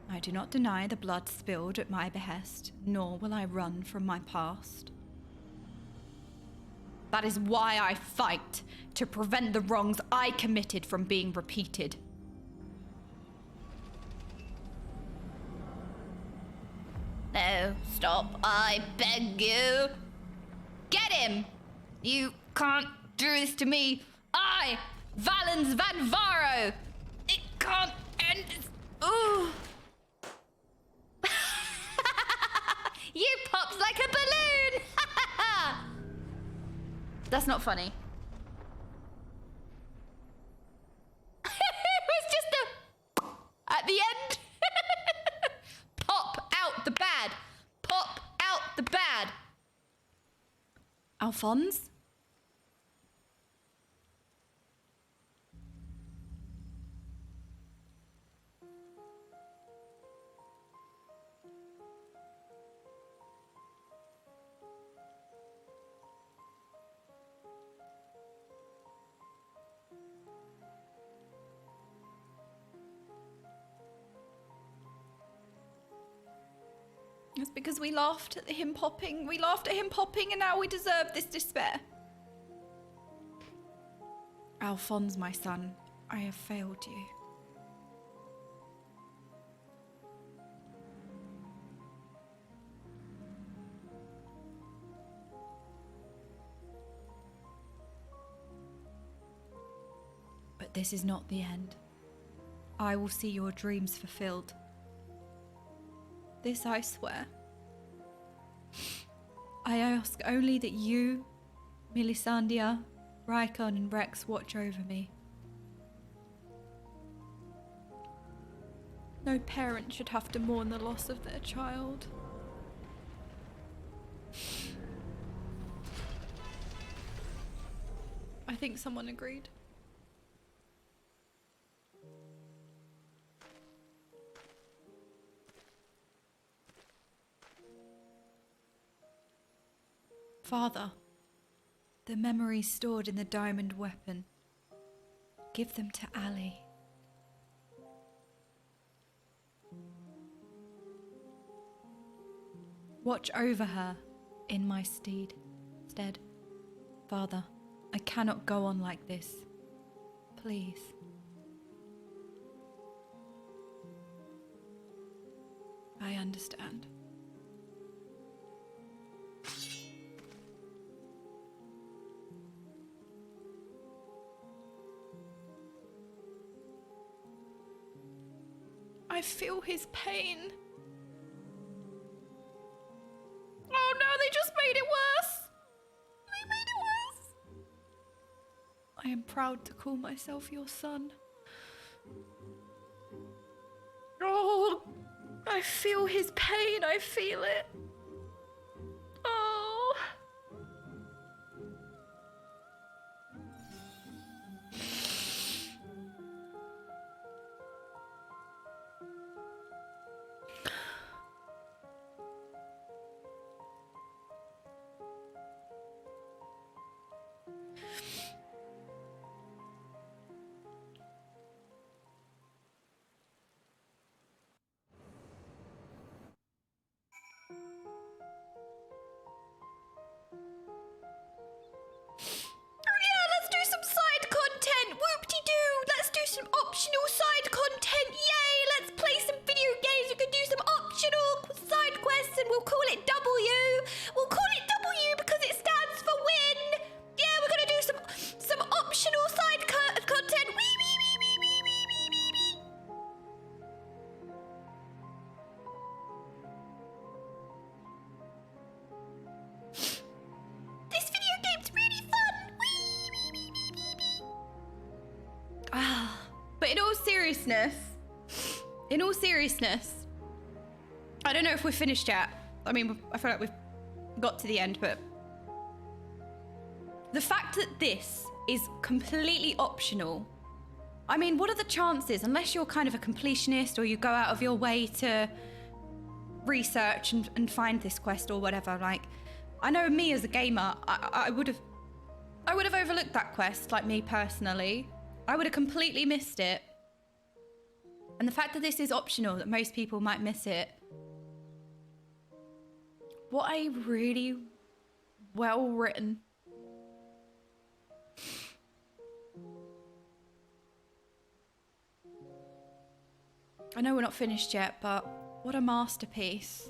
I do not deny the blood spilled at my behest, nor will I run from my past. That is why I fight, to prevent the wrongs I committed from being repeated. No, stop, I beg you. Get him! You can't do this to me. I, Valens Van Varo! It can't end. Ooh! You popped like a balloon! That's not funny. It was just at the end. Pop out the bad! Pop out the bad! Alphonse? It's because we laughed at him popping. We laughed at him popping and now we deserve this despair. Alphonse, my son, I have failed you. But this is not the end. I will see your dreams fulfilled. This I swear. I ask only that you, Melisandre, Rykon and Rex watch over me. No parent should have to mourn the loss of their child. I think someone agreed. Father, the memories stored in the diamond weapon, give them to Ali. Watch over her in my stead. Father, I cannot go on like this. Please. I understand. I feel his pain. Oh no, they just made it worse. They made it worse. I am proud to call myself your son. Oh, I feel his pain. I feel it. Oh. some optional side content. Yay, let's play some video games. We can do some optional side quests and we'll call it W. We'll call it W because it stands for win. Yeah, we're gonna do some optional side content. Wee, wee, wee, wee, wee, wee, wee, wee, wee. This video game's really fun. Wee, wee, wee, wee, wee, wee. Ah, but in all seriousness, I don't know if we're finished yet. I mean, I feel like we've got to the end, but the fact that this is completely optional, I mean, what are the chances, unless you're kind of a completionist or you go out of your way to research and find this quest or whatever, like, I know me as a gamer, I would have overlooked that quest, like me personally. I would have completely missed it. And the fact that this is optional, that most people might miss it. What a really well written. I know we're not finished yet, but what a masterpiece.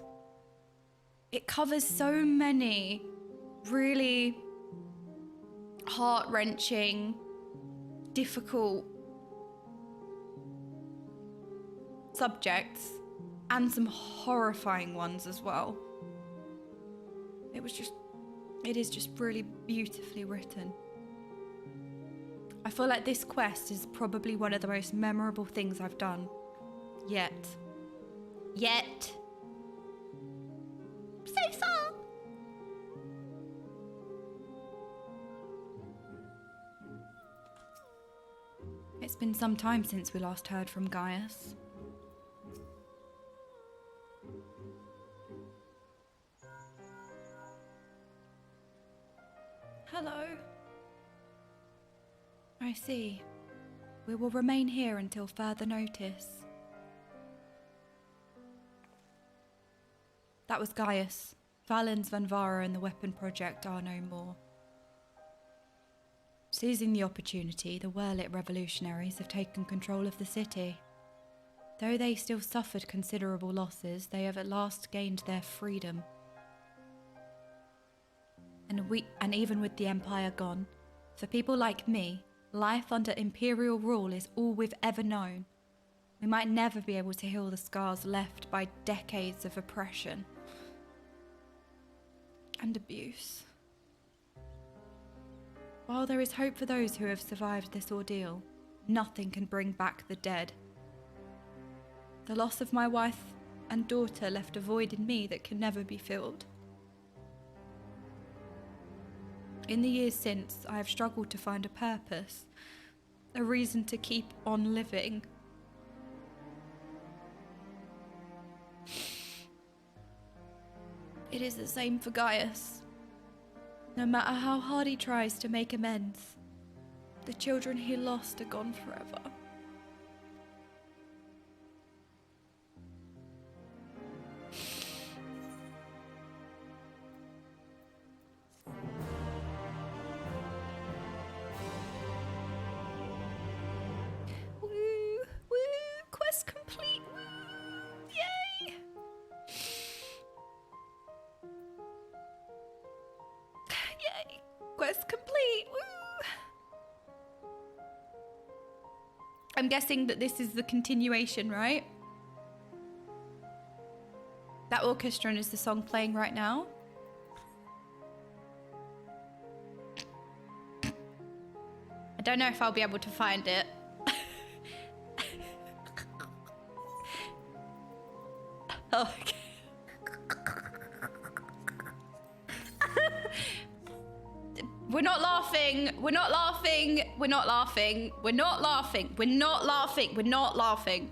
It covers so many really heart-wrenching, difficult subjects and some horrifying ones as well. It is just really beautifully written. I feel like this quest is probably one of the most memorable things I've done yet. So far. It's been some time since we last heard from Gaius. Hello. I see. We will remain here until further notice. That was Gaius. Valens, Vanvara and the Weapon Project are no more. Seizing the opportunity, the Werlyt revolutionaries have taken control of the city. Though they still suffered considerable losses, they have at last gained their freedom. And even with the Empire gone, for people like me, life under Imperial rule is all we've ever known. We might never be able to heal the scars left by decades of oppression and abuse. While there is hope for those who have survived this ordeal, nothing can bring back the dead. The loss of my wife and daughter left a void in me that can never be filled. In the years since, I have struggled to find a purpose, a reason to keep on living. It is the same for Gaius. No matter how hard he tries to make amends, the children he lost are gone forever. Quest complete. Woo! Yay! Yay! Quest complete. Woo! I'm guessing that this is the continuation, right? That orchestra is the song playing right now. I don't know if I'll be able to find it. Oh, okay. We're not laughing. We're not laughing. We're not laughing. We're not laughing. We're not laughing. We're not laughing.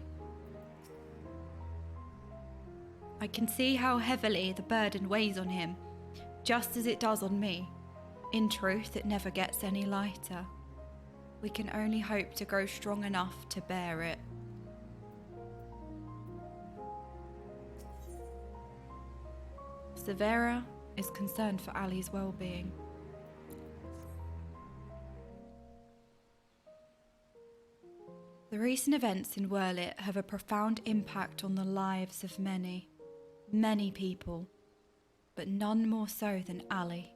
I can see how heavily the burden weighs on him, just as it does on me. In truth, it never gets any lighter. We can only hope to grow strong enough to bear it. Severa is concerned for Ali's well-being. The recent events in Werlyt have a profound impact on the lives of many, many people, but none more so than Ali.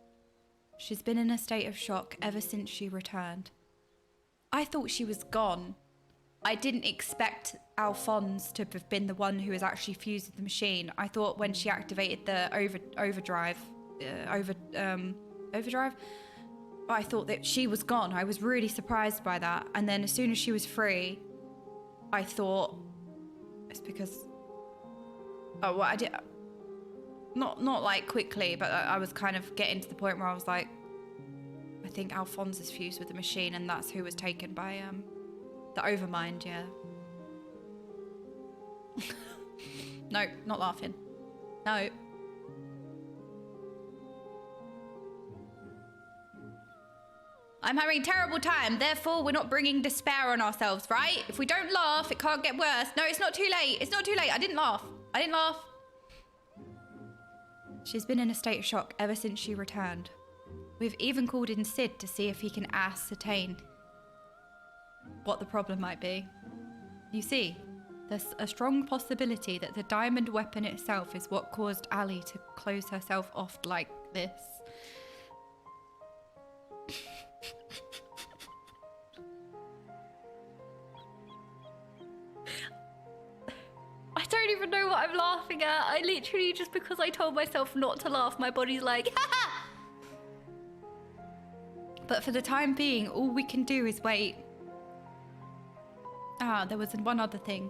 She's been in a state of shock ever since she returned. I thought she was gone. I didn't expect Alphonse to have been the one who was actually fused with the machine. I thought when she activated the overdrive, I thought that she was gone. I was really surprised by that. And then as soon as she was free, I thought it's because, oh, well, I did, not like quickly, but I was kind of getting to the point where I was like, I think Alphonse is fused with the machine, and that's who was taken by the Overmind. Yeah. No, not laughing. No. I'm having a terrible time, therefore we're not bringing despair on ourselves, right? If we don't laugh, it can't get worse. No, it's not too late. It's not too late. I didn't laugh. I didn't laugh. She's been in a state of shock ever since she returned. We've even called in Sid to see if he can ascertain what the problem might be. You see, there's a strong possibility that the diamond weapon itself is what caused Ali to close herself off like this. I don't even know what I'm laughing at. I literally, just because I told myself not to laugh, my body's like, ha! But for the time being, all we can do is wait. Ah, there was one other thing.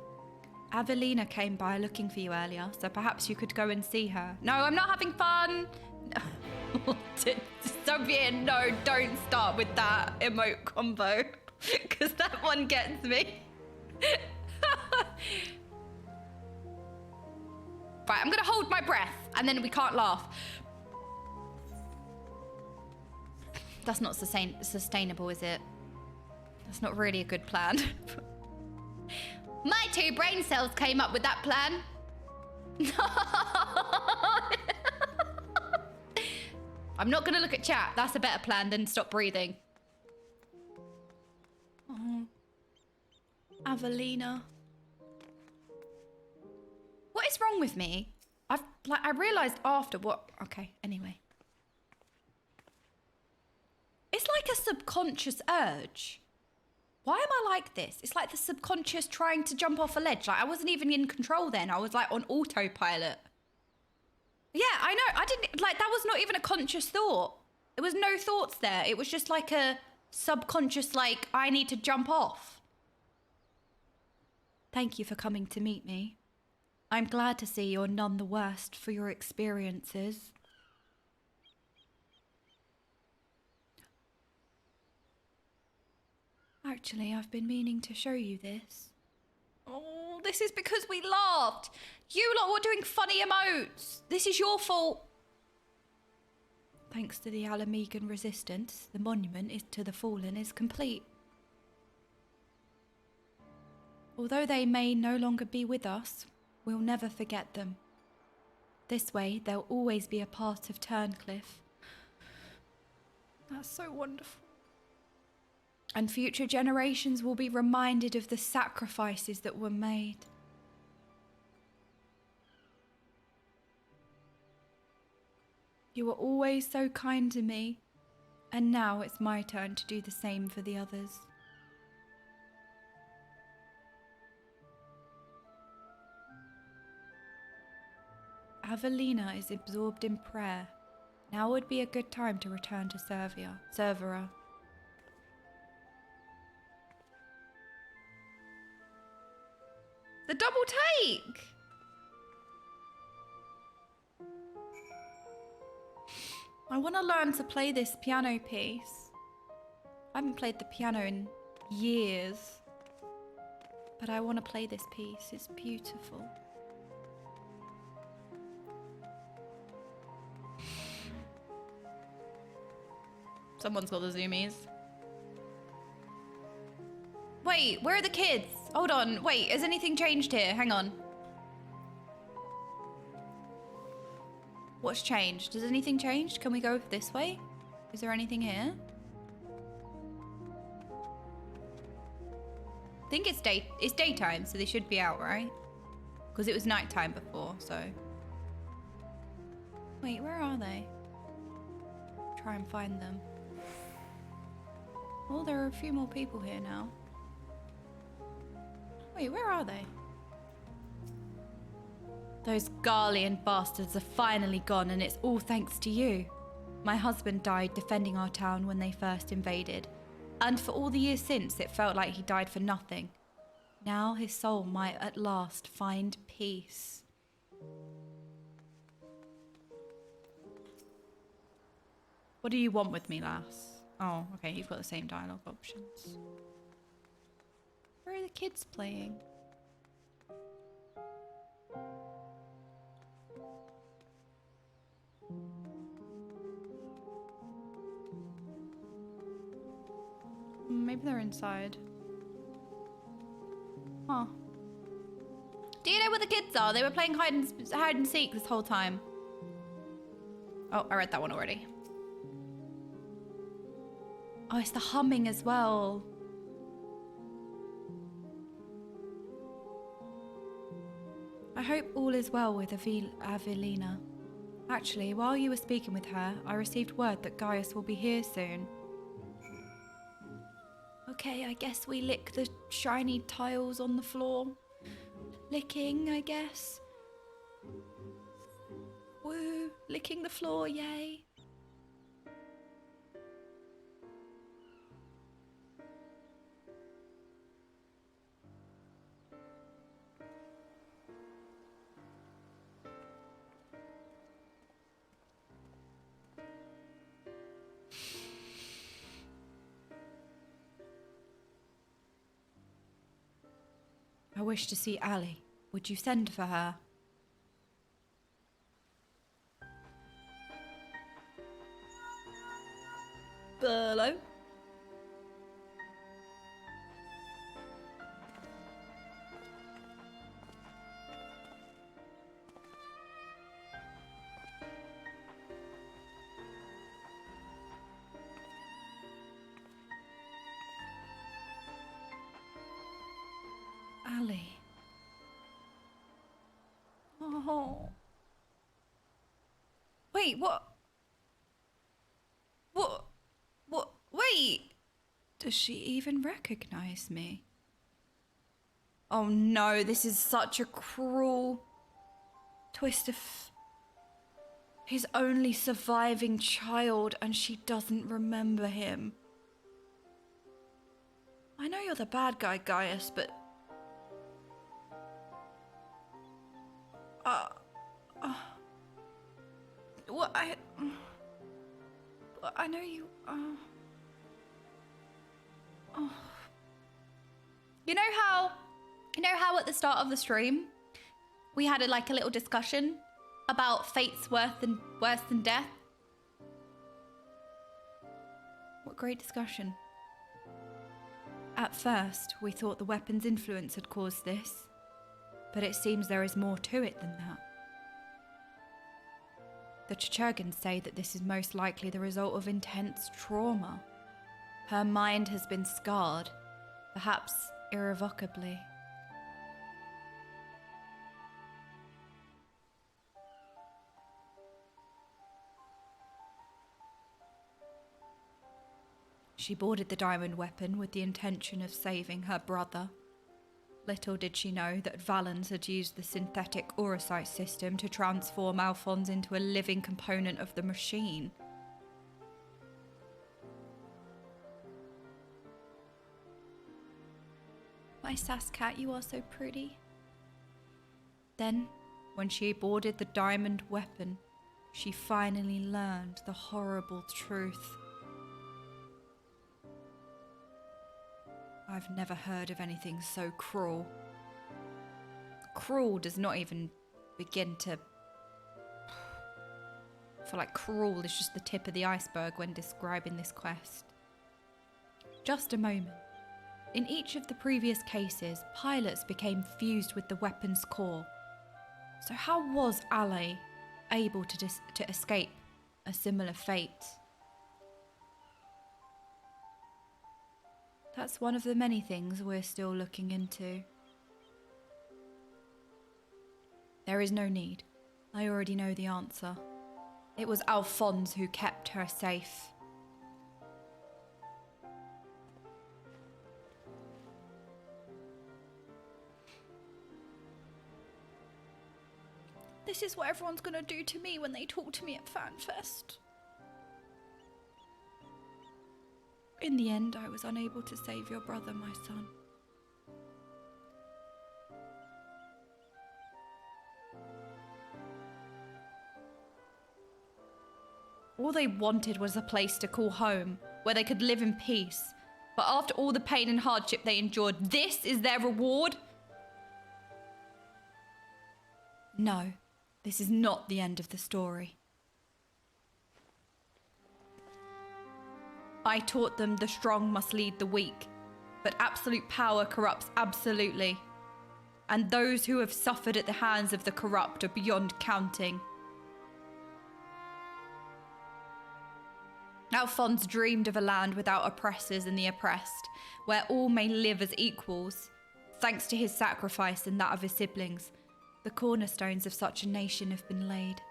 Avelina came by looking for you earlier, so perhaps you could go and see her. No, I'm not having fun. Soviet, no, don't start with that emote combo, because that one gets me. Right, I'm gonna hold my breath, and then we can't laugh. That's not sustainable, is it? That's not really a good plan. My 2 brain cells came up with that plan. I'm not gonna look at chat. That's a better plan than stop breathing. Oh. Avelina. What is wrong with me? I realized after what... Okay, anyway. It's like a subconscious urge. Why am I like this? It's like the subconscious trying to jump off a ledge. Like, I wasn't even in control then. I was like on autopilot. Yeah, I know. I didn't, like, that was not even a conscious thought. There was no thoughts there. It was just like a subconscious, like, I need to jump off. Thank you for coming to meet me. I'm glad to see you're none the worse for your experiences. Actually, I've been meaning to show you this. Oh, this is because we laughed. You lot were doing funny emotes. This is your fault. Thanks to the Alamegan resistance, the monument to the fallen is complete. Although they may no longer be with us, we'll never forget them. This way, they'll always be a part of Turncliffe. That's so wonderful. And future generations will be reminded of the sacrifices that were made. You were always so kind to me, and now it's my turn to do the same for the others. Avelina is absorbed in prayer. Now would be a good time to return to Cervera. The double take! I want to learn to play this piano piece. I haven't played the piano in years. But I want to play this piece. It's beautiful. Someone's got the zoomies. Wait, where are the kids? Hold on, wait, has anything changed here? Hang on. What's changed? Has anything changed? Can we go this way? Is there anything here? I think it's daytime, so they should be out, right? Because it was nighttime before, so. Wait, where are they? Try and find them. Oh, there are a few more people here now. Wait, where are they? Those Garlean bastards are finally gone, and it's all thanks to you. My husband died defending our town when they first invaded, and for all the years since, it felt like he died for nothing. Now his soul might at last find peace. What do you want with me, lass? Oh, okay, you've got the same dialogue options. Where are the kids playing? Maybe they're inside. Huh. Do you know where the kids are? They were playing hide and seek this whole time. Oh, I read that one already. Oh, it's the humming as well. I hope all is well with Avelina. Actually, while you were speaking with her, I received word that Gaius will be here soon. Okay, I guess we lick the shiny tiles on the floor. Licking, I guess. Woo, licking the floor, yay. I wish to see Ali. Would you send for her? Hello? Ali. Oh. Wait, what? Wait. Does she even recognize me? Oh no, this is such a cruel twist of his only surviving child, and she doesn't remember him. I know you're the bad guy, Gaius, but what I know you. You know how at the start of the stream we had a little discussion about fate's worse than death. What great discussion. At first, we thought the weapon's influence had caused this, but it seems there is more to it than that. The Chichurgans say that this is most likely the result of intense trauma. Her mind has been scarred, perhaps irrevocably. She boarded the diamond weapon with the intention of saving her brother. Little did she know that Valens had used the synthetic aurosite system to transform Alphonse into a living component of the machine. My Sascat, you are so pretty. Then, when she boarded the diamond weapon, she finally learned the horrible truth. I've never heard of anything so cruel. Cruel does not even begin to... I feel like cruel is just the tip of the iceberg when describing this quest. Just a moment. In each of the previous cases, pilots became fused with the weapon's core. So how was Ali able to escape a similar fate? That's one of the many things we're still looking into. There is no need. I already know the answer. It was Alphonse who kept her safe. This is what everyone's gonna do to me when they talk to me at FanFest. In the end, I was unable to save your brother, my son. All they wanted was a place to call home, where they could live in peace. But after all the pain and hardship they endured, this is their reward? No, this is not the end of the story. I taught them the strong must lead the weak, but absolute power corrupts absolutely. And those who have suffered at the hands of the corrupt are beyond counting. Alphonse dreamed of a land without oppressors and the oppressed, where all may live as equals. Thanks to his sacrifice and that of his siblings, the cornerstones of such a nation have been laid.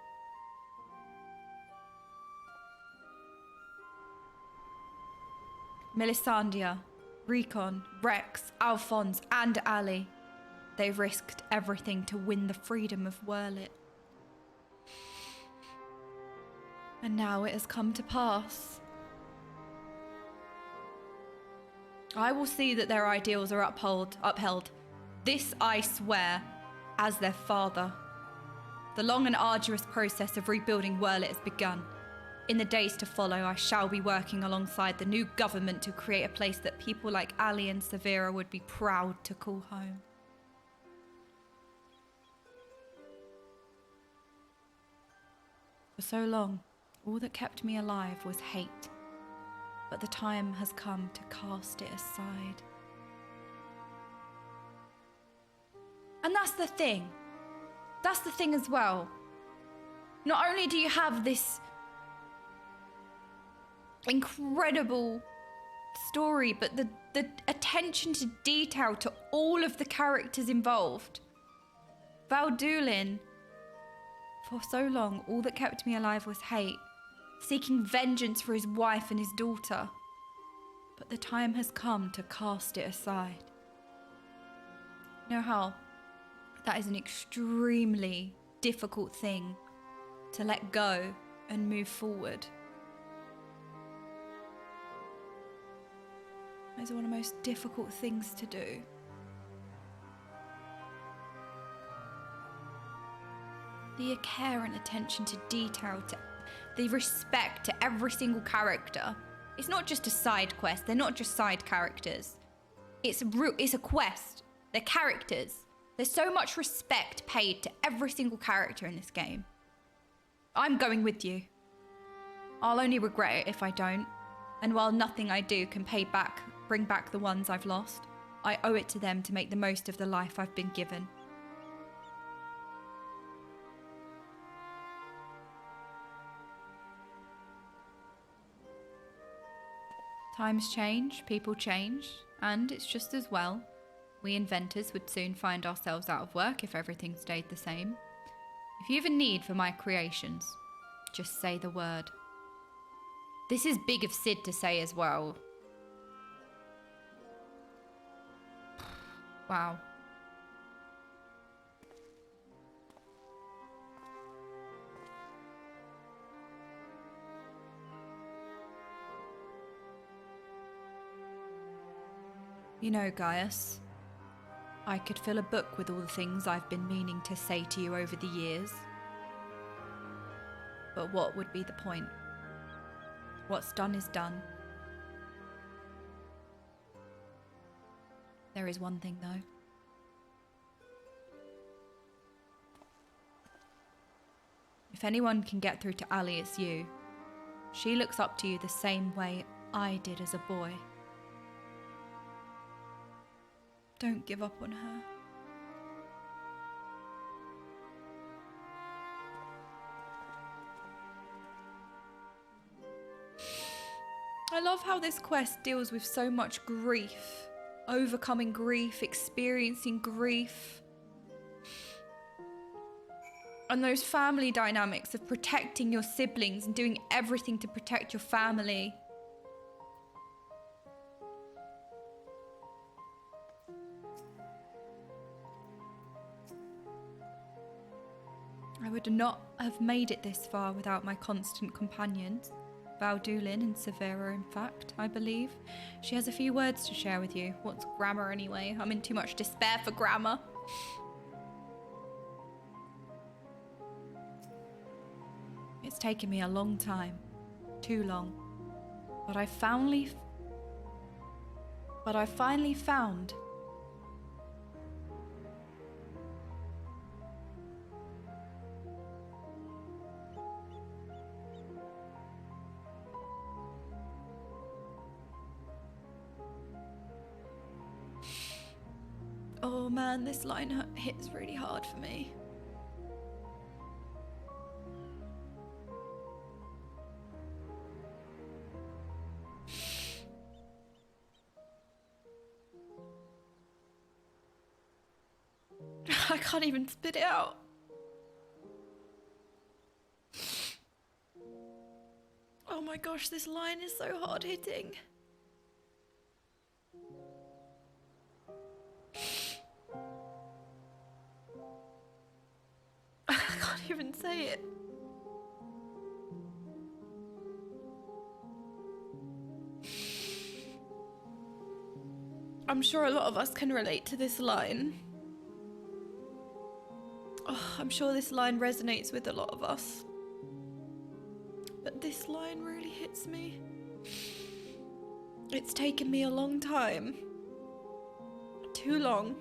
Melisandre, Recon, Rex, Alphonse, and Ali. They risked everything to win the freedom of Werlyt. And now it has come to pass. I will see that their ideals are upheld. This I swear, as their father. The long and arduous process of rebuilding Werlyt has begun. In the days to follow, I shall be working alongside the new government to create a place that people like Ali and Severa would be proud to call home. For so long, all that kept me alive was hate. But the time has come to cast it aside. And that's the thing. That's the thing as well. Not only do you have this incredible story, but the attention to detail to all of the characters involved. Valdulin, for so long, all that kept me alive was hate, seeking vengeance for his wife and his daughter. But the time has come to cast it aside. You know how that is an extremely difficult thing to let go and move forward. It's one of the most difficult things to do. The care and attention to detail, to the respect to every single character. It's not just a side quest. They're not just side characters. It's a quest. They're characters. There's so much respect paid to every single character in this game. I'm going with you. I'll only regret it if I don't. And while nothing I do can bring back the ones I've lost, I owe it to them to make the most of the life I've been given. Times change, people change, and it's just as well. We inventors would soon find ourselves out of work if everything stayed the same. If you have a need for my creations, just say the word. This is big of Sid to say as well. Wow. You know, Gaius, I could fill a book with all the things I've been meaning to say to you over the years. But what would be the point? What's done is done. There is one thing, though. If anyone can get through to Ali, it's you. She looks up to you the same way I did as a boy. Don't give up on her. I love how this quest deals with so much grief. Overcoming grief, experiencing grief. And those family dynamics of protecting your siblings and doing everything to protect your family. I would not have made it this far without my constant companions. Valdulin and Severa, in fact, I believe. She has a few words to share with you. What's grammar anyway? I'm in too much despair for grammar. It's taken me a long time. Too long. But I finally found oh man, this line hits really hard for me. I can't even spit it out. Oh my gosh, this line is so hard hitting. I can't even say it. I'm sure a lot of us can relate to this line. Oh, I'm sure this line resonates with a lot of us. But this line really hits me. It's taken me a long time. Too long.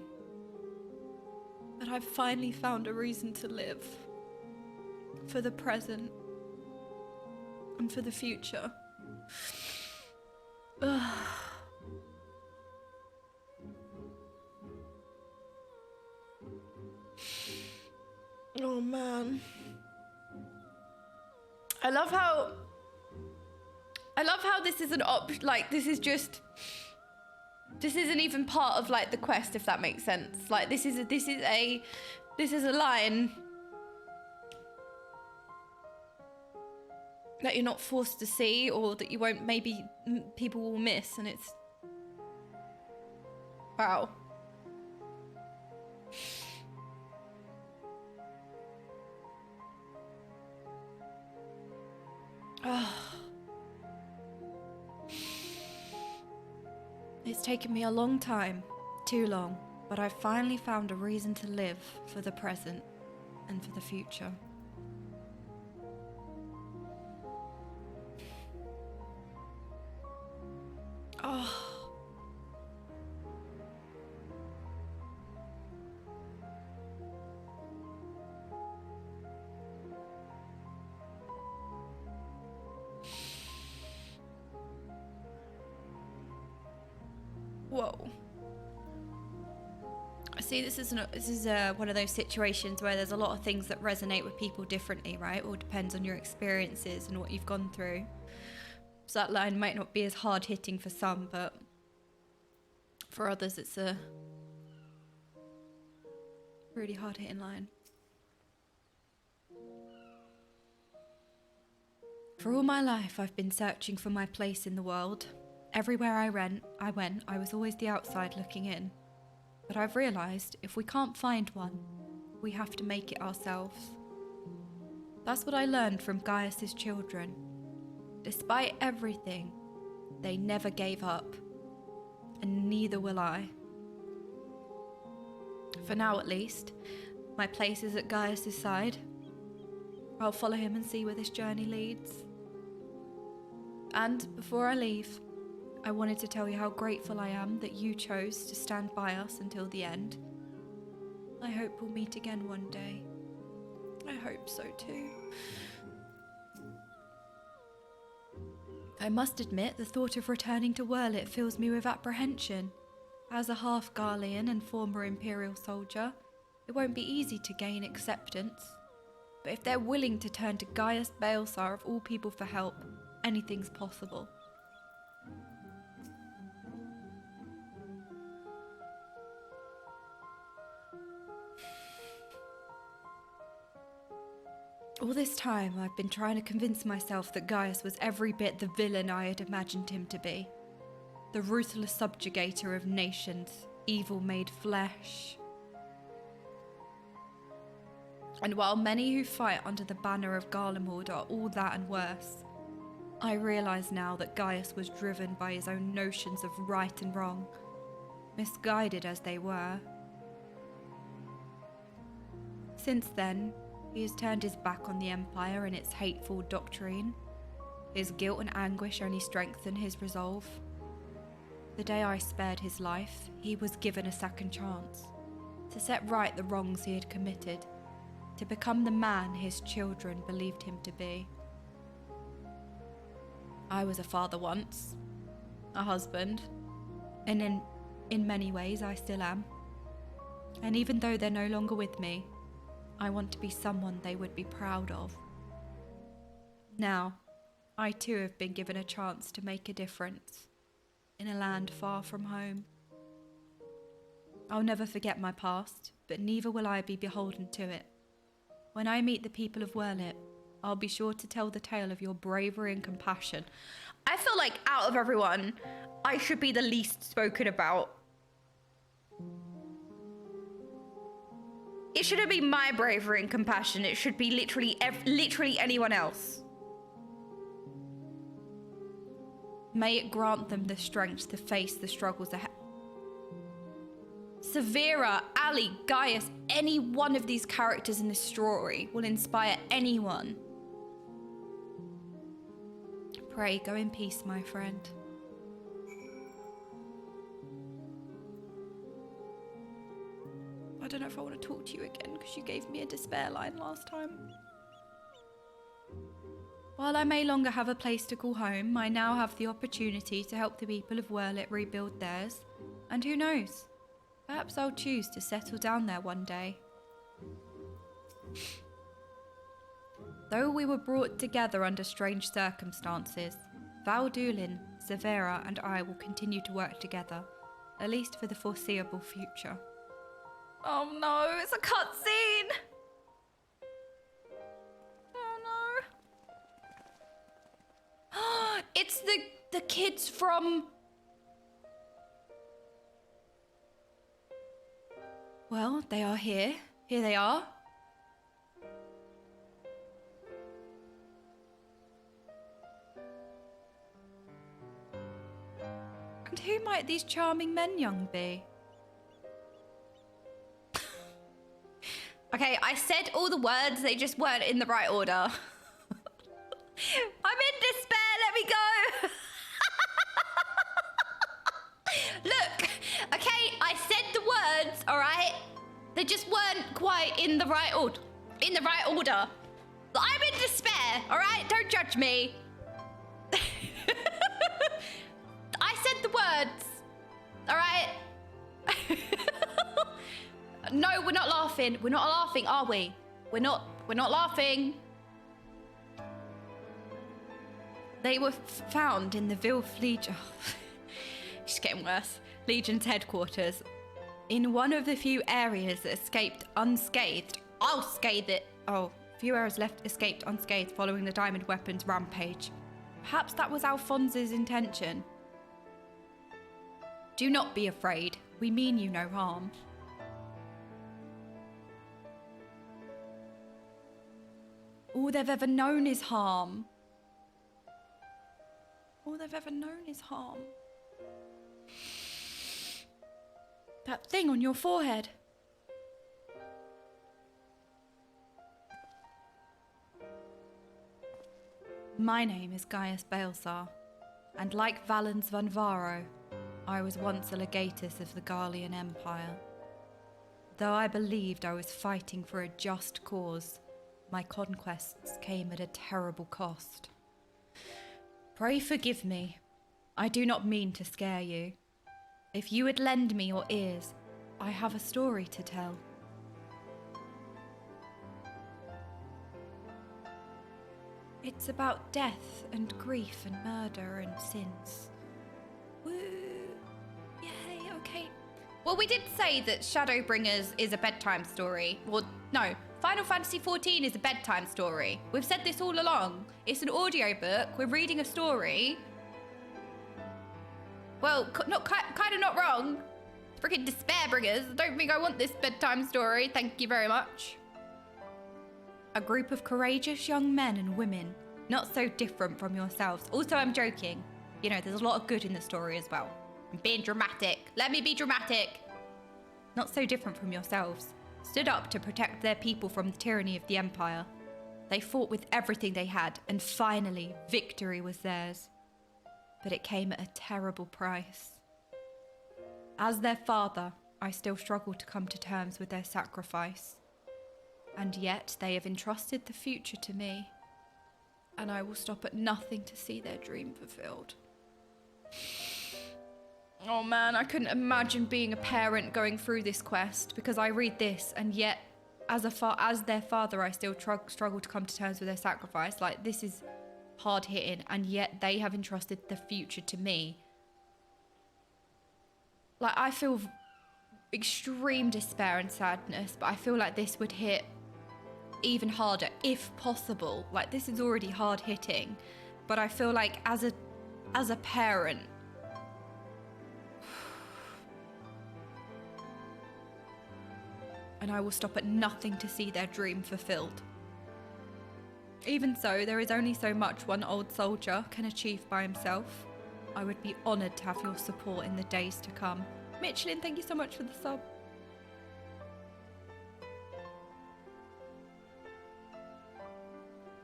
But I've finally found a reason to live. For the present. And for the future. Ugh. Oh man. I love how this is an like this isn't even part of like the quest, if that makes sense. Like this is a line that you're not forced to see, or that you won't, maybe people will miss, and it's wow. It's taken me a long time, too long, but I finally found a reason to live for the present and for the future. Oh. Whoa. See, this is one of those situations where there's a lot of things that resonate with people differently, right? It all depends on your experiences and what you've gone through. So that line might not be as hard hitting for some, but for others it's a really hard hitting line. For all my life I've been searching for my place in the world. Everywhere I went, I was always the outside looking in. But I've realised if we can't find one, we have to make it ourselves. That's what I learned from Gaius's children. Despite everything, they never gave up. And neither will I. For now at least, my place is at Gaius's side. I'll follow him and see where this journey leads. And before I leave, I wanted to tell you how grateful I am that you chose to stand by us until the end. I hope we'll meet again one day. I hope so too. I must admit, the thought of returning to Werlyt fills me with apprehension. As a half Garlean and former Imperial soldier, it won't be easy to gain acceptance. But if they're willing to turn to Gaius Baelsar of all people for help, anything's possible. All this time, I've been trying to convince myself that Gaius was every bit the villain I had imagined him to be. The ruthless subjugator of nations, evil made flesh. And while many who fight under the banner of Garlemald are all that and worse, I realise now that Gaius was driven by his own notions of right and wrong, misguided as they were. Since then, he has turned his back on the Empire and its hateful doctrine. His guilt and anguish only strengthen his resolve. The day I spared his life, he was given a second chance to set right the wrongs he had committed, to become the man his children believed him to be. I was a father once, a husband, and in many ways I still am. And even though they're no longer with me, I want to be someone they would be proud of. Now, I too have been given a chance to make a difference in a land far from home. I'll never forget my past, but neither will I be beholden to it. When I meet the people of Werlyt, I'll be sure to tell the tale of your bravery and compassion. I feel like out of everyone, I should be the least spoken about. It shouldn't be my bravery and compassion. It should be literally anyone else. May it grant them the strength to face the struggles ahead. Severa, Ali, Gaius, any one of these characters in this story will inspire anyone. Pray, go in peace, my friend. I don't know if I want to talk to you again because you gave me a despair line last time. While I may longer have a place to call home, I now have the opportunity to help the people of Werlyt rebuild theirs. And who knows? Perhaps I'll choose to settle down there one day. Though we were brought together under strange circumstances, Valdulin, Severa and I will continue to work together, at least for the foreseeable future. Oh no, it's a cutscene! Oh no. It's the kids from... Well, they are here. Here they are. And who might these charming men young be? Okay, I said all the words, they just weren't in the right order. I'm in despair, let me go! Look, okay, I said the words, alright? They just weren't quite in the right order. I'm in despair, alright? Don't judge me. I said the words, alright? No, we're not laughing. We're not laughing, are we? We're not laughing. They were found in the Vilf Legion. She's getting worse. Legion's headquarters. In one of the few areas that escaped unscathed. I'll scathe it. Oh, few areas left escaped unscathed following the Diamond Weapons rampage. Perhaps that was Alphonse's intention. Do not be afraid. We mean you no harm. All they've ever known is harm. All they've ever known is harm. That thing on your forehead. My name is Gaius Baelsar, and like Valens van Varo, I was once a legatus of the Garlean Empire. Though I believed I was fighting for a just cause, my conquests came at a terrible cost. Pray forgive me. I do not mean to scare you. If you would lend me your ears, I have a story to tell. It's about death and grief and murder and sins. Woo! Yay, okay. Well, we did say that Shadowbringers is a bedtime story. Well, no, Final Fantasy XIV is a bedtime story. We've said this all along. It's an audiobook. We're reading a story. Well, kind of not wrong. Freaking Despairbringers. I don't think I want this bedtime story. Thank you very much. A group of courageous young men and women, not so different from yourselves. Also, I'm joking. You know, there's a lot of good in the story as well. I'm being dramatic. Let me be dramatic. Not so different from yourselves. Stood up to protect their people from the tyranny of the Empire. They fought with everything they had, and finally, victory was theirs. But it came at a terrible price. As their father, I still struggle to come to terms with their sacrifice. And yet, they have entrusted the future to me, and I will stop at nothing to see their dream fulfilled. Oh man, I couldn't imagine being a parent going through this quest, because I read this, and yet, as their father, I still struggle to come to terms with their sacrifice. Like, this is hard hitting, and yet they have entrusted the future to me. Like, I feel extreme despair and sadness, but I feel like this would hit even harder, if possible. Like, this is already hard hitting, but I feel like as a parent, and I will stop at nothing to see their dream fulfilled. Even so, there is only so much one old soldier can achieve by himself. I would be honoured to have your support in the days to come. Michelin, thank you so much for the sub.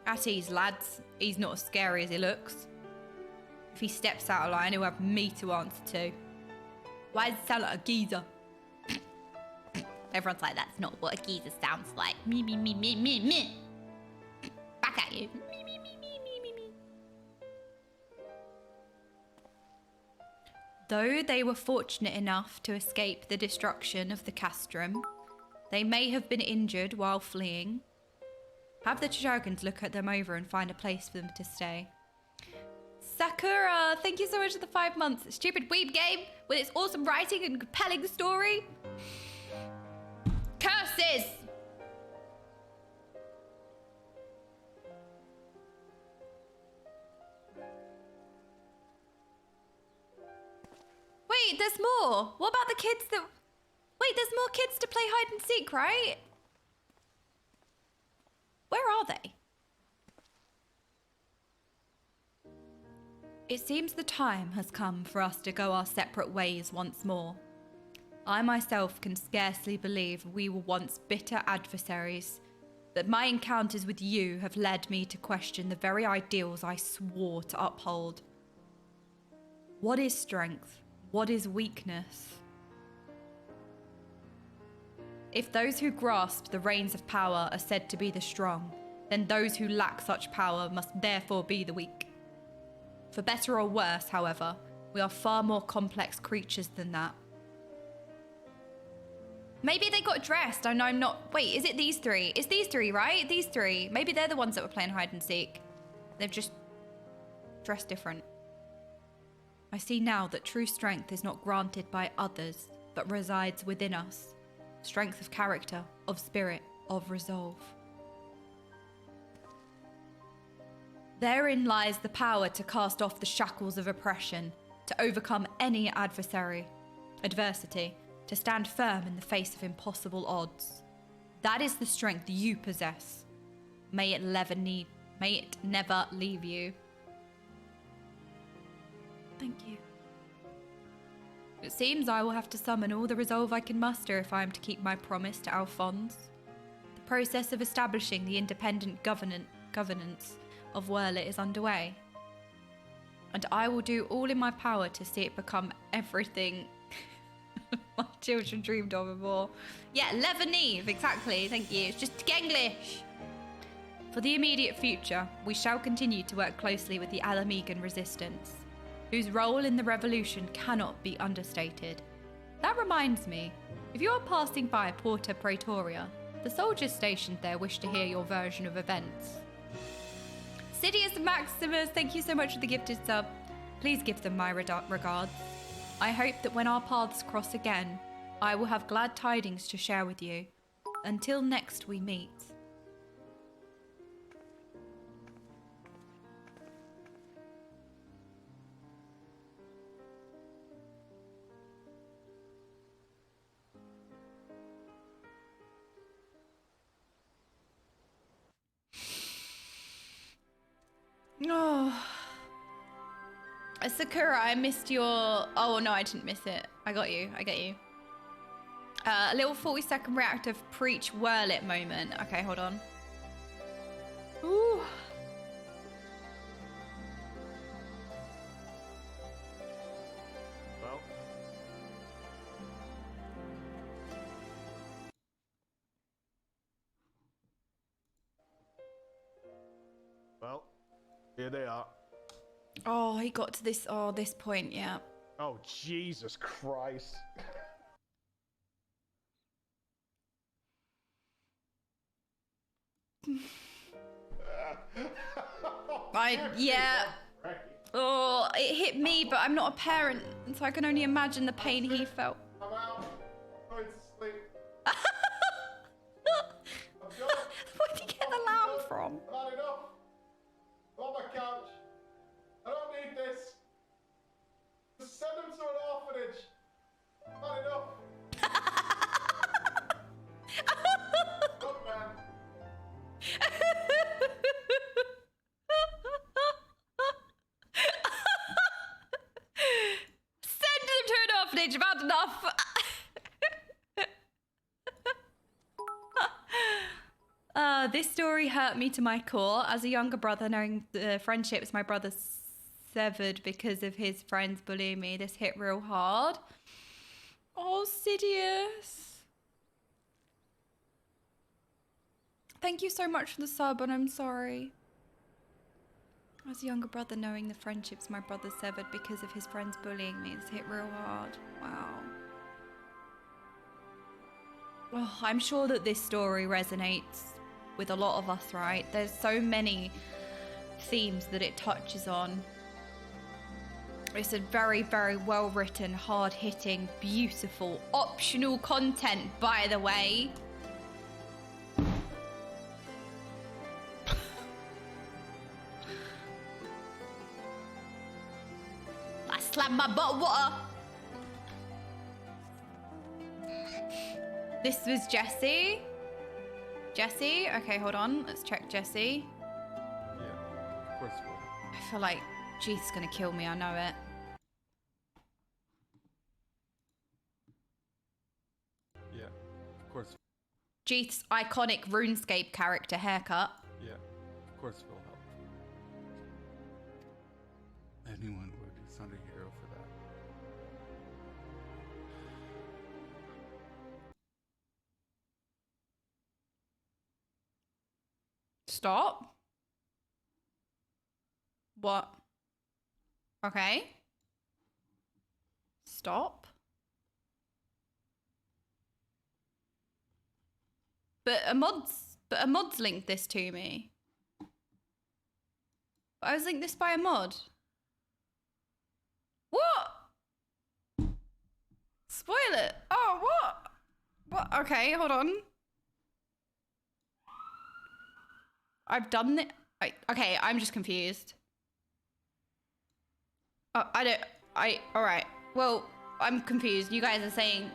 At ease, lads. He's not as scary as he looks. If he steps out of line, he'll have me to answer to. Why does it sound like a geezer? Everyone's like, that's not what a geezer sounds like. Me. Back at you. Me. Though they were fortunate enough to escape the destruction of the castrum, they may have been injured while fleeing. Have the Chirurgans look at them over and find a place for them to stay. Sakura, thank you so much for the 5 months. Stupid weeb game with its awesome writing and compelling story. Curses! Wait, there's more. What about the kids that... Wait, there's more kids to play hide and seek, right? Where are they? It seems the time has come for us to go our separate ways once more. I myself can scarcely believe we were once bitter adversaries, but my encounters with you have led me to question the very ideals I swore to uphold. What is strength? What is weakness? If those who grasp the reins of power are said to be the strong, then those who lack such power must therefore be the weak. For better or worse, however, we are far more complex creatures than that. Maybe they got dressed and I'm not... Wait, is it these three? It's these three, right? These three. Maybe they're the ones that were playing hide and seek. They've just dressed different. I see now that true strength is not granted by others, but resides within us. Strength of character, of spirit, of resolve. Therein lies the power to cast off the shackles of oppression, to overcome any adversary, adversity, to stand firm in the face of impossible odds. That is the strength you possess. May it never leave you. Thank you. It seems I will have to summon all the resolve I can muster if I am to keep my promise to Alphonse. The process of establishing the independent governance of Werlyt is underway. And I will do all in my power to see it become everything my children dreamed of and more. Yeah, Lebanese, exactly, thank you. It's just English. For the immediate future, we shall continue to work closely with the Alamegan resistance, whose role in the revolution cannot be understated. That reminds me, if you are passing by Porta Praetoria, the soldiers stationed there wish to hear your version of events. Sidious Maximus, thank you so much for the gifted sub. Please give them my regards. I hope that when our paths cross again, I will have glad tidings to share with you. Until next we meet. Oh. Sakura, I missed your... Oh, no, I didn't miss it. I got you. I get you. A little 40-second reactive preach Werlyt moment. Okay, hold on. Ooh. Well, here they are. Oh, he got to this... Oh, this point, yeah. Oh, Jesus Christ. Yeah. Oh, it hit me, but I'm not a parent, so I can only imagine the pain he felt. I'm out. I'm going to sleep. Where'd you get the lamb from? I've had enough. I'm on my couch. I don't need this. Just send them to an orphanage. I've had enough. Look, man. Send them to an orphanage, I've had enough. This story hurt me to my core. As a younger brother, knowing the friendships my brother severed because of his friends bullying me, this hit real hard. Oh, Sidious. Thank you so much for the sub, and I'm sorry. As a younger brother, knowing the friendships my brother severed because of his friends bullying me, this hit real hard. Wow. Oh, I'm sure that this story resonates with a lot of us, right? There's so many themes that it touches on. It's a very, very well written, hard hitting, beautiful, optional content, by the way. I slammed my bottle of water. This was Jesse. Jesse? Okay, hold on. Let's check Jesse. Yeah, of course it will. I feel like Jeeth's gonna kill me, I know it. Yeah, of course. Jeeth's iconic RuneScape character haircut. Yeah, of course it will help. Anyone would. He's not a hero for that. Stop. What? Okay. Stop. But a mod's linked this to me. But I was linked this by a mod. What? Spoil it. Oh, what? What? Okay, hold on. I've done it. Okay, I'm just confused. Oh, all right. Well, I'm confused. You guys are saying,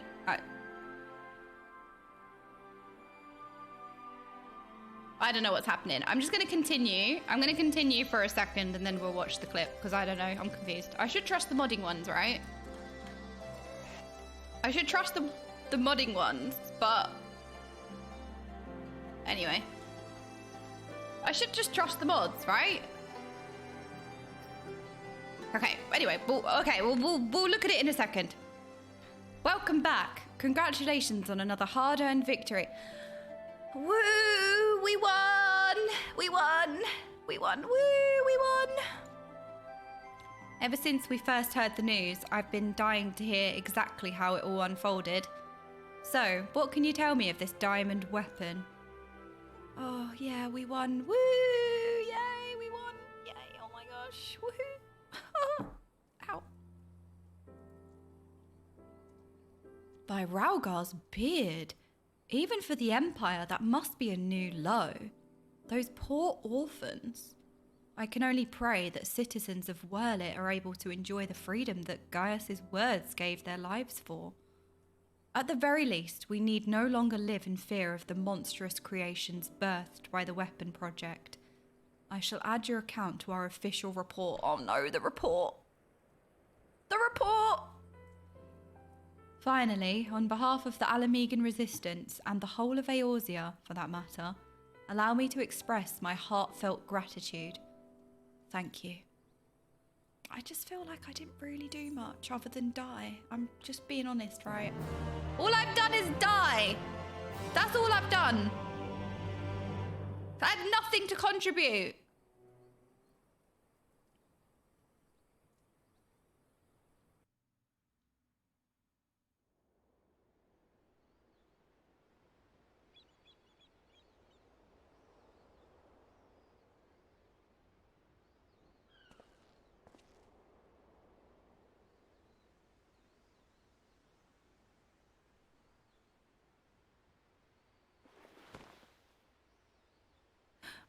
I don't know what's happening. I'm just going to continue. I'm going to continue for a second and then we'll watch the clip because I don't know. I'm confused. I should trust the modding ones, right? I should trust the modding ones, but anyway. I should just trust the mods, right? Okay, anyway, we'll look at it in a second. Welcome back. Congratulations on another hard-earned victory. Woo! We won! We won! We won! Woo! We won! Ever since we first heard the news, I've been dying to hear exactly how it all unfolded. So, what can you tell me of this diamond weapon? Oh, yeah, we won. Woo! Yay, we won. Yay, oh my gosh. Woohoo. Ow. By Raugar's beard. Even for the Empire, that must be a new low. Those poor orphans. I can only pray that citizens of Werlyt are able to enjoy the freedom that Gaius's words gave their lives for. At the very least, we need no longer live in fear of the monstrous creations birthed by the weapon project. I shall add your account to our official report. Oh no, the report! The report! Finally, on behalf of the Alamegan Resistance and the whole of Eorzea, for that matter, allow me to express my heartfelt gratitude. Thank you. I just feel like I didn't really do much other than die. I'm just being honest, right? All I've done is die. That's all I've done. I have nothing to contribute.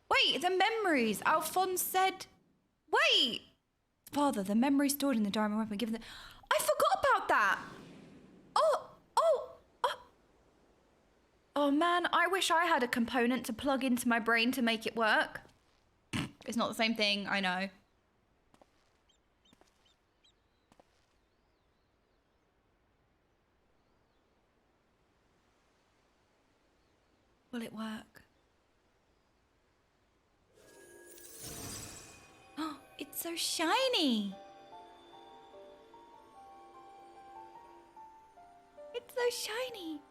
Wait, the memories. Alphonse said... Wait! Father, the memory stored in the diamond weapon given the... I forgot about that! Oh! Oh man, I wish I had a component to plug into my brain to make it work. It's not the same thing, I know. Will it work? Oh, it's so shiny! It's so shiny!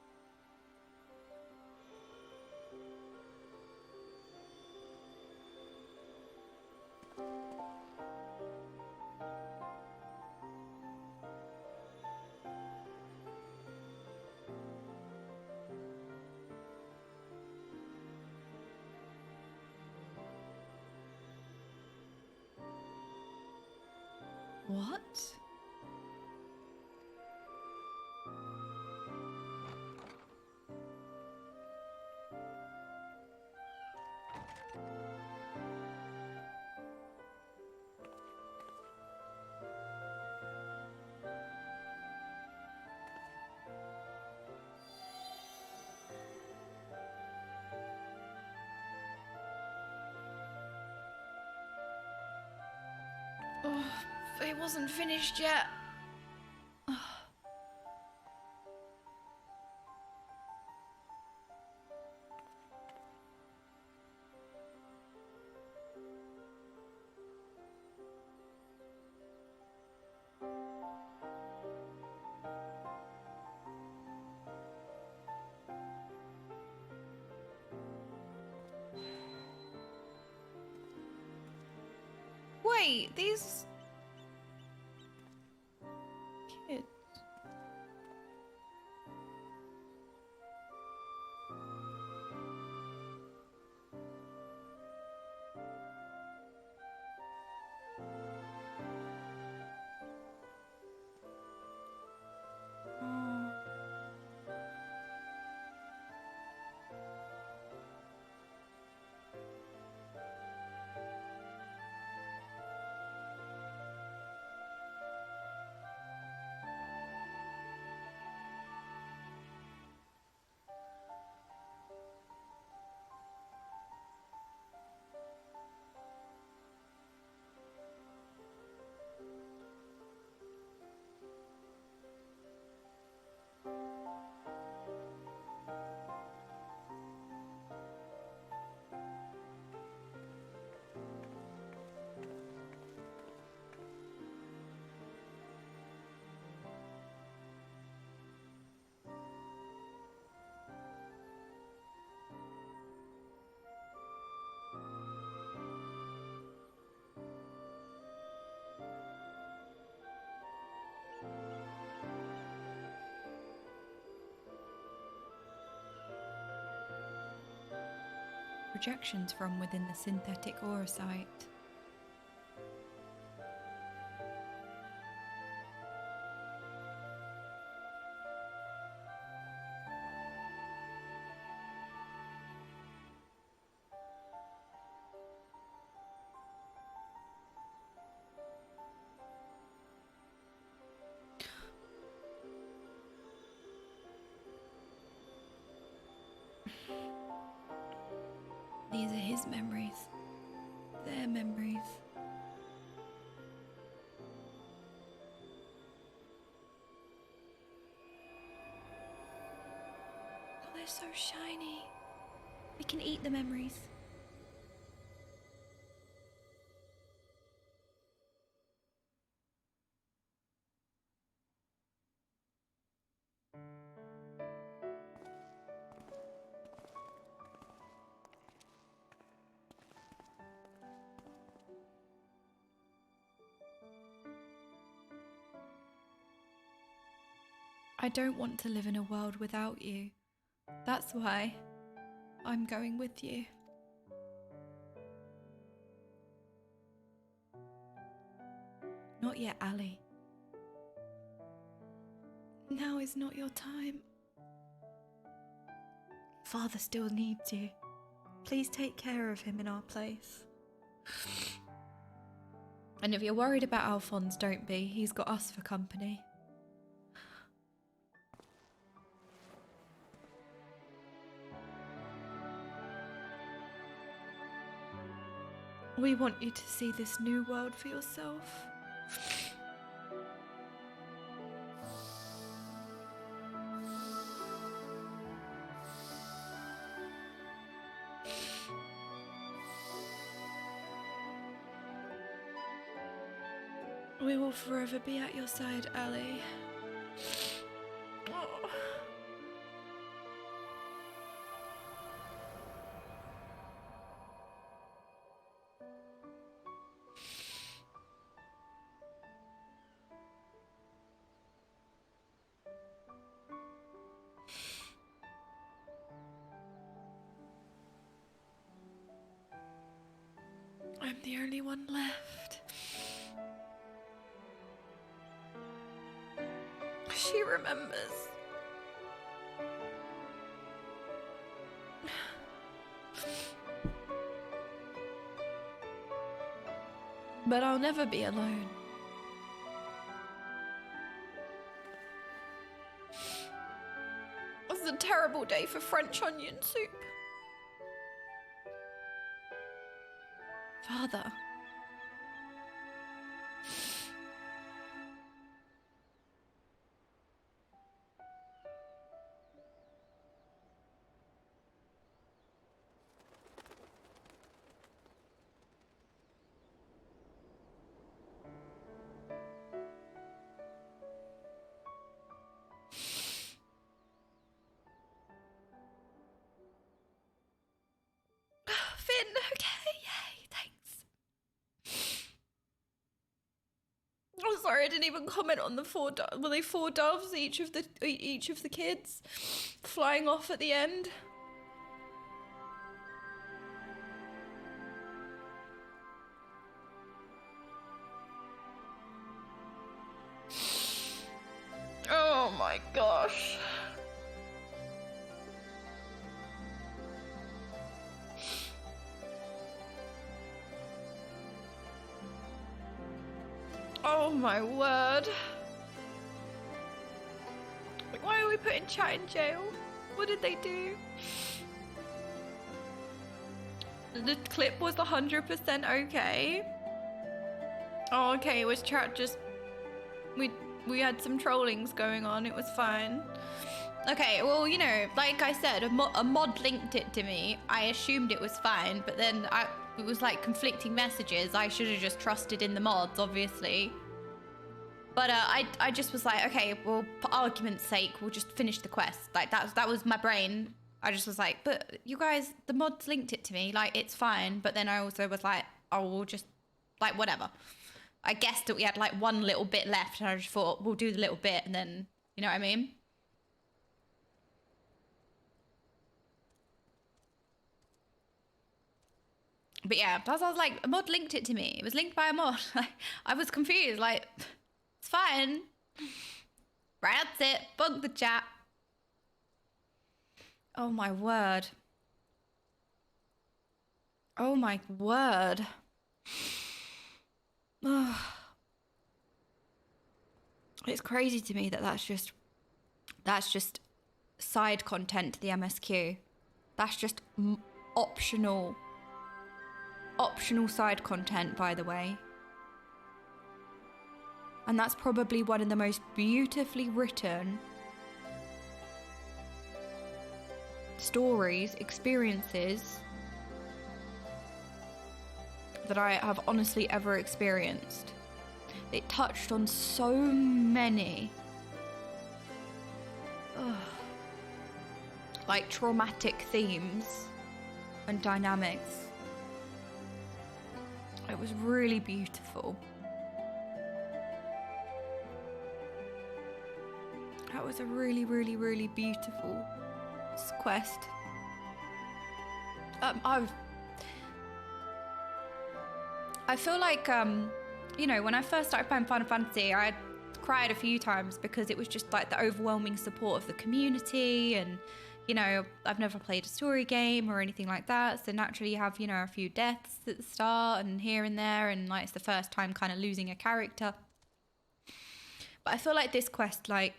What? Oh, it wasn't finished yet. Wait, these kids. Projections from within the synthetic aura site. his memories. Their memories. Oh, they're so shiny. We can eat the memories. I don't want to live in a world without you. That's why I'm going with you. Not yet, Ali. Now is not your time. Father still needs you. Please take care of him in our place. And if you're worried about Alphonse, don't be. He's got us for company. We want you to see this new world for yourself. We will forever be at your side, Ali. Oh. I'm the only one left. She remembers. But I'll never be alone. It was a terrible day for French onion soup. Father. Finn, okay, yay, thanks. Oh, sorry, I didn't even comment on the four doves. Were they 4 doves, each of the kids flying off at the end? Oh my gosh. Oh my word. Why are we putting chat in jail? What did they do? The clip was 100% okay. Oh, okay, it was chat just... We had some trollings going on, it was fine. Okay, well, you know, like I said, a mod linked it to me. I assumed it was fine, but then it was like conflicting messages. I should have just trusted in the mods, obviously. But I just was like, okay, well, for argument's sake, we'll just finish the quest. Like, that was my brain. I just was like, but you guys, the mods linked it to me. Like, it's fine. But then I also was like, oh, we'll just, like, whatever. I guessed that we had, like, one little bit left. And I just thought, we'll do the little bit. And then, you know what I mean? But yeah, plus I was like, a mod linked it to me. It was linked by a mod. I was confused, like, it's fine. Right, that's it. Bug the chat. Oh my word. Oh my word. It's crazy to me that that's just side content to the MSQ. That's just optional optional side content, by the way. And that's probably one of the most beautifully written stories, experiences that I have honestly ever experienced. It touched on so many like traumatic themes and dynamics. It was really beautiful. That was a really, really, really beautiful quest. I feel like, you know, when I first started playing Final Fantasy, I cried a few times because it was just like the overwhelming support of the community, and, you know, I've never played a story game or anything like that, so naturally you have, you know, a few deaths at the start and here and there, and like it's the first time kind of losing a character. But I feel like this quest, like,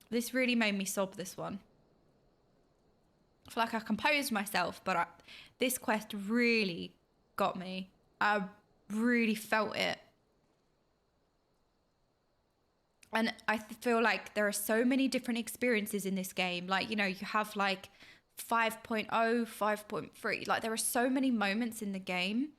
this really made me sob, this one. I feel like I composed myself, but this quest really got me. I really felt it. And I feel like there are so many different experiences in this game. Like, you know, you have like 5.0, 5.3. Like, there are so many moments in the game.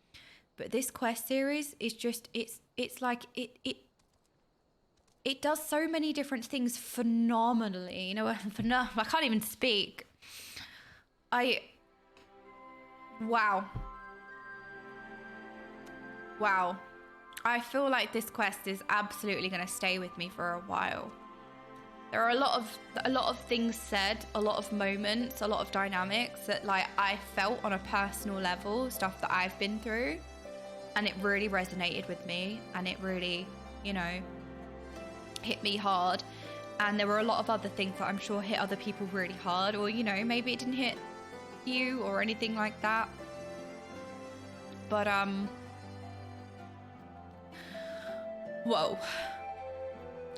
But this quest series is just, it's like, it does so many different things phenomenally. You know, I can't even speak. Wow. I feel like this quest is absolutely going to stay with me for a while. There are a lot of things said, a lot of moments, a lot of dynamics that like I felt on a personal level, stuff that I've been through, and it really resonated with me, and it really, you know, hit me hard. And there were a lot of other things that I'm sure hit other people really hard, or, you know, maybe it didn't hit you or anything like that. But whoa,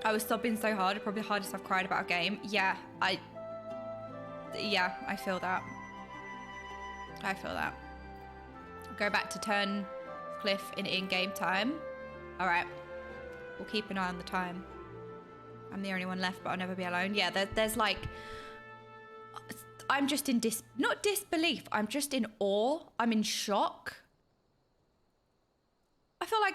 I was sobbing so hard. Probably the hardest I've cried about a game. Yeah, I feel that. Go back to Turncliffe in in-game time. All right, we'll keep an eye on the time. I'm the only one left, but I'll never be alone. Yeah, there's like, I'm just in not disbelief. I'm just in awe. I'm in shock. I feel like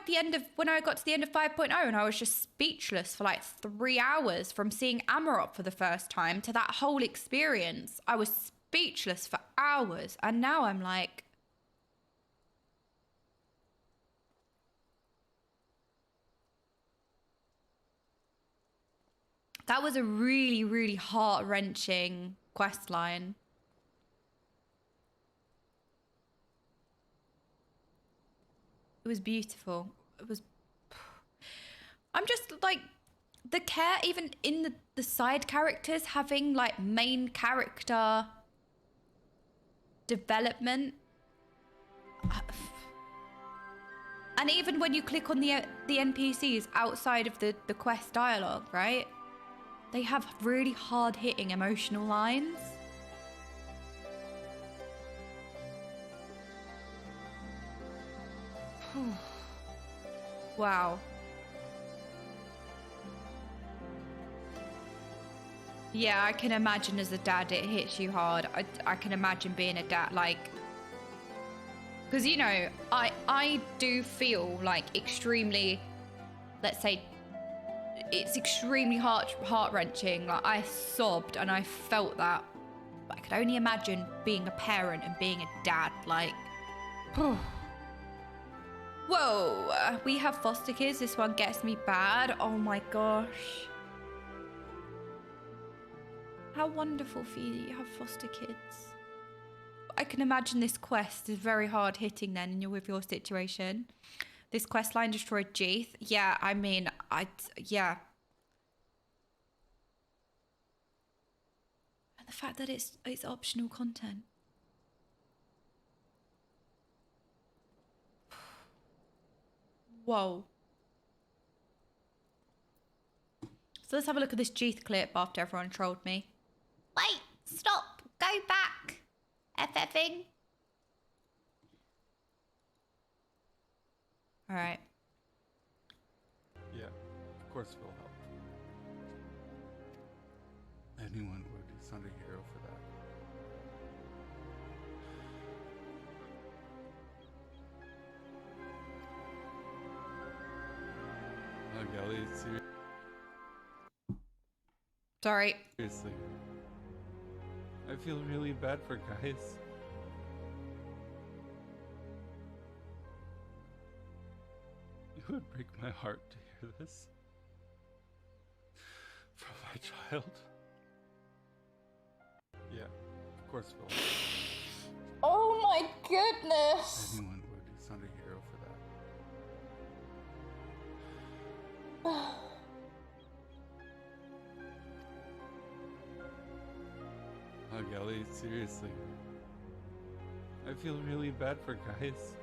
when I got to the end of 5.0 and I was just speechless for like 3 hours from seeing Amarok for the first time to that whole experience. I was speechless for hours. And now I'm like, that was a really, really heart-wrenching quest line. It was beautiful. I'm just like, the care even in the side characters having like main character development. And even when you click on the NPCs outside of the quest dialogue, right? They have really hard-hitting emotional lines. Wow. Yeah, I can imagine as a dad it hits you hard. I can imagine being a dad, like, because, you know, I do feel like extremely, let's say, it's extremely heart-wrenching. Like, I sobbed and I felt that. But I could only imagine being a parent and being a dad, like, whoa, we have foster kids. This one gets me bad. Oh my gosh. How wonderful for you that you have foster kids. I can imagine this quest is very hard hitting then with your situation. This quest line destroyed Jeeth. Yeah, I mean, yeah. And the fact that it's optional content. Whoa. So let's have a look at this Jeeth clip after everyone trolled me. Wait, stop, go back. FFing. All right. Yeah, of course we'll help. Anyone would do Sunday Hero for that. Gelly, Sorry. seriously. I feel really bad for Gaius. It would break my heart to hear this from my child. Yeah, of course we'll. Oh my goodness. Anyone would do Sunday Hero for that. Gelly, seriously. I feel really bad for Gaius.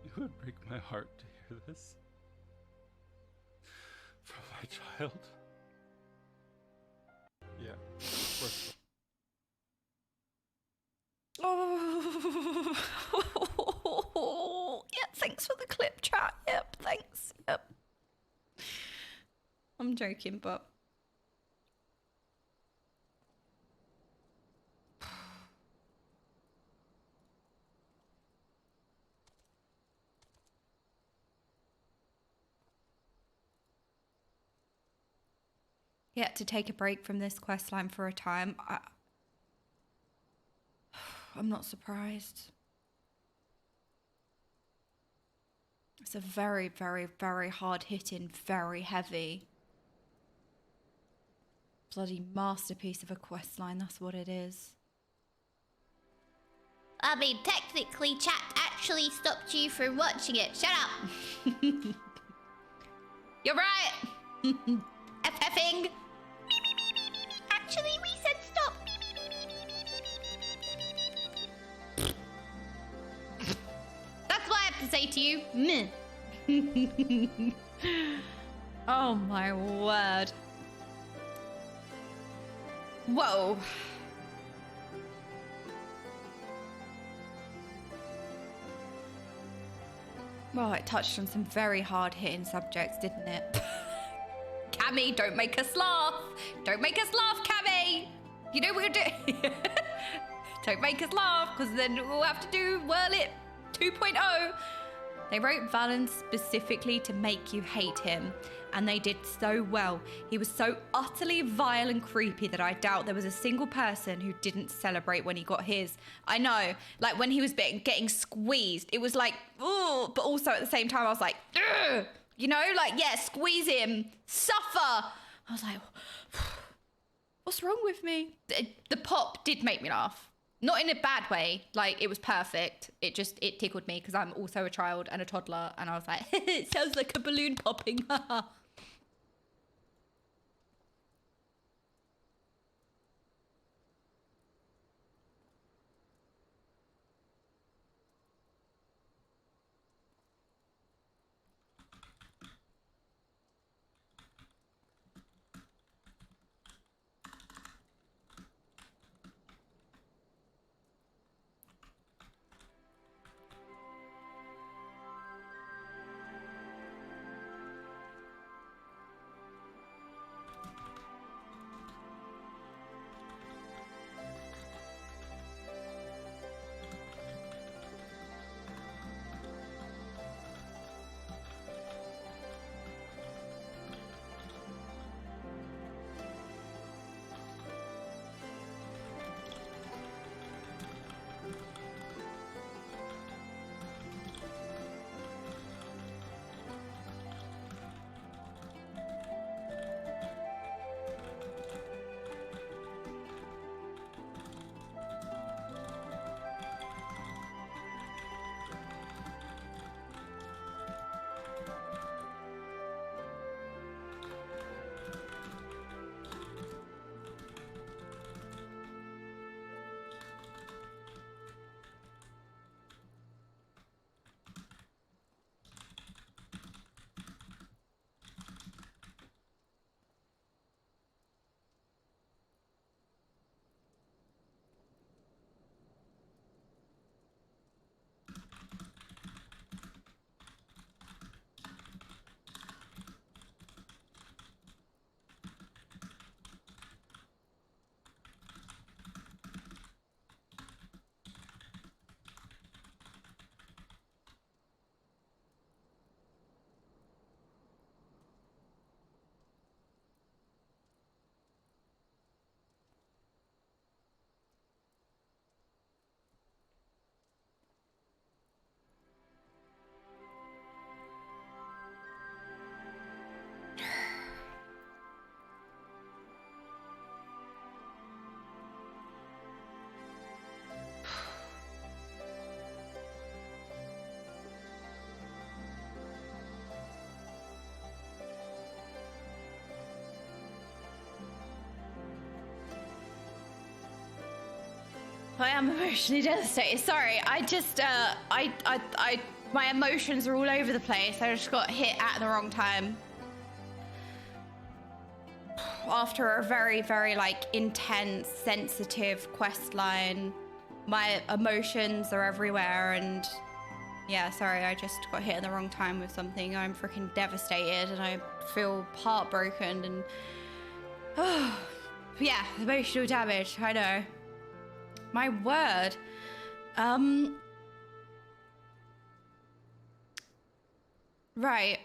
It would break my heart to hear this from my child. Yeah, of course. Oh, yeah, thanks for the clip chat. Yep, thanks. Yep. I'm joking, but... Yeah, to take a break from this questline for a time. I'm not surprised. It's a very, very, very hard-hitting, very heavy, bloody masterpiece of a questline. That's what it is. I mean, technically, chat actually stopped you from watching it. Shut up. You're right. FFing. Actually, we said stop. That's what I have to say to you. Meh. Oh my word. Whoa. Well, it touched on some very hard-hitting subjects, didn't it? Cammy, don't make us laugh. Don't make us laugh, Cammy. You know what we're doing? Don't make us laugh, because then we'll have to do Werlyt 2.0. They wrote Valen specifically to make you hate him, and they did so well. He was so utterly vile and creepy that I doubt there was a single person who didn't celebrate when he got his. I know, like when he was getting squeezed, it was like, ooh, but also at the same time I was like, ugh, you know, like, yeah, squeeze him, suffer. I was like, what's wrong with me? The pop did make me laugh. Not in a bad way, like it was perfect. It tickled me because I'm also a child and a toddler, and I was like, it sounds like a balloon popping. I am emotionally devastated. Sorry, I just, my emotions are all over the place. I just got hit at the wrong time. After a very, very, like, intense, sensitive quest line, my emotions are everywhere, and yeah, sorry, I just got hit at the wrong time with something. I'm freaking devastated, and I feel heartbroken, and yeah, emotional damage, I know. My word. Right.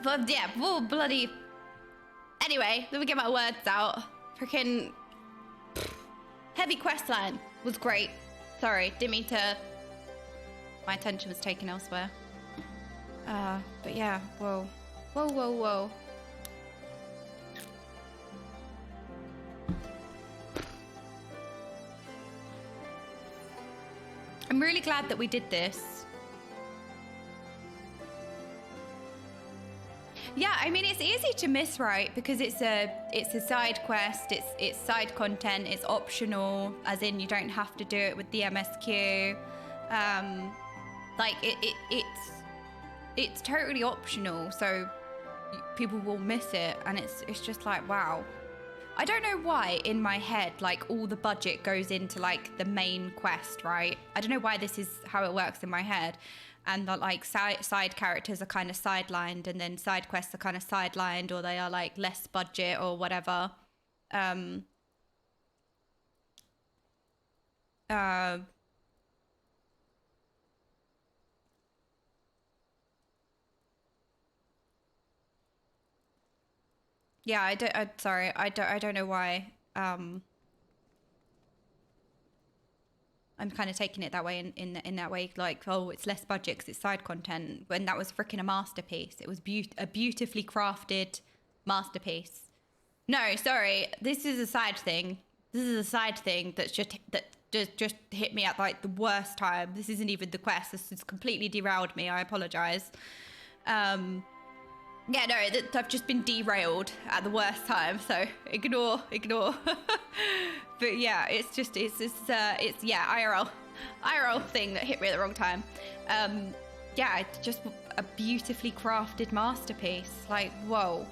But yeah, well, bloody. Anyway, let me get my words out. Freaking heavy quest line was great. Sorry, didn't mean to. My attention was taken elsewhere. But yeah, whoa, whoa, whoa, whoa. I'm really glad that we did this. Yeah, I mean, it's easy to miss, right? Because it's a side quest, it's side content, it's optional, as in you don't have to do it with the MSQ. Like it's totally optional, so people will miss it, and it's just like, wow. I don't know why in my head, like, all the budget goes into, like, the main quest, right? I don't know why this is how it works in my head. And that, like, side characters are kind of sidelined, and then side quests are kind of sidelined, or they are, like, less budget or whatever. Yeah, I don't know why. I'm kind of taking it that way in that way, like, oh, it's less budget because it's side content, when that was freaking a masterpiece. It was a beautifully crafted masterpiece. No, sorry, this is a side thing. This is a side thing that's just hit me at, like, the worst time. This isn't even the quest. This has completely derailed me. I apologize. Yeah, no, I've just been derailed at the worst time, so ignore. But yeah, it's yeah, IRL thing that hit me at the wrong time. Yeah, it's just a beautifully crafted masterpiece. Like, whoa.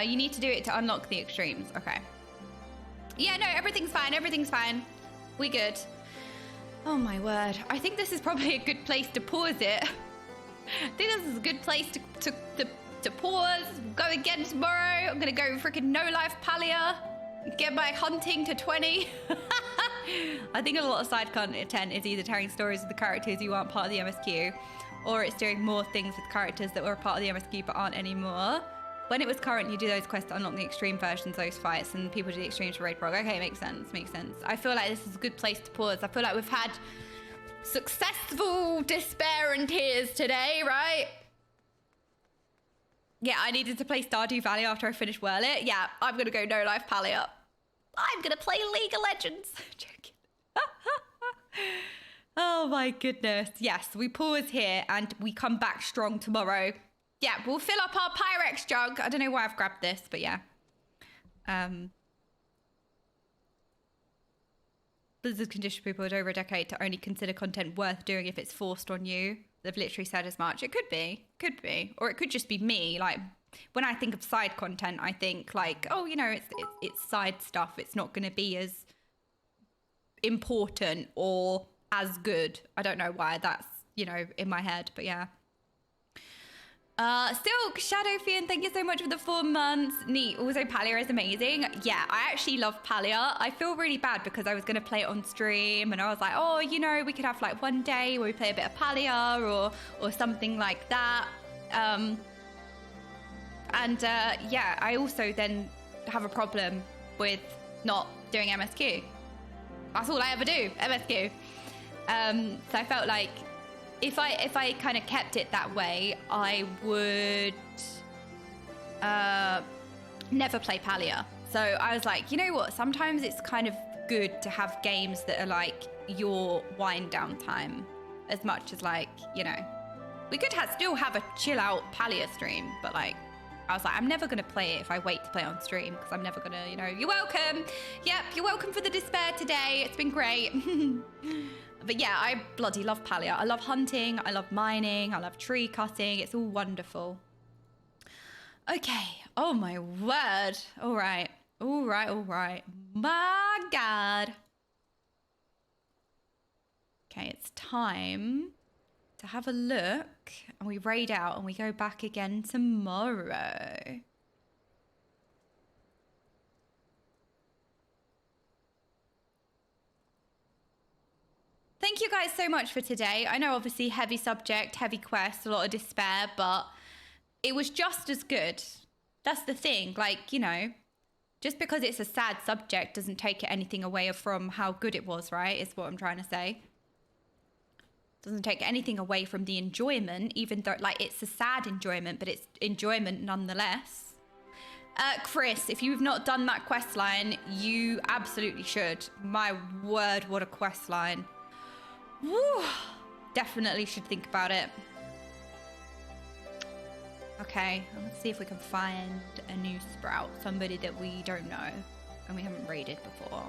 You need to do it to unlock the extremes. Okay. Yeah, no, everything's fine. We good. Oh my word. I think this is probably a good place to pause it. I think this is a good place to pause. Go again tomorrow. I'm gonna go freaking no life Palia. Get my hunting to 20. I think a lot of side content is either telling stories of the characters who aren't part of the MSQ, or it's doing more things with characters that were part of the MSQ but aren't anymore. When it was current, you do those quests to unlock the extreme versions of those fights, and people do the extremes for raid prog. Okay, makes sense. I feel like this is a good place to pause. I feel like we've had successful despair and tears today, right? Yeah, I needed to play Stardew Valley after I finished Werlyt. Yeah, I'm gonna go no life Palia. I'm gonna play League of Legends. Joking. Oh my goodness. Yes, we pause here and we come back strong tomorrow. Yeah, we'll fill up our Pyrex jug. I don't know why I've grabbed this, but yeah. Blizzard conditioned people with over a decade to only consider content worth doing if it's forced on you. They've literally said as much. It could be. Or it could just be me. Like, when I think of side content, I think, like, oh, you know, it's side stuff. It's not going to be as important or as good. I don't know why that's, you know, in my head, but yeah. Still, Shadowfiend, thank you so much for the 4 months. Neat. Also, Palia is amazing. Yeah, I actually love Palia. I feel really bad because I was going to play it on stream and I was like, oh, you know, we could have like one day where we play a bit of Palia or something like that. Yeah, I also then have a problem with not doing MSQ. That's all I ever do, MSQ. So I felt like if I kind of kept it that way, I would never play Palia. So I was like, you know what? Sometimes it's kind of good to have games that are like your wind down time, as much as like, you know, we could still have a chill out Palia stream, but like, I was like, I'm never going to play it if I wait to play on stream because I'm never going to, you know, you're welcome. Yep, you're welcome for the despair today. It's been great. But yeah, I bloody love Palia. I love hunting. I love mining. I love tree cutting. It's all wonderful. Okay. Oh, my word. All right. All right. All right. My God. Okay, it's time to have a look. And we raid out and we go back again tomorrow. Thank you guys so much for today. I know obviously heavy subject, heavy quest, a lot of despair, but it was just as good. That's the thing. Like, you know, just because it's a sad subject doesn't take it anything away from how good it was, right? Is what I'm trying to say. Doesn't take anything away from the enjoyment, even though like it's a sad enjoyment, but it's enjoyment nonetheless. Chris, if you've not done that quest line, you absolutely should. My word, what a quest line. Woo! Definitely should think about it. Okay, let's see if we can find a new Sprout, somebody that we don't know and we haven't raided before.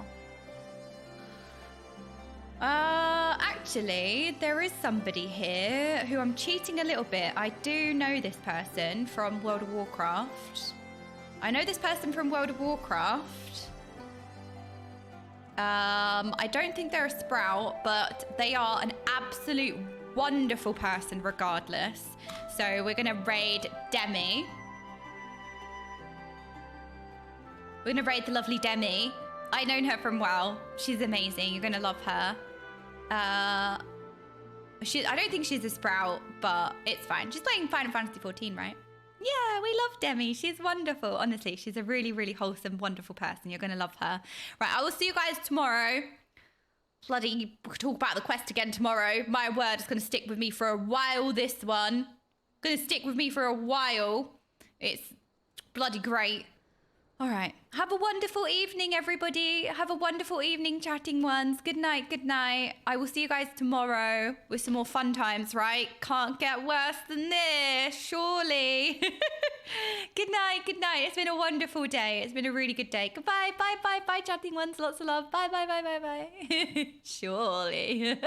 Actually, there is somebody here who I'm cheating a little bit. I do know this person from World of Warcraft. I know this person from World of Warcraft. I don't think they're a Sprout, but they are an absolute wonderful person regardless. So we're gonna raid Demi. We're gonna raid the lovely Demi. I've known her from WoW. She's amazing. You're gonna love her. I don't think she's a Sprout, but it's fine. She's playing Final Fantasy XIV, right? Yeah, we love Demi. She's wonderful. Honestly, she's a really, really wholesome, wonderful person. You're gonna love her. Right, I will see you guys tomorrow. Bloody talk about the quest again tomorrow. My word, it's gonna stick with me for a while, this one. Gonna stick with me for a while. It's bloody great. All right. Have a wonderful evening, everybody. Have a wonderful evening, chatting ones. Good night, good night. I will see you guys tomorrow with some more fun times, right? Can't get worse than this, surely. Good night, good night. It's been a wonderful day. It's been a really good day. Goodbye, bye, bye, bye, chatting ones. Lots of love. Bye, bye, bye, bye, bye. Surely.